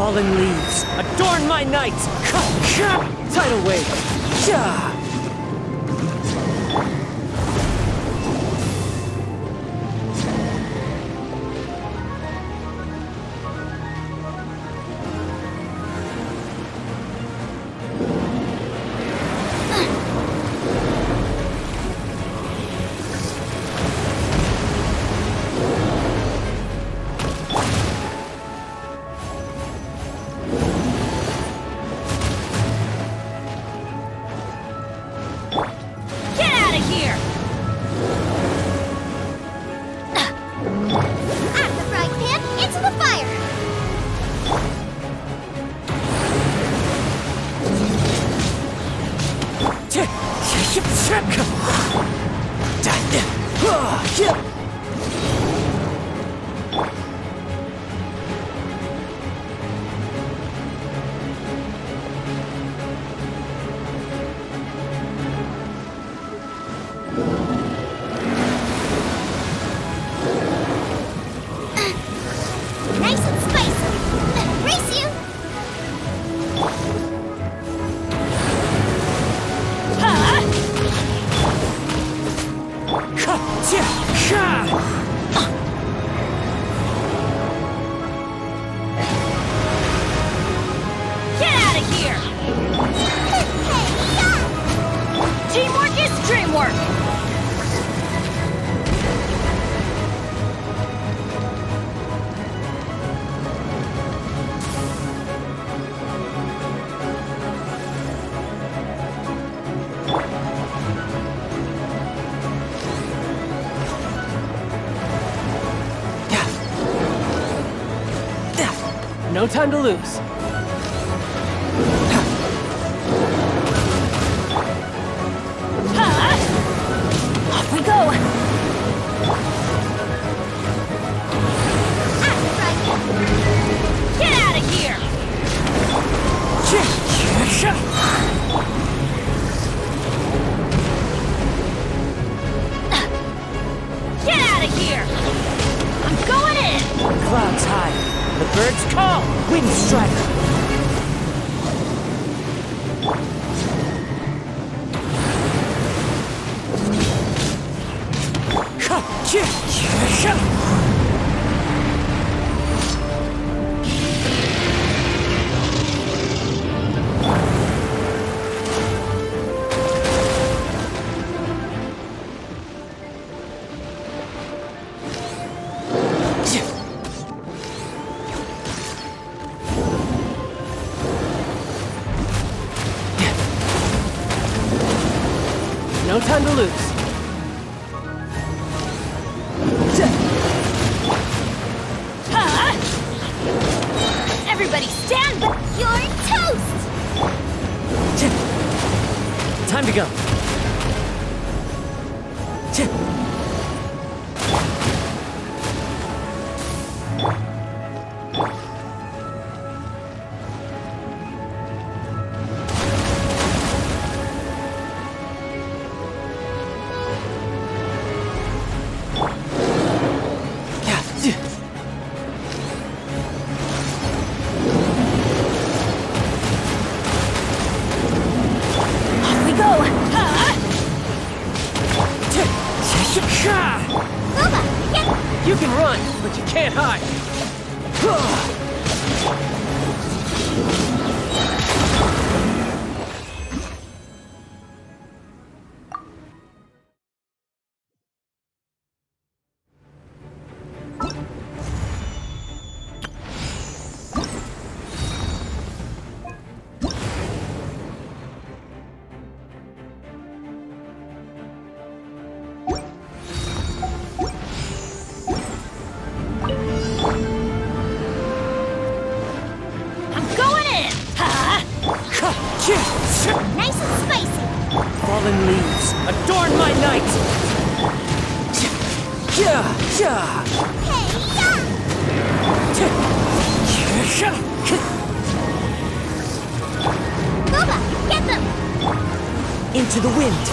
Fallen leaves, adorn my night! Tidal wave! Yeah! Nice and spicy. Race you. Get out of here! Teamwork is dreamwork! No time to lose. Off we go! Get out of here! Get out of here! I'm going in! Clouds high. The birds call. Wind strike. No time to lose. Everybody stand back! You're toast! Time to go. You can run, but you can't hide. Nice and spicy. Fallen leaves, adorn my night. Booba, get them. Into the wind.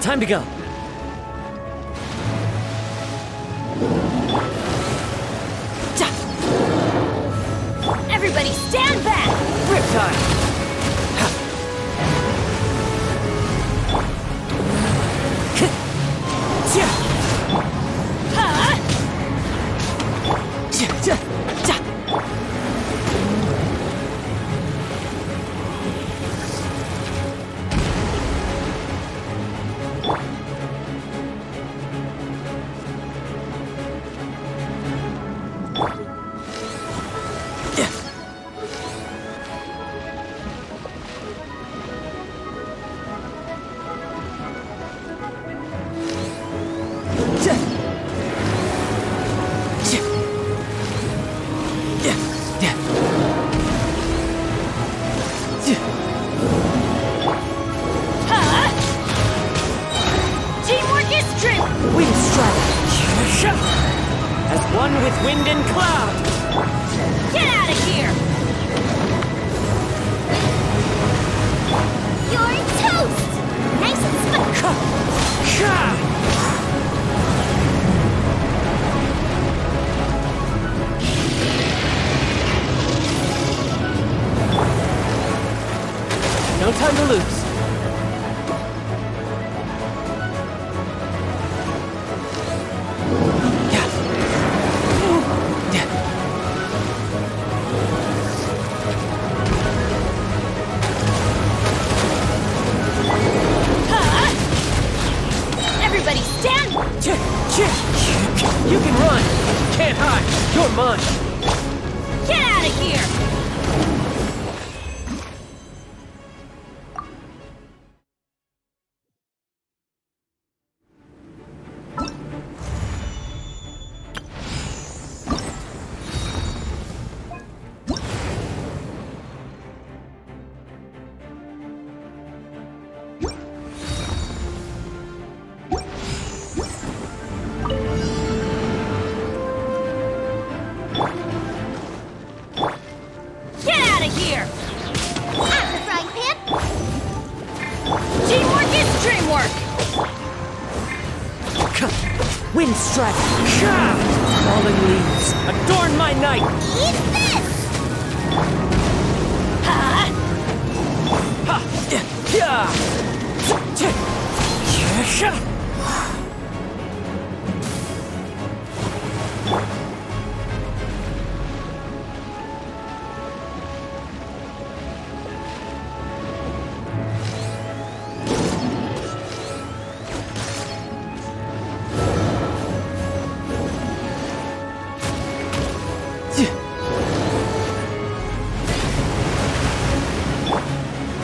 Time to go. Everybody stand back! Riptide! Teamwork is strength! Wind strike! As one with wind and cloud! Get out of here! You're toast! Nice and No time to lose. Everybody stand! You can run! Can't hide! You're mine! Get out of here! Get out of here! At the frying pan! Teamwork is dreamwork! Wind strike! Falling leaves! Adorn my night! Eat this!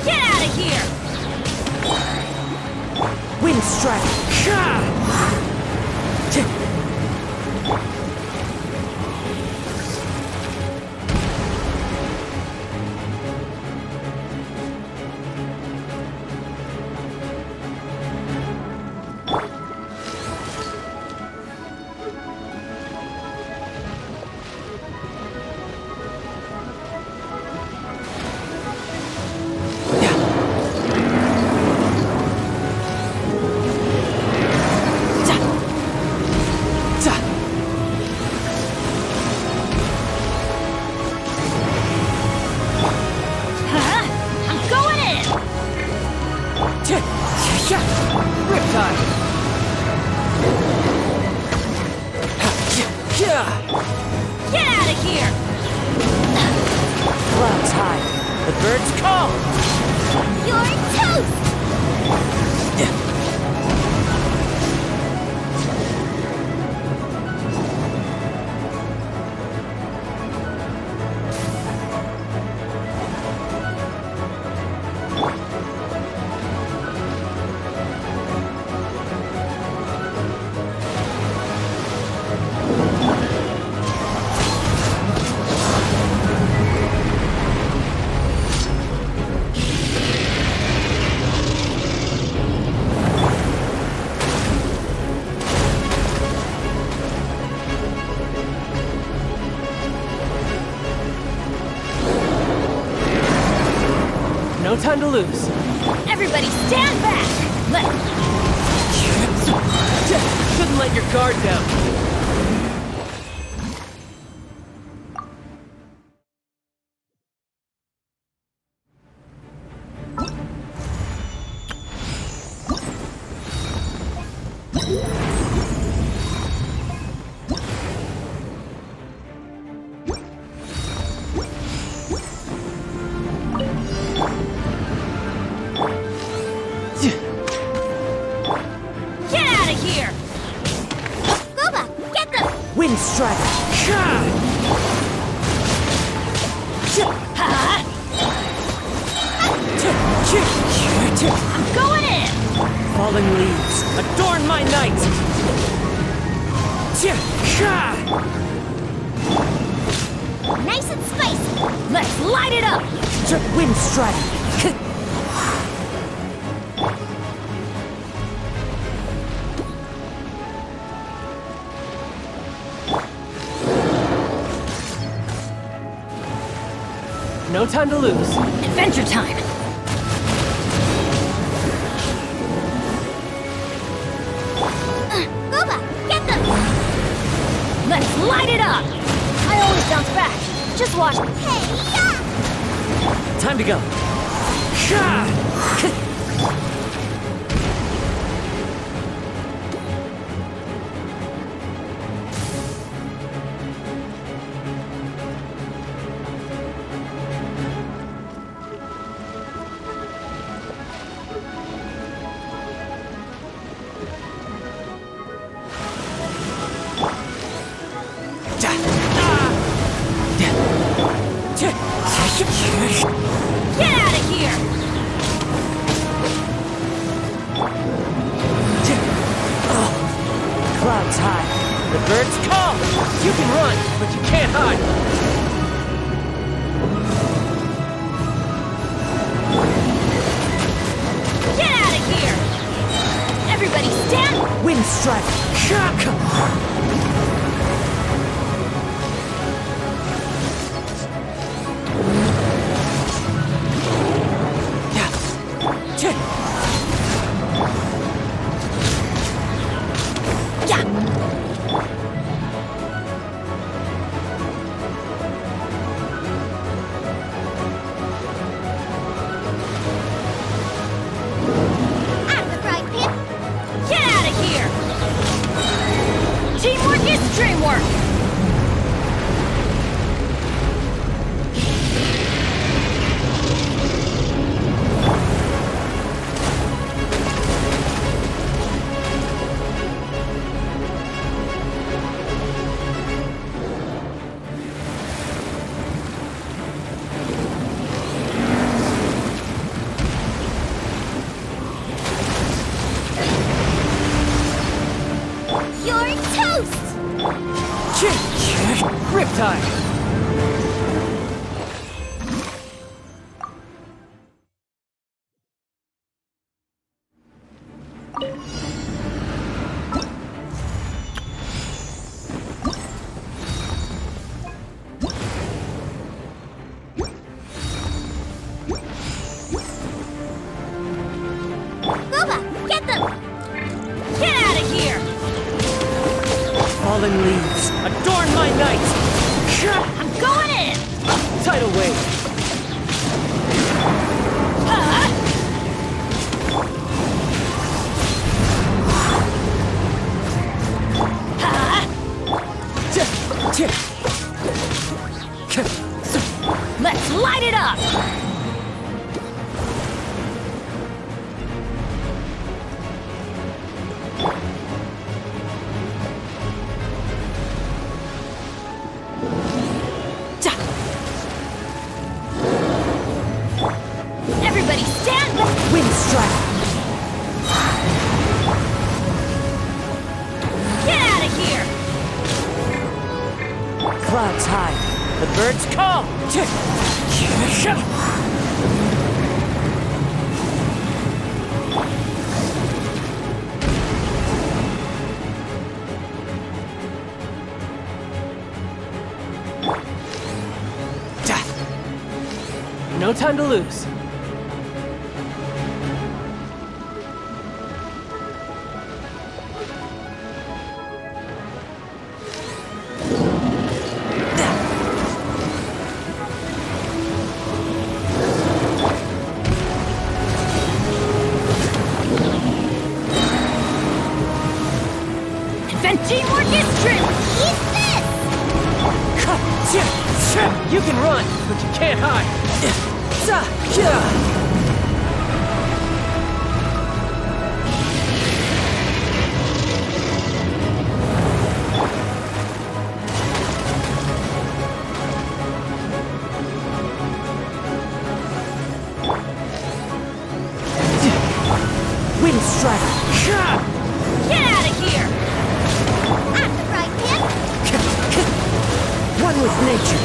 Get out of here! Wind strike! I'm going in! Riptide! Get out of here! Clouds high. The birds call. You're toast! No time to lose. Everybody stand back! Shouldn't let your guard down. Wind strike! I'm going in! Falling leaves, adorn my night! Nice and spicy! Let's light it up! Wind strike! No time to lose. Adventure time! Gooba, get them! Let's light it up! I always bounce back. Just watch me. Hey, yeah! Time to go. Get out of here! Clouds high. The birds call. You can run, but you can't hide. Get out of here! Everybody stand! Wind strike. Out of the frying pan! Get out of here! Teamwork is dreamwork! You're toast! Riptide. Gooba, get them! Get out of here! Fallen leaves, adorn my night. I'm going in! Tidal wave. Huh? Let's light it up! Everybody stand! Wind strike. Get out of here! Clouds high. The birds call. No time to lose. Distrip! Eat this! You can run, but you can't hide. Wind strike. Get out of here! I'm the right pip! One with nature.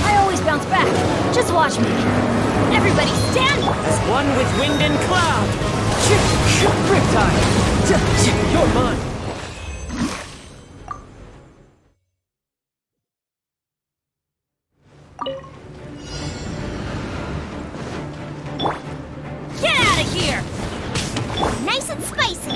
I always bounce back. Just watch me. Everybody stand! As one with wind and cloud. Riptide. You're mine. Get out of here! Nice and spicy!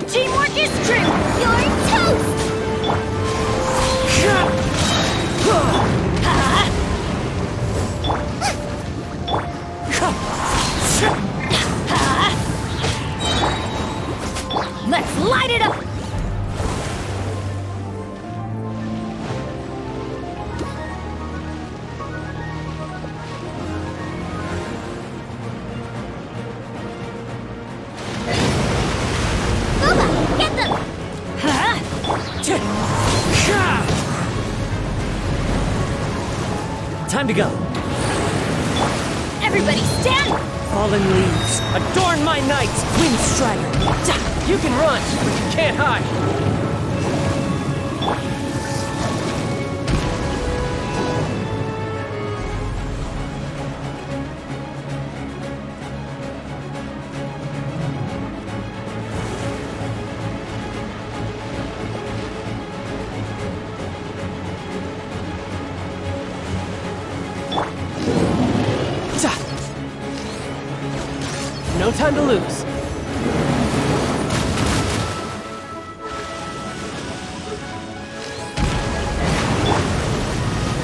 Teamwork is true! You're toast! Let's light it up! Booba, get them! Time to go. Everybody stand! Fallen leaves, adorn my night, Wind Strider. You can run, but you can't hide. No time to lose.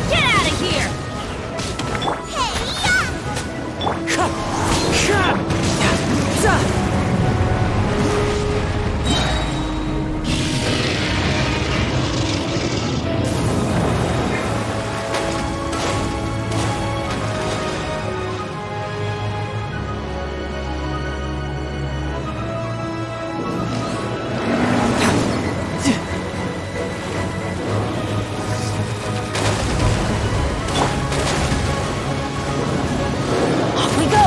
Get out of here! Off we go!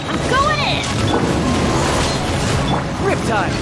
I'm going in! Riptide.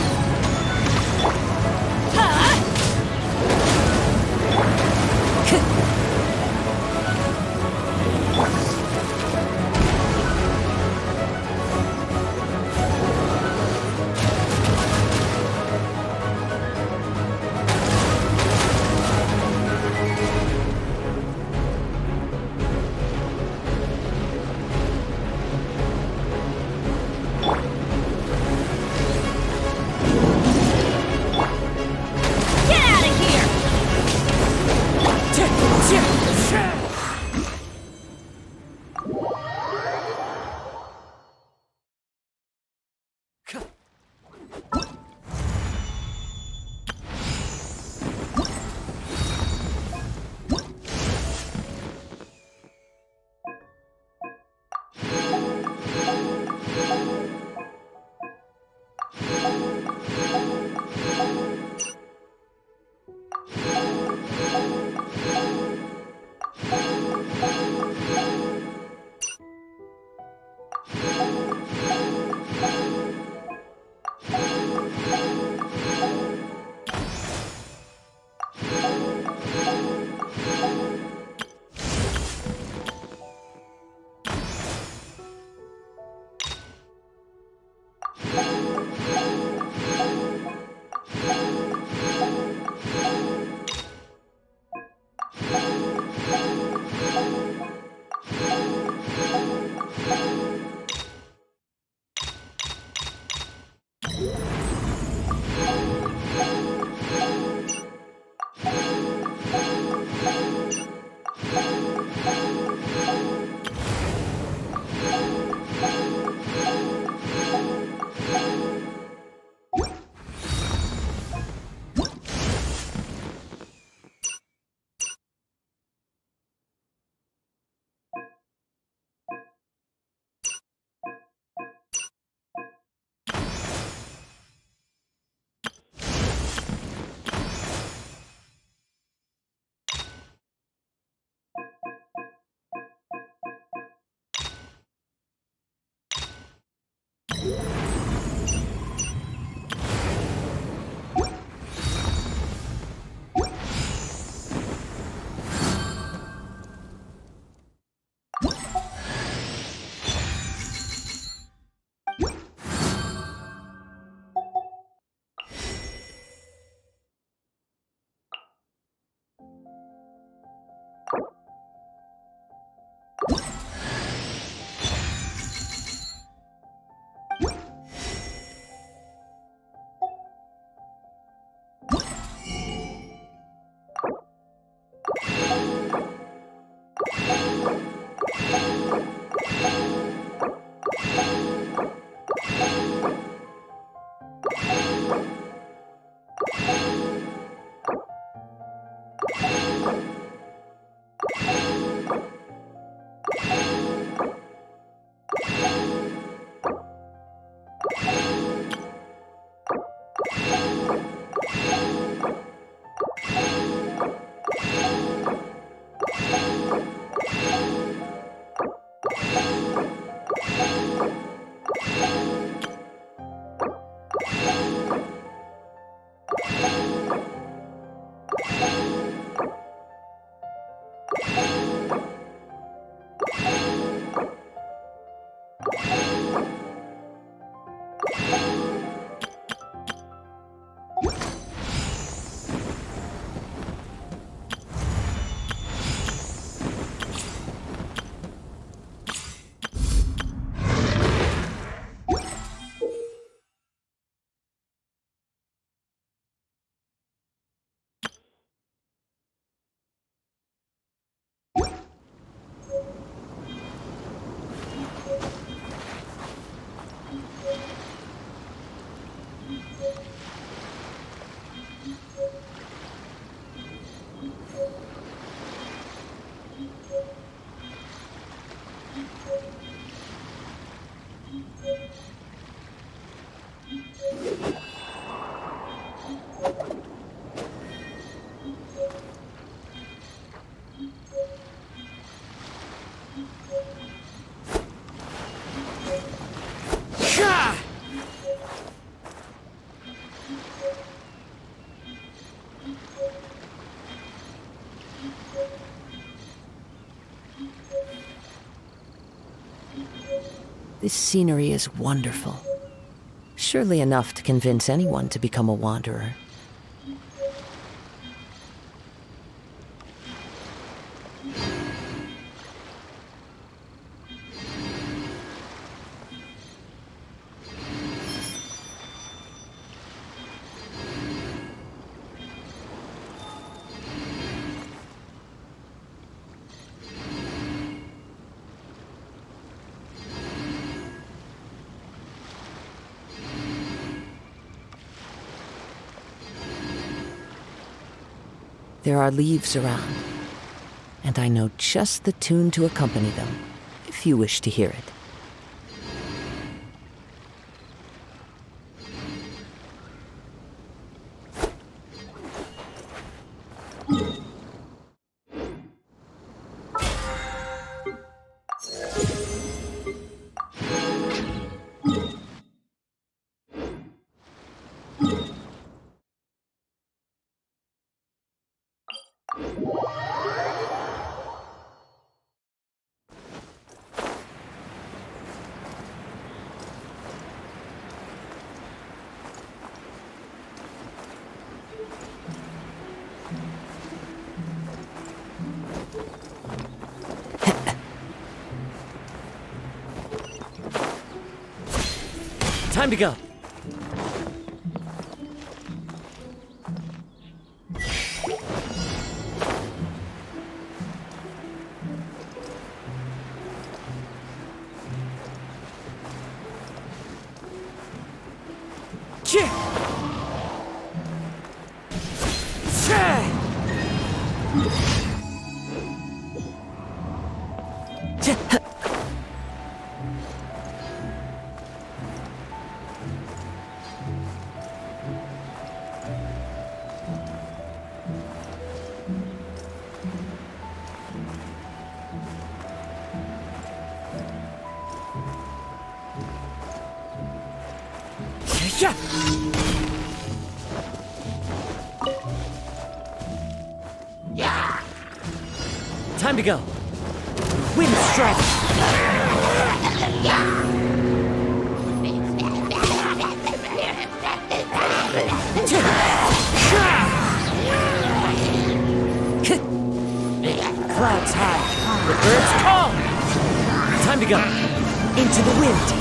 This scenery is wonderful. Surely enough to convince anyone to become a wanderer. There are leaves around, and I know just the tune to accompany them, if you wish to hear it. Time to go. Time to go. Wind strike. Clouds high. The birds call. Time to go. Into the wind.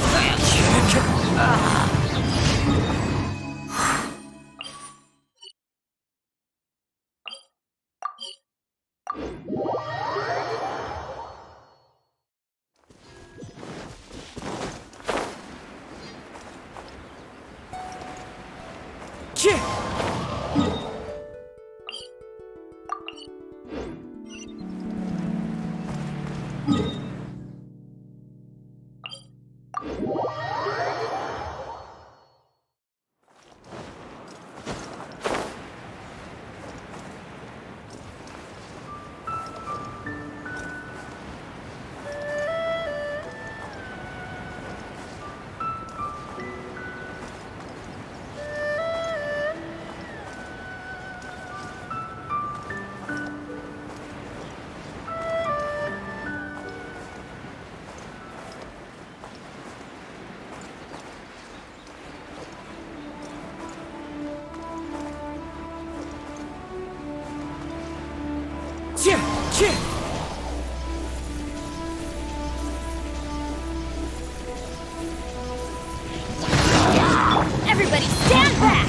Everybody stand back!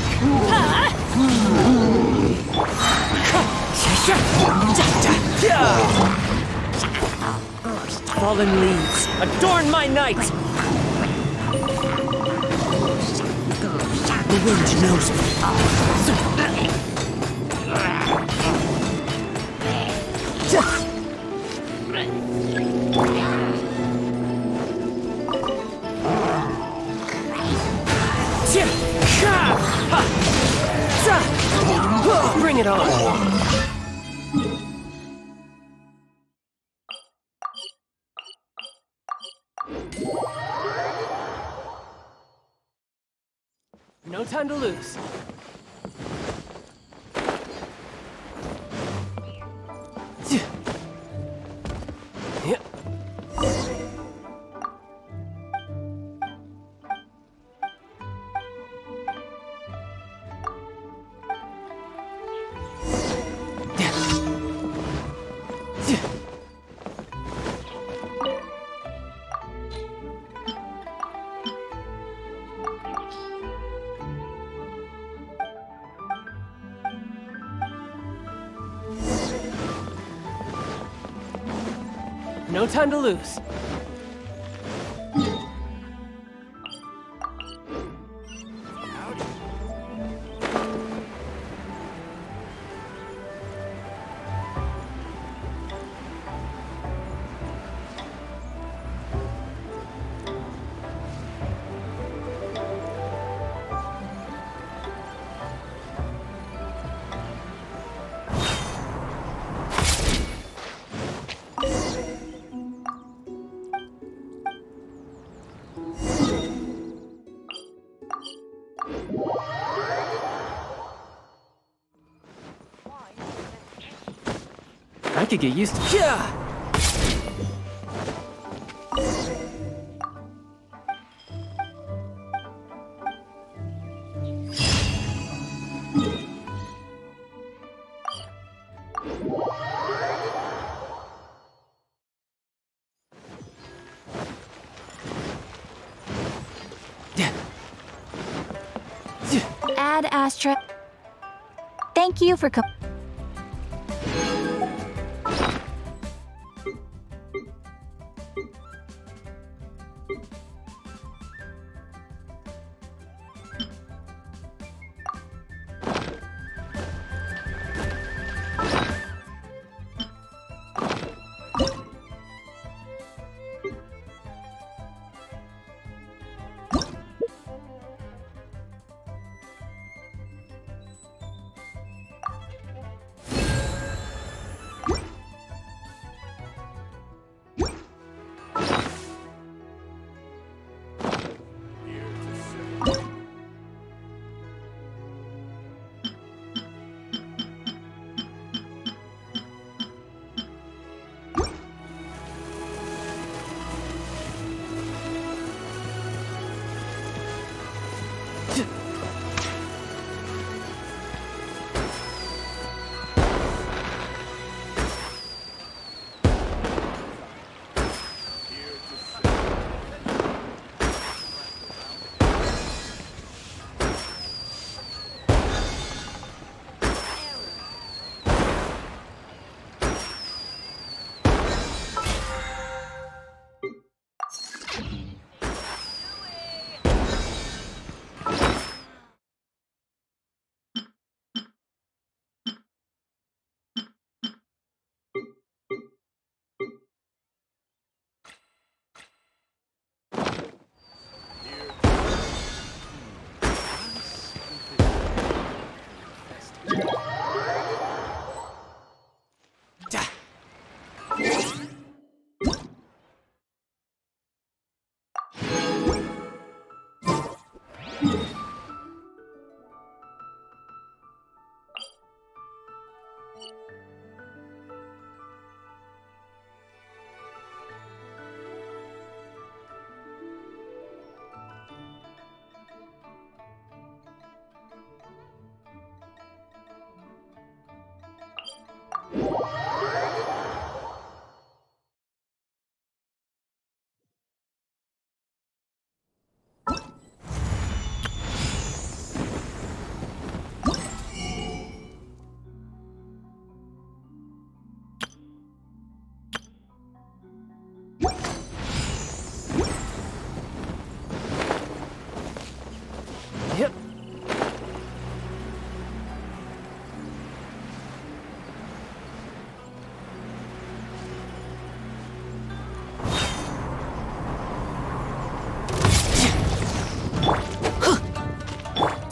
Fallen leaves, adorn my night! The wind knows me. Bring it on. No time to lose. No time to lose. I could get used to. Yeah. Ad Astra. Thank you for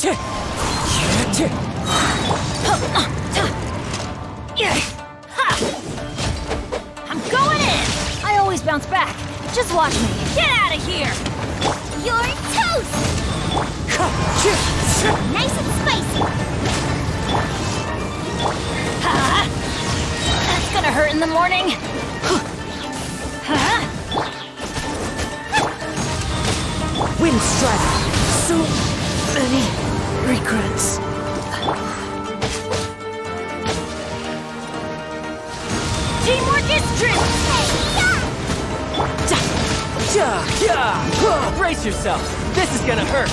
I'm going in! I always bounce back. Just watch me. Get out of here! You're toast! Nice and spicy. That's gonna hurt in the morning. Wind strike. So many regrets. Teamwork is strength! Brace yourself. This is gonna hurt.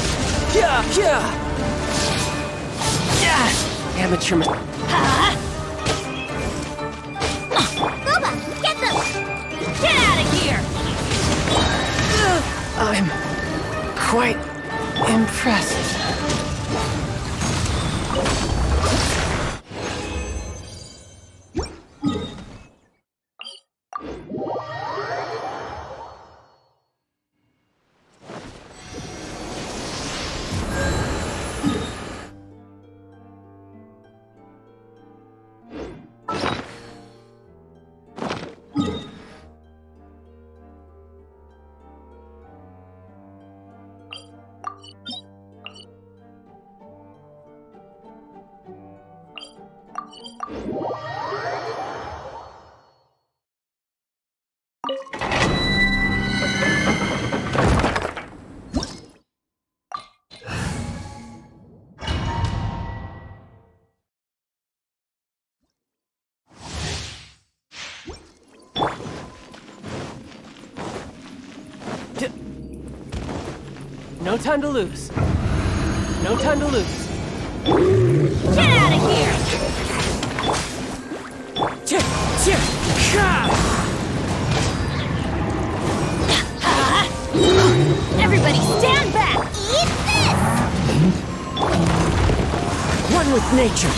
Amateur. Booba, get them! Get out of here! I'm quite impressed. No time to lose. No time to lose. Get out of here! Everybody stand back! Eat this! One with nature.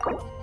You